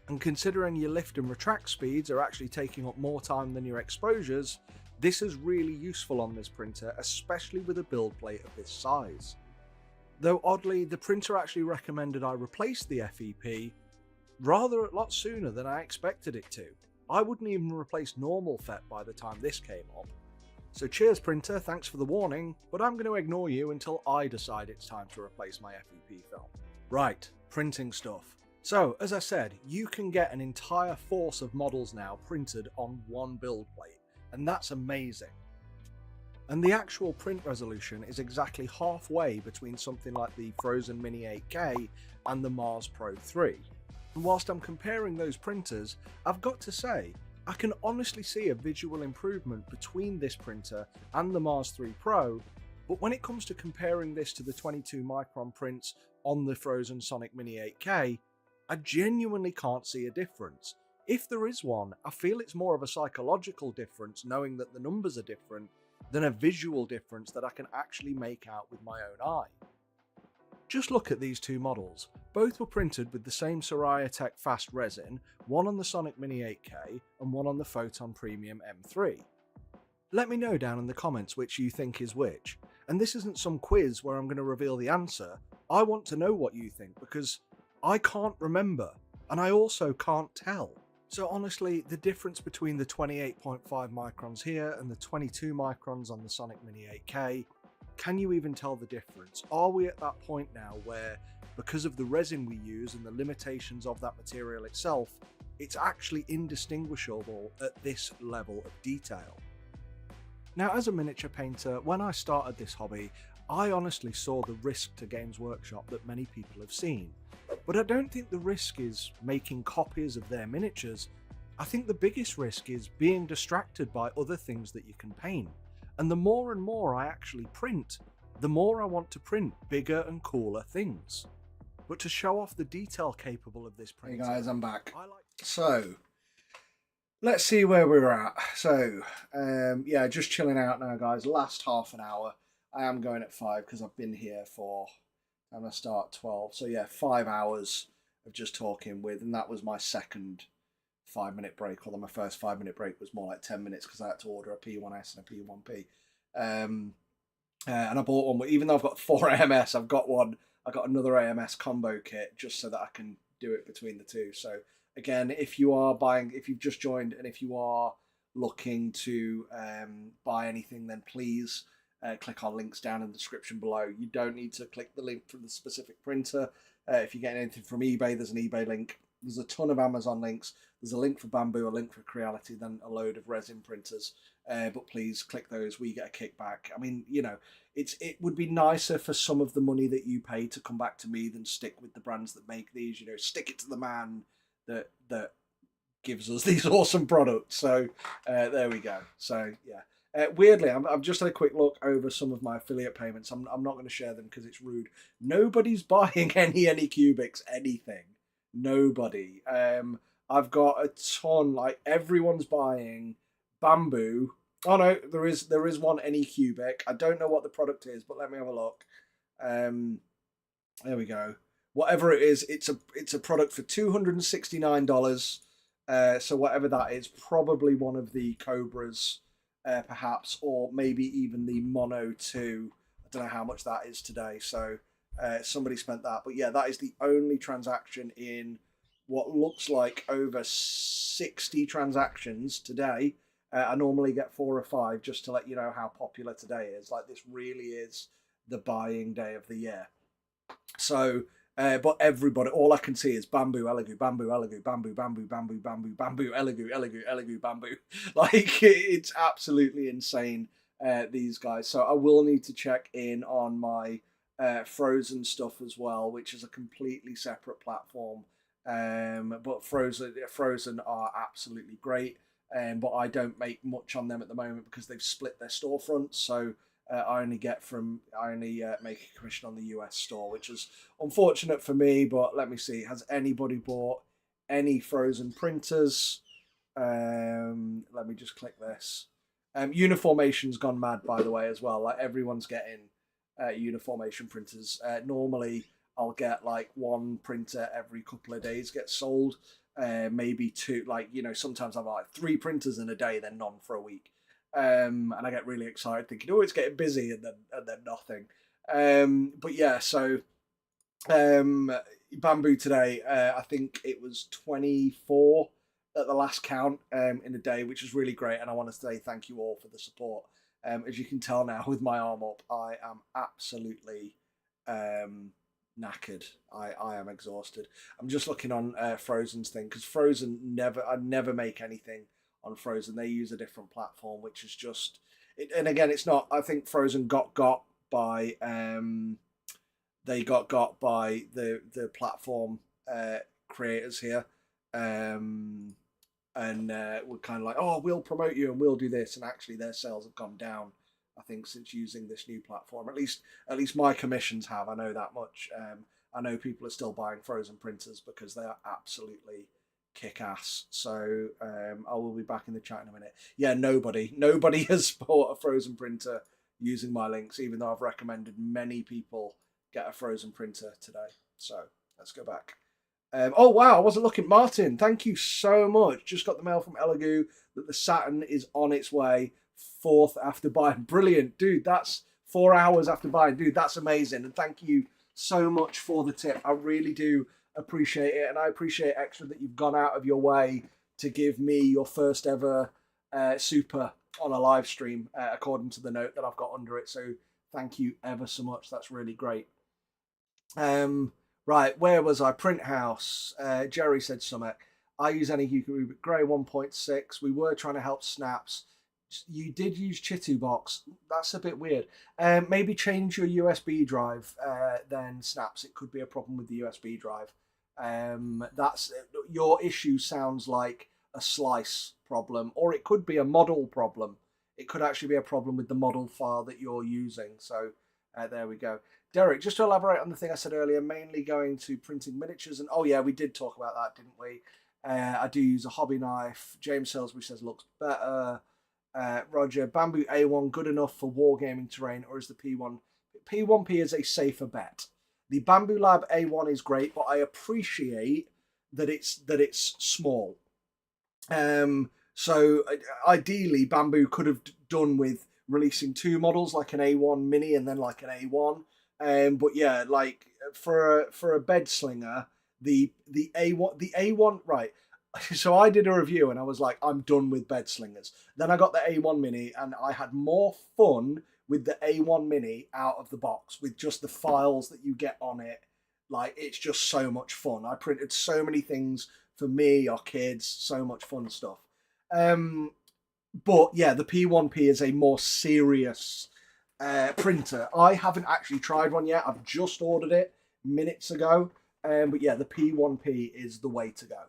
And considering your lift and retract speeds are actually taking up more time than your exposures, this is really useful on this printer, especially with a build plate of this size. Though oddly, the printer actually recommended I replace the FEP rather a lot sooner than I expected it to. I wouldn't even replace normal FEP by the time this came up. So cheers printer, thanks for the warning, but I'm going to ignore you until I decide it's time to replace my FEP film. Right, printing stuff. So as I said, you can get an entire force of models now printed on one build plate, and that's amazing. And the actual print resolution is exactly halfway between something like the Frozen Mini 8K and the Mars Pro 3. And whilst I'm comparing those printers, I've got to say, I can honestly see a visual improvement between this printer and the Mars 3 Pro, but when it comes to comparing this to the 22 micron prints on the Frozen Sonic Mini 8K, I genuinely can't see a difference. If there is one, I feel it's more of a psychological difference knowing that the numbers are different than a visual difference that I can actually make out with my own eye. Just look at these two models. Both were printed with the same Tech Fast Resin, one on the Sonic Mini 8K and one on the Photon Premium M3. Let me know down in the comments which you think is which. And this isn't some quiz where I'm going to reveal the answer. I want to know what you think because I can't remember and I also can't tell. So honestly, the difference between the 28.5 microns here and the 22 microns on the Sonic Mini 8K, can you even tell the difference? Are we at that point now where, because of the resin we use and the limitations of that material itself, it's actually indistinguishable at this level of detail? Now, as a miniature painter, when I started this hobby, I honestly saw the risk to Games Workshop that many people have seen. But I don't think the risk is making copies of their miniatures. I think the biggest risk is being distracted by other things that you can paint. And the more and more I actually print, the more I want to print bigger and cooler things. But to show off the detail capable of this printer... Hey guys, I'm back. So, let's see where we're at. So, yeah, just chilling out now, guys. Last half an hour. I am going at 5 because I've been here for... I'm going to start at 12. So, yeah, 5 hours of just talking with, and that was my second 5-minute break, although my first 5-minute break was more like 10 minutes because I had to order a P1S and a P1P. And I bought one, even though I've got 4 AMS, I've got another AMS combo kit just so that I can do it between the two. So again, if you've just joined and if you are looking to buy anything, then please click on links down in the description below. You don't need to click the link from the specific printer. If you're getting anything from eBay, there's an eBay link. There's a ton of Amazon links. There's a link for Bambu, a link for Creality, then a load of resin printers. But please click those. We get a kickback. I mean, you know, it would be nicer for some of the money that you pay to come back to me than stick with the brands that make these. You know, stick it to the man that gives us these awesome products. So there we go. So yeah. Weirdly, I've just had a quick look over some of my affiliate payments. I'm not going to share them because it's rude. Nobody's buying any Anycubics anything. Nobody. I've got a ton. Like everyone's buying Bambu. Oh no, there is one Anycubic. I don't know what the product is, but let me have a look. There we go. Whatever it is, it's a product for $269. So whatever that is, probably one of the Cobras. Perhaps, or maybe even the Mono 2. I don't know how much that is today, so somebody spent that. But yeah, that is the only transaction in what looks like over 60 transactions today. I normally get 4 or 5 just to let you know how popular today is. Like, this really is the buying day of the year. So... but everybody, all I can see is Bambu, Elegoo, Bambu, Elegoo, Bambu, Bambu, Bambu, Bambu, Bambu, Elegoo, Elegoo, Elegoo, Bambu. Like, it's absolutely insane, these guys. So I will need to check in on my Frozen stuff as well, which is a completely separate platform. But Frozen are absolutely great. But I don't make much on them at the moment because they've split their storefronts. So I only make a commission on the US store, which is unfortunate for me. But let me see, has anybody bought any Frozen printers? Let me just click this. Uniformation's gone mad, by the way, as well. Like, everyone's getting Uniformation printers. Normally I'll get like 1 printer every couple of days get sold, maybe 2. Like, you know, sometimes I've like 3 printers in a day, then none for a week. And I get really excited thinking, oh, it's getting busy, and then nothing. But yeah, so Bambu today, I think it was 24 at the last count in a day, which is really great, and I want to say thank you all for the support. As you can tell now with my arm up, I am absolutely knackered. I am exhausted. I'm just looking on Frozen's thing, because I never make anything on Frozen. They use a different platform, which is just and again, it's not, I think Frozen got by they got by the platform creators here, and we're kind of like, oh, we'll promote you and we'll do this, and actually their sales have gone down, I think, since using this new platform. At least my commissions have. I know that much. I know people are still buying Frozen printers because they are absolutely kick ass. So I will be back in the chat in a minute. Yeah, nobody has bought a Frozen printer using my links, even though I've recommended many people get a Frozen printer today. So let's go back. Oh wow, I wasn't looking. Martin, thank you so much. Just got the mail from Elegoo that the Saturn is on its way, 4th after buying. Brilliant, dude. That's 4 hours after buying. Dude, that's amazing. And thank you so much for the tip. I really do appreciate it, and I appreciate extra that you've gone out of your way to give me your first ever super on a live stream, according to the note that I've got under it. So thank you ever so much. That's really great. Right, where was I? Print House. Jerry said something. I use Anycubic Grey 1.6. We were trying to help Snaps. You did use Chitubox. That's a bit weird. Maybe change your USB drive, then Snaps. It could be a problem with the USB drive. That's your issue. Sounds like a slice problem, or it could be a model problem. It could actually be a problem with the model file that you're using. So there we go. Derek, just to elaborate on the thing I said earlier, mainly going to printing miniatures. And oh yeah, we did talk about that, didn't we? I do use a hobby knife. James Salisbury says looks better. Roger, Bambu A1 good enough for wargaming terrain, or is the P1? P1P is a safer bet. The Bambu Lab A1 is great, but I appreciate that it's small. So ideally, Bambu could have done with releasing 2 models, like an A1 mini and then like an A1. But yeah, like for a bed slinger, the A1 right. So I did a review and I was like, I'm done with bed slingers. Then I got the A1 mini and I had more fun with the A1 mini out of the box with just the files that you get on it. Like, it's just so much fun. I printed so many things for me or kids, so much fun stuff. But yeah, the P1P is a more serious printer. I haven't actually tried one yet. I've just ordered it minutes ago. But yeah, the P1P is the way to go.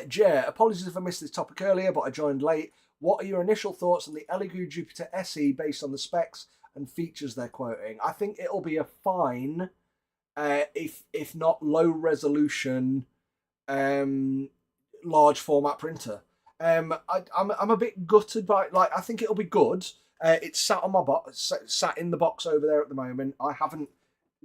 Jay, apologies if I missed this topic earlier, but I joined late. What are your initial thoughts on the Elegoo Jupiter SE based on the specs and features they're quoting? I think it'll be a fine, if not low resolution, large format printer. I'm a bit gutted by, like, I think it'll be good. It's sat on my box, sat in the box over there at the moment. I haven't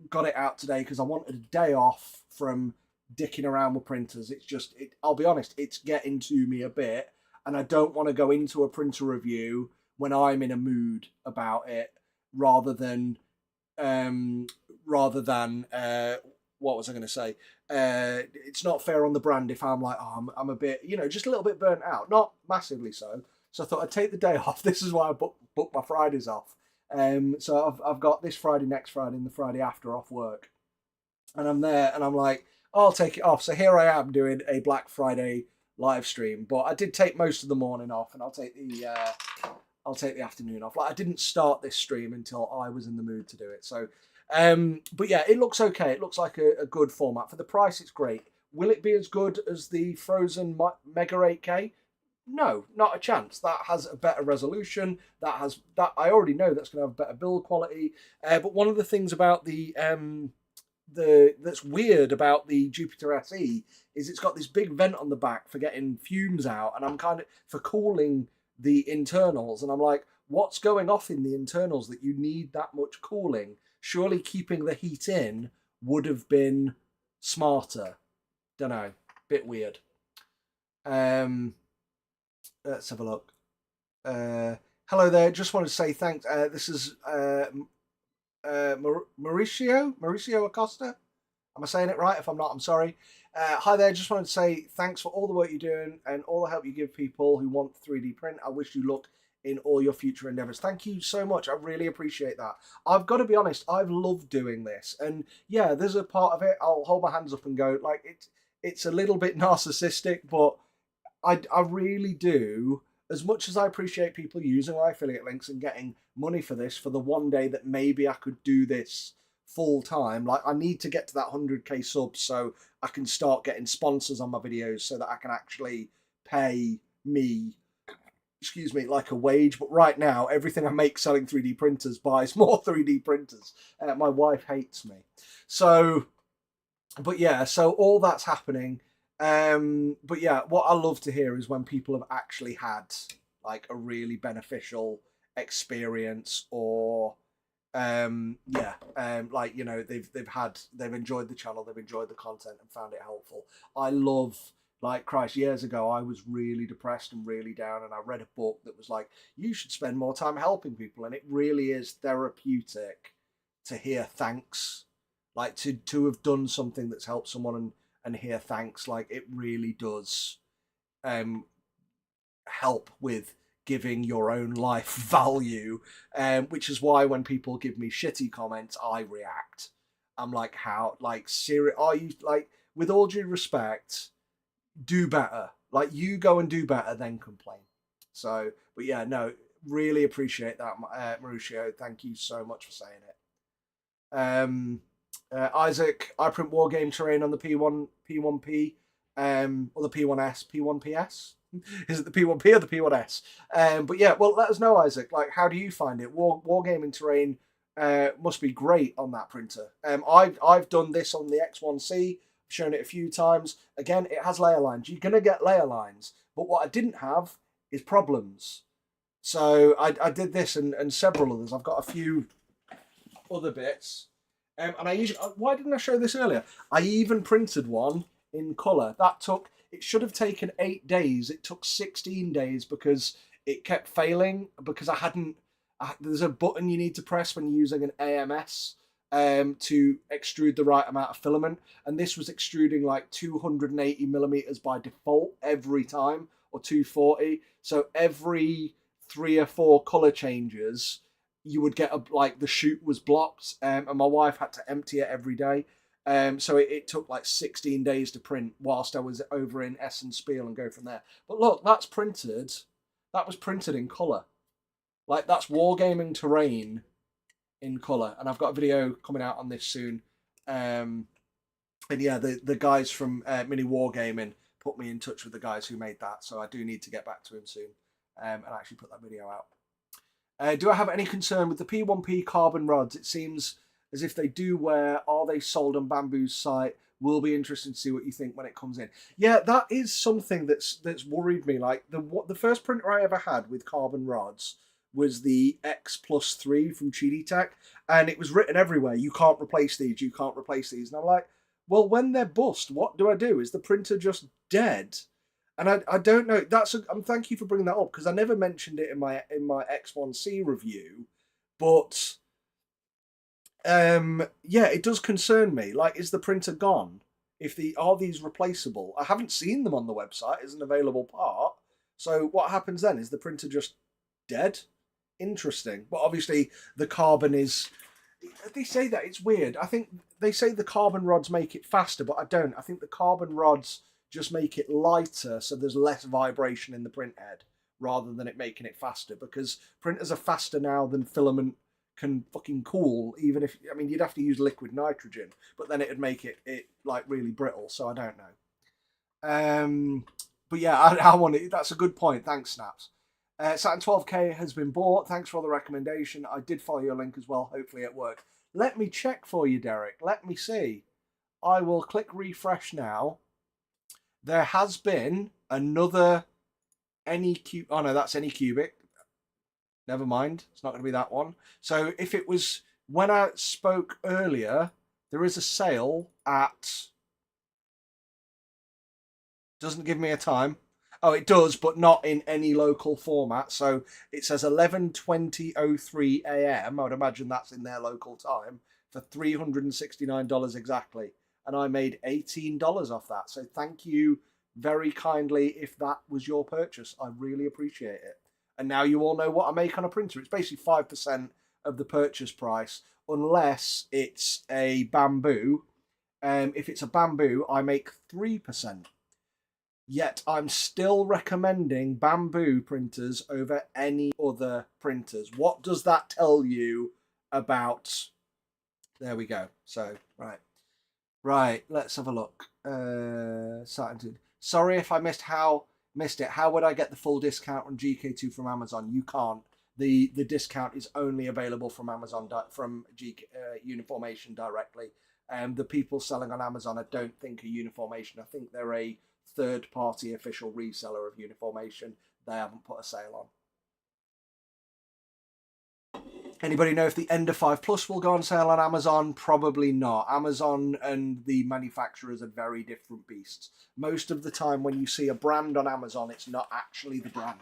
got it out today because I wanted a day off from dicking around with printers. It's just, I'll be honest, it's getting to me a bit, and I don't want to go into a printer review when I'm in a mood about it, rather than what was I going to say? It's not fair on the brand if I'm like, oh, I'm a bit, just a little bit burnt out, not massively so. So I thought I'd take the day off. This is why I booked my Fridays off. So I've got this Friday, next Friday, and the Friday after off work, and I'm there, and I'm like, oh, I'll take it off. So here I am doing a Black Friday live stream, but I did take most of the morning off, and I'll take the afternoon off. Like, I didn't start this stream until I was in the mood to do it. So, but yeah, it looks okay. It looks like a good format for the price. It's great. Will it be as good as the Frozen Mega 8K? No, not a chance. That has a better resolution. That I already know that's going to have better build quality. But one of the things about that's weird about the Jupiter SE is it's got this big vent on the back for getting fumes out, and I'm kind of for cooling the internals, and I'm like, what's going off in the internals that you need that much cooling? Surely keeping the heat in would have been smarter. Don't know, bit weird. Let's have a look. Hello there. Just wanted to say thanks. This is Mauricio Acosta. Am I saying it right? If I'm not, I'm sorry. Hi there. Just wanted to say thanks for all the work you're doing and all the help you give people who want 3D print. I wish you luck in all your future endeavors. Thank you so much. I really appreciate that. I've got to be honest, I've loved doing this. And yeah, there's a part of it, I'll hold my hands up and go, like, it's a little bit narcissistic, but I really do. As much as I appreciate people using my affiliate links and getting money for this, for the one day that maybe I could do this full time, like, I need to get to that 100k subs so I can start getting sponsors on my videos so that I can actually pay me, like a wage. But right now, everything I make selling 3D printers buys more 3D printers. My wife hates me. So, but yeah, so all that's happening. But yeah, what I love to hear is when people have actually had like a really beneficial experience, or like, they've enjoyed the channel, they've enjoyed the content and found it helpful. I love, like, Christ, years ago I was really depressed and really down, and I read a book that was like, you should spend more time helping people, and it really is therapeutic to hear thanks, like to have done something that's helped someone and hear thanks. Like, it really does help with giving your own life value, which is why when people give me shitty comments, I react. I'm like, how, like, serious are you? Like, with all due respect, do better. Like, you go and do better, then complain. So, but yeah, no, really appreciate that, Mauricio. Thank you so much for saying it. Isaac, I print wargame terrain on the P1P. or the P1S, P1PS. Is it the P1P or the P1S? But yeah, well, let us know, Isaac. Like, how do you find it? Wargaming terrain must be great on that printer. I've done this on the X1C. Shown it a few times. Again, it has layer lines. You're gonna get layer lines, but what I didn't have is problems. So I did this and several others. I've got a few other bits, and I usually. Why didn't I show this earlier? I even printed one in colour. It should have taken 8 days. It took 16 days because it kept failing because I hadn't. There's a button you need to press when you're using an AMS. To extrude the right amount of filament, and this was extruding like 280 millimeters by default every time, or 240. So every 3 or 4 color changes, you would get like the chute was blocked, and my wife had to empty it every day. So it took like 16 days to print whilst I was over in Essen Spiel and go from there. But look, that's printed. That was printed in color. Like, that's Wargaming terrain in colour, and I've got a video coming out on this soon. And yeah, the guys from Mini Wargaming put me in touch with the guys who made that, so I do need to get back to him soon and actually put that video out. Do I have any concern with the P1P carbon rods? It seems as if they do wear. Are they sold on Bambu's site? Will be interested to see what you think when it comes in. Yeah, that is something that's worried me. Like the first printer I ever had with carbon rods was the X+3 from Chidi Tech, and it was written everywhere, you can't replace these, you can't replace these. And I'm like, well, when they're bust, what do I do? Is the printer just dead? And I don't know. Thank you for bringing that up, because I never mentioned it in my X1C review, but yeah, it does concern me. Like, is the printer gone? Are these replaceable? I haven't seen them on the website as an available part. So what happens then? Is the printer just dead? Interesting. But obviously the carbon is, they say that it's weird. I think they say the carbon rods make it faster, but I don't. I think the carbon rods just make it lighter, so there's less vibration in the print head rather than it making it faster, because printers are faster now than filament can fucking cool. Even if, I mean, you'd have to use liquid nitrogen, but then it'd make it like really brittle, so I don't know. But yeah, I want it. That's a good point. Thanks, Snaps. Saturn 12K has been bought. Thanks for the recommendation. I did follow your link as well. Hopefully it worked. Let me check for you, Derek. Let me see. I will click refresh now. There has been another Anycubic. Oh no, that's Anycubic. Never mind. It's not going to be that one. So if it was when I spoke earlier, there is a sale at... Doesn't give me a time. Oh, it does, but not in any local format. So it says 11:20:03 a.m. I would imagine that's in their local time for $369 exactly. And I made $18 off that. So thank you very kindly if that was your purchase. I really appreciate it. And now you all know what I make on a printer. It's basically 5% of the purchase price, unless it's a Bambu. If it's a Bambu, I make 3%. Yet I'm still recommending Bambu printers over any other printers. What does that tell you about... There we go. So, right, let's have a look. Sorry if I missed it. How would I get the full discount on GK2 from Amazon? You can't. The discount is only available from Amazon, from Uniformation directly. The people selling on Amazon, I don't think are Uniformation. I think they're a third-party official reseller of Uniformation. They haven't put a sale on. Anybody know if the Ender 5 Plus will go on sale on Amazon? Probably not. Amazon and the manufacturers are very different beasts. Most of the time when you see a brand on Amazon, it's not actually the brand.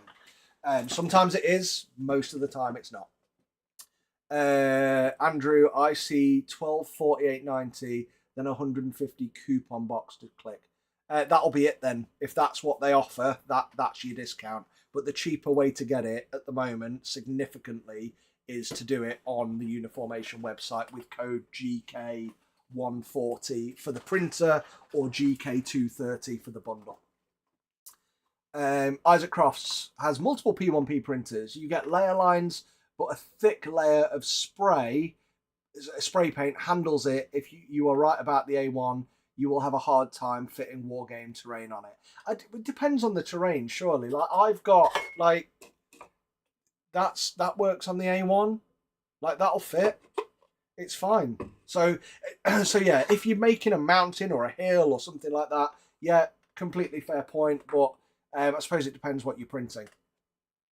Sometimes it is. Most of the time it's not. Andrew, I see $12.48.90, then 150 coupon box to click. That'll be it then. If that's what they offer, that's your discount. But the cheaper way to get it at the moment, significantly, is to do it on the Uniformation website with code GK140 for the printer or GK230 for the bundle. Isaac Crofts has multiple P1P printers. You get layer lines, but a thick layer of spray paint handles it. If you are right about the A1, you will have a hard time fitting wargame terrain on it. It depends on the terrain, surely. Like I've got like that works on the A1. Like that'll fit. It's fine. So yeah, if you're making a mountain or a hill or something like that, yeah, completely fair point. But I suppose it depends what you're printing.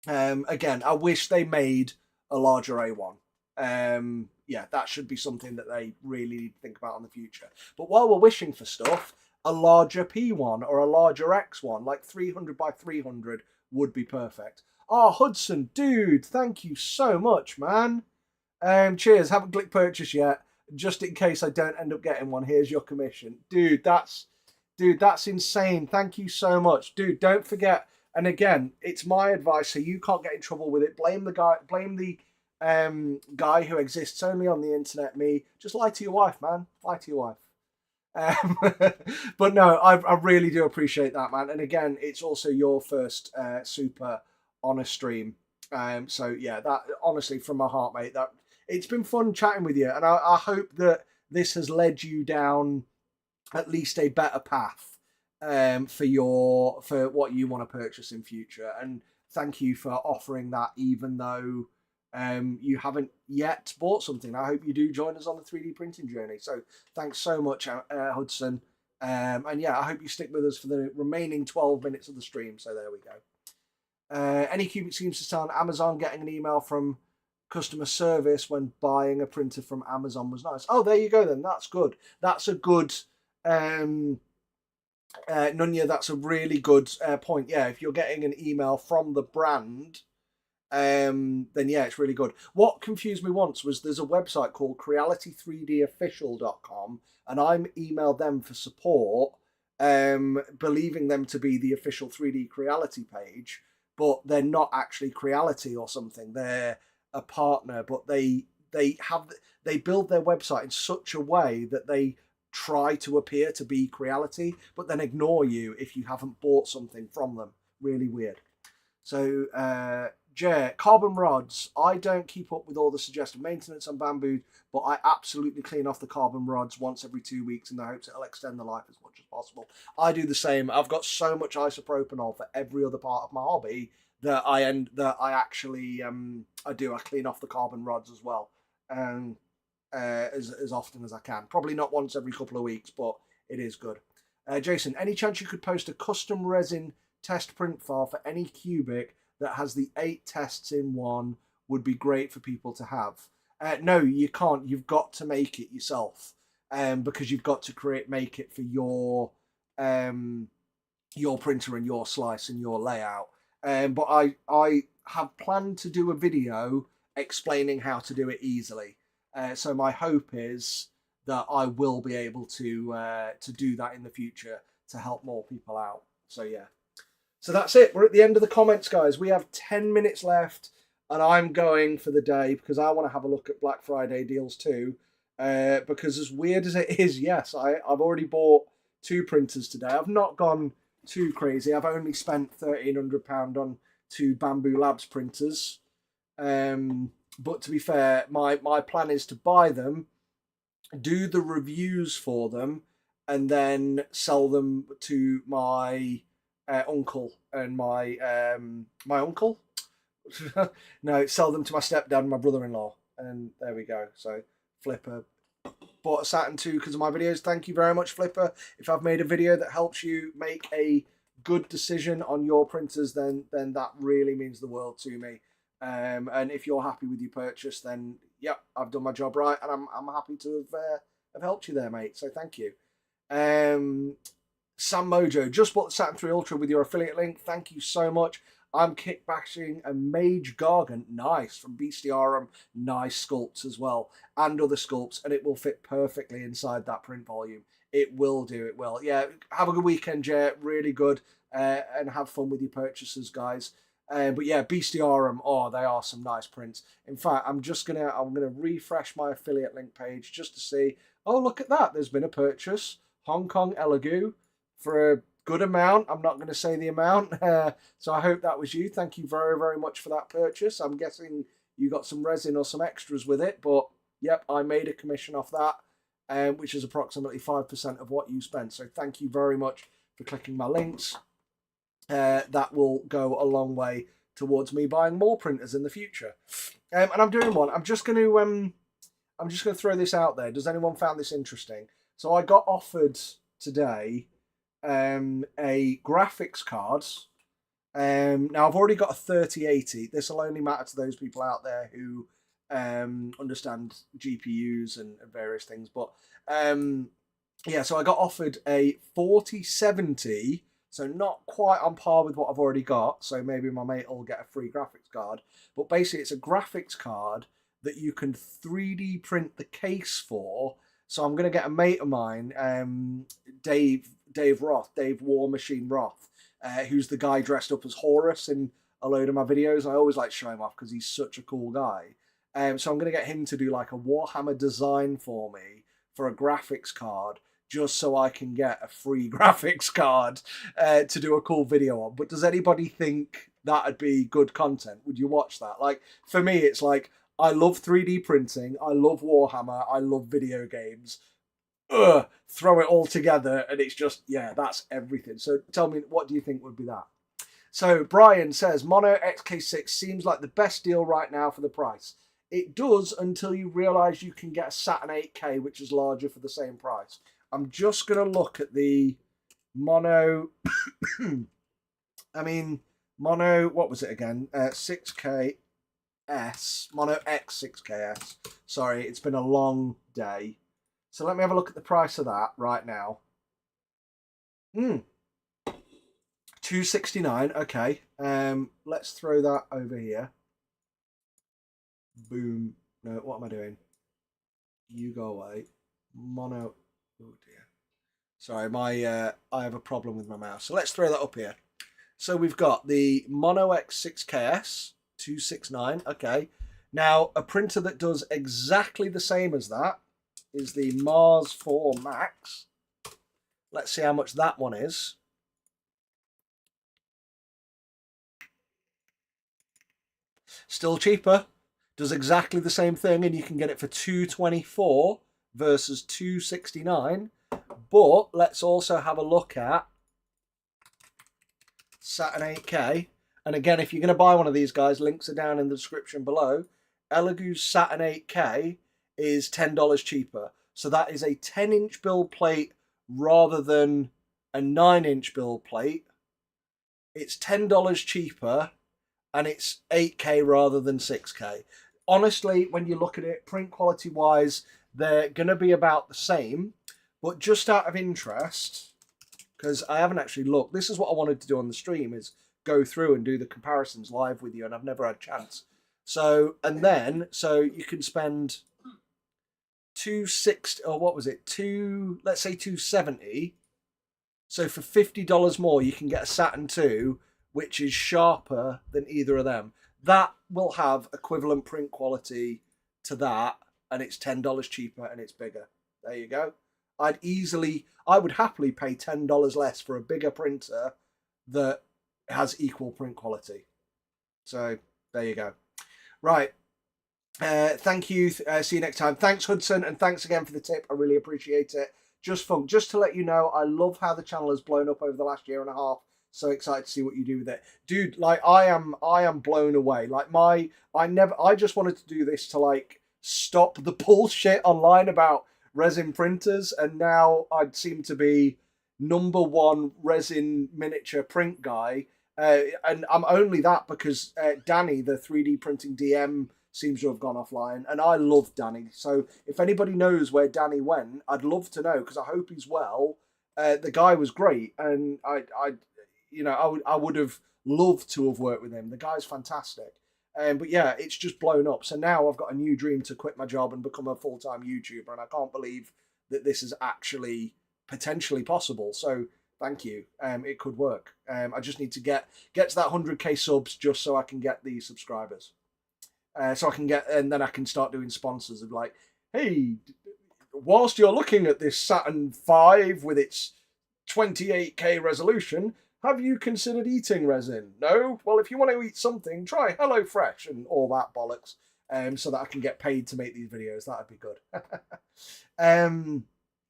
Again, I wish they made a larger A1. Yeah, that should be something that they really need to think about in the future. But while we're wishing for stuff, a larger P1 or a larger X1, like 300 by 300, would be perfect. Oh, Hudson, dude, thank you so much, man. Cheers. Haven't clicked purchase yet. Just in case I don't end up getting one, here's your commission, dude. That's insane. Thank you so much, dude. Don't forget. And again, it's my advice, so you can't get in trouble with it. Blame the guy who exists only on the internet. Me, just lie to your wife, man. Lie to your wife. But no, I really do appreciate that, man. And again, it's also your first super on a stream. So yeah, that honestly, from my heart, mate, that it's been fun chatting with you, and I hope that this has led you down at least a better path for what you want to purchase in future. And thank you for offering that, even though you haven't yet bought something. I hope you do join us on the 3D printing journey. So thanks so much, Hudson. And yeah, I hope you stick with us for the remaining 12 minutes of the stream. So there we go. Any Cubic seems to sound Amazon getting an email from customer service when buying a printer from Amazon was nice. Oh, there you go then. That's good. That's a good Nunya, that's a really good point. Yeah, if you're getting an email from the brand, then yeah, it's really good. What confused me once was there's a website called creality3dofficial.com, and I emailed them for support, believing them to be the official 3D Creality page, but they're not actually Creality or something. They're a partner, but they build their website in such a way that they try to appear to be Creality, but then ignore you if you haven't bought something from them. Really weird. So, Jay, carbon rods. I don't keep up with all the suggested maintenance on Bambu, but I absolutely clean off the carbon rods once every 2 weeks in the hopes it'll extend the life as much as possible. I do the same. I've got so much isopropanol for every other part of my hobby that I clean off the carbon rods as well. As often as I can. Probably not once every couple of weeks, but it is good. Jason, any chance you could post a custom resin test print file for any cubic that has the 8 tests in one? Would be great for people to have. No, you can't. You've got to make it yourself, because you've got to make it for your printer and your slice and your layout. But I have planned to do a video explaining how to do it easily. So my hope is that I will be able to do that in the future to help more people out. So yeah. So that's it. We're at the end of the comments, guys. We have 10 minutes left, and I'm going for the day because I want to have a look at Black Friday deals too. Because as weird as it is, yes, I've already bought 2 printers today. I've not gone too crazy. I've only spent £1,300 on 2 Bambu Labs printers. But to be fair, my plan is to buy them, do the reviews for them, and then sell them to my uncle and my uncle. No, sell them to my stepdad and my brother-in-law. And there we go. So Flipper bought a Saturn 2 because of my videos. Thank you very much, Flipper. If I've made a video that helps you make a good decision on your printers, then that really means the world to me. And if you're happy with your purchase, then yep, I've done my job right, and I'm happy to have helped you there, mate. So thank you. Sam Mojo just bought the Saturn 3 Ultra with your affiliate link. Thank you so much. I'm kickbashing a Mage Gargant, nice, from Bestiarum, nice sculpts as well, and other sculpts, and it will fit perfectly inside that print volume. It will do, it will. Yeah, have a good weekend, Jay. Really good, and have fun with your purchases, guys. But yeah, Bestiarum, oh, they are some nice prints. In fact, I'm gonna refresh my affiliate link page just to see. Oh, look at that! There's been a purchase, Hong Kong Elegoo, for a good amount. I'm not going to say the amount, so I hope that was you. Thank you very, very much for that purchase. I'm guessing you got some resin or some extras with it, but yep, I made a commission off that. which is approximately 5% of what you spent. So thank you very much for clicking my links. That will go a long way towards me buying more printers in the future. And I'm doing one. I'm just going to throw this out there. Does anyone found this interesting? So I got offered today a graphics card. Now I've already got a 3080. This will only matter to those people out there who understand GPUs and various things. But yeah, so I got offered a 4070. So not quite on par with what I've already got. So maybe my mate will get a free graphics card. But basically it's a graphics card that you can 3D print the case for. So I'm going to get a mate of mine, Dave War Machine Roth, who's the guy dressed up as Horus in a load of my videos. I always like to show him off because he's such a cool guy. So I'm going to get him to do like a Warhammer design for me for a graphics card, just so I can get a free graphics card to do a cool video on. But does anybody think that'd be good content? Would you watch that? Like, for me, it's like, I love 3D printing, I love Warhammer, I love video games. Throw it all together and it's just, yeah, that's everything. So tell me, what do you think would be that? So Brian says, Mono XK6 seems like the best deal right now for the price. It does until you realise you can get a Saturn 8K, which is larger for the same price. I'm just going to look at the Mono, I mean, Mono, what was it again? 6K S, Mono X 6KS. Sorry, it's been a long day. So let me have a look at the price of that right now. $269, okay. Let's throw that over here. Boom. No, what am I doing? You go away. Mono. Oh dear. Sorry, I have a problem with my mouse. So let's throw that up here. So we've got the Mono X 6KS, 269. Okay. Now, a printer that does exactly the same as that is the Mars 4 Max. Let's see how much that one is. Still cheaper. Does exactly the same thing, and you can get it for $224 versus $269. But let's also have a look at Saturn 8K. And again, if you're going to buy one of these guys, links are down in the description below. Elegoo's Saturn 8K is $10 cheaper. So that is a 10-inch build plate rather than a 9-inch build plate. It's $10 cheaper, and it's 8K rather than 6K. Honestly, when you look at it, print quality wise, they're going to be about the same. But just out of interest, because I haven't actually looked, this is what I wanted to do on the stream, is go through and do the comparisons live with you, and I've never had a chance. So, and then, so you can spend $260, or what was it, let's say $270. So for $50 more, you can get a Saturn II, which is sharper than either of them. That will have equivalent print quality to that, and it's $10 cheaper and it's bigger. There you go. I would happily pay $10 less for a bigger printer that has equal print quality. So there you go. Right. Thank you. See you next time. Thanks, Hudson, and thanks again for the tip. I really appreciate it. Just fun. Just to let you know, I love how the channel has blown up over the last year and a half. So excited to see what you do with it, dude. Like I am blown away. Like I just wanted to do this to like stop the bullshit online about resin printers, and now I seem to be #1 resin miniature print guy. And I'm only that because Danny, the 3D printing DM, seems to have gone offline, and I love Danny. So if anybody knows where Danny went, I'd love to know, because I hope he's well. The guy was great, and I would have loved to have worked with him. The guy's fantastic. But yeah, it's just blown up. So now I've got a new dream to quit my job and become a full-time YouTuber, and I can't believe that this is actually potentially possible. So thank you. It could work. I just need to get to that 100k subs just so I can get the subscribers. So I can and then I can start doing sponsors of like, hey, whilst you're looking at this Saturn V with its 28k resolution, have you considered eating resin? No? Well, if you want to eat something, try HelloFresh and all that bollocks. so that I can get paid to make these videos. That'd be good.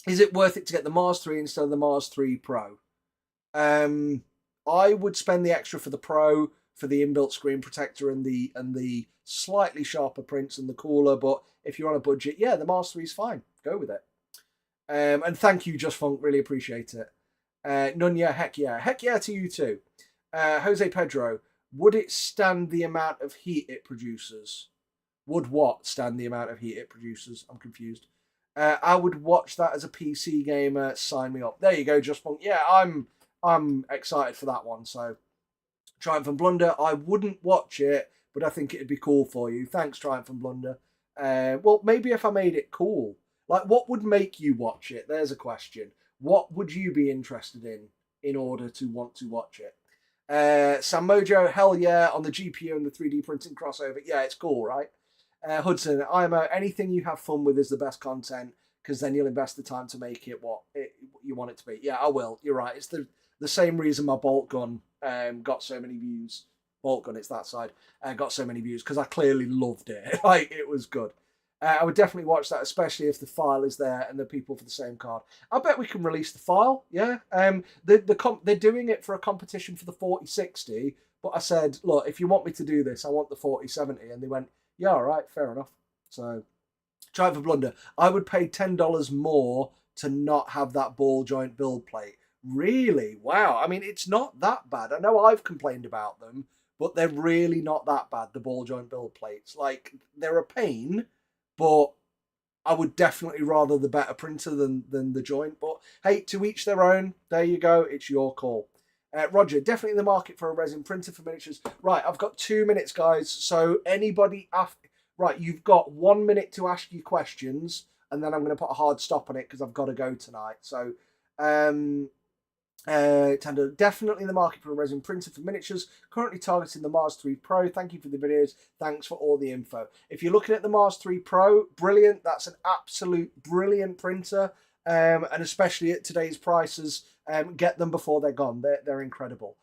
Is it worth it to get the Mars 3 instead of the Mars 3 Pro? I would spend the extra for the Pro, for the inbuilt screen protector and the slightly sharper prints and the cooler. But if you're on a budget, yeah, the Mars 3 is fine. Go with it. And thank you, Just Funk. Really appreciate it. Nunya, heck yeah to you too. Jose Pedro, would it stand the amount of heat it produces? Would what stand the amount of heat it produces? I'm confused. I would watch that as a PC gamer. Sign me up. There you go, Just Funk. Yeah, I'm excited for that one. So, Triumph and Blunder, I wouldn't watch it, but I think it'd be cool for you. Thanks, Triumph and Blunder. Well, maybe if I made it cool. Like, what would make you watch it? There's a question. What would you be interested in order to want to watch it? Sam Mojo, hell yeah, on the GPU and the 3D printing crossover. Yeah, it's cool, right? Hudson, IMO, anything you have fun with is the best content, because then you'll invest the time to make it what you want it to be. Yeah, I will. You're right. It's the same reason my bolt gun got so many views. Bolt gun, it's that side. Got so many views because I clearly loved it. Like, it was good. I would definitely watch that, especially if the file is there and the people for the same card. I bet we can release the file. Yeah. They're doing it for a competition for the 4060, but I said, look, if you want me to do this, I want the 4070, and they went, yeah, all right, fair enough. So, try for Blunder. I would pay $10 more to not have that ball joint build plate. Really? Wow. I mean, it's not that bad. I know I've complained about them, but they're really not that bad, the ball joint build plates. Like, they're a pain, but I would definitely rather the better printer than the joint. But hey, to each their own. There you go. It's your call. Roger, definitely in the market for a resin printer for miniatures. Right, I've got 2 minutes, guys. So anybody after... Right, you've got 1 minute to ask you questions, and then I'm going to put a hard stop on it because I've got to go tonight. So, Tando, definitely in the market for a resin printer for miniatures. Currently targeting the Mars 3 Pro. Thank you for the videos. Thanks for all the info. If you're looking at the Mars 3 Pro, brilliant. That's an absolute brilliant printer. And especially at today's prices, get them before they're gone. They're incredible.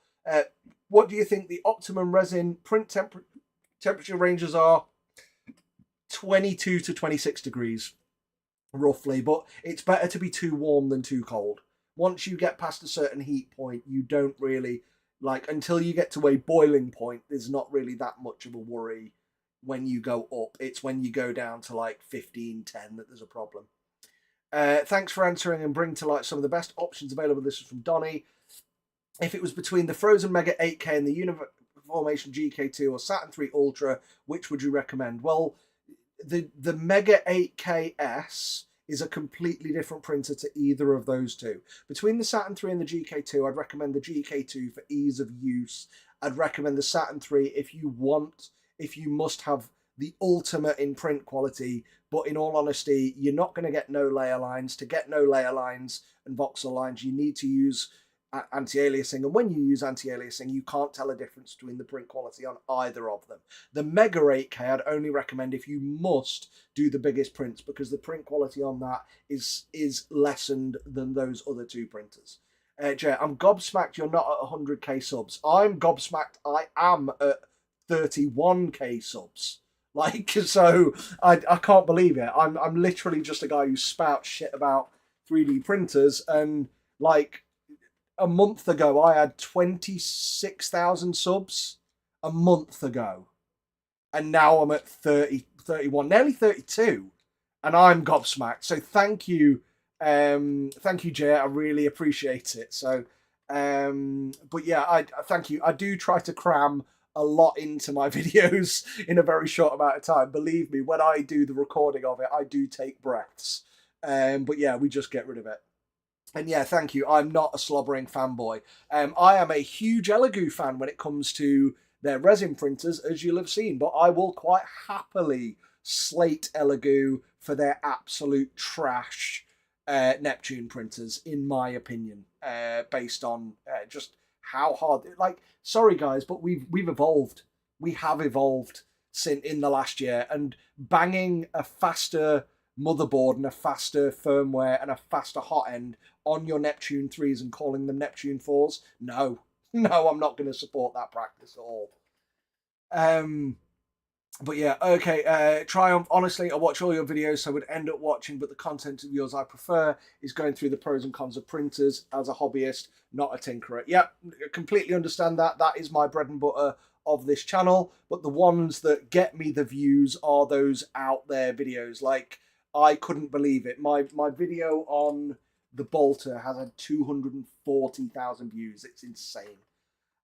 What do you think the optimum resin print temperature ranges are? 22 to 26 degrees, roughly. But it's better to be too warm than too cold. Once you get past a certain heat point, you don't really, like, until you get to a boiling point, there's not really that much of a worry when you go up. It's when you go down to like 15, 10 that there's a problem. Thanks for answering and bring to light some of the best options available. This is from Donny. If it was between the Frozen Mega 8K and the Uniformation GK2 or Saturn 3 Ultra, which would you recommend? Well, the Mega 8KS is a completely different printer to either of those two. Between the Saturn 3 and the GK2, I'd recommend the GK2 for ease of use. I'd recommend the Saturn 3 if you must have the ultimate in print quality, but in all honesty, you're not going to get no layer lines. To get no layer lines and voxel lines, you need to use anti-aliasing, and when you use anti-aliasing, you can't tell a difference between the print quality on either of them. The Mega 8K I'd only recommend if you must do the biggest prints, because the print quality on that is lessened than those other two printers. Jay, I'm gobsmacked you're not at 100k subs. I'm gobsmacked I am at 31k subs. Like, so I can't believe it. I'm literally just a guy who spouts shit about 3D printers, and like a month ago I had 26,000 subs a month ago, and now I'm at 30, 31, nearly 32, and I'm gobsmacked. So thank you, Jay. I really appreciate it. So, but yeah, I thank you. I do try to cram a lot into my videos in a very short amount of time. Believe me, when I do the recording of it, I do take breaths. But yeah, we just get rid of it. And yeah, thank you. I'm not a slobbering fanboy. I am a huge Elegoo fan when it comes to their resin printers, as you'll have seen, but I will quite happily slate Elegoo for their absolute trash Neptune printers, in my opinion, based on just how hard. Like, sorry guys, but we've evolved. We have evolved since in the last year, and banging a faster motherboard and a faster firmware and a faster hot end on your Neptune 3s and calling them Neptune 4s, no, I'm not going to support that practice at all. But yeah, okay, Triumph, honestly, I watch all your videos, so I would end up watching, but the content of yours I prefer is going through the pros and cons of printers as a hobbyist, not a tinkerer. Yeah, completely understand that. That is my bread and butter of this channel, but the ones that get me the views are those out there videos. Like, I couldn't believe it. My video on the Bolter has had 240,000 views. It's insane.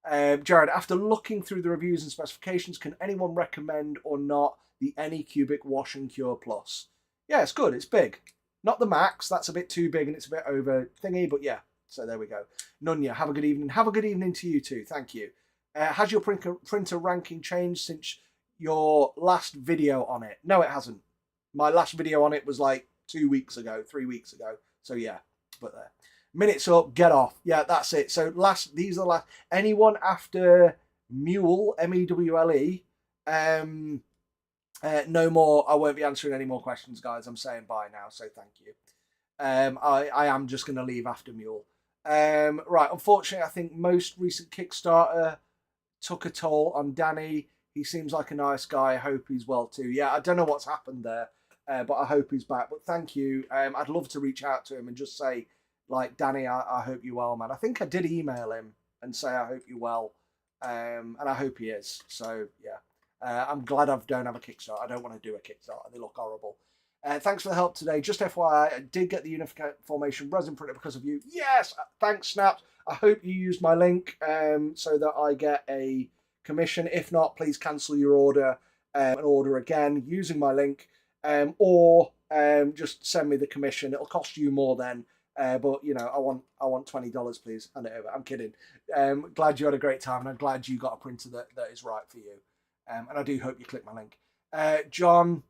Jared, after looking through the reviews and specifications, can anyone recommend or not the Anycubic Wash and Cure Plus? Yeah, it's good. It's big. Not the Max. That's a bit too big and it's a bit over thingy, but yeah. So there we go. Nunya, have a good evening. Have a good evening to you too. Thank you. Has your printer ranking changed since your last video on it? No, it hasn't. My last video on it was like 2 weeks ago, 3 weeks ago. So yeah, but there. Minutes up, get off. Yeah, that's it. So these are the last. Anyone after Mule, Mewle, no more. I won't be answering any more questions, guys. I'm saying bye now, so thank you. I am just going to leave after Mule. Right, unfortunately, I think most recent Kickstarter took a toll on Danny. He seems like a nice guy. I hope he's well too. Yeah, I don't know what's happened there, but I hope he's back. But thank you. I'd love to reach out to him and just say, like, Danny, I hope you're well, man. I think I did email him and say I hope you're well, and I hope he is. So yeah, I'm glad I don't have a Kickstarter. I don't want to do a Kickstarter. They look horrible. Thanks for the help today. Just FYI, I did get the Uniformation resin printer because of you. Yes, thanks, Snaps. I hope you used my link so that I get a commission. If not, please cancel your order and order again using my link, or just send me the commission. It'll cost you more then. But you know, I want $20, please. Hand it over. I'm kidding. Glad you had a great time, and I'm glad you got a printer that is right for you. And I do hope you click my link. John,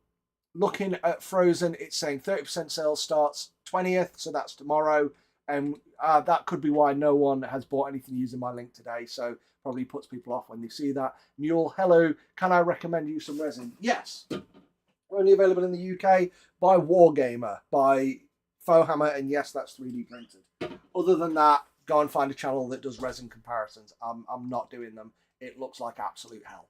looking at Frozen, it's saying 30% sales starts 20th, so that's tomorrow. And that could be why no one has bought anything using my link today. So probably puts people off when they see that. Mule, hello. Can I recommend you some resin? Yes. Only available in the UK by Wargamer, by Fohammer, and yes, that's 3D printed. Other than that, go and find a channel that does resin comparisons. I'm not doing them. It looks like absolute hell.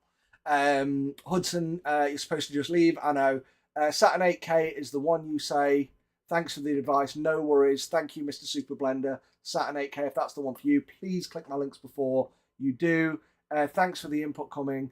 Hudson, you're supposed to just leave. I know. Saturn 8K is the one you say. Thanks for the advice. No worries. Thank you, Mr. Super Blender. Saturn 8K, if that's the one for you, please click my links before you do. Thanks for the input coming.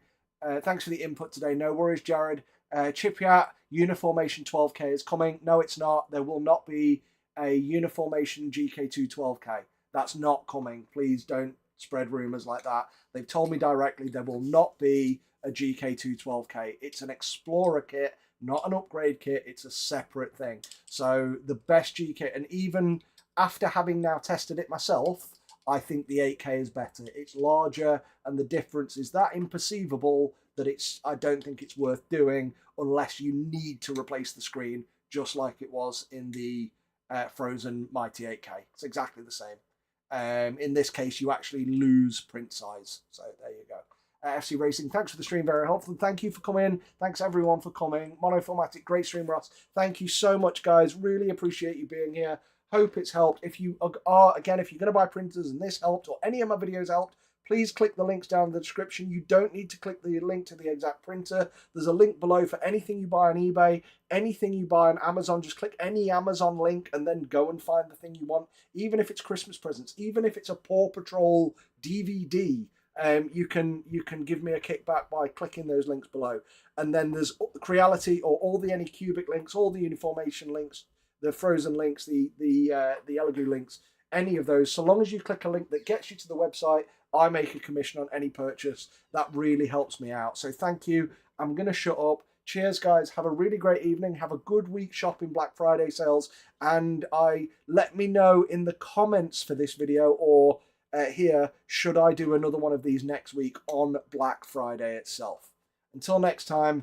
Thanks for the input today. No worries, Jared. Chipyat, Uniformation 12K is coming. No, it's not. There will not be a Uniformation GK2 12K. That's not coming. Please don't spread rumors like that. They've told me directly there will not be a GK2 12K. It's an Explorer kit, not an upgrade kit. It's a separate thing. So the best GK, and even after having now tested it myself, I think the 8K is better. It's larger, and the difference is that imperceivable that I don't think it's worth doing unless you need to replace the screen, just like it was in the Frozen Mighty 8K. It's exactly the same. In this case, you actually lose print size. So there you go. FC Racing, thanks for the stream, very helpful. Thank you for coming. Thanks everyone for coming. Monofilmatic, great stream, Ross. Thank you so much, guys. Really appreciate you being here. Hope it's helped. If you are, again, if you're going to buy printers and this helped or any of my videos helped, please click the links down in the description. You don't need to click the link to the exact printer. There's a link below for anything you buy on eBay, anything you buy on Amazon. Just click any Amazon link and then go and find the thing you want. Even if it's Christmas presents, even if it's a Paw Patrol DVD, you can give me a kickback by clicking those links below. And then there's Creality, or all the Anycubic links, all the Uniformation links, the Frozen links, the Elegoo links, any of those. So long as you click a link that gets you to the website, I make a commission on any purchase. That really helps me out. So thank you. I'm going to shut up. Cheers, guys. Have a really great evening. Have a good week shopping Black Friday sales. And let me know in the comments for this video or here, should I do another one of these next week on Black Friday itself. Until next time,